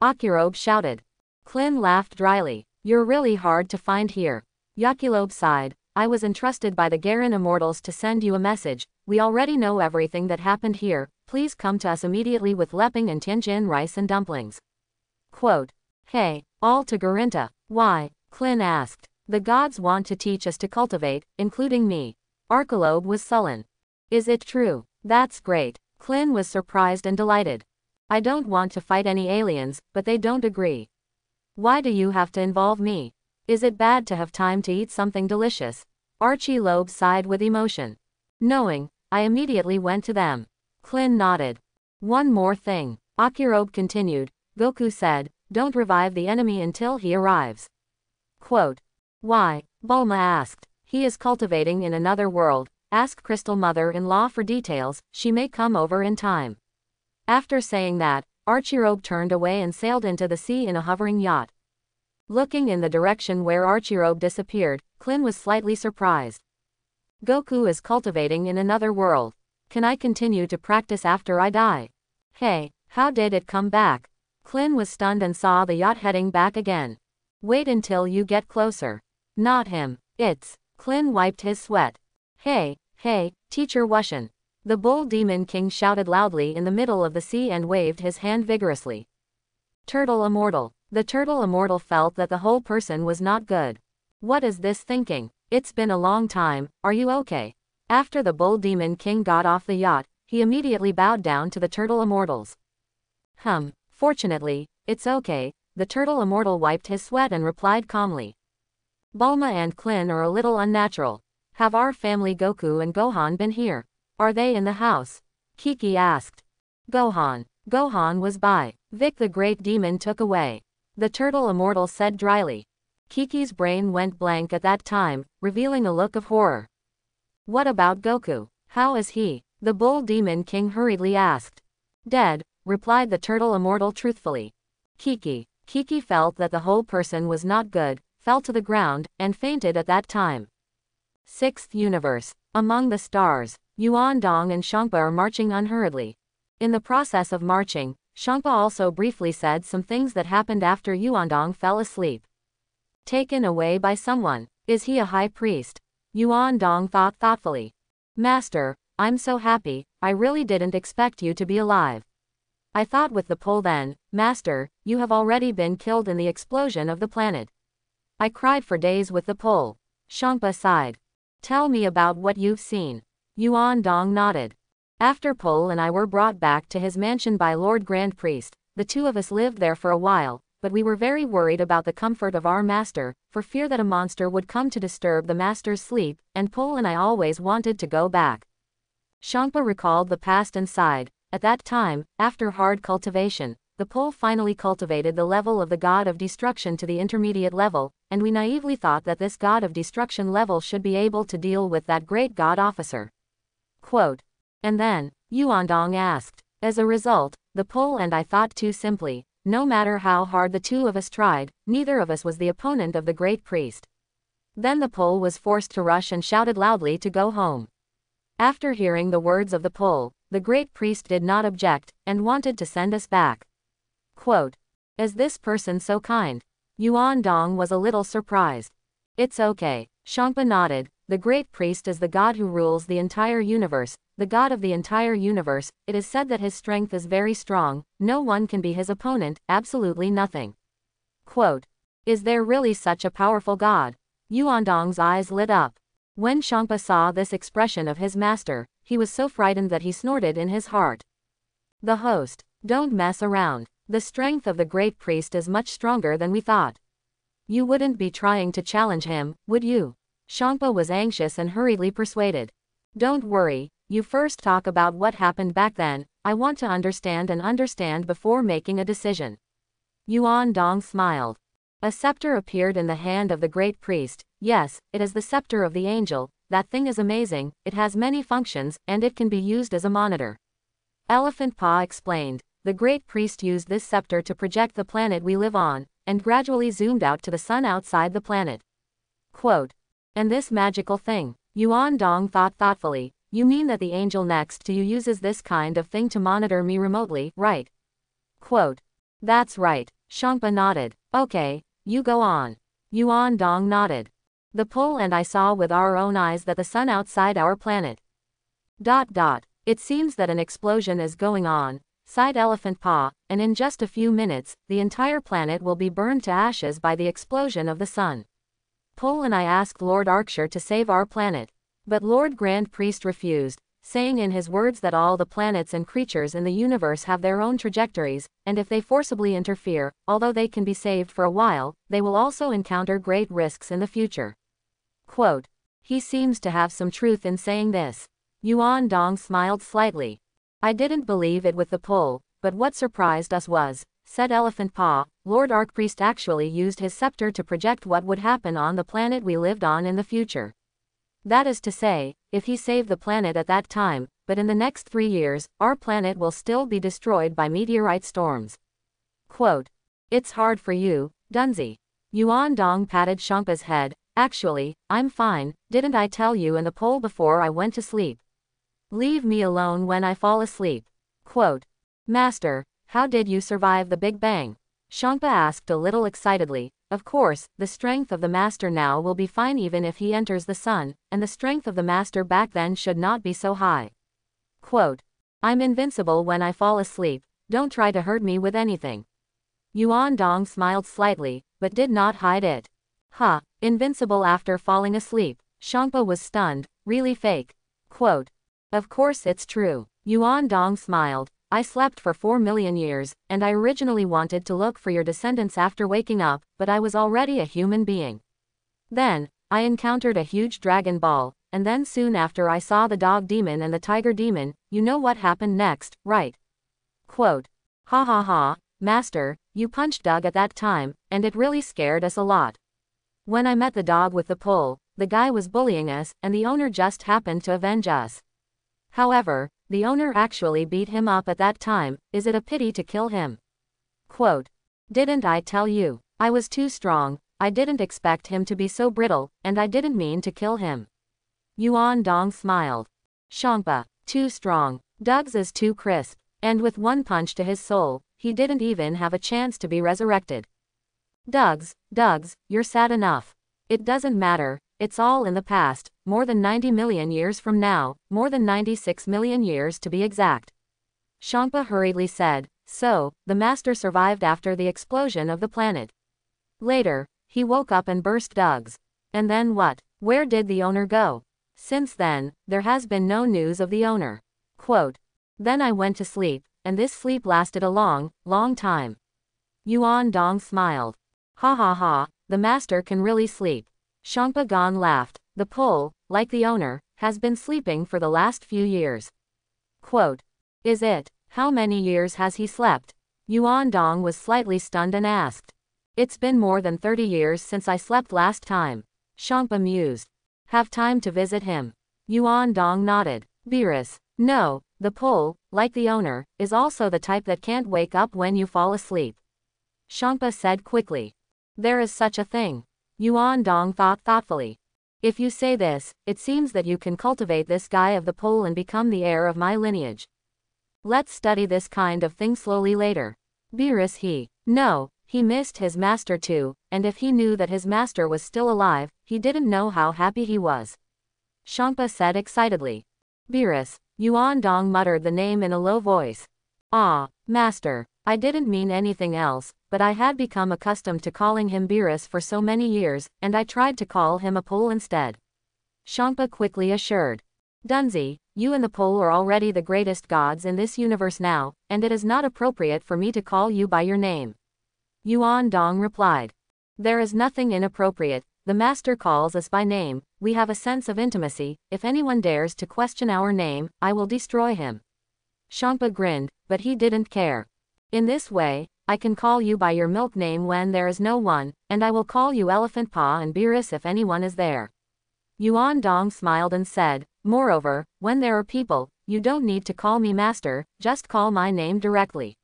Yakirobe shouted. Klin laughed dryly. You're really hard to find here. Yakilobe sighed. I was entrusted by the Garen Immortals to send you a message. We already know everything that happened here. Please come to us immediately with Lepping and Tianjin rice and dumplings. Quote. Hey, all to Garinta. Why? Klin asked. The gods want to teach us to cultivate, including me. Archelope was sullen. Is it true? That's great. Klin was surprised and delighted. I don't want to fight any aliens, but they don't agree. Why do you have to involve me? Is it bad to have time to eat something delicious? Archelope sighed with emotion. Knowing, I immediately went to them. Klin nodded. One more thing. Archelope continued. Goku said, don't revive the enemy until he arrives. Quote. Why? Bulma asked. He is cultivating in another world. Ask Crystal Mother-in-law for details, she may come over in time. After saying that, Archelope turned away and sailed into the sea in a hovering yacht. Looking in the direction where Archelope disappeared, Klin was slightly surprised. Goku is cultivating in another world. Can I continue to practice after I die? Hey, how did it come back? Klin was stunned and saw the yacht heading back again. Wait until you get closer. Not him. It's. Klin wiped his sweat. Hey, Teacher Wushan. The Bull Demon King shouted loudly in the middle of the sea and waved his hand vigorously. Turtle Immortal. The Turtle Immortal felt that the whole person was not good. What is this thinking? It's been a long time, are you okay? After the Bull Demon King got off the yacht, he immediately bowed down to the Turtle Immortals. Fortunately, it's okay, the Turtle Immortal wiped his sweat and replied calmly. Bulma and Klin are a little unnatural. Have our family Goku and Gohan been here? Are they in the house? Kiki asked. Gohan was by. Vic the Great Demon took away. The Turtle Immortal said dryly. Kiki's brain went blank at that time, revealing a look of horror. What about Goku? How is he? The Bull Demon King hurriedly asked. Dead, replied the Turtle Immortal truthfully. Kiki felt that the whole person was not good, fell to the ground, and fainted at that time. Sixth Universe. Among the stars, Yuan Dong and Shangpa are marching unhurriedly. In the process of marching, Shangpa also briefly said some things that happened after Yuan Dong fell asleep. Taken away by someone. Is he a high priest? Yuan Dong thought thoughtfully. Master, I'm so happy, I really didn't expect you to be alive. I thought with the pull then, Master, you have already been killed in the explosion of the planet. I cried for days with the pull. Shangpa sighed. Tell me about what you've seen. Yuan Dong nodded. After Pol and I were brought back to his mansion by Lord Grand Priest, the two of us lived there for a while, but we were very worried about the comfort of our master, for fear that a monster would come to disturb the master's sleep, and Pol and I always wanted to go back. Shangpa recalled the past and sighed. At that time, after hard cultivation, the Pol finally cultivated the level of the god of destruction to the intermediate level, and we naively thought that this god of destruction level should be able to deal with that great god officer. Quote. And then, Yuan Dong asked. As a result, the Pol and I thought too simply, no matter how hard the two of us tried, neither of us was the opponent of the great priest. Then the Pol was forced to rush and shouted loudly to go home. After hearing the words of the Pol, the great priest did not object, and wanted to send us back. Quote. Is this person so kind? Yuan Dong was a little surprised. It's okay. Shangpa nodded. The great priest is the god who rules the entire universe, the god of the entire universe. It is said that his strength is very strong, no one can be his opponent, absolutely nothing. Quote. Is there really such a powerful god? Yuan Dong's eyes lit up. When Shangpa saw this expression of his master, he was so frightened that he snorted in his heart. The host. Don't mess around. The strength of the great priest is much stronger than we thought. You wouldn't be trying to challenge him, would you? Shangpa was anxious and hurriedly persuaded. Don't worry, you first talk about what happened back then, I want to understand before making a decision. Yuan Dong smiled. A scepter appeared in the hand of the great priest. Yes, it is the scepter of the angel, that thing is amazing, it has many functions, and it can be used as a monitor. Elephant Paw explained. The great priest used this scepter to project the planet we live on, and gradually zoomed out to the sun outside the planet. Quote. And this magical thing, Yuan Dong thought thoughtfully, you mean that the angel next to you uses this kind of thing to monitor me remotely, right? Quote. That's right, Shangpa nodded. Okay, you go on. Yuan Dong nodded. The Pol and I saw with our own eyes that the sun outside our planet. It seems that an explosion is going on, sighed Elephant Paw, and in just a few minutes, the entire planet will be burned to ashes by the explosion of the sun. Pole and I asked Lord Arkshire to save our planet. But Lord Grand Priest refused, saying in his words that all the planets and creatures in the universe have their own trajectories, and if they forcibly interfere, although they can be saved for a while, they will also encounter great risks in the future. Quote. He seems to have some truth in saying this. Yuan Dong smiled slightly. I didn't believe it with the pole, but what surprised us was, said Elephant Paw, Lord Archpriest actually used his scepter to project what would happen on the planet we lived on in the future. That is to say, if he saved the planet at that time, but in the next 3 years, our planet will still be destroyed by meteorite storms. Quote. It's hard for you, Dunzi. Yuan Dong patted Shampa's head. Actually, I'm fine, didn't I tell you in the poll before I went to sleep? Leave me alone when I fall asleep. Quote. Master, how did you survive the Big Bang? Shampa asked a little excitedly. Of course, the strength of the master now will be fine even if he enters the sun, and the strength of the master back then should not be so high. Quote. I'm invincible when I fall asleep, don't try to hurt me with anything. Yuan Dong smiled slightly, but did not hide it. Huh, invincible after falling asleep. Shampa was stunned, really fake. Quote. Of course it's true. Yuan Dong smiled. I slept for 4 million years, and I originally wanted to look for your descendants after waking up, but I was already a human being. Then, I encountered a huge Dragon Ball, and then soon after I saw the Dog Demon and the Tiger Demon. You know what happened next, right? Quote. Ha ha ha, Master, you punched Doug at that time, and it really scared us a lot. When I met the dog with the pole, the guy was bullying us, and the owner just happened to avenge us. However, the owner actually beat him up at that time. Is it a pity to kill him? Quote. Didn't I tell you? I was too strong, I didn't expect him to be so brittle, and I didn't mean to kill him. Yuan Dong smiled. Shampa, too strong. Doug's is too crisp, and with one punch to his soul, he didn't even have a chance to be resurrected. Doug's, you're sad enough. It doesn't matter, it's all in the past, more than 90 million years from now, more than 96 million years to be exact. Shampa hurriedly said, so, the master survived after the explosion of the planet. Later, he woke up and burst Doug's. And then what? Where did the owner go? Since then, there has been no news of the owner. Quote. Then I went to sleep, and this sleep lasted a long, long time. Yuan Dong smiled. Ha ha ha, the master can really sleep. Shampa Gon laughed. The pole, like the owner, has been sleeping for the last few years. Quote. Is it? How many years has he slept? Yuan Dong was slightly stunned and asked. It's been more than 30 years since I slept last time. Shampa mused. Have time to visit him? Yuan Dong nodded. Beerus. No, the pole, like the owner, is also the type that can't wake up when you fall asleep. Shampa said quickly. There is such a thing. Yuan Dong thought thoughtfully. If you say this, it seems that you can cultivate this guy of the pole and become the heir of my lineage. Let's study this kind of thing slowly later. Beerus No, he missed his master too, and if he knew that his master was still alive, he didn't know how happy he was. Shampa said excitedly. Beerus. Yuan Dong muttered the name in a low voice. Ah, master. I didn't mean anything else, but I had become accustomed to calling him Beerus for so many years, and I tried to call him a pole instead. Shampa quickly assured. Dunzi, you and the pole are already the greatest gods in this universe now, and it is not appropriate for me to call you by your name. Yuan Dong replied. There is nothing inappropriate, the master calls us by name, we have a sense of intimacy, if anyone dares to question our name, I will destroy him. Shampa grinned, but he didn't care. In this way, I can call you by your milk name when there is no one, and I will call you Elephant Paw and Beerus if anyone is there. Yuan Dong smiled and said, moreover, when there are people, you don't need to call me master, just call my name directly.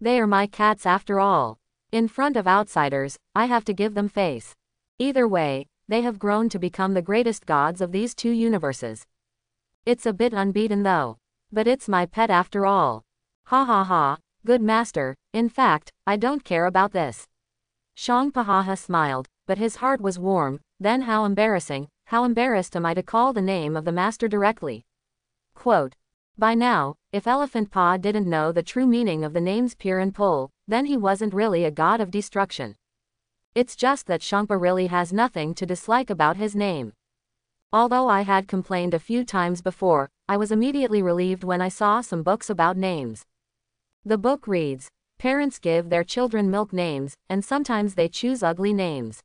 They are my cats after all. In front of outsiders, I have to give them face. Either way, they have grown to become the greatest gods of these two universes. It's a bit unbeaten though. But it's my pet after all. Ha ha ha, good master, in fact, I don't care about this. Shangpahaha smiled, but his heart was warm. Then how embarrassed am I to call the name of the master directly? Quote. By now, if Elephant Pa didn't know the true meaning of the names Pir and Pol, then he wasn't really a god of destruction. It's just that Shangpa really has nothing to dislike about his name. Although I had complained a few times before, I was immediately relieved when I saw some books about names. The book reads, parents give their children milk names, and sometimes they choose ugly names.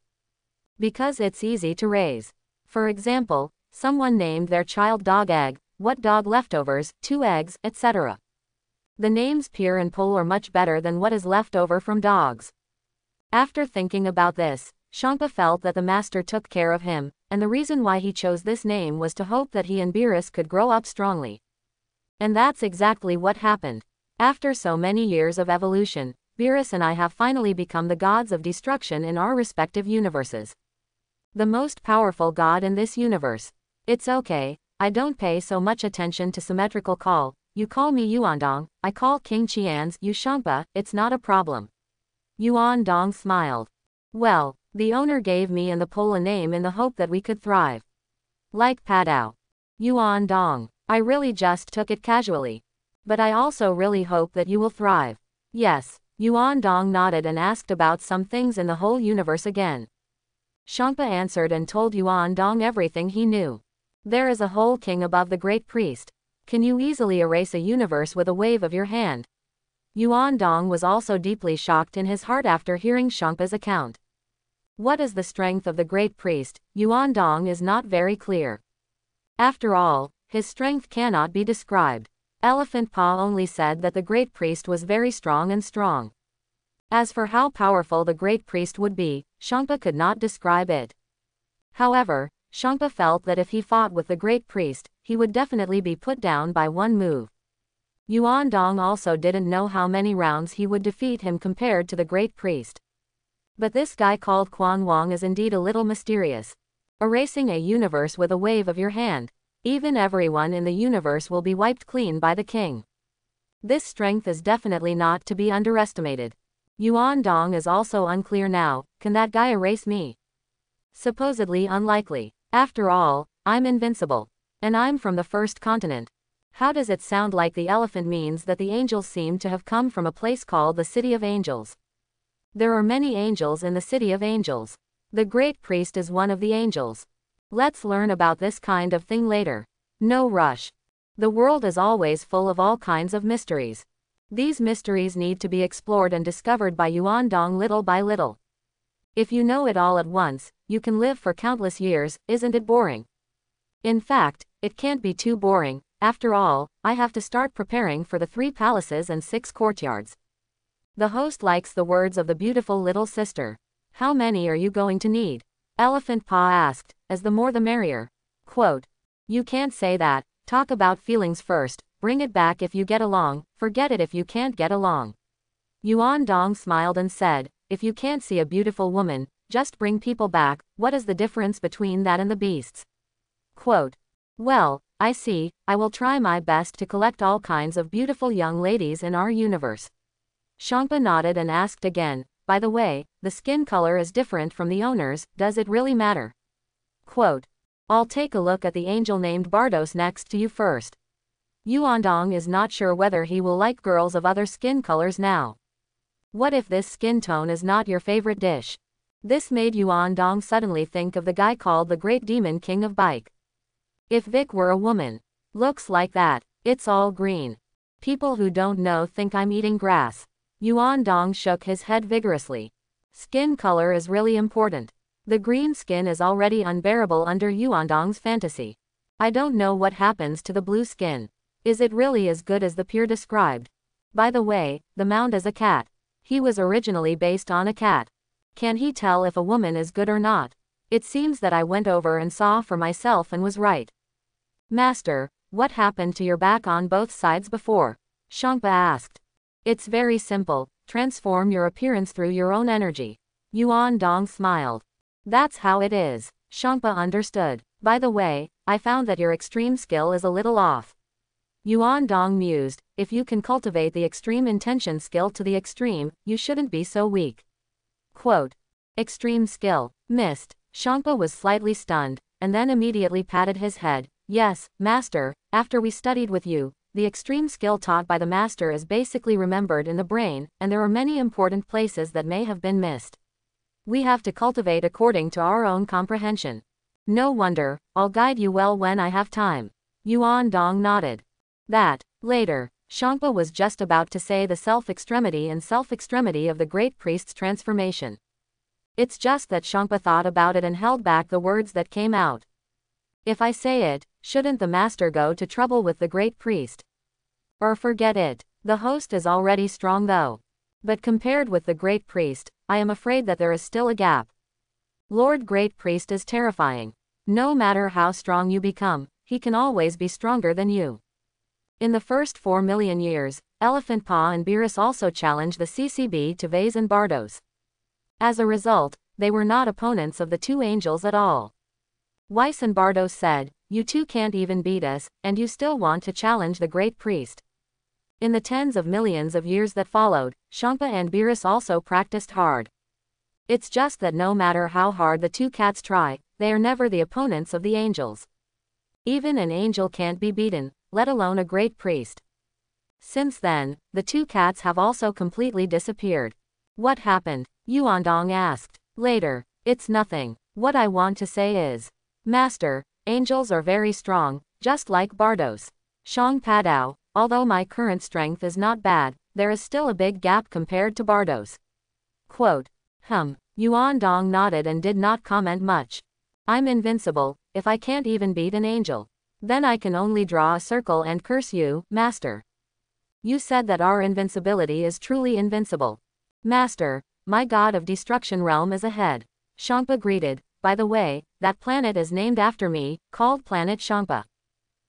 Because it's easy to raise. For example, someone named their child Dog Egg, what dog leftovers, 2 eggs, etc. The names Pir and Pol are much better than what is left over from dogs. After thinking about this, Shangpa felt that the master took care of him, and the reason why he chose this name was to hope that he and Beerus could grow up strongly. And that's exactly what happened. After so many years of evolution, Beerus and I have finally become the gods of destruction in our respective universes. The most powerful god in this universe. It's okay, I don't pay so much attention to symmetrical call. You call me Yuandong, I call King Qian's Yu Shangpa, it's not a problem. Yuandong smiled. Well, the owner gave me and the Pol a name in the hope that we could thrive. Like Padao. Yuandong, I really just took it casually. But I also really hope that you will thrive. Yes, Yuandong nodded and asked about some things in the whole universe again. Shangpa answered and told Yuandong everything he knew. There is a whole king above the great priest. Can you easily erase a universe with a wave of your hand? Yuandong was also deeply shocked in his heart after hearing Shangpa's account. What is the strength of the great priest? Yuandong is not very clear. After all, his strength cannot be described. Elephant Pa only said that the great priest was very strong and strong. As for how powerful the great priest would be, Shangpa could not describe it. However, Shangpa felt that if he fought with the great priest, he would definitely be put down by one move. Yuandong also didn't know how many rounds he would defeat him compared to the great priest. But this guy called Quan Wang is indeed a little mysterious. Erasing a universe with a wave of your hand. Even everyone in the universe will be wiped clean by the king. This strength is definitely not to be underestimated. Yuandong is also unclear now, can that guy erase me? Supposedly unlikely. After all, I'm invincible. And I'm from the first continent. How does it sound like the elephant means that the angels seem to have come from a place called the City of Angels? There are many angels in the City of Angels. The great priest is one of the angels. Let's learn about this kind of thing later. No rush. The world is always full of all kinds of mysteries. These mysteries need to be explored and discovered by Yuandong little by little. If you know it all at once, you can live for countless years, isn't it boring? In fact, it can't be too boring. After all, I have to start preparing for the 3 palaces and 6 courtyards. The host likes the words of the beautiful little sister. How many are you going to need? Elephant Pa asked, as the more the merrier. Quote, you can't say that, talk about feelings first, bring it back if you get along, forget it if you can't get along. Yuandong smiled and said, if you can't see a beautiful woman, just bring people back, what is the difference between that and the beasts? Quote, well, I see, I will try my best to collect all kinds of beautiful young ladies in our universe. Shangpa nodded and asked again, by the way, the skin color is different from the owners, does it really matter? Quote, I'll take a look at the angel named Bardos next to you first. Yuandong is not sure whether he will like girls of other skin colors now. What if this skin tone is not your favorite dish? This made Yuandong suddenly think of the guy called the Great Demon King of Bike. If Vic were a woman. Looks like that, it's all green. People who don't know think I'm eating grass. Yuandong shook his head vigorously. Skin color is really important. The green skin is already unbearable under Yuandong's fantasy. I don't know what happens to the blue skin. Is it really as good as the Pure described? By the way, the Mound is a cat. He was originally based on a cat. Can he tell if a woman is good or not? It seems that I went over and saw for myself and was right. Master, what happened to your back on both sides before? Shangpa asked. It's very simple, transform your appearance through your own energy. Yuandong smiled. That's how it is. Shangpa understood. By the way, I found that your extreme skill is a little off. Yuandong mused, if you can cultivate the extreme intention skill to the extreme, you shouldn't be so weak. Quote, extreme skill, missed. Shangpa was slightly stunned, and then immediately patted his head. Yes, master, after we studied with you, the extreme skill taught by the master is basically remembered in the brain, and there are many important places that may have been missed. We have to cultivate according to our own comprehension. No wonder, I'll guide you well when I have time. Yuan Dong nodded. That, later, Shangpa was just about to say the self-extremity and self-extremity of the great priest's transformation. It's just that Shangpa thought about it and held back the words that came out. If I say it, shouldn't the master go to trouble with the great priest? Or forget it. The host is already strong though. But compared with the great priest, I am afraid that there is still a gap. Lord Great Priest is terrifying. No matter how strong you become, he can always be stronger than you. In the first 4 million years, Elephant Paw and Beerus also challenged the CCB to Vase and Bardos. As a result, they were not opponents of the two angels at all. Weiss and Bardos said, "You two can't even beat us, and you still want to challenge the great priest." In the tens of millions of years that followed, Shangpa and Beerus also practiced hard. It's just that no matter how hard the two cats try, they are never the opponents of the angels. Even an angel can't be beaten, let alone a great priest. Since then, the two cats have also completely disappeared. What happened? Yuandong asked. Later. It's nothing. What I want to say is, Master, angels are very strong, just like Bardos. Shang Padao, although my current strength is not bad, there is still a big gap compared to Bardos. Quote. Yuandong nodded and did not comment much. I'm invincible, if I can't even beat an angel. Then I can only draw a circle and curse you, Master. You said that our invincibility is truly invincible. Master, my god of destruction realm is ahead. Shangpa greeted. By the way, that planet is named after me, called Planet Shangpa.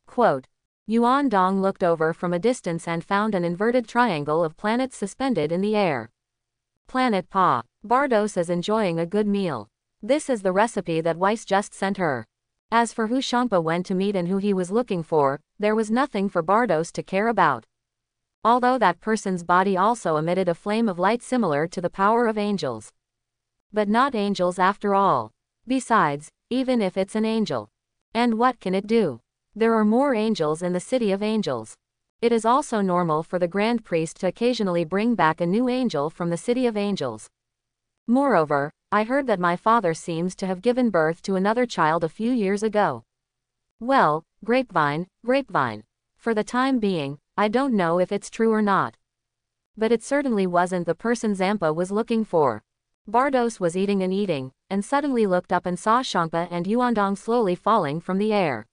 Quote. Yuandong looked over from a distance and found an inverted triangle of planets suspended in the air. Planet Pa. Bardos is enjoying a good meal. This is the recipe that Weiss just sent her. As for who Shangpa went to meet and who he was looking for, there was nothing for Bardos to care about. Although that person's body also emitted a flame of light similar to the power of angels. But not angels after all. Besides, even if it's an angel. And what can it do? There are more angels in the City of Angels. It is also normal for the Grand Priest to occasionally bring back a new angel from the City of Angels. Moreover, I heard that my father seems to have given birth to another child a few years ago. Well, grapevine. For the time being, I don't know if it's true or not. But it certainly wasn't the person Zampa was looking for. Bardos was eating, and suddenly looked up and saw Shangpa and Yuandong slowly falling from the air.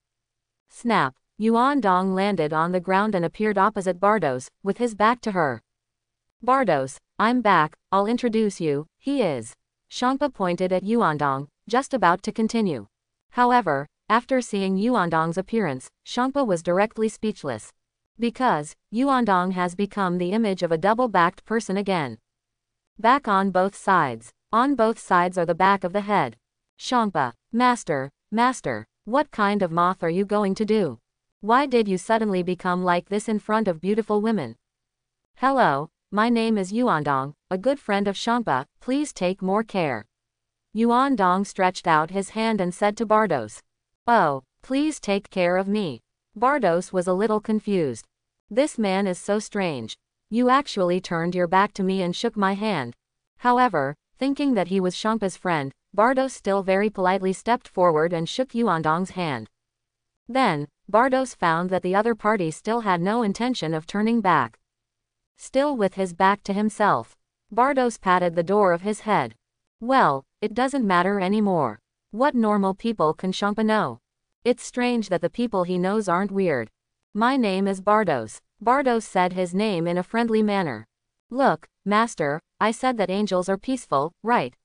Snap! Yuandong landed on the ground and appeared opposite Bardos, with his back to her. Bardos, I'm back, I'll introduce you, he is. Shangpa pointed at Yuandong, just about to continue. However, after seeing Yuandong's appearance, Shangpa was directly speechless. Because, Yuandong has become the image of a double-backed person again. Back on both sides. On both sides are the back of the head. Shangpa, Master, what kind of moth are you going to do? Why did you suddenly become like this in front of beautiful women? Hello, my name is Yuandong, a good friend of Shangpa, please take more care. Yuandong stretched out his hand and said to Bardos. Oh, please take care of me. Bardos was a little confused. This man is so strange. You actually turned your back to me and shook my hand. However, thinking that he was Shangpa's friend, Bardos still very politely stepped forward and shook Yuandong's hand. Then, Bardos found that the other party still had no intention of turning back. Still with his back to himself, Bardos patted the door of his head. Well, it doesn't matter anymore. What normal people can Shangpa know? It's strange that the people he knows aren't weird. My name is Bardos. Bardos said his name in a friendly manner. Look, Master, I said that angels are peaceful, right?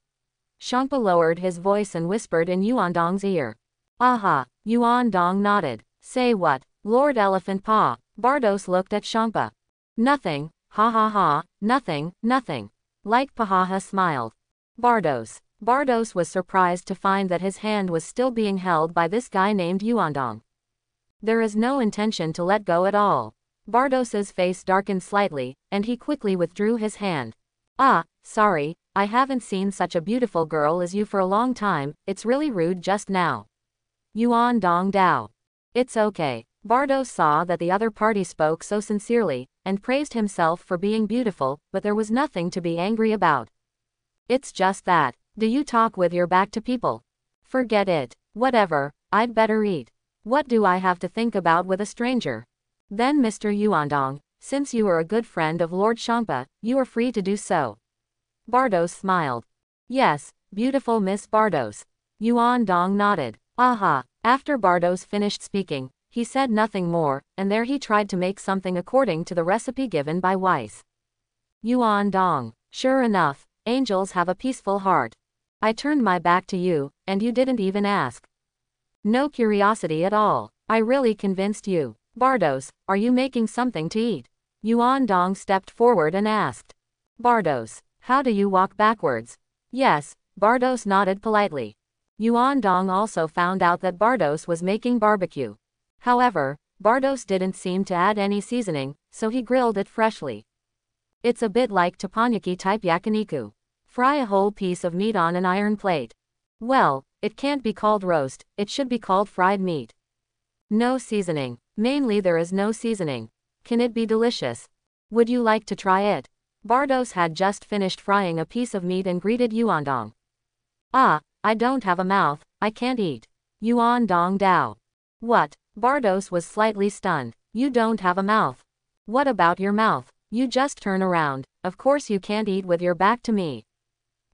Shangpa lowered his voice and whispered in Yuandong's ear. Aha, Yuandong nodded. Say what, Lord Elephant Paw? Bardos looked at Shangpa. Nothing, ha ha ha, nothing. Like Pahaha smiled. Bardos was surprised to find that his hand was still being held by this guy named Yuandong. There is no intention to let go at all. Bardos's face darkened slightly, and he quickly withdrew his hand. Ah, sorry, I haven't seen such a beautiful girl as you for a long time, it's really rude just now. Yuandong Dao. It's okay. Bardos saw that the other party spoke so sincerely, and praised himself for being beautiful, but there was nothing to be angry about. It's just that. Do you talk with your back to people? Forget it. Whatever, I'd better eat. What do I have to think about with a stranger? Then Mr. Yuandong, since you are a good friend of Lord Shangpa, you are free to do so. Bardos smiled. Yes, beautiful Miss Bardos. Yuandong nodded. Aha. After Bardos finished speaking, he said nothing more, and there he tried to make something according to the recipe given by Weiss. Yuandong. Sure enough, angels have a peaceful heart. I turned my back to you, and you didn't even ask. No curiosity at all. I really convinced you. Bardos, are you making something to eat? Yuandong stepped forward and asked. Bardos, how do you walk backwards? Yes, Bardos nodded politely. Yuandong also found out that Bardos was making barbecue. However, Bardos didn't seem to add any seasoning, so he grilled it freshly. It's a bit like teppanyaki type yakiniku. Fry a whole piece of meat on an iron plate. Well, it can't be called roast, it should be called fried meat. No seasoning. Mainly there is no seasoning. Can it be delicious? Would you like to try it? Bardos had just finished frying a piece of meat and greeted Yuandong. Ah, I don't have a mouth, I can't eat. Yuandong Dao. What? Bardos was slightly stunned. You don't have a mouth. What about your mouth? You just turn around, of course you can't eat with your back to me.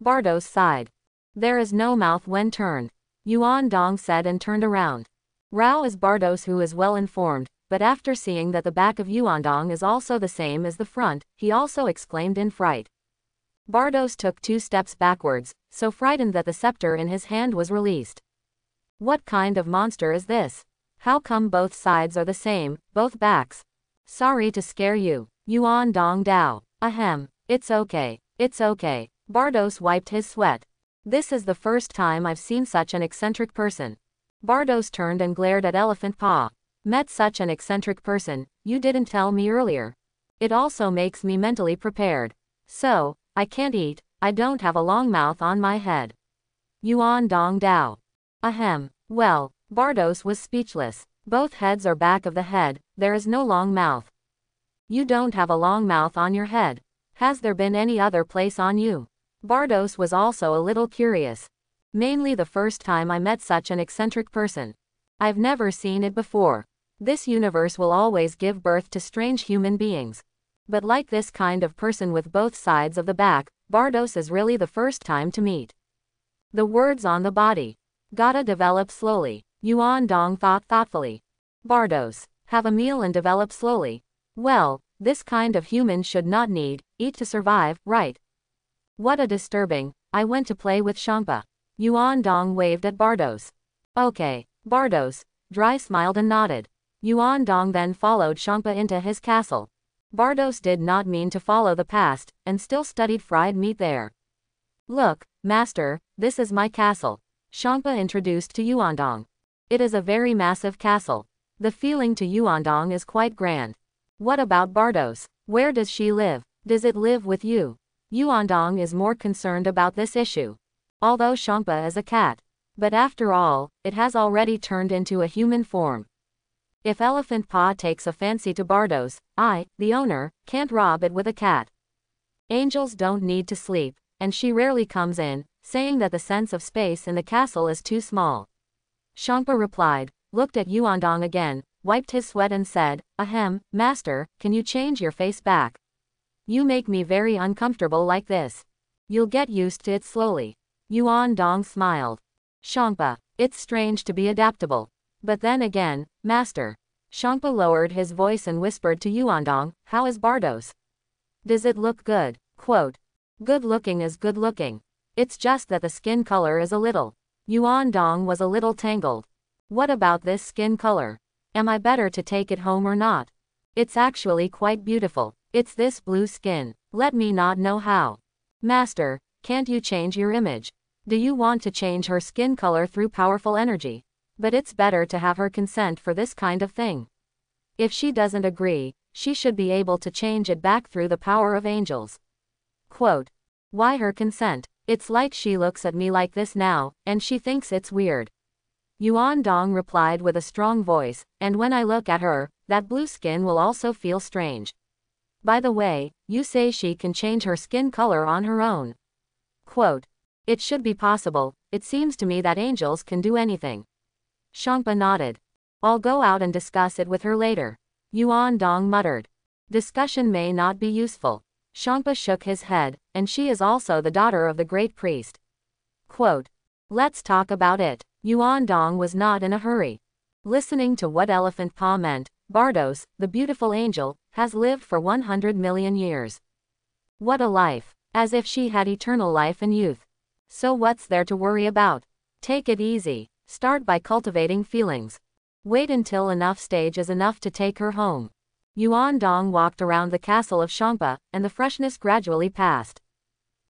Bardos sighed. There is no mouth when turned. Yuandong said and turned around. Rao is Bardos, who is well informed, but after seeing that the back of Yuandong is also the same as the front, he also exclaimed in fright. Bardos took 2 steps backwards, so frightened that the scepter in his hand was released. What kind of monster is this? How come both sides are the same, both backs? Sorry to scare you. Yuandong Dao. Ahem. It's okay. It's okay. Bardos wiped his sweat. This is the first time I've seen such an eccentric person. Bardos turned and glared at Elephant Paw. Met such an eccentric person, you didn't tell me earlier. It also makes me mentally prepared. So, I can't eat, I don't have a long mouth on my head. Yuandong Dao. Ahem. Well, Bardos was speechless. Both heads are back of the head, there is no long mouth. You don't have a long mouth on your head. Has there been any other place on you? Bardos was also a little curious. Mainly the first time I met such an eccentric person. I've never seen it before. This universe will always give birth to strange human beings. But like this kind of person with both sides of the back, Bardos is really the first time to meet. The words on the body. Gotta develop slowly. Yuandong thought thoughtfully. Bardos, have a meal and develop slowly. Well, this kind of human should not need, eat to survive, right? What a disturbing, I went to play with Shangpa. Yuandong waved at Bardos. Okay, Bardos, Dry smiled and nodded. Yuandong then followed Shangpa into his castle. Bardos did not mean to follow the past, and still studied fried meat there. Look, master, this is my castle. Shangpa introduced to Yuandong. It is a very massive castle. The feeling to Yuandong is quite grand. What about Bardos? Where does she live? Does it live with you? Yuandong is more concerned about this issue. Although Shangpa is a cat. But after all, it has already turned into a human form. If Elephant Paw takes a fancy to Bardos, I, the owner, can't rob it with a cat. Angels don't need to sleep, and she rarely comes in, saying that the sense of space in the castle is too small. Shangpa replied, looked at Yuandong again, wiped his sweat and said, Ahem, master, can you change your face back? You make me very uncomfortable like this. You'll get used to it slowly. Yuandong smiled. Shangpa, it's strange to be adaptable. But then again, master. Shangpa lowered his voice and whispered to Yuandong, how is Bardos? Does it look good? Quote. Good looking is good looking. It's just that the skin color is a little. Yuandong was a little tangled. What about this skin color? Am I better to take it home or not? It's actually quite beautiful. It's this blue skin. Let me not know how. Master, can't you change your image? Do you want to change her skin color through powerful energy? But it's better to have her consent for this kind of thing. If she doesn't agree, she should be able to change it back through the power of angels. Quote. Why her consent? It's like she looks at me like this now, and she thinks it's weird. Yuan Dong replied with a strong voice, and when I look at her, that blue skin will also feel strange. By the way, you say she can change her skin color on her own. Quote. It should be possible, it seems to me that angels can do anything. Shangpa nodded. I'll go out and discuss it with her later. Yuan Dong muttered. Discussion may not be useful. Shangpa shook his head, and she is also the daughter of the great priest. Quote. Let's talk about it. Yuan Dong was not in a hurry. Listening to what Elephant Pa meant, Bardos, the beautiful angel, has lived for 100 million years. What a life. As if she had eternal life and youth. So what's there to worry about? Take it easy. Start by cultivating feelings. Wait until enough stage is enough to take her home. Yuan Dong walked around the castle of Shangpa, and the freshness gradually passed.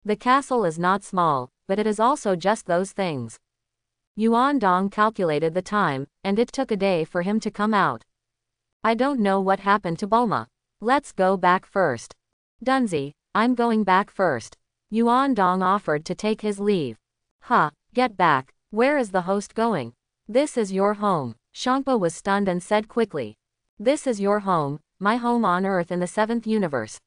The castle is not small, but it is also just those things. Yuan Dong calculated the time, and it took a day for him to come out. I don't know what happened to Bulma. Let's go back first. Dunzi, I'm going back first. Yuan Dong offered to take his leave. Get back. Where is the host going? This is your home. Shangpa was stunned and said quickly. This is your home, my home on Earth in the 7th universe.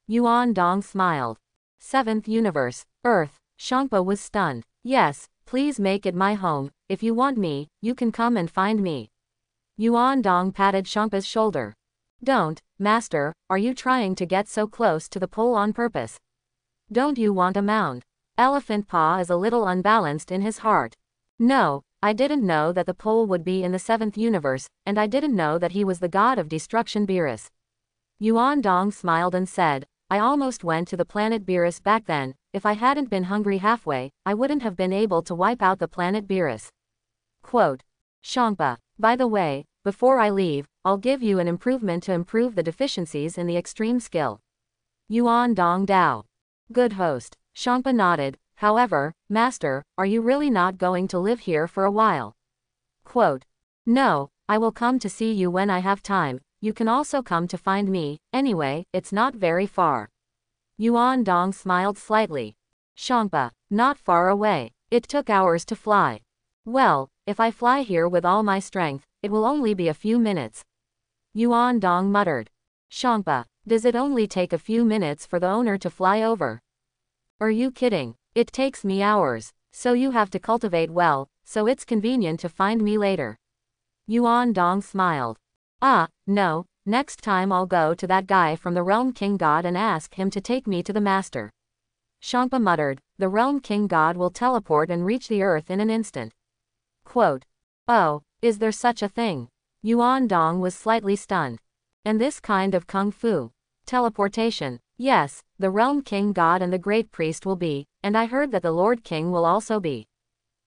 Yuan Dong smiled. 7th universe, Earth. Shangpa was stunned. Yes, please make it my home. If you want me, you can come and find me. Yuan Dong patted Shangpa's shoulder. Don't, Master, are you trying to get so close to the pole on purpose? Don't you want a mound? Elephant Pa is a little unbalanced in his heart. No, I didn't know that the pole would be in the 7th universe, and I didn't know that he was the god of destruction Beerus. Yuan Dong smiled and said, I almost went to the planet Beerus back then. If I hadn't been hungry halfway, I wouldn't have been able to wipe out the planet Beerus. Quote. Shangpa, by the way, before I leave, I'll give you an improvement to improve the deficiencies in the extreme skill. Yuan Dong Dao. Good host. Shangpa nodded. However, Master, are you really not going to live here for a while? Quote. No, I will come to see you when I have time. You can also come to find me. Anyway, it's not very far. Yuan Dong smiled slightly. Shangpa, not far away. It took hours to fly. Well, if I fly here with all my strength, it will only be a few minutes. Yuan Dong muttered. Shangpa, does it only take a few minutes for the owner to fly over? Are you kidding? It takes me hours, so you have to cultivate well, so it's convenient to find me later. Yuan Dong smiled. No, next time I'll go to that guy from the Realm King God and ask him to take me to the Master. Shangpa muttered, the Realm King God will teleport and reach the earth in an instant. Quote. Oh, is there such a thing? Yuan Dong was slightly stunned. And this kind of kung fu? Teleportation. Yes, the Realm King God and the Great Priest will be, and I heard that the Lord King will also be.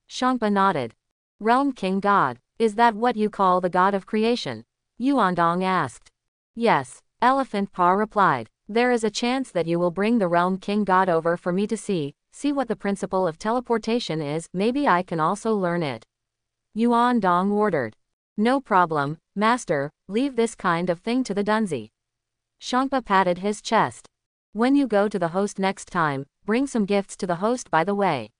Shangpa nodded. Realm King God, is that what you call the God of creation? Yuan Dong asked. Yes, Elephant Pa replied. There is a chance that you will bring the Realm King God over for me to see what the principle of teleportation is, maybe I can also learn it. Yuan Dong ordered. No problem, Master, leave this kind of thing to the Dunzi. Shangpa patted his chest. When you go to the host next time, bring some gifts to the host by the way.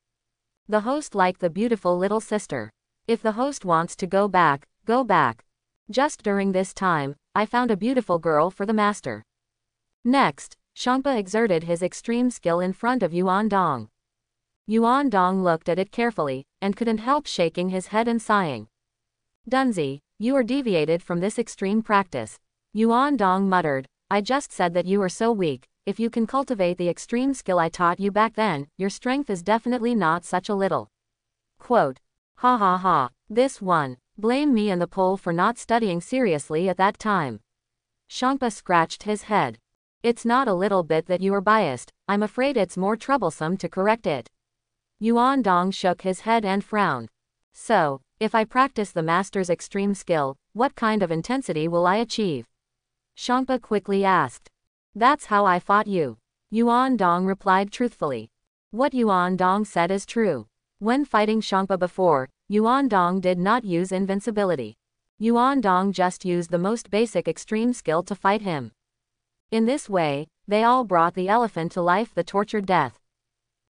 The host liked the beautiful little sister. If the host wants to go back, go back. Just during this time, I found a beautiful girl for the Master. Next, Shangpa exerted his extreme skill in front of Yuan Dong. Yuan Dong looked at it carefully, and couldn't help shaking his head and sighing. Dunzi, you are deviated from this extreme practice. Yuan Dong muttered, I just said that you are so weak. If you can cultivate the extreme skill I taught you back then, your strength is definitely not such a little. Quote. Ha ha ha, this one. Blame me and the pole for not studying seriously at that time. Shangpa scratched his head. It's not a little bit that you are biased, I'm afraid it's more troublesome to correct it. Yuan Dong shook his head and frowned. So, if I practice the Master's extreme skill, what kind of intensity will I achieve? Shangpa quickly asked. That's how I fought you. Yuan Dong replied truthfully. What Yuan Dong said is true. When fighting Shangpa before, Yuan Dong did not use invincibility. Yuan Dong just used the most basic extreme skill to fight him. In this way, they all brought the elephant to life, the tortured death.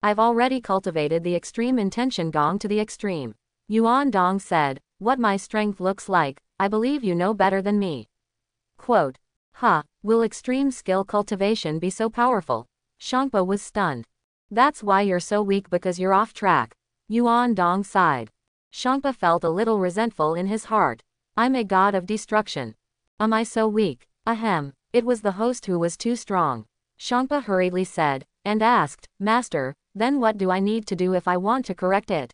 I've already cultivated the extreme intention gong to the extreme. Yuan Dong said, what my strength looks like, I believe you know better than me. Quote. Will extreme skill cultivation be so powerful? Shangpa was stunned. That's why you're so weak, because you're off track. Yuan Dong sighed. Shangpa felt a little resentful in his heart. I'm a god of destruction. Am I so weak? Ahem. It was the host who was too strong. Shangpa hurriedly said, and asked, Master, then what do I need to do if I want to correct it?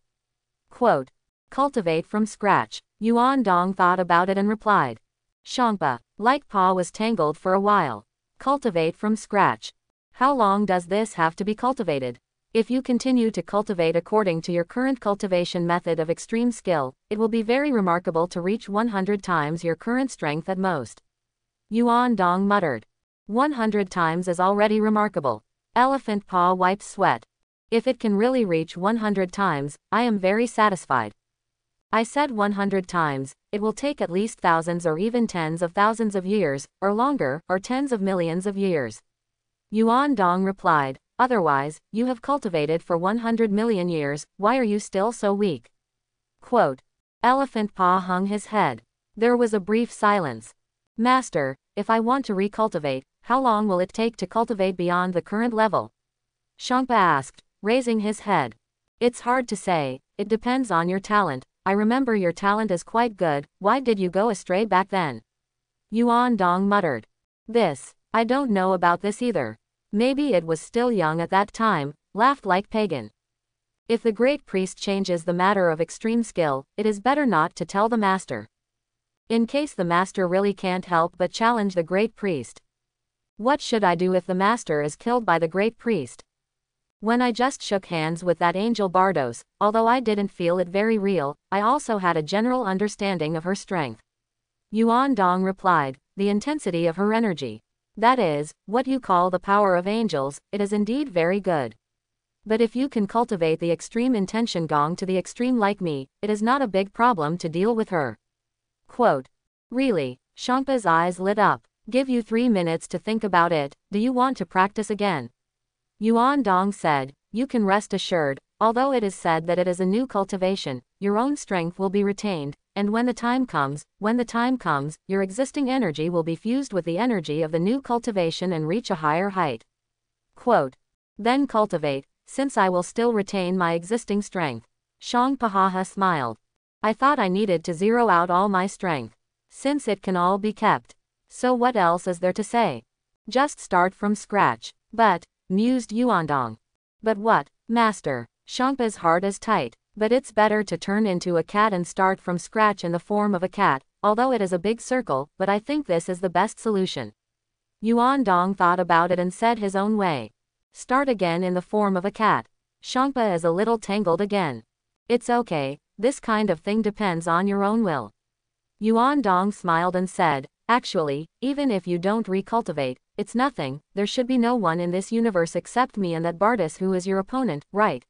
Quote. Cultivate from scratch. Yuan Dong thought about it and replied. Shangpa, like Pa was tangled for a while. Cultivate from scratch. How long does this have to be cultivated? If you continue to cultivate according to your current cultivation method of extreme skill, it will be very remarkable to reach 100 times your current strength at most. Yuan Dong muttered. 100 times is already remarkable. Elephant paw wipes sweat. If it can really reach 100 times, I am very satisfied. I said 100 times, it will take at least thousands or even tens of thousands of years, or longer, or tens of millions of years. Yuan Dong replied, otherwise, you have cultivated for 100 million years, why are you still so weak? Quote. Elephant paw hung his head. There was a brief silence. Master, if I want to recultivate, how long will it take to cultivate beyond the current level? Shangpa asked, raising his head. It's hard to say, it depends on your talent. I remember your talent is quite good, why did you go astray back then? Yuan Dong muttered. I don't know about this either. Maybe it was still young at that time, laughed like pagan. If the great priest changes the matter of extreme skill, it is better not to tell the master. In case the master really can't help but challenge the great priest. What should I do if the master is killed by the great priest? When I just shook hands with that angel Bardos, although I didn't feel it very real, I also had a general understanding of her strength. Yuan Dong replied, the intensity of her energy. That is, what you call the power of angels, it is indeed very good. But if you can cultivate the extreme intention gong to the extreme like me, it is not a big problem to deal with her. Quote. Really? Shangpa's eyes lit up. Give you 3 minutes to think about it, do you want to practice again? Yuan Dong said, you can rest assured, although it is said that it is a new cultivation, your own strength will be retained, and when the time comes, your existing energy will be fused with the energy of the new cultivation and reach a higher height. Quote. Then cultivate, since I will still retain my existing strength. Shangpa smiled. I thought I needed to zero out all my strength. Since it can all be kept. So what else is there to say? Just start from scratch. But, mused Yuandong. But what, master? Shangpa's heart is tight. But it's better to turn into a cat and start from scratch in the form of a cat, although it is a big circle, but I think this is the best solution. Yuandong thought about it and said his own way. Start again in the form of a cat. Shangpa is a little tangled again. It's okay, this kind of thing depends on your own will. Yuandong smiled and said, actually, even if you don't recultivate, it's nothing, there should be no one in this universe except me and that Bardas who is your opponent, right?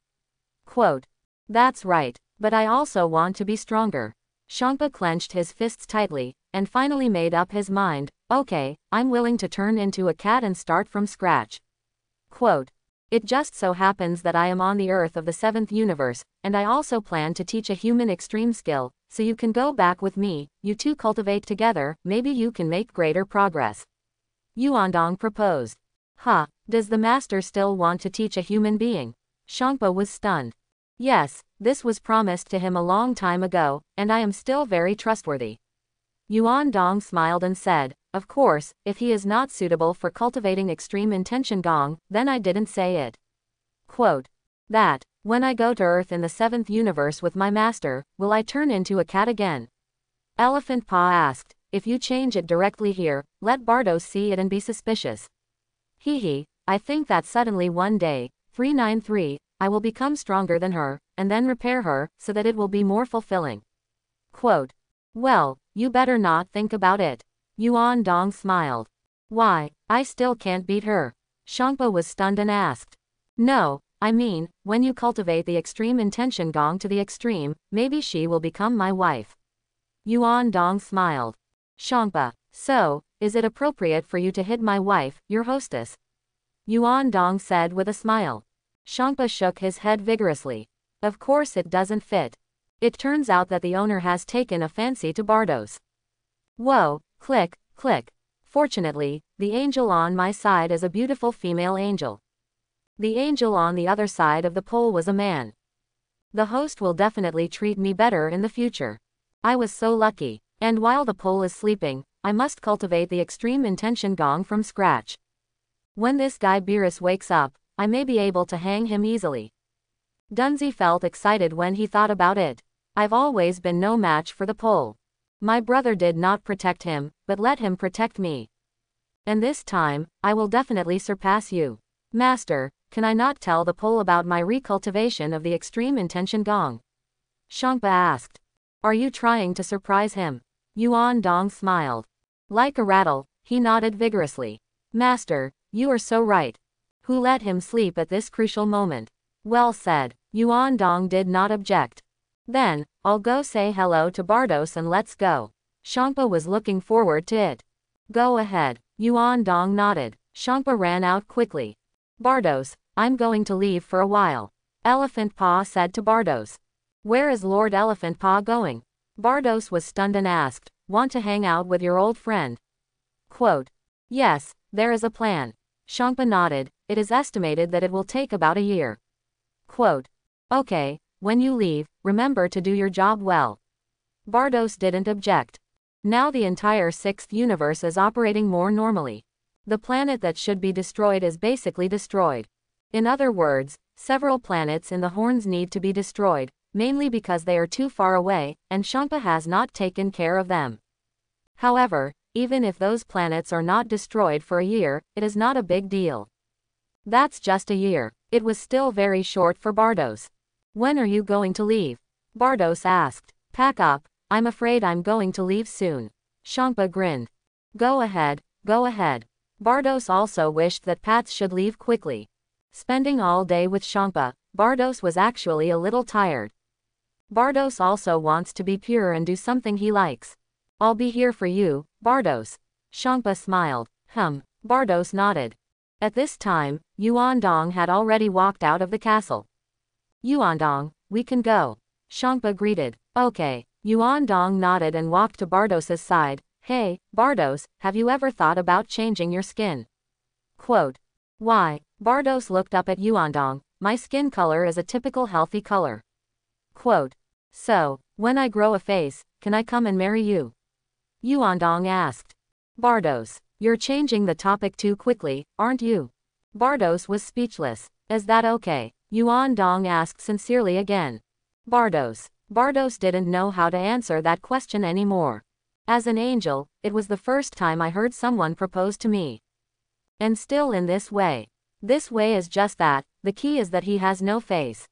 Quote. That's right, but I also want to be stronger. Shangpa clenched his fists tightly, and finally made up his mind, okay, I'm willing to turn into a cat and start from scratch. Quote. It just so happens that I am on the earth of the 7th universe, and I also plan to teach a human extreme skill, so you can go back with me, you two cultivate together, maybe you can make greater progress. Yuandong proposed. Does the master still want to teach a human being? Shangpa was stunned. Yes, this was promised to him a long time ago, and I am still very trustworthy. Yuandong smiled and said, of course, if he is not suitable for cultivating extreme intention gong, then I didn't say it. Quote. That, when I go to Earth in the 7th universe with my master, will I turn into a cat again? Elephant Paw asked, if you change it directly here, let Bardos see it and be suspicious. I think that suddenly one day, 393, I will become stronger than her, and then repair her, so that it will be more fulfilling. Quote. Well, you better not think about it. Yuandong smiled. Why, I still can't beat her. Shangpa was stunned and asked. No, I mean, when you cultivate the extreme intention gong to the extreme, maybe she will become my wife. Yuandong smiled. Shangpa, so, is it appropriate for you to hit my wife, your hostess? Yuandong said with a smile. Shangpa shook his head vigorously. Of course it doesn't fit. It turns out that the owner has taken a fancy to Bardos. Whoa, click, click. Fortunately, the angel on my side is a beautiful female angel. The angel on the other side of the pole was a man. The host will definitely treat me better in the future. I was so lucky. And while the pole is sleeping, I must cultivate the extreme intention gong from scratch. When this guy Beerus wakes up, I may be able to hang him easily. Dunsey felt excited when he thought about it. I've always been no match for the pole. My brother did not protect him, but let him protect me. And this time, I will definitely surpass you. Master, can I not tell the pole about my recultivation of the extreme intention gong? Shangpa asked. Are you trying to surprise him? Yuan Dong smiled. Like a rattle, he nodded vigorously. Master, you are so right. Who let him sleep at this crucial moment? Well said. Yuan Dong did not object. Then, I'll go say hello to Bardos and let's go. Shangpa was looking forward to it. Go ahead. Yuan Dong nodded. Shangpa ran out quickly. Bardos, I'm going to leave for a while. Elephant Paw said to Bardos. Where is Lord Elephant Paw going? Bardos was stunned and asked, want to hang out with your old friend? Quote. Yes, there is a plan. Shangpa nodded, it is estimated that it will take about a year. Quote. Okay, when you leave, remember to do your job well. Bardos didn't object. Now the entire sixth universe is operating more normally. The planet that should be destroyed is basically destroyed. In other words, several planets in the horns need to be destroyed, mainly because they are too far away, and Shangpa has not taken care of them. However, even if those planets are not destroyed for a year, it is not a big deal. That's just a year. It was still very short for Bardos. When are you going to leave? Bardos asked. Pack up, I'm afraid I'm going to leave soon. Shangpa grinned. Go ahead, go ahead. Bardos also wished that Pats should leave quickly. Spending all day with Shangpa, Bardos was actually a little tired. Bardos also wants to be pure and do something he likes. I'll be here for you, Bardos. Shangpa smiled. Bardos nodded. At this time, Yuandong had already walked out of the castle. Yuandong, we can go. Shangpa greeted. Okay. Yuandong nodded and walked to Bardos's side. Hey, Bardos, have you ever thought about changing your skin? Quote. Why? Bardos looked up at Yuandong. My skin color is a typical healthy color. Quote. So, when I grow a face, can I come and marry you? Yuandong asked. Bardos, you're changing the topic too quickly, aren't you? Bardos was speechless. Is that okay? Yuandong asked sincerely again. Bardos didn't know how to answer that question anymore. As an angel, it was the first time I heard someone propose to me. And still in this way. This way is just that, the key is that he has no face.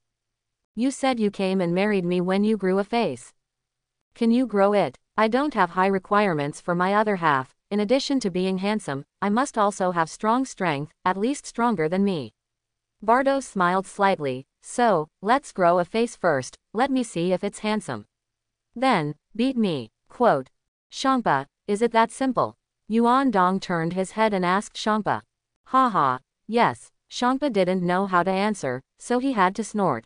You said you came and married me when you grew a face. Can you grow it? I don't have high requirements for my other half. In addition to being handsome, I must also have strong strength, at least stronger than me. Bardos smiled slightly. So, let's grow a face first, let me see if it's handsome. Then, beat me. Quote. Shangpa, is it that simple? Yuandong turned his head and asked Shangpa. Haha, yes. Shangpa didn't know how to answer, so he had to snort.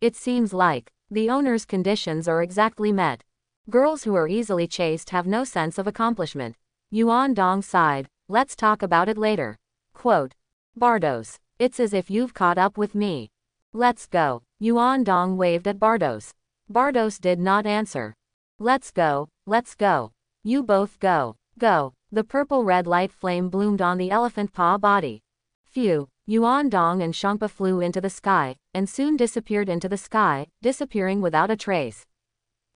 It seems like the owner's conditions are exactly met. Girls who are easily chased have no sense of accomplishment. Yuandong sighed. Let's talk about it later. Quote. Bardos, it's as if you've caught up with me. Let's go. Yuandong waved at Bardos. Bardos did not answer. Let's go, let's go. You both go. Go. The purple-red light flame bloomed on the elephant paw body. Phew. Yuandong and Shangpa flew into the sky, and soon disappeared into the sky, disappearing without a trace.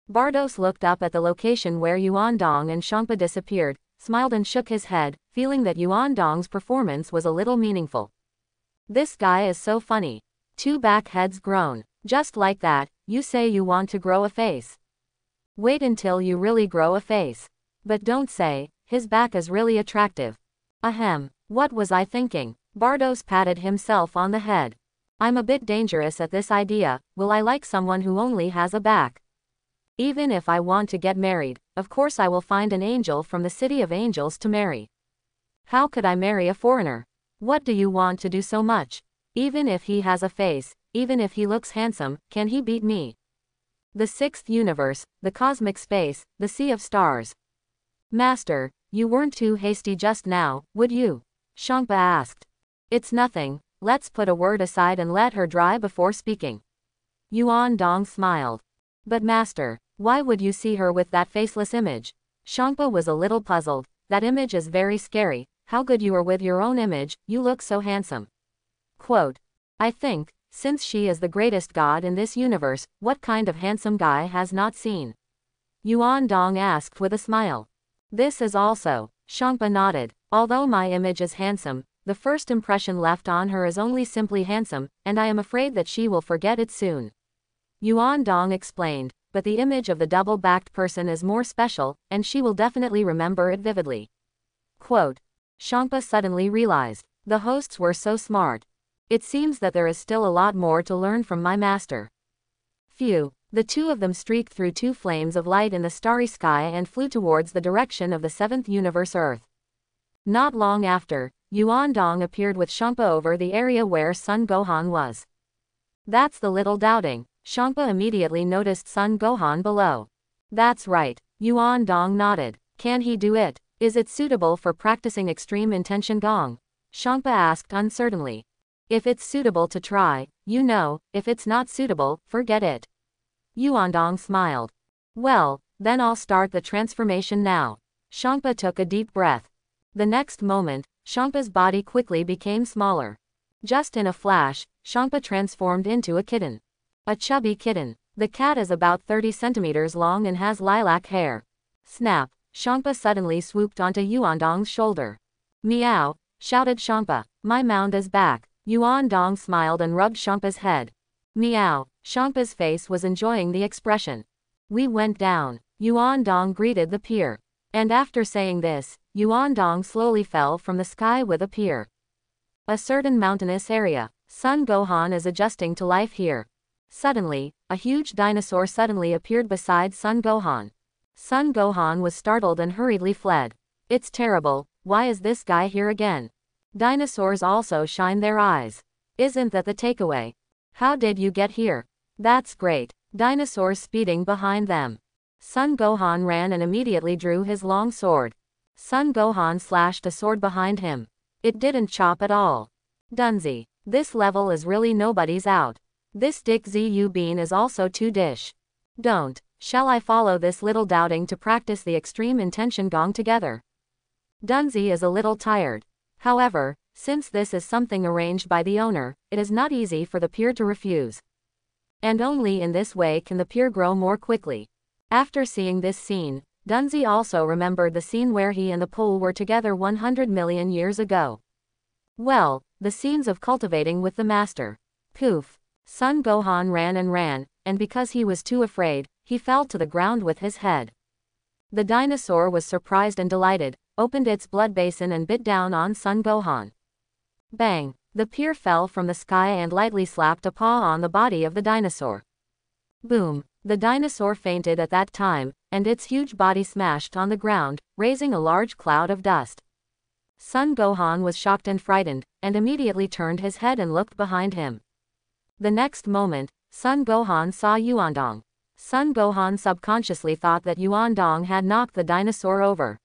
Bardos looked up at the location where Yuandong and Shangpa disappeared, smiled and shook his head, feeling that Yuandong's performance was a little meaningful. This guy is so funny. Two back heads grown. Just like that, you say you want to grow a face. Wait until you really grow a face. But don't say, his back is really attractive. Ahem, what was I thinking? Bardos patted himself on the head. I'm a bit dangerous at this idea. Will I like someone who only has a back? Even if I want to get married, of course I will find an angel from the city of angels to marry. How could I marry a foreigner? What do you want to do so much? Even if he has a face, even if he looks handsome, can he beat me? The sixth universe, the cosmic space, the sea of stars. Master, you weren't too hasty just now, would you? Shangpa asked. It's nothing, let's put a word aside and let her dry before speaking. Yuan Dong smiled. But master, why would you see her with that faceless image? Shangpa was a little puzzled. That image is very scary. How good you are with your own image, you look so handsome. Quote. I think, since she is the greatest god in this universe, what kind of handsome guy has not seen? Yuan Dong asked with a smile. This is also. Shangpa nodded. Although my image is handsome, the first impression left on her is only simply handsome, and I am afraid that she will forget it soon. Yuan Dong explained, but the image of the double-backed person is more special, and she will definitely remember it vividly. Quote. Shangpa suddenly realized. The hosts were so smart. It seems that there is still a lot more to learn from my master. Phew. The two of them streaked through two flames of light in the starry sky and flew towards the direction of the seventh universe Earth. Not long after, Yuan Dong appeared with Shangpa over the area where Sun Gohan was. That's the little doubting. Shangpa immediately noticed Sun Gohan below. That's right. Yuan Dong nodded. Can he do it? Is it suitable for practicing extreme intention gong? Shangpa asked uncertainly. If it's suitable to try, you know, if it's not suitable, forget it. Yuan Dong smiled. Well, then I'll start the transformation now. Shangpa took a deep breath. The next moment, Shangpa's body quickly became smaller. Just in a flash, Shangpa transformed into a kitten. A chubby kitten. The cat is about 30 centimeters long and has lilac hair. Snap! Shangpa suddenly swooped onto Yuan Dong's shoulder. Meow! Shouted Shangpa. My mound is back. Yuan Dong smiled and rubbed Shangpa's head. Meow! Shangpa's face was enjoying the expression. We went down. Yuan Dong greeted the pier. And after saying this, Yuan Dong slowly fell from the sky with a pier. A certain mountainous area. Sun Gohan is adjusting to life here. Suddenly, a huge dinosaur suddenly appeared beside Sun Gohan. Sun Gohan was startled and hurriedly fled. It's terrible, why is this guy here again? Dinosaurs also shine their eyes. Isn't that the takeaway? How did you get here? That's great. Dinosaurs speeding behind them. Sun Gohan ran and immediately drew his long sword. Sun Gohan slashed a sword behind him. It didn't chop at all. Dunzy. This level is really nobody's out. This Dick Zu Bean is also too dish. Don't. Shall I follow this little doubting to practice the extreme intention gong together? Dunzy is a little tired. However, since this is something arranged by the owner, it is not easy for the peer to refuse. And only in this way can the peer grow more quickly. After seeing this scene, Dunzy also remembered the scene where he and the pole were together 100 million years ago. Well, the scenes of cultivating with the master. Poof. Sun Gohan ran, and because he was too afraid, he fell to the ground with his head. The dinosaur was surprised and delighted, opened its blood basin and bit down on Sun Gohan. Bang! The pier fell from the sky and lightly slapped a paw on the body of the dinosaur. Boom! The dinosaur fainted at that time, and its huge body smashed on the ground, raising a large cloud of dust. Sun Gohan was shocked and frightened, and immediately turned his head and looked behind him. The next moment, Sun Gohan saw Yuan Dong. Sun Gohan subconsciously thought that Yuan Dong had knocked the dinosaur over.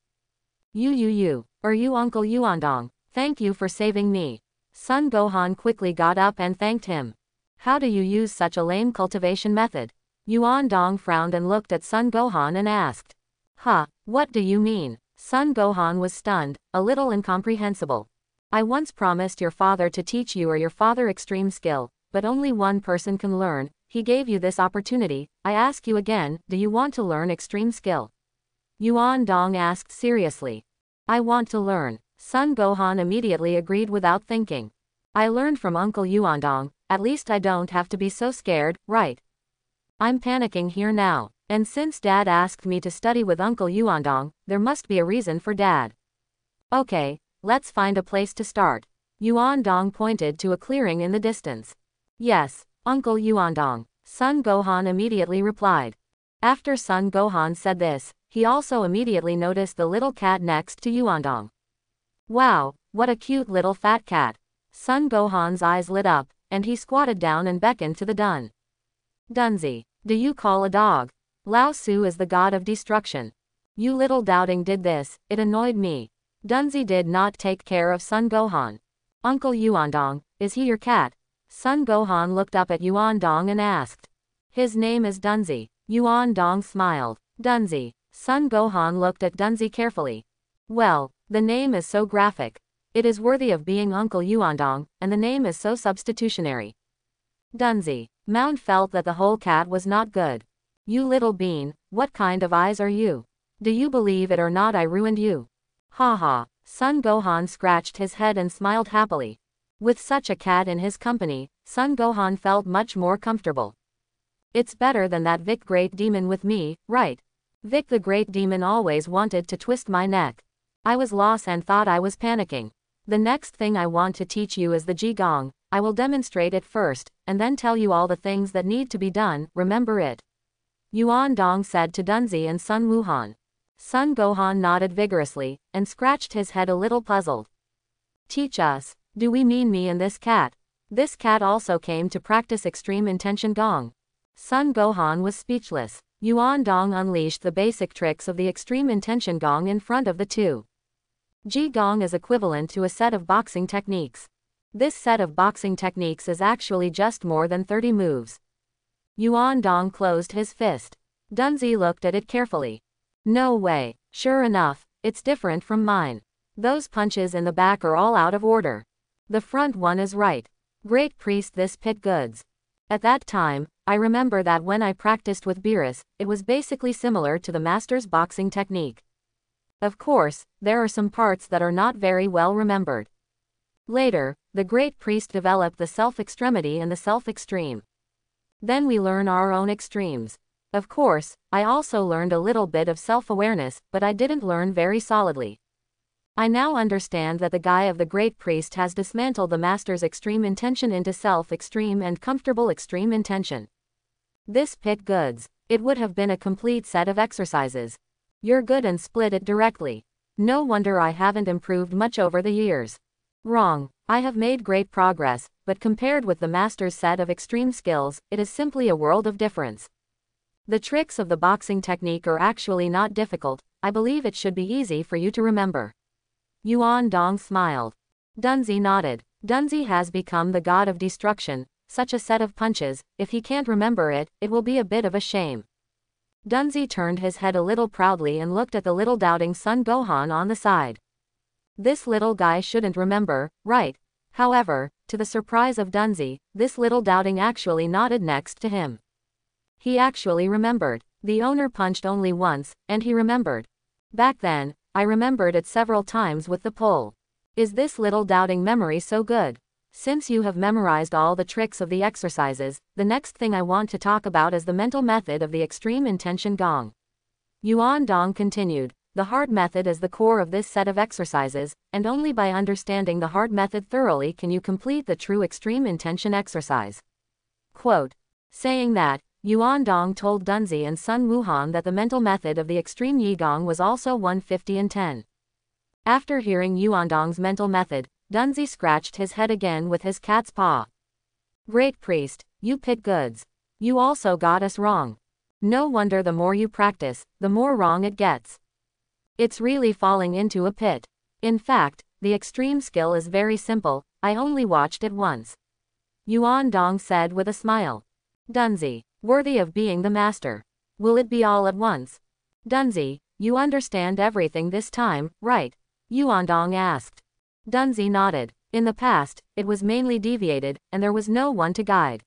Are you Uncle Yuan Dong? Thank you for saving me. Sun Gohan quickly got up and thanked him. How do you use such a lame cultivation method? Yuan Dong frowned and looked at Sun Gohan and asked. Huh, what do you mean? Sun Gohan was stunned, a little incomprehensible. I once promised your father to teach you or your father extreme skill, but only one person can learn. He gave you this opportunity. I ask you again, do you want to learn extreme skill? Yuan Dong asked seriously. I want to learn. Sun Gohan immediately agreed without thinking. I learned from Uncle Yuan Dong, at least I don't have to be so scared, right? I'm panicking here now, and since Dad asked me to study with Uncle Yuan Dong, there must be a reason for Dad. Okay, let's find a place to start. Yuan Dong pointed to a clearing in the distance. Yes, Uncle Yuan Dong, Sun Gohan immediately replied. After Sun Gohan said this, he also immediately noticed the little cat next to Yuan Dong. Wow, what a cute little fat cat. Sun Gohan's eyes lit up, and he squatted down and beckoned to the Dunzy. do you call a dog? Lao Tzu is the god of destruction. You little doubting did this, it annoyed me. Dunzi did not take care of Sun Gohan. Uncle Yuandong, is he your cat? Sun Gohan looked up at Yuandong and asked. His name is Dunzi. Yuandong smiled. Dunzi. Sun Gohan looked at Dunzi carefully. Well, the name is so graphic. It is worthy of being Uncle Yuandong, and the name is so substitutionary. Dunzi. Mound felt that the whole cat was not good. You little bean, what kind of eyes are you? Do you believe it or not I ruined you? Ha ha. Sun Gohan scratched his head and smiled happily. With such a cat in his company, Sun Gohan felt much more comfortable. It's better than that Vic Great Demon with me, right? Vic the Great Demon always wanted to twist my neck. I was lost and thought I was panicking. The next thing I want to teach you is the Qigong. I will demonstrate it first, and then tell you all the things that need to be done, remember it. Yuan Dong said to Dunzi and Sun Wuhan. Sun Gohan nodded vigorously, and scratched his head a little puzzled. Teach us, do we mean me and this cat? This cat also came to practice extreme intention gong. Sun Gohan was speechless. Yuan Dong unleashed the basic tricks of the extreme intention gong in front of the two. Qigong is equivalent to a set of boxing techniques. This set of boxing techniques is actually just more than 30 moves. Yuan Dong closed his fist. Dunzi looked at it carefully. No way. Sure enough, it's different from mine. Those punches in the back are all out of order. The front one is right. Great priest, this pit goods. At that time, I remember that when I practiced with Beerus, it was basically similar to the master's boxing technique. Of course, there are some parts that are not very well remembered. Later, the great priest developed the self-extremity and the self-extreme. Then we learn our own extremes. Of course, I also learned a little bit of self-awareness, but I didn't learn very solidly. I now understand that the guy of the great priest has dismantled the master's extreme intention into self-extreme and comfortable extreme intention. This pit goods. It would have been a complete set of exercises. You're good and split it directly. No wonder I haven't improved much over the years. Wrong. I have made great progress, but compared with the master's set of extreme skills, it is simply a world of difference. The tricks of the boxing technique are actually not difficult. I believe it should be easy for you to remember. Yuan Dong smiled. Dunzi nodded. Dunzi has become the god of destruction. Such a set of punches, if he can't remember it, it will be a bit of a shame. Dunzi turned his head a little proudly and looked at the little doubting Sun Gohan on the side. This little guy shouldn't remember, right? However, to the surprise of Dunzi, this little doubting actually nodded next to him. He actually remembered. The owner punched only once, and he remembered. Back then, I remembered it several times with the pull. Is this little doubting memory so good? Since you have memorized all the tricks of the exercises, the next thing I want to talk about is the mental method of the extreme intention gong. Yuan Dong continued. The heart method is the core of this set of exercises, and only by understanding the heart method thoroughly can you complete the true extreme intention exercise. Quote. Saying that, Yuan Dong told Dunzi and Sun Wuhan that the mental method of the extreme Yigong was also 150 and 10. After hearing Yuan Dong's mental method, Dunzi scratched his head again with his cat's paw. Great priest, you pit goods. You also got us wrong. No wonder the more you practice, the more wrong it gets. It's really falling into a pit. In fact, the extreme skill is very simple, I only watched it once. Yuan Dong said with a smile. Dunzi, worthy of being the master. Will it be all at once? Dunzi, you understand everything this time, right? Yuan Dong asked. Dunzi nodded. In the past, it was mainly deviated, and there was no one to guide.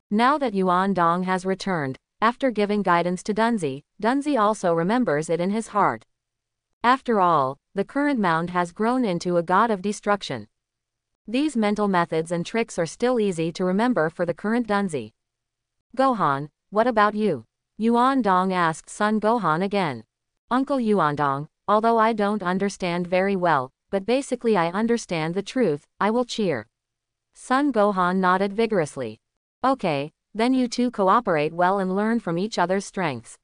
Now that Yuan Dong has returned, after giving guidance to Dunzi, Dunzi also remembers it in his heart. After all, the current mound has grown into a god of destruction. These mental methods and tricks are still easy to remember for the current Dunzi. Gohan, what about you? Yuan Dong asked Sun Gohan again. Uncle Yuan Dong, although I don't understand very well, but basically I understand the truth, I will cheer. Sun Gohan nodded vigorously. Okay, then you two cooperate well and learn from each other's strengths.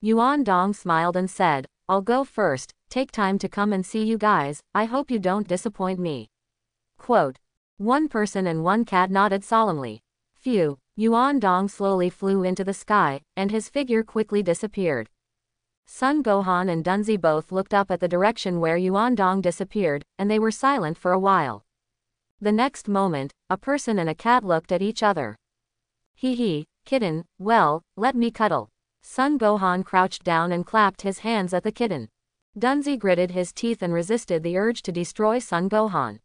Yuan Dong smiled and said, I'll go first, take time to come and see you guys, I hope you don't disappoint me. Quote. One person and one cat nodded solemnly. Phew, Yuan Dong slowly flew into the sky, and his figure quickly disappeared. Sun Gohan and Dunzi both looked up at the direction where Yuan Dong disappeared, and they were silent for a while. The next moment, a person and a cat looked at each other. Hee, kitten, well, let me cuddle. Sun Gohan crouched down and clapped his hands at the kitten. Dunzi gritted his teeth and resisted the urge to destroy Sun Gohan.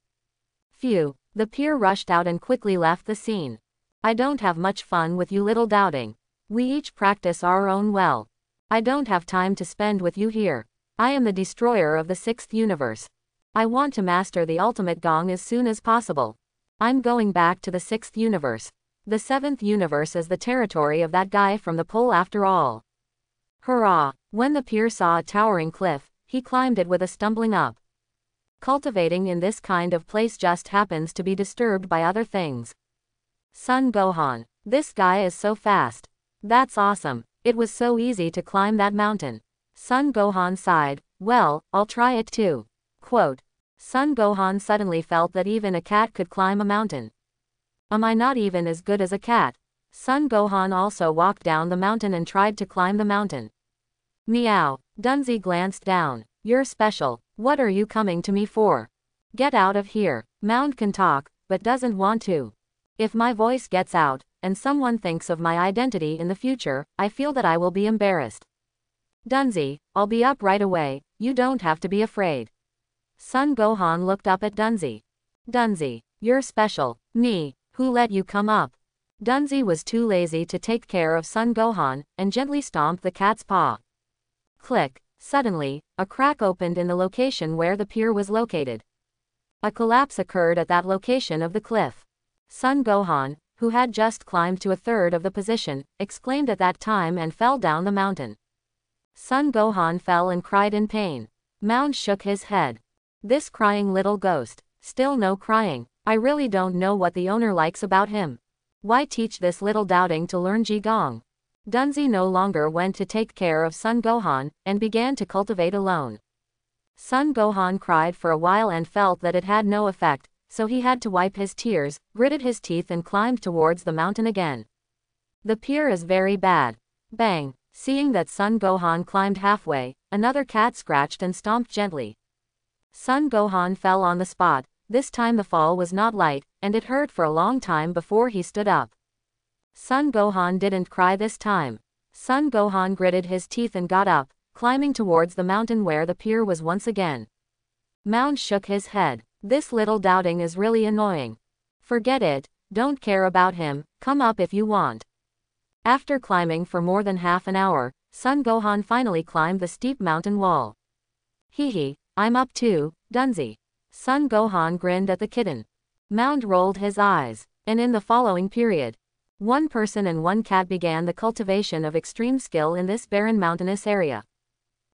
Phew, the peer rushed out and quickly left the scene. I don't have much fun with you little doubting. We each practice our own well. I don't have time to spend with you here. I am the destroyer of the 6th universe. I want to master the ultimate gong as soon as possible. I'm going back to the 6th universe. The 7th universe is the territory of that guy from the pole after all. Hurrah! When the peer saw a towering cliff, he climbed it with a stumbling up. Cultivating in this kind of place just happens to be disturbed by other things. Sun Gohan. This guy is so fast. That's awesome. It was so easy to climb that mountain. Sun Gohan sighed, well, I'll try it too. Quote. Sun Gohan suddenly felt that even a cat could climb a mountain. Am I not even as good as a cat? Sun Gohan also walked down the mountain and tried to climb the mountain. Meow. Dunzi glanced down. You're special. What are you coming to me for? Get out of here. Mound can talk, but doesn't want to. If my voice gets out, and someone thinks of my identity in the future, I feel that I will be embarrassed. Dunzi, I'll be up right away, you don't have to be afraid. Sun Gohan looked up at Dunzi. Dunzi, you're special. Me, who let you come up? Dunzi was too lazy to take care of Sun Gohan, and gently stomped the cat's paw. Click. Suddenly, a crack opened in the location where the pier was located. A collapse occurred at that location of the cliff. Sun Gohan, who had just climbed to a third of the position, exclaimed at that time and fell down the mountain. Sun Gohan fell and cried in pain. Mound shook his head. This crying little ghost. Still no crying. I really don't know what the owner likes about him. Why teach this little doubting to learn Qigong? Dunzi no longer went to take care of Sun Gohan, and began to cultivate alone. Sun Gohan cried for a while and felt that it had no effect, so he had to wipe his tears, gritted his teeth and climbed towards the mountain again. The pier is very bad. Bang! Seeing that Sun Gohan climbed halfway, another cat scratched and stomped gently. Sun Gohan fell on the spot. This time the fall was not light, and it hurt for a long time before he stood up. Sun Gohan didn't cry this time. Sun Gohan gritted his teeth and got up, climbing towards the mountain where the pier was once again. Mound shook his head. This little doubting is really annoying. Forget it, don't care about him, come up if you want. After climbing for more than half an hour, Sun Gohan finally climbed the steep mountain wall. Hee, I'm up too, Dunzi. Sun Gohan grinned at the kitten. Mound rolled his eyes, and in the following period, one person and one cat began the cultivation of extreme skill in this barren mountainous area.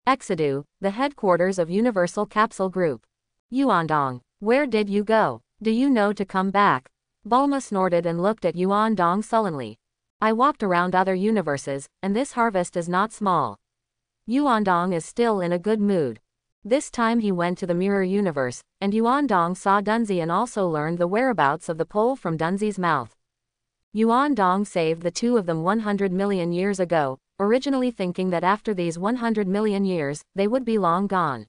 Exodus, the headquarters of Universal Capsule Group. Yuandong, where did you go? Do you know to come back? Bulma snorted and looked at Yuandong sullenly. I walked around other universes, and this harvest is not small. Yuandong is still in a good mood. This time he went to the mirror universe, and Yuandong saw Dunzi and also learned the whereabouts of the pole from Dunzi's mouth. Yuandong saved the two of them 100 million years ago, originally thinking that after these 100 million years, they would be long gone.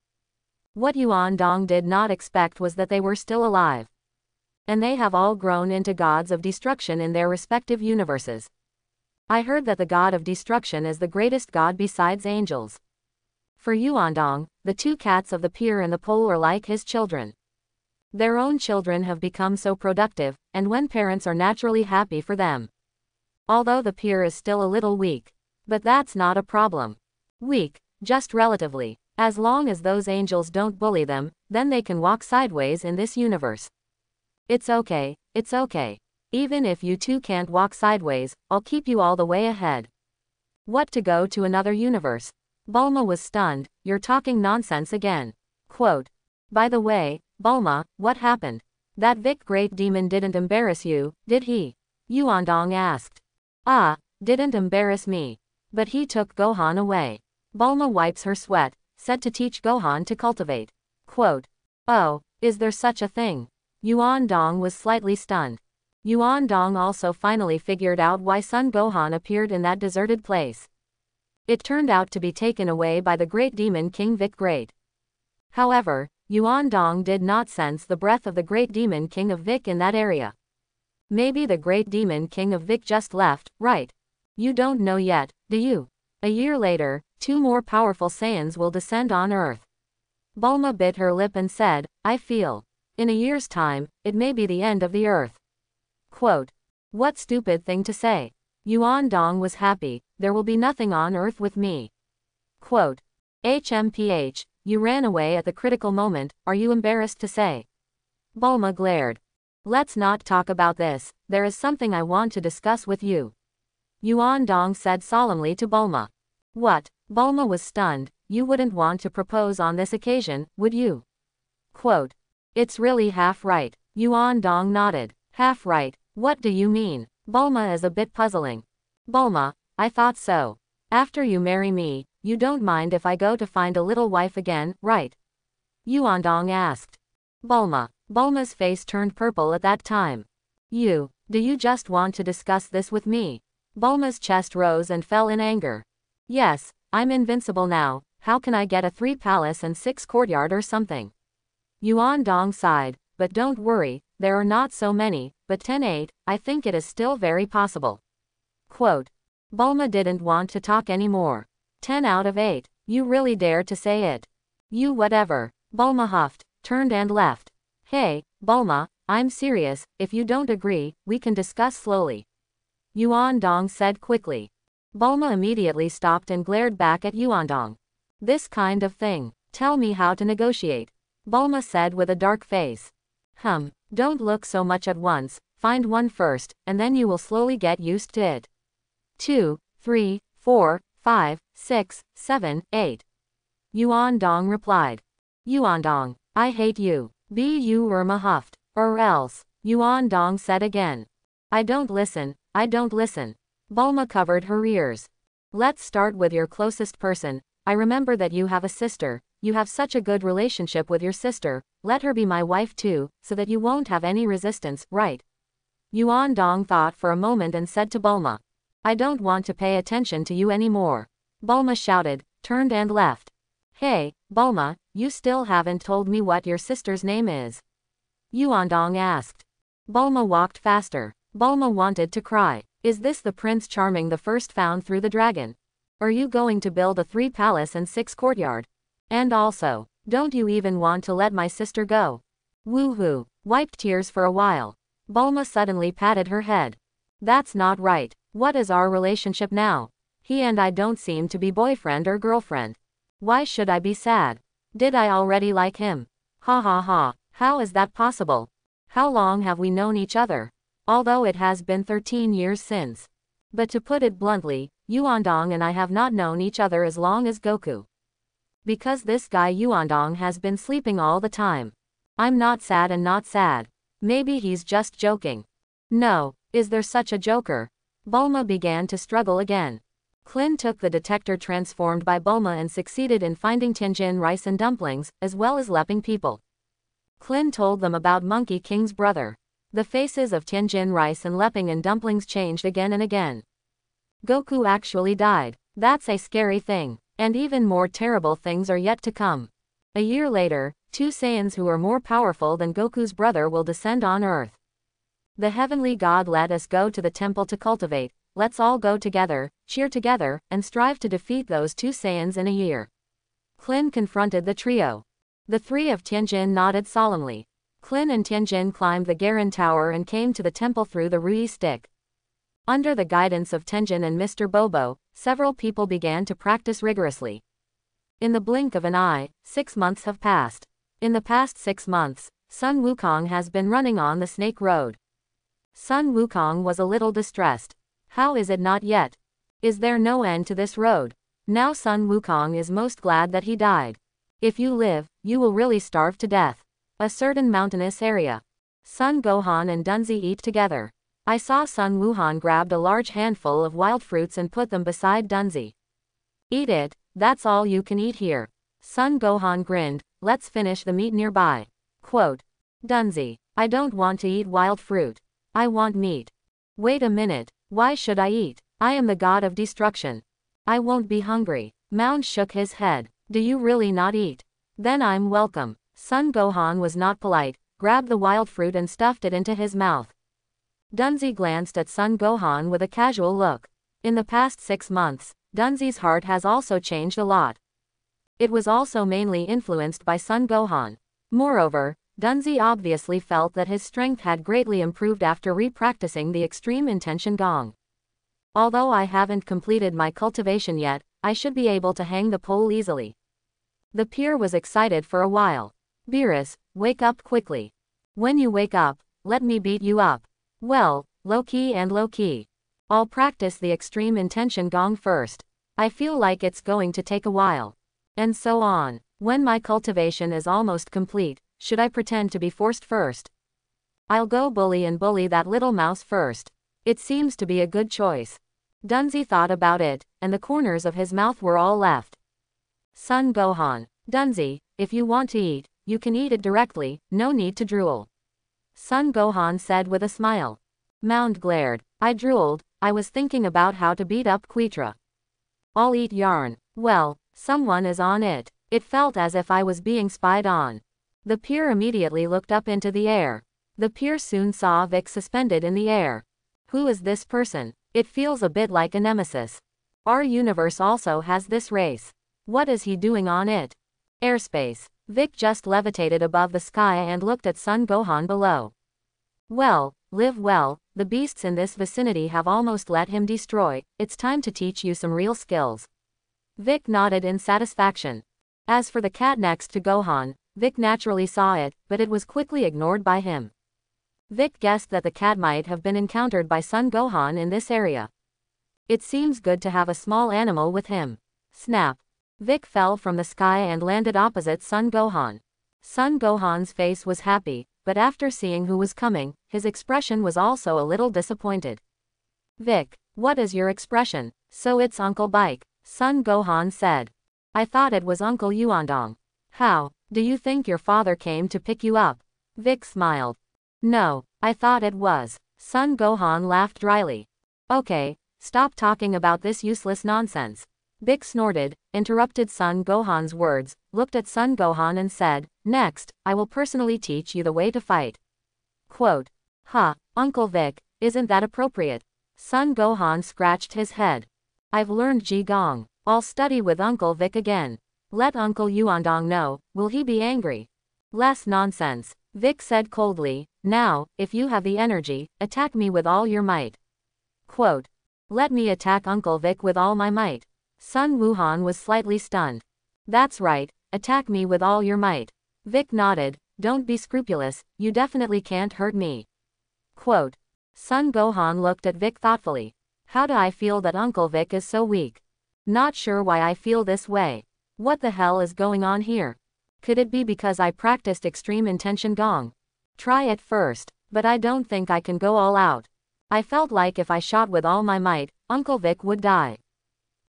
What Yuandong did not expect was that they were still alive. And they have all grown into gods of destruction in their respective universes. I heard that the god of destruction is the greatest god besides angels. For Yuandong, the two cats of the pier and the pole are like his children. Their own children have become so productive, and when parents are naturally happy for them. Although the pier is still a little weak. But that's not a problem. Weak, just relatively. As long as those angels don't bully them, then they can walk sideways in this universe. It's okay, it's okay. Even if you two can't walk sideways, I'll keep you all the way ahead. What, to go to another universe? Bulma was stunned. You're talking nonsense again. Quote. By the way, Bulma, what happened? That Vic Great Demon didn't embarrass you, did he? Yuandong asked. Ah, didn't embarrass me. But he took Gohan away. Bulma wipes her sweat, said to teach Gohan to cultivate. Quote. Oh, is there such a thing? Yuandong was slightly stunned. Yuan Dong also finally figured out why Sun Gohan appeared in that deserted place. It turned out to be taken away by the great demon King Vic Great. However, Yuan Dong did not sense the breath of the great demon King of Vic in that area. Maybe the great demon King of Vic just left, right? You don't know yet, do you? A year later, 2 more powerful Saiyans will descend on Earth. Bulma bit her lip and said, I feel. In a year's time, it may be the end of the Earth. Quote. What stupid thing to say. Yuan Dong was happy, there will be nothing on Earth with me. Quote. HMPH, you ran away at the critical moment, are you embarrassed to say? Bulma glared. Let's not talk about this, there is something I want to discuss with you. Yuan Dong said solemnly to Bulma. What? Bulma was stunned, you wouldn't want to propose on this occasion, would you? Quote. It's really half right. Yuan Dong nodded. Half right, what do you mean? Bulma is a bit puzzling. Bulma, I thought so. After you marry me, you don't mind if I go to find a little wife again, right? Yuan Dong asked. Bulma's face turned purple at that time. Do you just want to discuss this with me? Bulma's chest rose and fell in anger. Yes, I'm invincible now, how can I get a 3 palace and 6 courtyard or something? Yuan Dong sighed, but don't worry, there are not so many, but 10-8, I think it is still very possible. Quote. Bulma didn't want to talk anymore. 10 out of 8, you really dare to say it? You whatever. Bulma huffed, turned and left. Hey, Bulma, I'm serious, if you don't agree, we can discuss slowly. Yuan Dong said quickly. Bulma immediately stopped and glared back at Yuan Dong. This kind of thing, tell me how to negotiate. Bulma said with a dark face. Don't look so much at once, find one first, and then you will slowly get used to it. 2, 3, 4, 5, 6, 7, 8. Yuan Dong replied. Yuan Dong, I hate you. Burma huffed. Or else, Yuan Dong said again. I don't listen. Bulma covered her ears. Let's start with your closest person. I remember that you have a sister. You have such a good relationship with your sister, let her be my wife too, so that you won't have any resistance, right? Yuan Dong thought for a moment and said to Bulma. I don't want to pay attention to you anymore. Bulma shouted, turned and left. Hey, Bulma, you still haven't told me what your sister's name is. Yuan Dong asked. Bulma walked faster. Bulma wanted to cry. Is this the Prince Charming the first found through the dragon? Are you going to build a 3 palace and 6 courtyard? And also, don't you even want to let my sister go? Woohoo, wiped tears for a while. Bulma suddenly patted her head. That's not right. What is our relationship now? He and I don't seem to be boyfriend or girlfriend. Why should I be sad? Did I already like him? Ha ha ha, how is that possible? How long have we known each other? Although it has been 13 years since. But to put it bluntly, Yuan Dong and I have not known each other as long as Goku. Because this guy Yuan Dong has been sleeping all the time. I'm not sad and not sad. Maybe he's just joking. No, is there such a joker? Bulma began to struggle again. Klin took the detector transformed by Bulma and succeeded in finding Tianjin rice and dumplings, as well as leaping people. Klin told them about Monkey King's brother. The faces of Tianjin rice and leaping and dumplings changed again and again. Goku actually died. That's a scary thing. And even more terrible things are yet to come. A year later, 2 Saiyans who are more powerful than Goku's brother will descend on Earth. The heavenly god let us go to the temple to cultivate. Let's all go together, cheer together, and strive to defeat those 2 Saiyans in a year. Klin confronted the trio. The 3 of Tianjin nodded solemnly. Klin and Tianjin climbed the Garen Tower and came to the temple through the Rui stick. Under the guidance of Tenjin and Mr. Bobo, several people began to practice rigorously. In the blink of an eye, 6 months have passed. In the past 6 months, Sun Wukong has been running on the Snake Road. Sun Wukong was a little distressed. How is it not yet? Is there no end to this road? Now Sun Wukong is most glad that he died. If you live, you will really starve to death. A certain mountainous area. Sun Gohan and Dunzi eat together. I saw Sun Wuhan grabbed a large handful of wild fruits and put them beside Dunzi. Eat it, that's all you can eat here. Sun Gohan grinned, let's finish the meat nearby. Quote. Dunzi, I don't want to eat wild fruit. I want meat. Wait a minute, why should I eat? I am the god of destruction. I won't be hungry. Mound shook his head. Do you really not eat? Then I'm welcome. Son Gohan was not polite, grabbed the wild fruit and stuffed it into his mouth. Dunzi glanced at Son Gohan with a casual look. In the past 6 months, Dunzi's heart has also changed a lot. It was also mainly influenced by Son Gohan. Moreover, Dunzi obviously felt that his strength had greatly improved after re-practicing the extreme intention gong. Although I haven't completed my cultivation yet, I should be able to hang the pole easily. The peer was excited for a while. Beerus, wake up quickly. When you wake up, let me beat you up. Well, low-key and low-key. I'll practice the extreme intention gong first. I feel like it's going to take a while. And so on. When my cultivation is almost complete, should I pretend to be forced first? I'll go bully and bully that little mouse first. It seems to be a good choice. Dunzi thought about it, and the corners of his mouth were all left. Son Gohan. Dunzi, if you want to eat, you can eat it directly, no need to drool. Son Gohan said with a smile. Mound glared. I drooled, I was thinking about how to beat up Quetra. I'll eat yarn. Well, someone is on it. It felt as if I was being spied on. The peer immediately looked up into the air. The peer soon saw Vic suspended in the air. Who is this person? It feels a bit like a nemesis. Our universe also has this race. What is he doing on it? Airspace. Vic just levitated above the sky and looked at Son Gohan below. Well, live well, the beasts in this vicinity have almost let him destroy, it's time to teach you some real skills. Vic nodded in satisfaction. As for the cat next to Gohan, Vic naturally saw it, but it was quickly ignored by him. Vic guessed that the cat might have been encountered by Son Gohan in this area. It seems good to have a small animal with him. Snap. Vic fell from the sky and landed opposite Son Gohan. Son Gohan's face was happy, but after seeing who was coming, his expression was also a little disappointed. Vic, what is your expression? So it's Uncle Bike, Son Gohan said. I thought it was Uncle Yuandong. How, do you think your father came to pick you up? Vic smiled. No, I thought it was. Son Gohan laughed dryly. Okay, stop talking about this useless nonsense. Vic snorted, interrupted Son Gohan's words, looked at Son Gohan and said, next, I will personally teach you the way to fight. Quote. Uncle Vic, isn't that appropriate? Son Gohan scratched his head. I've learned Ji-Gong. I'll study with Uncle Vic again. Let Uncle Yuandong know, will he be angry? Less nonsense, Vic said coldly. Now, if you have the energy, attack me with all your might. Quote. Let me attack Uncle Vic with all my might. Sun Wuhan was slightly stunned. That's right, attack me with all your might. Vic nodded, don't be scrupulous, you definitely can't hurt me. Quote. Son Gohan looked at Vic thoughtfully. How do I feel that Uncle Vic is so weak? Not sure why I feel this way. What the hell is going on here? Could it be because I practiced extreme intention gong? Try it first, but I don't think I can go all out. I felt like if I shot with all my might, Uncle Vic would die.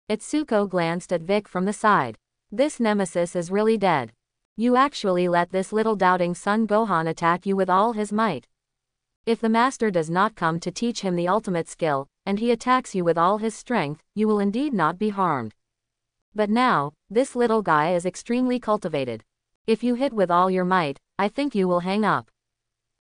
Itsuko glanced at Vic from the side. This nemesis is really dead. You actually let this little doubting Son Gohan attack you with all his might. If the master does not come to teach him the ultimate skill, and he attacks you with all his strength, you will indeed not be harmed. But now, this little guy is extremely cultivated. If you hit with all your might, I think you will hang up.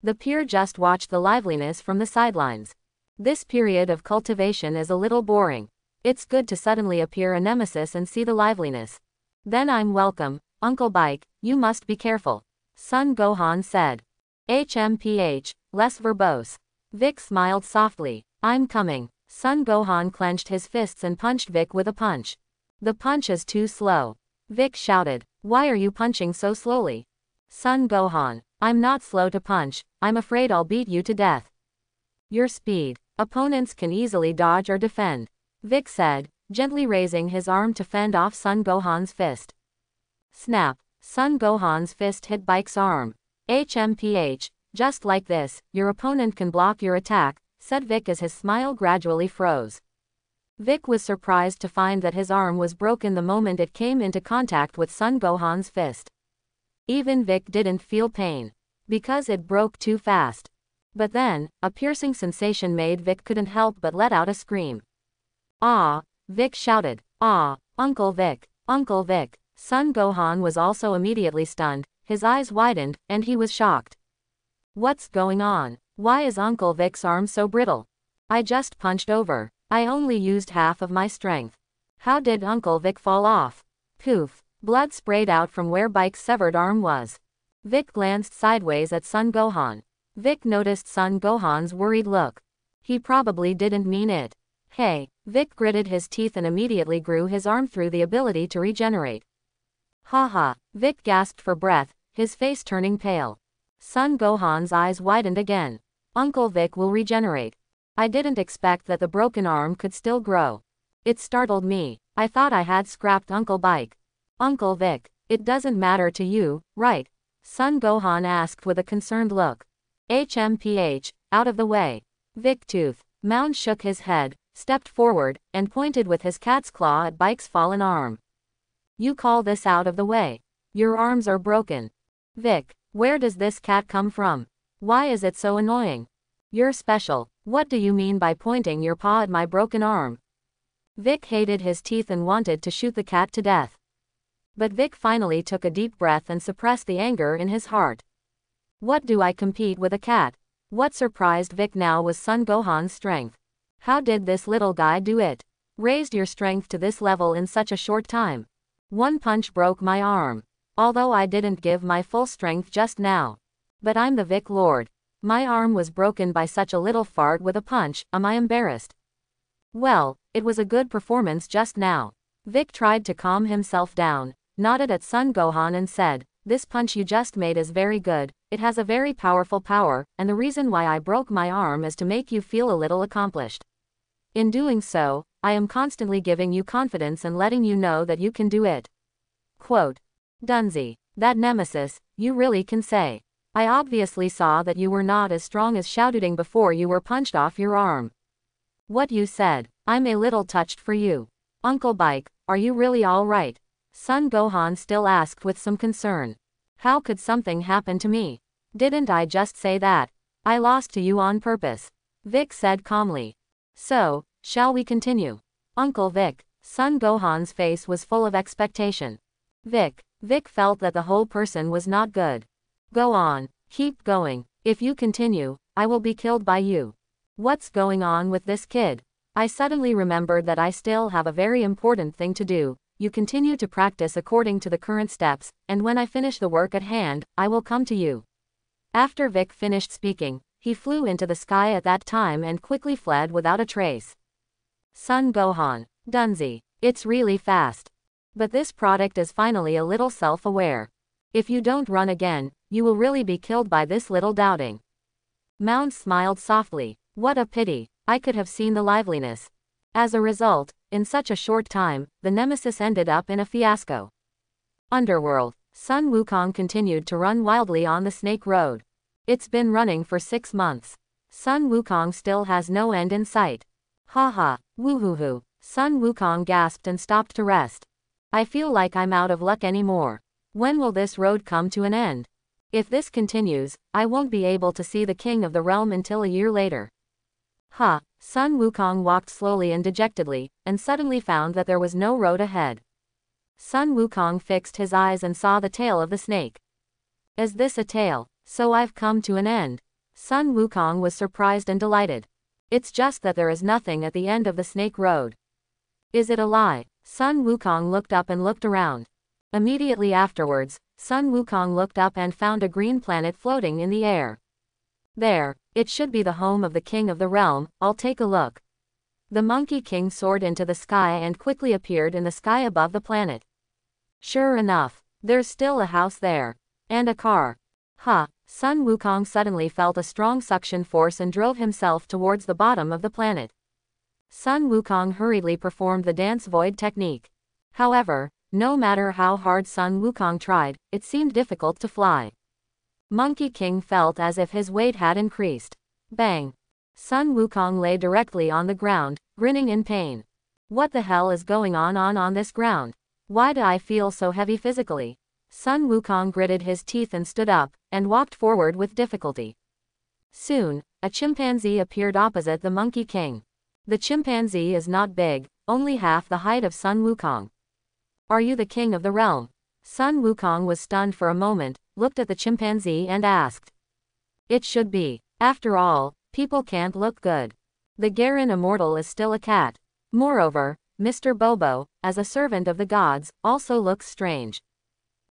The peer just watched the liveliness from the sidelines. This period of cultivation is a little boring. It's good to suddenly appear a nemesis and see the liveliness. Then I'm welcome, Uncle Bike, you must be careful. Son Gohan said. HMPH, less verbose. Vic smiled softly. I'm coming. Son Gohan clenched his fists and punched Vic with a punch. The punch is too slow. Vic shouted. Why are you punching so slowly? Son Gohan. I'm not slow to punch, I'm afraid I'll beat you to death. Your speed. Opponents can easily dodge or defend. Vic said, gently raising his arm to fend off Son Gohan's fist. Snap. Son Gohan's fist hit Bike's arm. HMPH, just like this, your opponent can block your attack, said Vic as his smile gradually froze. Vic was surprised to find that his arm was broken the moment it came into contact with Son Gohan's fist. Even Vic didn't feel pain. Because it broke too fast. But then, a piercing sensation made Vic couldn't help but let out a scream. "Ah!" Vic shouted. "Ah, Uncle Vic! Uncle Vic!" Son Gohan was also immediately stunned, his eyes widened, and he was shocked. "What's going on? Why is Uncle Vic's arm so brittle? I just punched over. I only used half of my strength. How did Uncle Vic fall off?" Poof! Blood sprayed out from where Bike's severed arm was. Vic glanced sideways at Son Gohan. Vic noticed Son Gohan's worried look. He probably didn't mean it. "Hey!" Vic gritted his teeth and immediately grew his arm through the ability to regenerate. "Ha ha!" Vic gasped for breath, his face turning pale. Son Gohan's eyes widened again. "Uncle Vic will regenerate. I didn't expect that the broken arm could still grow. It startled me. I thought I had scrapped Uncle Bike." "Uncle Vic, it doesn't matter to you, right?" Son Gohan asked with a concerned look. "HMPH, out of the way." Vic Tooth. Mound shook his head, stepped forward, and pointed with his cat's claw at Bike's fallen arm. "You call this out of the way? Your arms are broken. Vic, where does this cat come from? Why is it so annoying? You're special. What do you mean by pointing your paw at my broken arm?" Vic hated his teeth and wanted to shoot the cat to death. But Vic finally took a deep breath and suppressed the anger in his heart. "What do I compete with a cat?" What surprised Vic now was Son Gohan's strength. How did this little guy do it? Raised your strength to this level in such a short time. One punch broke my arm. Although I didn't give my full strength just now. But I'm the Vic Lord. My arm was broken by such a little fart with a punch, am I embarrassed? Well, it was a good performance just now. Vic tried to calm himself down, nodded at Son Gohan and said, "This punch you just made is very good, it has a very powerful power, and the reason why I broke my arm is to make you feel a little accomplished. In doing so, I am constantly giving you confidence and letting you know that you can do it." Quote. "Dunsey, that nemesis, you really can say. I obviously saw that you were not as strong as shouting before you were punched off your arm. What you said, I'm a little touched for you. Uncle Bike, are you really all right?" Son Gohan still asked with some concern. "How could something happen to me? Didn't I just say that? I lost to you on purpose," Vic said calmly. "So, shall we continue?" "Uncle Vic." Son Gohan's face was full of expectation. Vic felt that the whole person was not good. "Go on, keep going. If you continue, I will be killed by you." "What's going on with this kid? I suddenly remembered that I still have a very important thing to do. You continue to practice according to the current steps, and when I finish the work at hand, I will come to you." After Vic finished speaking, he flew into the sky at that time and quickly fled without a trace. Son Gohan. Dunsey. It's really fast. But this product is finally a little self-aware. If you don't run again, you will really be killed by this little doubting. Mound smiled softly. What a pity. I could have seen the liveliness. As a result, in such a short time, the nemesis ended up in a fiasco. Underworld. Sun Wukong continued to run wildly on the Snake Road. It's been running for 6 months. Sun Wukong still has no end in sight. "Ha ha, woohoo." Sun Wukong gasped and stopped to rest. "I feel like I'm out of luck anymore. When will this road come to an end? If this continues, I won't be able to see the king of the realm until a year later." "Ha." Sun Wukong walked slowly and dejectedly, and suddenly found that there was no road ahead. Sun Wukong fixed his eyes and saw the tail of the snake. "Is this a tail? So I've come to an end." Sun Wukong was surprised and delighted. "It's just that there is nothing at the end of the snake road." "Is it a lie?" Sun Wukong looked up and looked around. Immediately afterwards, Sun Wukong looked up and found a green planet floating in the air. "There, it should be the home of the king of the realm, I'll take a look." The Monkey King soared into the sky and quickly appeared in the sky above the planet. Sure enough, there's still a house there. And a car. Ha! Sun Wukong suddenly felt a strong suction force and drove himself towards the bottom of the planet. Sun Wukong hurriedly performed the dance void technique. However, no matter how hard Sun Wukong tried, it seemed difficult to fly. Monkey King felt as if his weight had increased. Bang! Sun Wukong lay directly on the ground, grinning in pain. What the hell is going on this ground? Why do I feel so heavy physically? Sun Wukong gritted his teeth and stood up, and walked forward with difficulty. Soon, a chimpanzee appeared opposite the Monkey King. The chimpanzee is not big, only half the height of Sun Wukong. Are you the king of the realm? Sun Wukong was stunned for a moment, looked at the chimpanzee and asked. It should be. After all, people can't look good. The Garen immortal is still a cat. Moreover, Mr. Bobo, as a servant of the gods, also looks strange.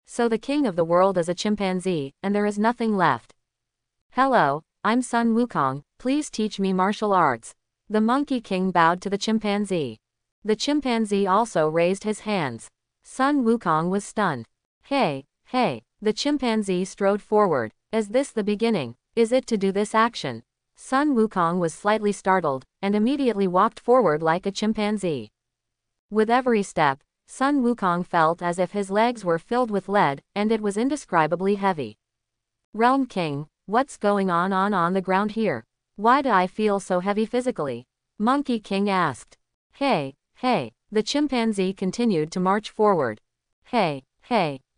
So the king of the world is a chimpanzee, and there is nothing left. Hello, I'm Sun Wukong, please teach me martial arts. The Monkey King bowed to the chimpanzee. The chimpanzee also raised his hands. Sun Wukong was stunned. Hey, the chimpanzee strode forward. Is this the beginning? Is it to do this action? Sun Wukong was slightly startled, and immediately walked forward like a chimpanzee. With every step, Sun Wukong felt as if his legs were filled with lead, and it was indescribably heavy. Realm King, what's going on the ground here? Why do I feel so heavy physically? Monkey King asked. Hey, the chimpanzee continued to march forward. Hey,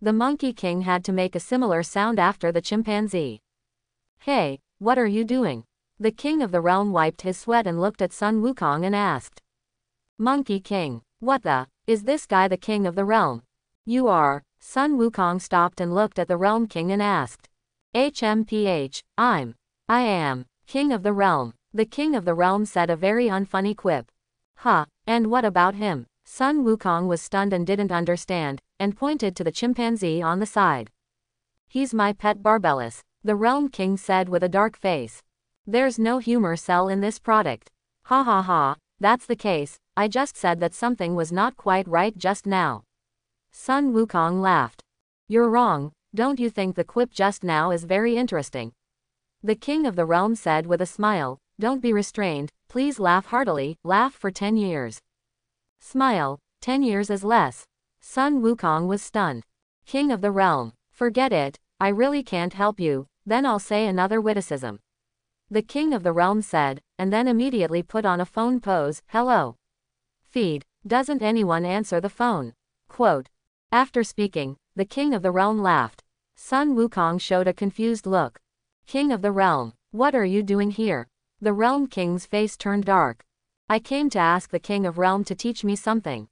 the Monkey King had to make a similar sound after the chimpanzee. Hey, what are you doing? The king of the realm wiped his sweat and looked at Sun Wukong and asked. Monkey King, what the, is this guy the king of the realm? You are. Sun Wukong stopped and looked at the realm king and asked. I am, king of the realm. The king of the realm said a very unfunny quip. Huh, and what about him? Sun Wukong was stunned and didn't understand, and pointed to the chimpanzee on the side. He's my pet Barbellus, the realm king said with a dark face. There's no humor cell in this product. Ha, that's the case, I just said that something was not quite right just now. Sun Wukong laughed. You're wrong, don't you think the quip just now is very interesting? The king of the realm said with a smile, don't be restrained, please laugh heartily, laugh for 10 years. Smile, 10 years is less. Sun Wukong was stunned. King of the realm, forget it, I really can't help you, then I'll say another witticism. The king of the realm said, and then immediately put on a phone pose, hello. Feed, doesn't anyone answer the phone? Quote. After speaking, the king of the realm laughed. Sun Wukong showed a confused look. King of the realm, what are you doing here? The realm king's face turned dark. I came to ask the king of realm to teach me something.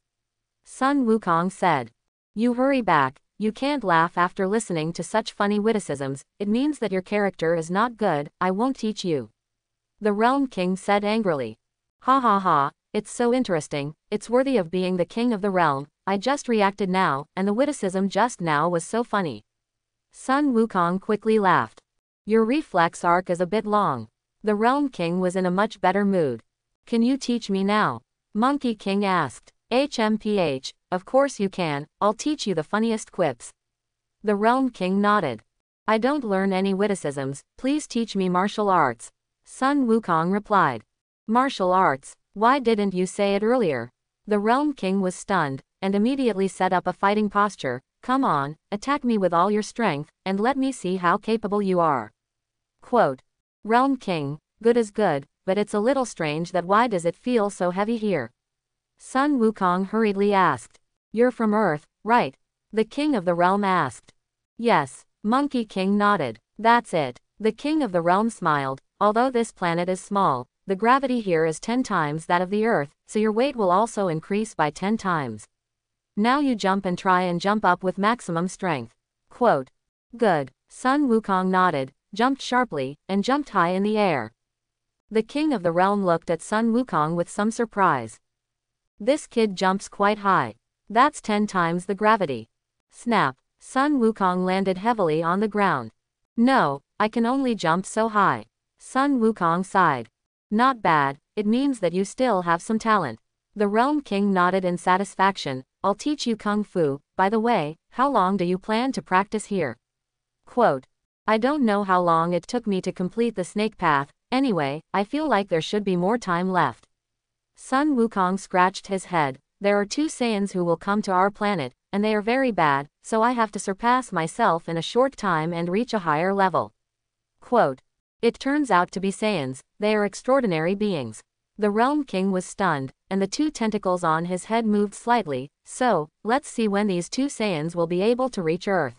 Sun Wukong said. You hurry back, you can't laugh after listening to such funny witticisms, it means that your character is not good, I won't teach you. The realm king said angrily. Ha, it's so interesting, it's worthy of being the king of the realm, I just reacted now, and the witticism just now was so funny. Sun Wukong quickly laughed. Your reflex arc is a bit long. The realm king was in a much better mood. Can you teach me now? Monkey King asked. Of course you can, I'll teach you the funniest quips. The realm king nodded. I don't learn any witticisms, please teach me martial arts. Sun Wukong replied. Martial arts, why didn't you say it earlier? The realm king was stunned, and immediately set up a fighting posture. Come on, attack me with all your strength, and let me see how capable you are. Quote. Realm king, good is good, but it's a little strange that why does it feel so heavy here? Sun Wukong hurriedly asked. You're from Earth, right? The king of the realm asked. Yes, Monkey King nodded. That's it. The king of the realm smiled. Although this planet is small, the gravity here is 10 times that of the Earth, so your weight will also increase by 10 times. Now you jump and try and jump up with maximum strength. Quote. Good. Sun Wukong nodded, jumped sharply, and jumped high in the air. The king of the realm looked at Sun Wukong with some surprise. This kid jumps quite high. That's 10 times the gravity. Snap. Sun Wukong landed heavily on the ground. No, I can only jump so high. Sun Wukong sighed. Not bad, it means that you still have some talent. The realm king nodded in satisfaction. I'll teach you kung fu. By the way, how long do you plan to practice here? Quote. I don't know how long it took me to complete the snake path, anyway, I feel like there should be more time left. Sun Wukong scratched his head. There are 2 Saiyans who will come to our planet, and they are very bad, so I have to surpass myself in a short time and reach a higher level. Quote. It turns out to be Saiyans, they are extraordinary beings. The realm king was stunned, and the 2 tentacles on his head moved slightly, so, let's see when these 2 Saiyans will be able to reach Earth.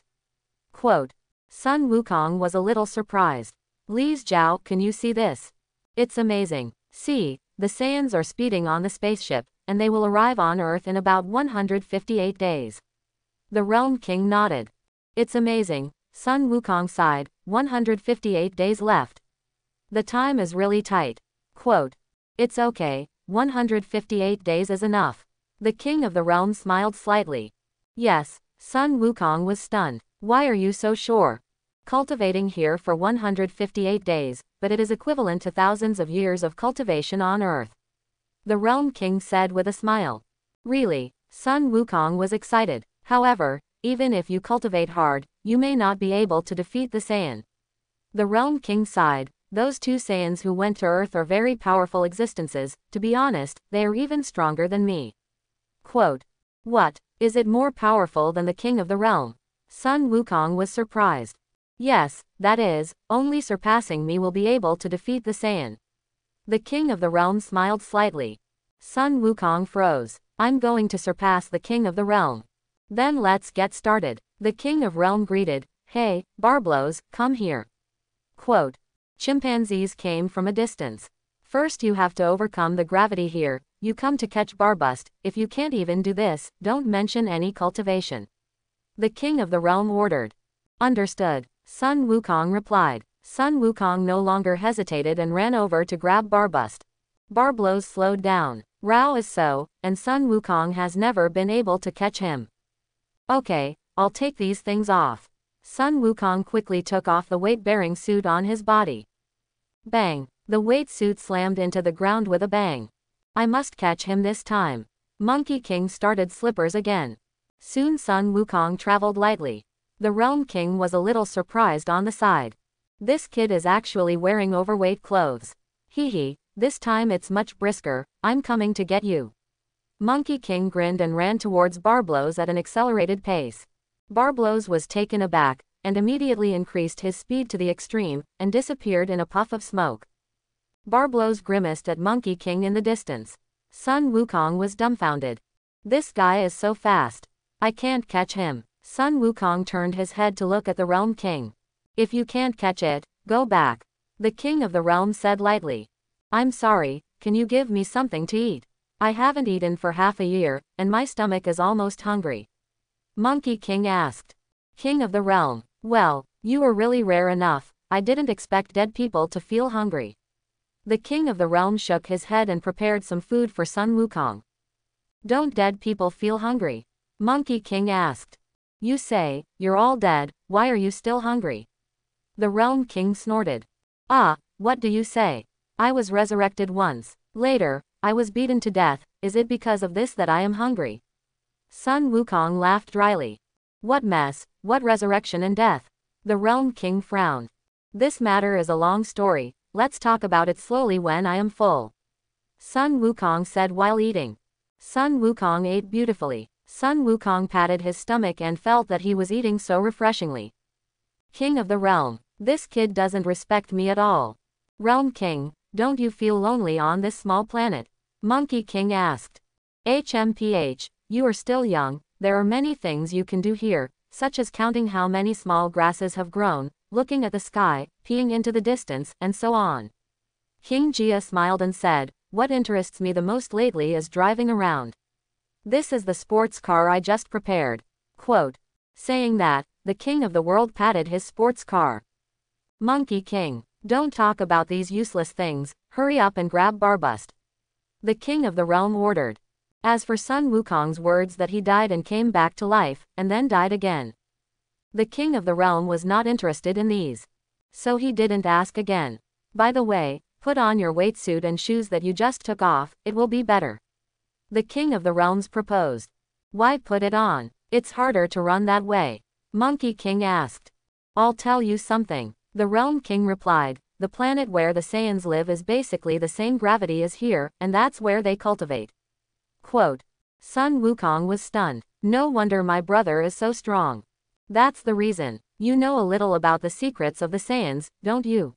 Quote. Sun Wukong was a little surprised. Li's Zhao, can you see this? It's amazing. See, the Saiyans are speeding on the spaceship, and they will arrive on Earth in about 158 days. The Realm King nodded. It's amazing, Sun Wukong sighed, 158 days left. The time is really tight. Quote. It's okay, 158 days is enough. The King of the Realm smiled slightly. Yes, Sun Wukong was stunned. Why are you so sure? Cultivating here for 158 days, but it is equivalent to thousands of years of cultivation on Earth. The Realm King said with a smile. Really, Sun Wukong was excited. However, even if you cultivate hard, you may not be able to defeat the Saiyan. The Realm King sighed. Those two Saiyans who went to Earth are very powerful existences. To be honest, they are even stronger than me. Quote. What? Is it more powerful than the King of the Realm? Sun Wukong was surprised. Yes, that is, only surpassing me will be able to defeat the Saiyan. The King of the Realm smiled slightly. Sun Wukong froze. I'm going to surpass the King of the Realm. Then let's get started. The King of Realm greeted. Hey, Barblos, come here. Quote. Chimpanzees came from a distance. First you have to overcome the gravity here. You come to catch Barbust. If you can't even do this, don't mention any cultivation. The King of the Realm ordered. Understood. Sun Wukong replied. Sun Wukong no longer hesitated and ran over to grab Barbust. Barblos slowed down. Rao is so, and Sun Wukong has never been able to catch him. Okay, I'll take these things off. Sun Wukong quickly took off the weight-bearing suit on his body. Bang! The weight suit slammed into the ground with a bang. I must catch him this time. Monkey King started slippers again. Soon Sun Wukong traveled lightly. The Realm King was a little surprised on the side. This kid is actually wearing overweight clothes. Hee hee, this time it's much brisker. I'm coming to get you. Monkey King grinned and ran towards Barblos at an accelerated pace. Barblos was taken aback, and immediately increased his speed to the extreme, and disappeared in a puff of smoke. Barblos grimaced at Monkey King in the distance. Sun Wukong was dumbfounded. This guy is so fast. I can't catch him. Sun Wukong turned his head to look at the Realm King. If you can't catch it, go back. The King of the Realm said lightly. I'm sorry, can you give me something to eat? I haven't eaten for half a year, and my stomach is almost hungry. Monkey King asked. King of the Realm, well, you are really rare enough. I didn't expect dead people to feel hungry. The King of the Realm shook his head and prepared some food for Sun Wukong. Don't dead people feel hungry? Monkey King asked. You say, you're all dead, why are you still hungry? The Realm King snorted. Ah, what do you say? I was resurrected once. Later, I was beaten to death. Is it because of this that I am hungry? Sun Wukong laughed dryly. What mess, what resurrection and death? The Realm King frowned. This matter is a long story, let's talk about it slowly when I am full. Sun Wukong said while eating. Sun Wukong ate beautifully. Sun Wukong patted his stomach and felt that he was eating so refreshingly. King of the Realm, this kid doesn't respect me at all. Realm King, don't you feel lonely on this small planet? Monkey King asked. HMPH, you are still young, there are many things you can do here, such as counting how many small grasses have grown, looking at the sky, peeing into the distance, and so on. King Jia smiled and said, what interests me the most lately is driving around. This is the sports car I just prepared. Quote. Saying that, the King of the World patted his sports car. Monkey King, don't talk about these useless things, hurry up and grab Barbust. The King of the Realm ordered. As for Sun Wukong's words that he died and came back to life, and then died again. The King of the Realm was not interested in these. So he didn't ask again. By the way, put on your weight suit and shoes that you just took off, it will be better. The King of the Realms proposed. Why put it on? It's harder to run that way. Monkey King asked. I'll tell you something. The Realm King replied. The planet where the Saiyans live is basically the same gravity as here, and that's where they cultivate. Quote. Sun Wukong was stunned. No wonder my brother is so strong. That's the reason. You know a little about the secrets of the Saiyans, don't you?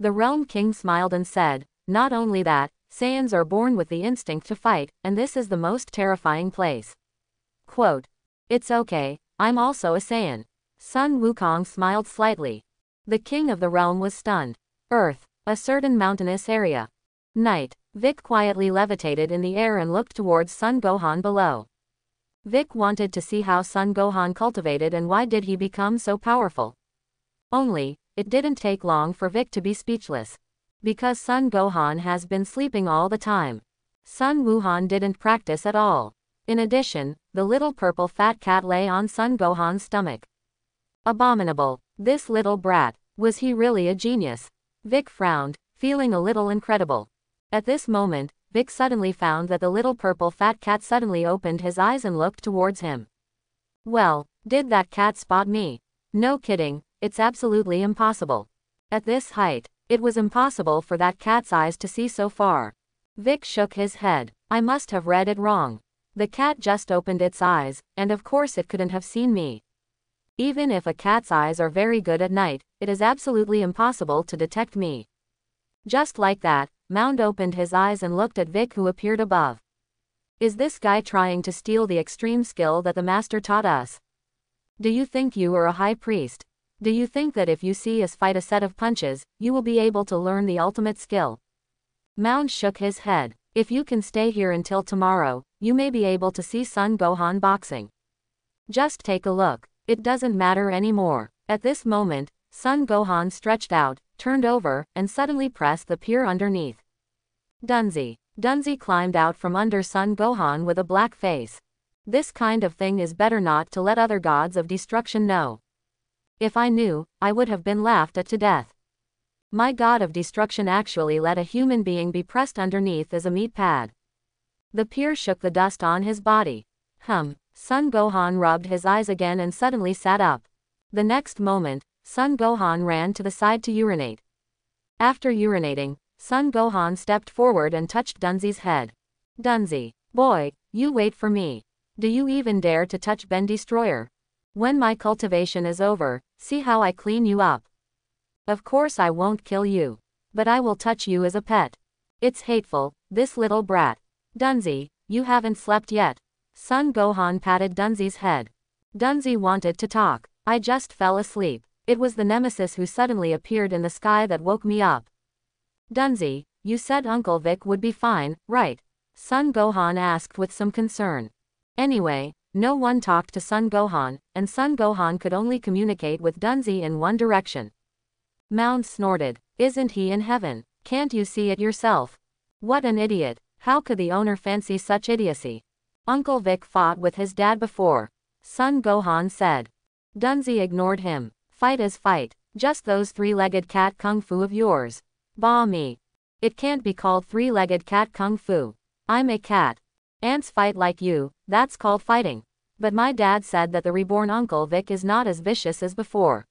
The Realm King smiled and said, not only that, Saiyans are born with the instinct to fight, and this is the most terrifying place. Quote. It's okay, I'm also a Saiyan. Sun Wukong smiled slightly. The king of the realm was stunned. Earth. A certain mountainous area. Night. Vic quietly levitated in the air and looked towards Sun Gohan below. Vic wanted to see how Sun Gohan cultivated and why did he become so powerful. Only, it didn't take long for Vic to be speechless. Because Sun Gohan has been sleeping all the time. Sun Wuhan didn't practice at all. In addition, the little purple fat cat lay on Sun Gohan's stomach. Abominable. This little brat. Was he really a genius? Vic frowned, feeling a little incredible. At this moment, Vic suddenly found that the little purple fat cat suddenly opened his eyes and looked towards him. Well, did that cat spot me? No kidding, it's absolutely impossible. At this height, it was impossible for that cat's eyes to see so far. Vic shook his head. I must have read it wrong. The cat just opened its eyes, and of course it couldn't have seen me. Even if a cat's eyes are very good at night, it is absolutely impossible to detect me. Just like that, Mound opened his eyes and looked at Vic, who appeared above. Is this guy trying to steal the extreme skill that the master taught us? Do you think you are a high priest? Do you think that if you see us fight a set of punches, you will be able to learn the ultimate skill? Mound shook his head. If you can stay here until tomorrow, you may be able to see Sun Gohan boxing. Just take a look. It doesn't matter anymore. At this moment, Sun Gohan stretched out, turned over, and suddenly pressed the pier underneath. Dunzi. Dunzi climbed out from under Sun Gohan with a black face. This kind of thing is better not to let other gods of destruction know. If I knew, I would have been laughed at to death. My god of destruction actually let a human being be pressed underneath as a meat pad. The pier shook the dust on his body. Sun Gohan rubbed his eyes again and suddenly sat up. The next moment, Sun Gohan ran to the side to urinate. After urinating, Sun Gohan stepped forward and touched Dunzi's head. Dunzi, boy, you wait for me. Do you even dare to touch Ben Destroyer? When my cultivation is over, see how I clean you up. Of course I won't kill you. But I will touch you as a pet. It's hateful, this little brat. Dunzi, you haven't slept yet. Sun Gohan patted Dunzi's head. Dunzi wanted to talk. I just fell asleep. It was the nemesis who suddenly appeared in the sky that woke me up. Dunzi, you said Uncle Vic would be fine, right? Sun Gohan asked with some concern. Anyway, no one talked to Sun Gohan, and Sun Gohan could only communicate with Dunzi in one direction. Mound snorted. Isn't he in heaven? Can't you see it yourself? What an idiot. How could the owner fancy such idiocy? Uncle Vic fought with his dad before. Sun Gohan said. Dunzi ignored him. Fight is fight. Just those three-legged cat kung fu of yours. Bah me. It can't be called three-legged cat kung fu. I'm a cat. Ants fight like you, that's called fighting. But my dad said that the reborn Uncle Vic is not as vicious as before.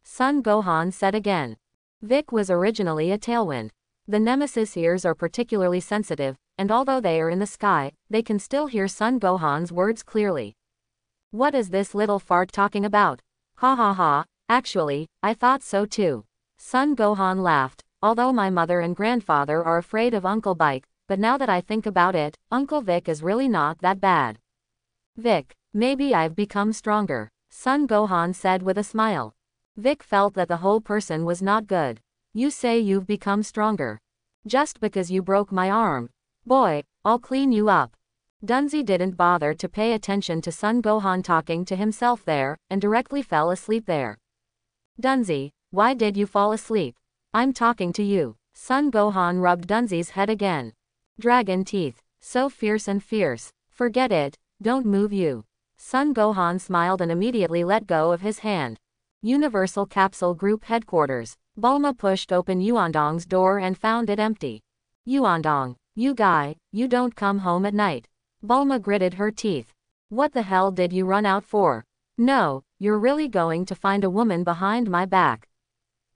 Sun Gohan said again. Vic was originally a tailwind. The nemesis ears are particularly sensitive, and although they are in the sky, they can still hear Sun Gohan's words clearly. What is this little fart talking about? Ha ha ha, actually, I thought so too. Sun Gohan laughed. Although my mother and grandfather are afraid of Uncle Bike, but now that I think about it, Uncle Vic is really not that bad. Vic, maybe I've become stronger, Sun Gohan said with a smile. Vic felt that the whole person was not good. You say you've become stronger. Just because you broke my arm. Boy, I'll clean you up. Dunzi didn't bother to pay attention to Sun Gohan talking to himself there, and directly fell asleep there. Dunzi, why did you fall asleep? I'm talking to you. Sun Gohan rubbed Dunzi's head again. Dragon teeth. So fierce and fierce. Forget it, don't move you. Sun Gohan smiled and immediately let go of his hand. Universal Capsule Group Headquarters. Bulma pushed open Yuandong's door and found it empty. Yuandong, you guy, you don't come home at night. Bulma gritted her teeth. What the hell did you run out for? No, you're really going to find a woman behind my back.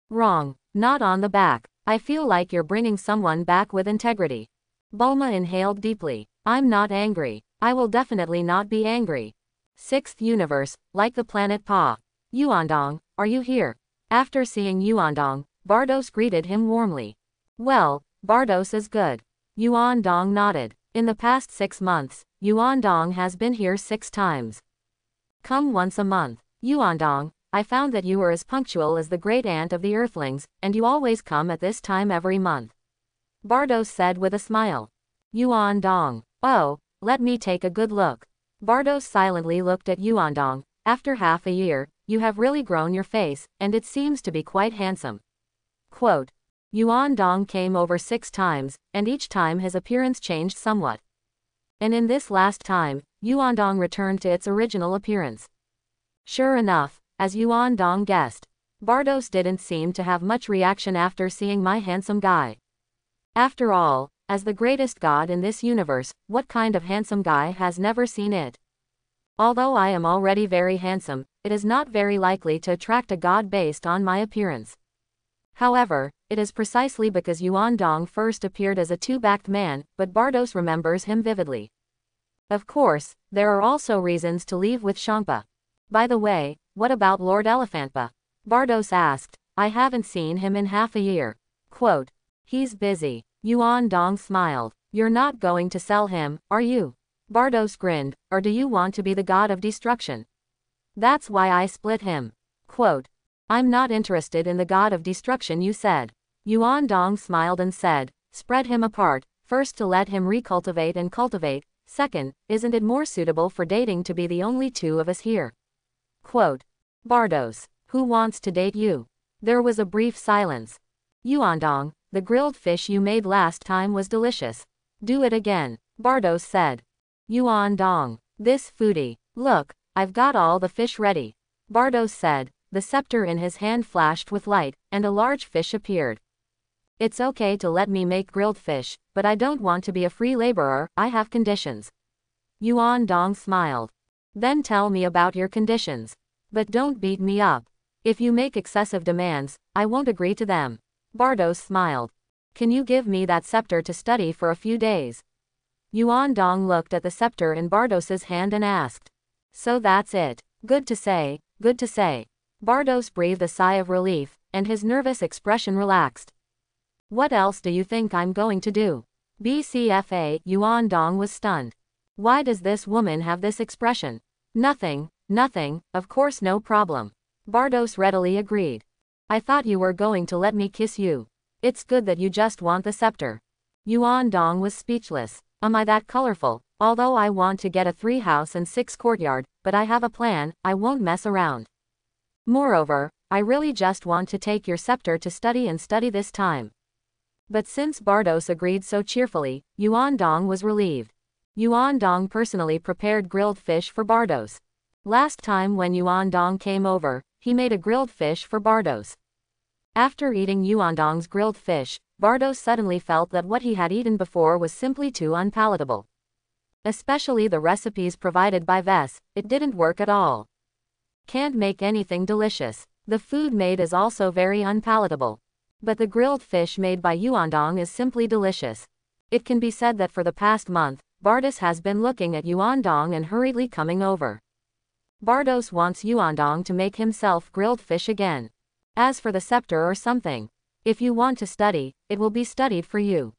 Wrong, not on the back. I feel like you're bringing someone back with integrity. Bulma inhaled deeply. I'm not angry. I will definitely not be angry. Sixth universe, like the planet Pa. Yuandong, are you here? After seeing Yuandong, Bardos greeted him warmly. Well, Bardos is good. Yuandong nodded. In the past 6 months, Yuandong has been here 6 times. Come once a month. Yuandong, I found that you were as punctual as the great aunt of the earthlings, and you always come at this time every month. Bardos said with a smile. Yuan Dong. Oh, let me take a good look. Bardos silently looked at Yuan Dong. After half a year, you have really grown your face, and it seems to be quite handsome. Quote. Yuan Dong came over 6 times, and each time his appearance changed somewhat. And in this last time, Yuan Dong returned to its original appearance. Sure enough, as Yuan Dong guessed, Bardos didn't seem to have much reaction after seeing my handsome guy. After all, as the greatest god in this universe, what kind of handsome guy has never seen it? Although I am already very handsome, it is not very likely to attract a god based on my appearance. However, it is precisely because Yuan Dong first appeared as a 2-backed man, but Bardos remembers him vividly. Of course, there are also reasons to leave with Shangpa. By the way, what about Lord Elephantpa? Bardos asked. I haven't seen him in half a year. Quote. He's busy. Yuan Dong smiled. You're not going to sell him, are you? Bardos grinned. Or do you want to be the god of destruction? That's why I split him. Quote. I'm not interested in the god of destruction you said. Yuan Dong smiled and said, spread him apart, first to let him recultivate and cultivate, second, isn't it more suitable for dating to be the only 2 of us here? Quote. Bardos, who wants to date you? There was a brief silence. Yuan Dong, the grilled fish you made last time was delicious. Do it again, Bardos said. Yuan Dong, this foodie. Look, I've got all the fish ready. Bardos said. The scepter in his hand flashed with light, and a large fish appeared. It's okay to let me make grilled fish, but I don't want to be a free laborer, I have conditions. Yuan Dong smiled. Then tell me about your conditions. But don't beat me up. If you make excessive demands, I won't agree to them. Bardos smiled. Can you give me that scepter to study for a few days? Yuan Dong looked at the scepter in Bardos's hand and asked. So that's it. Good to say, good to say. Bardos breathed a sigh of relief, and his nervous expression relaxed. What else do you think I'm going to do? BCFA, Yuan Dong was stunned. Why does this woman have this expression? Nothing, nothing, of course no problem. Bardos readily agreed. I thought you were going to let me kiss you. It's good that you just want the scepter. Yuan Dong was speechless. Am I that colorful? Although I want to get a 3 house and 6 courtyard, but I have a plan, I won't mess around. Moreover, I really just want to take your scepter to study and study this time. But since Bardos agreed so cheerfully, Yuan Dong was relieved. Yuan Dong personally prepared grilled fish for Bardos. Last time when Yuan Dong came over, he made a grilled fish for Bardos. After eating Yuan Dong's grilled fish, Bardos suddenly felt that what he had eaten before was simply too unpalatable. Especially the recipes provided by Ves, it didn't work at all. Can't make anything delicious. The food made is also very unpalatable. But the grilled fish made by Yuan Dong is simply delicious. It can be said that for the past month, Bardos has been looking at Yuan Dong and hurriedly coming over. Bardos wants Yuan Dong to make himself grilled fish again. As for the scepter or something, if you want to study, it will be studied for you.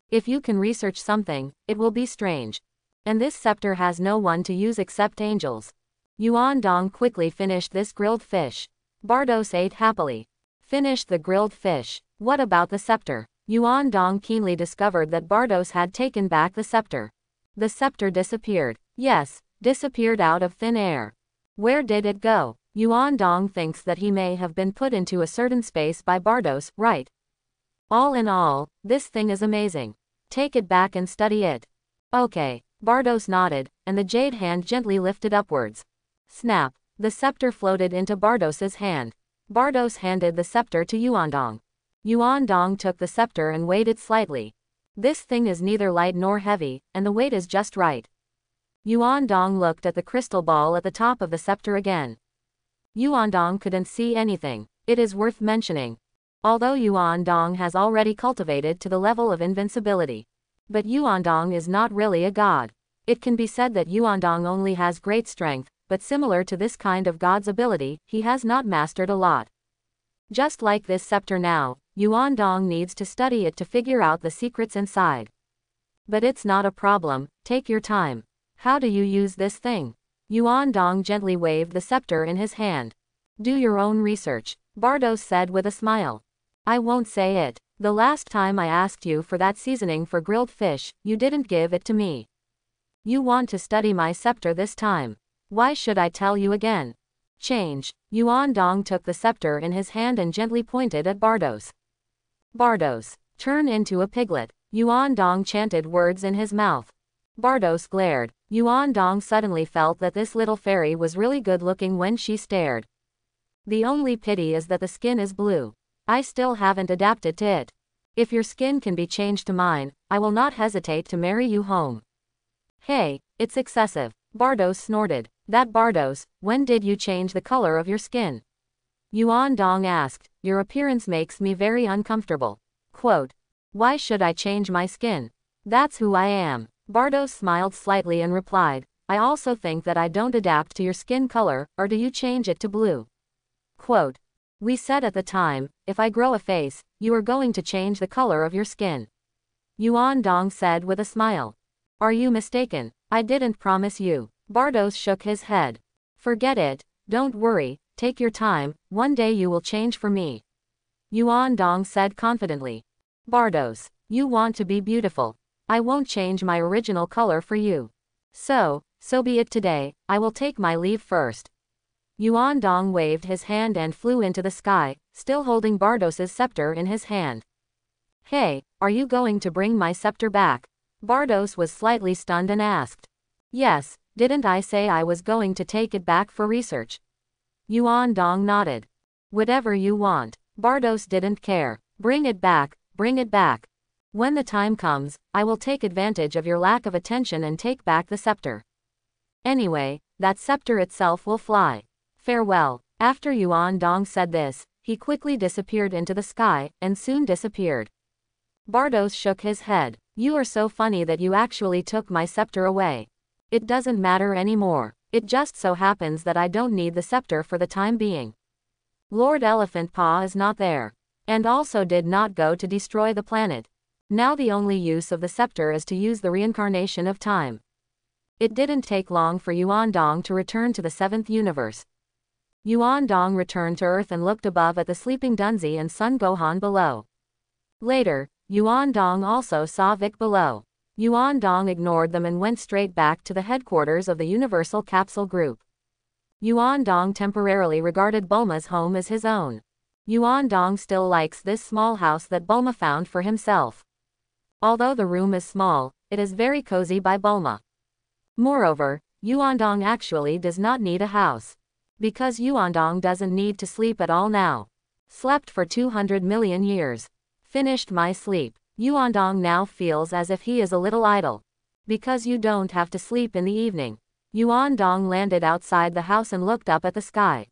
If you can research something, it will be strange. And this scepter has no one to use except angels. Yuan Dong quickly finished this grilled fish. Bardos ate happily. Finished the grilled fish. What about the scepter? Yuan Dong keenly discovered that Bardos had taken back the scepter. The scepter disappeared. Yes, disappeared out of thin air. Where did it go? Yuan Dong thinks that he may have been put into a certain space by Bardos, right? All in all, this thing is amazing. Take it back and study it. Okay. Bardos nodded, and the jade hand gently lifted upwards. Snap! The scepter floated into Bardos's hand. Bardos handed the scepter to Yuan Dong. Yuan Dong took the scepter and weighed it slightly. This thing is neither light nor heavy, and the weight is just right. Yuan Dong looked at the crystal ball at the top of the scepter again. Yuan Dong couldn't see anything. It is worth mentioning. Although Yuan Dong has already cultivated to the level of invincibility. But Yuan Dong is not really a god. It can be said that Yuan Dong only has great strength, but similar to this kind of god's ability, he has not mastered a lot. Just like this scepter now, Yuan Dong needs to study it to figure out the secrets inside. But it's not a problem, take your time. How do you use this thing? Yuan Dong gently waved the scepter in his hand. Do your own research, Bardos said with a smile. I won't say it. The last time I asked you for that seasoning for grilled fish, you didn't give it to me. You want to study my scepter this time. Why should I tell you again? Change. Yuan Dong took the scepter in his hand and gently pointed at Bardos. Bardos, turn into a piglet. Yuan Dong chanted words in his mouth. Bardos glared. Yuan Dong suddenly felt that this little fairy was really good looking when she stared. The only pity is that the skin is blue. I still haven't adapted to it. If your skin can be changed to mine, I will not hesitate to marry you home. Hey, it's excessive, Bardos snorted. That Bardos, when did you change the color of your skin? Yuan Dong asked. Your appearance makes me very uncomfortable. Quote. Why should I change my skin? That's who I am. Bardos smiled slightly and replied, I also think that I don't adapt to your skin color, or do you change it to blue? Quote. We said at the time, if I grow a face, you are going to change the color of your skin. Yuan Dong said with a smile. Are you mistaken? I didn't promise you. Bardos shook his head. Forget it, don't worry, take your time, one day you will change for me. Yuan Dong said confidently. Bardos, you want to be beautiful. I won't change my original color for you. So be it today, I will take my leave first. Yuan Dong waved his hand and flew into the sky, still holding Bardos's scepter in his hand. Hey, are you going to bring my scepter back? Bardos was slightly stunned and asked. Yes, didn't I say I was going to take it back for research? Yuan Dong nodded. Whatever you want. Bardos didn't care. Bring it back, bring it back. When the time comes, I will take advantage of your lack of attention and take back the scepter. Anyway, that scepter itself will fly. Farewell. After Yuan Dong said this, he quickly disappeared into the sky, and soon disappeared. Bardos shook his head. You are so funny that you actually took my scepter away. It doesn't matter anymore. It just so happens that I don't need the scepter for the time being. Lord Elephant Paw is not there. And also did not go to destroy the planet. Now the only use of the scepter is to use the reincarnation of time. It didn't take long for Yuan Dong to return to the 7th universe. Yuan Dong returned to Earth and looked above at the sleeping Dunzi and Sun Gohan below. Later, Yuan Dong also saw Vic below. Yuan Dong ignored them and went straight back to the headquarters of the Universal Capsule Group. Yuan Dong temporarily regarded Bulma's home as his own. Yuan Dong still likes this small house that Bulma found for himself. Although the room is small, it is very cozy by Bulma. Moreover, Yuan Dong actually does not need a house. Because Yuan Dong doesn't need to sleep at all now. Slept for 200 million years. Finished my sleep. Yuan Dong now feels as if he is a little idle. Because you don't have to sleep in the evening. Yuan Dong landed outside the house and looked up at the sky.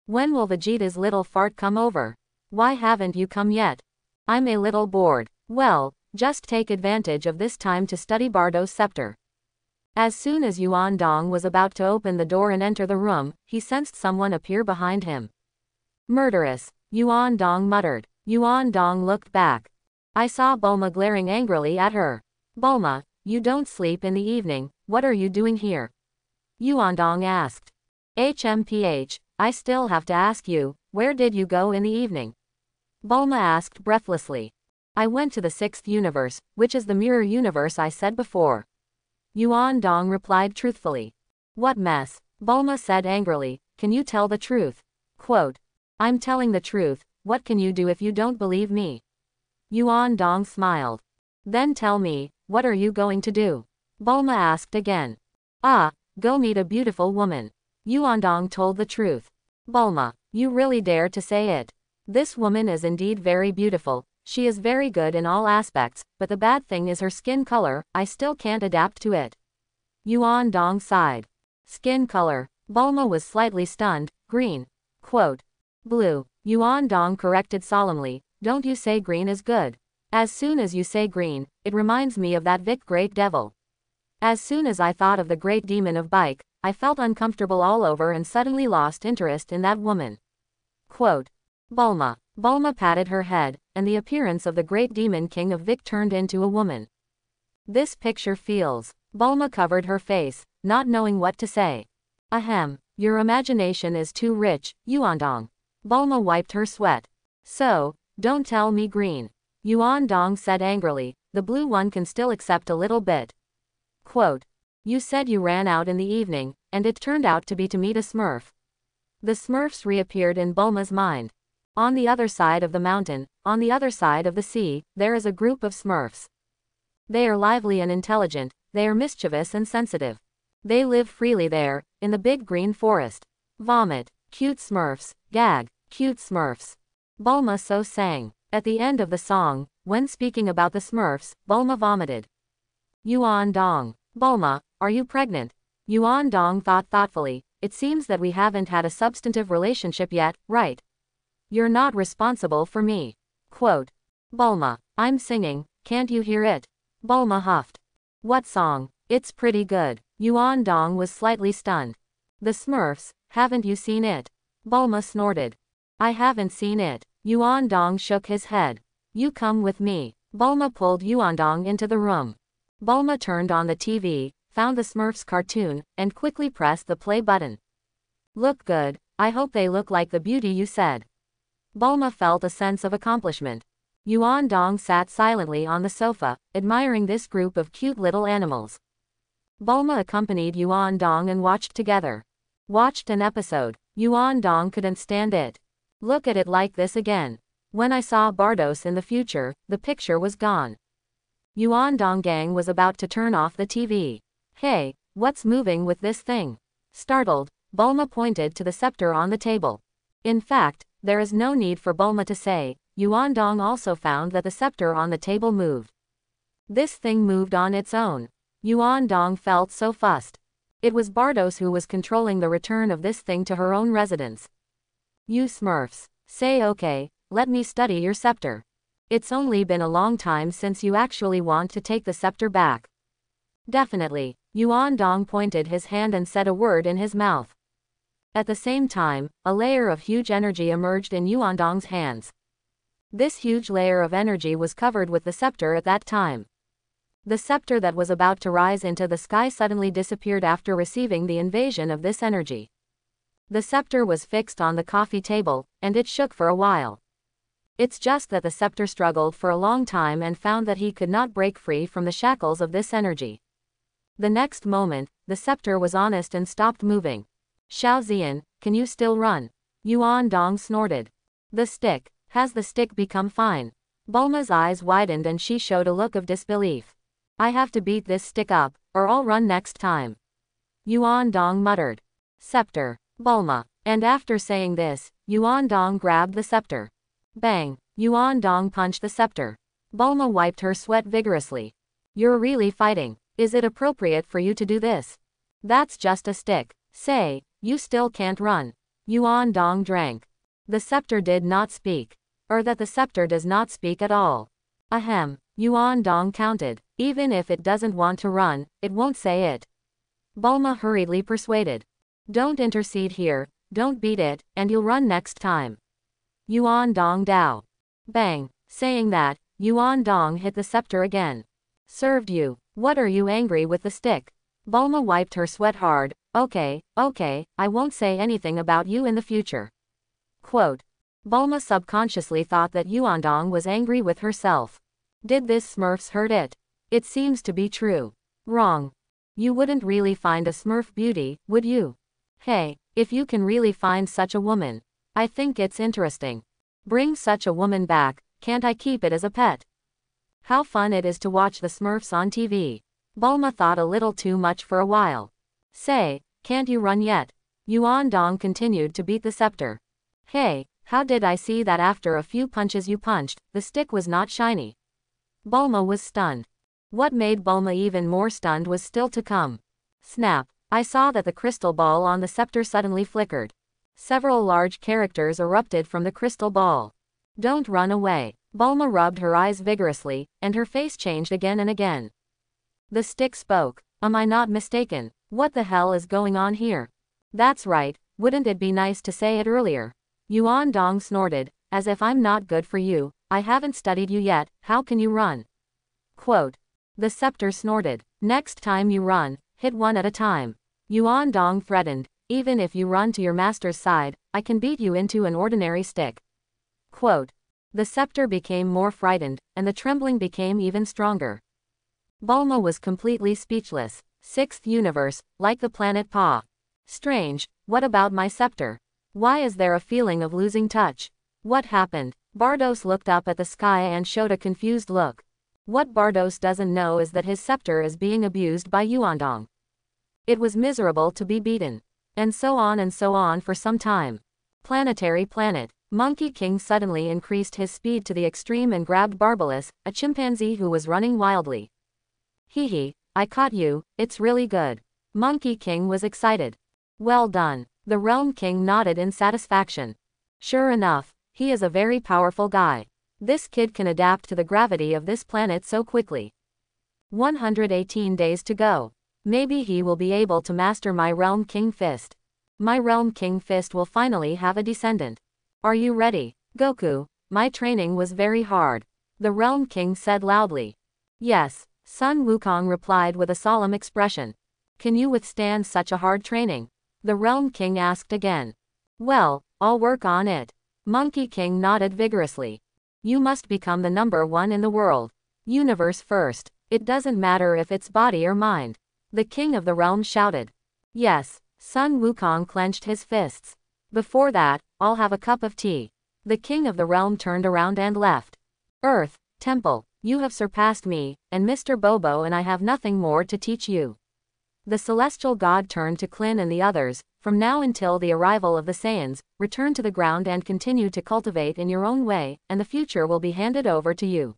When will Vegeta's little fart come over? Why haven't you come yet? I'm a little bored. Well, just take advantage of this time to study Bardo's scepter. As soon as Yuan Dong was about to open the door and enter the room, he sensed someone appear behind him. Murderous, Yuan Dong muttered. Yuan Dong looked back. I saw Bulma glaring angrily at her. Bulma, you don't sleep in the evening, what are you doing here? Yuan Dong asked. HMPH, I still have to ask you, where did you go in the evening? Bulma asked breathlessly. I went to the 6th universe, which is the mirror universe I said before. Yuan Dong replied truthfully. What mess? Bulma said angrily, can you tell the truth? Quote. I'm telling the truth, what can you do if you don't believe me? Yuan Dong smiled. Then tell me, what are you going to do? Bulma asked again. Go meet a beautiful woman. Yuan Dong told the truth. Bulma, you really dare to say it. This woman is indeed very beautiful. She is very good in all aspects, but the bad thing is her skin color, I still can't adapt to it. Yuan Dong sighed. Skin color. Bulma was slightly stunned. Green. Quote. Blue. Yuan Dong corrected solemnly, don't you say green is good. As soon as you say green, it reminds me of that Vic Great Devil. As soon as I thought of the Great Demon of Bike, I felt uncomfortable all over and suddenly lost interest in that woman. Quote. Bulma. Bulma patted her head, and the appearance of the Great Demon King of Vic turned into a woman. This picture feels. Bulma covered her face, not knowing what to say. Ahem. Your imagination is too rich, Yuandong. Bulma wiped her sweat. So, don't tell me green. Yuandong said angrily, the blue one can still accept a little bit. Quote. You said you ran out in the evening, and it turned out to be to meet a Smurf. The Smurfs reappeared in Bulma's mind. On the other side of the mountain, on the other side of the sea, there is a group of Smurfs. They are lively and intelligent, they are mischievous and sensitive. They live freely there, in the big green forest. Vomit. Cute Smurfs. Gag. Cute Smurfs. Bulma so sang. At the end of the song, when speaking about the Smurfs, Bulma vomited. Yuandong. Bulma, are you pregnant? Yuandong thought thoughtfully, it seems that we haven't had a substantive relationship yet, right? You're not responsible for me. Quote. Bulma, I'm singing, can't you hear it? Bulma huffed. What song? It's pretty good. Yuandong was slightly stunned. The Smurfs, haven't you seen it? Bulma snorted. I haven't seen it. Yuandong shook his head. You come with me. Bulma pulled Yuandong into the room. Bulma turned on the TV, found the Smurfs cartoon, and quickly pressed the play button. Look good, I hope they look like the beauty you said. Bulma felt a sense of accomplishment. Yuandong sat silently on the sofa, admiring this group of cute little animals. Bulma accompanied Yuandong and watched together. Watched an episode. Yuandong couldn't stand it. Look at it like this again. When I saw Bardos in the future, the picture was gone. Yuandong gang was about to turn off the TV. Hey, what's moving with this thing? Startled, Bulma pointed to the scepter on the table. In fact, there is no need for Bulma to say, Yuandong also found that the scepter on the table moved. This thing moved on its own. Yuandong felt so fussed. It was Bardos who was controlling the return of this thing to her own residence. You Smurfs, say okay, let me study your scepter. It's only been a long time since you actually want to take the scepter back. Definitely. Yuandong pointed his hand and said a word in his mouth. At the same time, a layer of huge energy emerged in Yuandong's hands. This huge layer of energy was covered with the scepter at that time. The scepter that was about to rise into the sky suddenly disappeared after receiving the invasion of this energy. The scepter was fixed on the coffee table, and it shook for a while. It's just that the scepter struggled for a long time and found that he could not break free from the shackles of this energy. The next moment, the scepter was honest and stopped moving. Xiao Zian, can you still run? Yuandong snorted. The stick. Has the stick become fine? Bulma's eyes widened and she showed a look of disbelief. I have to beat this stick up, or I'll run next time. Yuandong muttered. Scepter. Bulma. And after saying this, Yuandong grabbed the scepter. Bang! Yuandong punched the scepter. Bulma wiped her sweat vigorously. You're really fighting. Is it appropriate for you to do this? That's just a stick. Say, you still can't run. Yuandong drank. The scepter did not speak. Or that the scepter does not speak at all. Ahem. Yuandong counted. Even if it doesn't want to run, it won't say it. Bulma hurriedly persuaded. Don't intercede here, don't beat it, and you'll run next time. Yuandong Dao. Bang. Saying that, Yuandong hit the scepter again. Served you. What are you angry with the stick? Bulma wiped her sweat hard. Okay, I won't say anything about you in the future. Quote. Bulma subconsciously thought that Yuandong was angry with herself. Did this Smurfs hurt it? It seems to be true. Wrong. You wouldn't really find a Smurf beauty, would you? Hey, if you can really find such a woman. I think it's interesting. Bring such a woman back, can't I keep it as a pet? How fun it is to watch the Smurfs on TV. Bulma thought a little too much for a while. Say, can't you run yet? Yuandong continued to beat the scepter. Hey, how did I see that after a few punches you punched, the stick was not shiny? Bulma was stunned. What made Bulma even more stunned was still to come. Snap. I saw that the crystal ball on the scepter suddenly flickered. Several large characters erupted from the crystal ball. Don't run away. Bulma rubbed her eyes vigorously, and her face changed again and again. The stick spoke. Am I not mistaken? What the hell is going on here? That's right, wouldn't it be nice to say it earlier? Yuandong snorted, as if I'm not good for you, I haven't studied you yet, how can you run? Quote. The scepter snorted. Next time you run, hit one at a time. Yuandong threatened, Even if you run to your master's side, I can beat you into an ordinary stick. Quote. The scepter became more frightened, and the trembling became even stronger. Bulma was completely speechless. Sixth universe, like the planet Pa. Strange, what about my scepter? Why is there a feeling of losing touch? What happened? Bardos looked up at the sky and showed a confused look. What Bardos doesn't know is that his scepter is being abused by Yuandong. It was miserable to be beaten. And so on for some time. Planetary planet. Monkey King suddenly increased his speed to the extreme and grabbed Barbalus, a chimpanzee who was running wildly. Hee, I caught you, it's really good. Monkey King was excited. Well done. The Realm King nodded in satisfaction. Sure enough, he is a very powerful guy. This kid can adapt to the gravity of this planet so quickly. 118 days to go. Maybe he will be able to master my Realm King Fist. My Realm King Fist will finally have a descendant. Are you ready, Goku? My training was very hard. The Realm King said loudly. Yes, Sun Wukong replied with a solemn expression. Can you withstand such a hard training? The Realm King asked again. Well, I'll work on it. Monkey King nodded vigorously. You must become the #1 in the world. Universe first. It doesn't matter if it's body or mind. The King of the Realm shouted. Yes, Sun Wukong clenched his fists. Before that, I'll have a cup of tea. The King of the Realm turned around and left. Earth, Temple, you have surpassed me, and Mr. Bobo and I have nothing more to teach you. The celestial god turned to Klin and the others. From now until the arrival of the Saiyans, return to the ground and continue to cultivate in your own way, and the future will be handed over to you.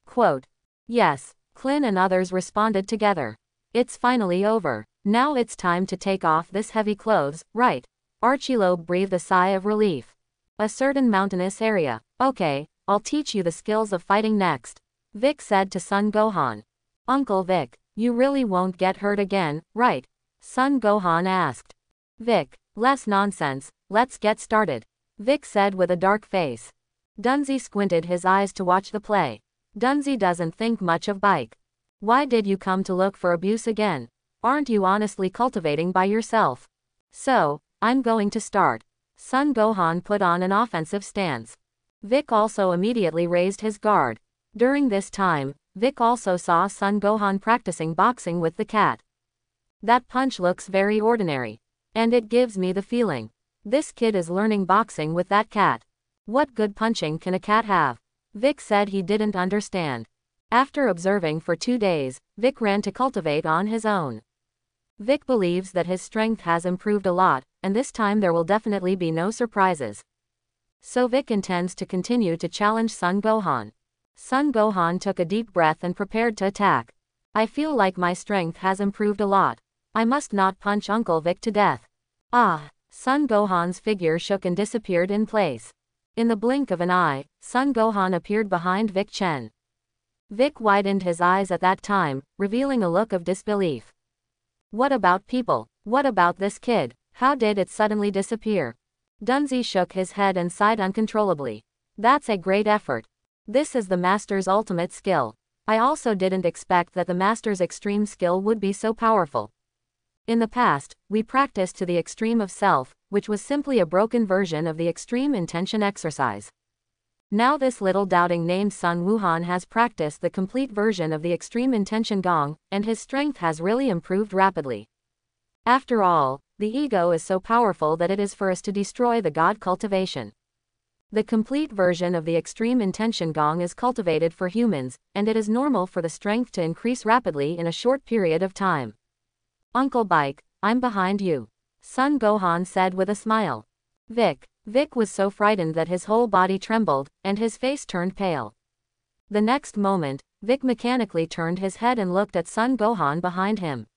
Quote. Yes, Klin and others responded together. It's finally over. Now it's time to take off this heavy clothes, right? Archielobe breathed a sigh of relief. A certain mountainous area. Okay, I'll teach you the skills of fighting next. Vic said to Son Gohan. Uncle Vic, you really won't get hurt again, right? Son Gohan asked. Vic, less nonsense, let's get started. Vic said with a dark face. Dunzi squinted his eyes to watch the play. Dunzi doesn't think much of Bike. Why did you come to look for abuse again? Aren't you honestly cultivating by yourself? So, I'm going to start. Son Gohan put on an offensive stance. Vic also immediately raised his guard. During this time, Vic also saw Son Gohan practicing boxing with the cat. That punch looks very ordinary. And it gives me the feeling. This kid is learning boxing with that cat. What good punching can a cat have? Vic said he didn't understand. After observing for 2 days, Vic ran to cultivate on his own. Vic believes that his strength has improved a lot, and this time there will definitely be no surprises. So Vic intends to continue to challenge Son Gohan. Son Gohan took a deep breath and prepared to attack. I feel like my strength has improved a lot. I must not punch Uncle Vic to death. Ah! Son Gohan's figure shook and disappeared in place. In the blink of an eye, Son Gohan appeared behind Vic Chen. Vic widened his eyes at that time, revealing a look of disbelief. What about people? What about this kid? How did it suddenly disappear? Dunzi shook his head and sighed uncontrollably. That's a great effort. This is the master's ultimate skill. I also didn't expect that the master's extreme skill would be so powerful. In the past, we practiced to the extreme of self, which was simply a broken version of the extreme intention exercise. Now this little doubting named Sun Wuhan has practiced the complete version of the extreme intention gong, and his strength has really improved rapidly. After all, the ego is so powerful that it is for us to destroy the god cultivation. The complete version of the extreme intention gong is cultivated for humans, and it is normal for the strength to increase rapidly in a short period of time. Uncle Bike, I'm behind you. Son Gohan said with a smile. Vic was so frightened that his whole body trembled, and his face turned pale. The next moment, Vic mechanically turned his head and looked at Son Gohan behind him.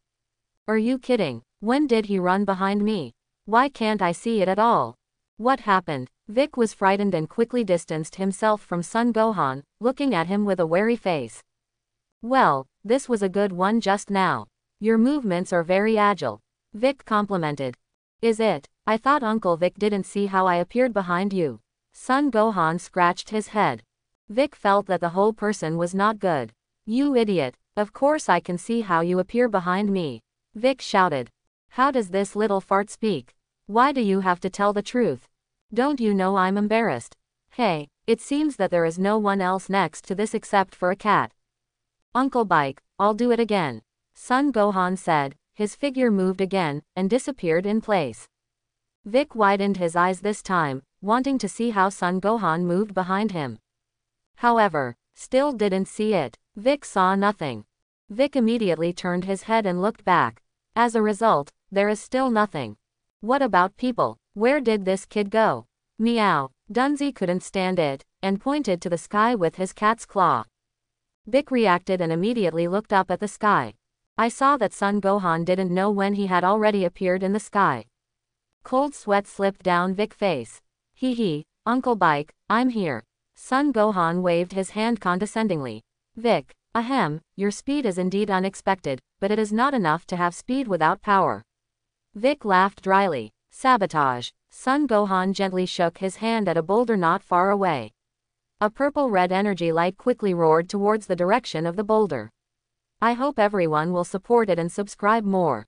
Are you kidding? When did he run behind me? Why can't I see it at all? What happened? Vic was frightened and quickly distanced himself from Son Gohan, looking at him with a wary face. Well, this was a good one just now. Your movements are very agile. Vic complimented. Is it? I thought Uncle Vic didn't see how I appeared behind you. Son Gohan scratched his head. Vic felt that the whole person was not good. You idiot. Of course I can see how you appear behind me. Vic shouted. How does this little fart speak? Why do you have to tell the truth? Don't you know I'm embarrassed? Hey, it seems that there is no one else next to this except for a cat. Uncle Bike, I'll do it again. Son Gohan said. His figure moved again, and disappeared in place. Vic widened his eyes this time, wanting to see how Son Gohan moved behind him. However, still didn't see it. Vic saw nothing. Vic immediately turned his head and looked back. As a result, there is still nothing. What about people? Where did this kid go? Meow. Dunzi couldn't stand it, and pointed to the sky with his cat's claw. Vic reacted and immediately looked up at the sky. I saw that Son Gohan didn't know when he had already appeared in the sky. Cold sweat slipped down Vic's face. Hee hee, Uncle Bike, I'm here. Son Gohan waved his hand condescendingly. Vic, ahem, your speed is indeed unexpected, but it is not enough to have speed without power. Vic laughed dryly. Sabotage. Son Gohan gently shook his hand at a boulder not far away. A purple-red energy light quickly roared towards the direction of the boulder. I hope everyone will support it and subscribe more.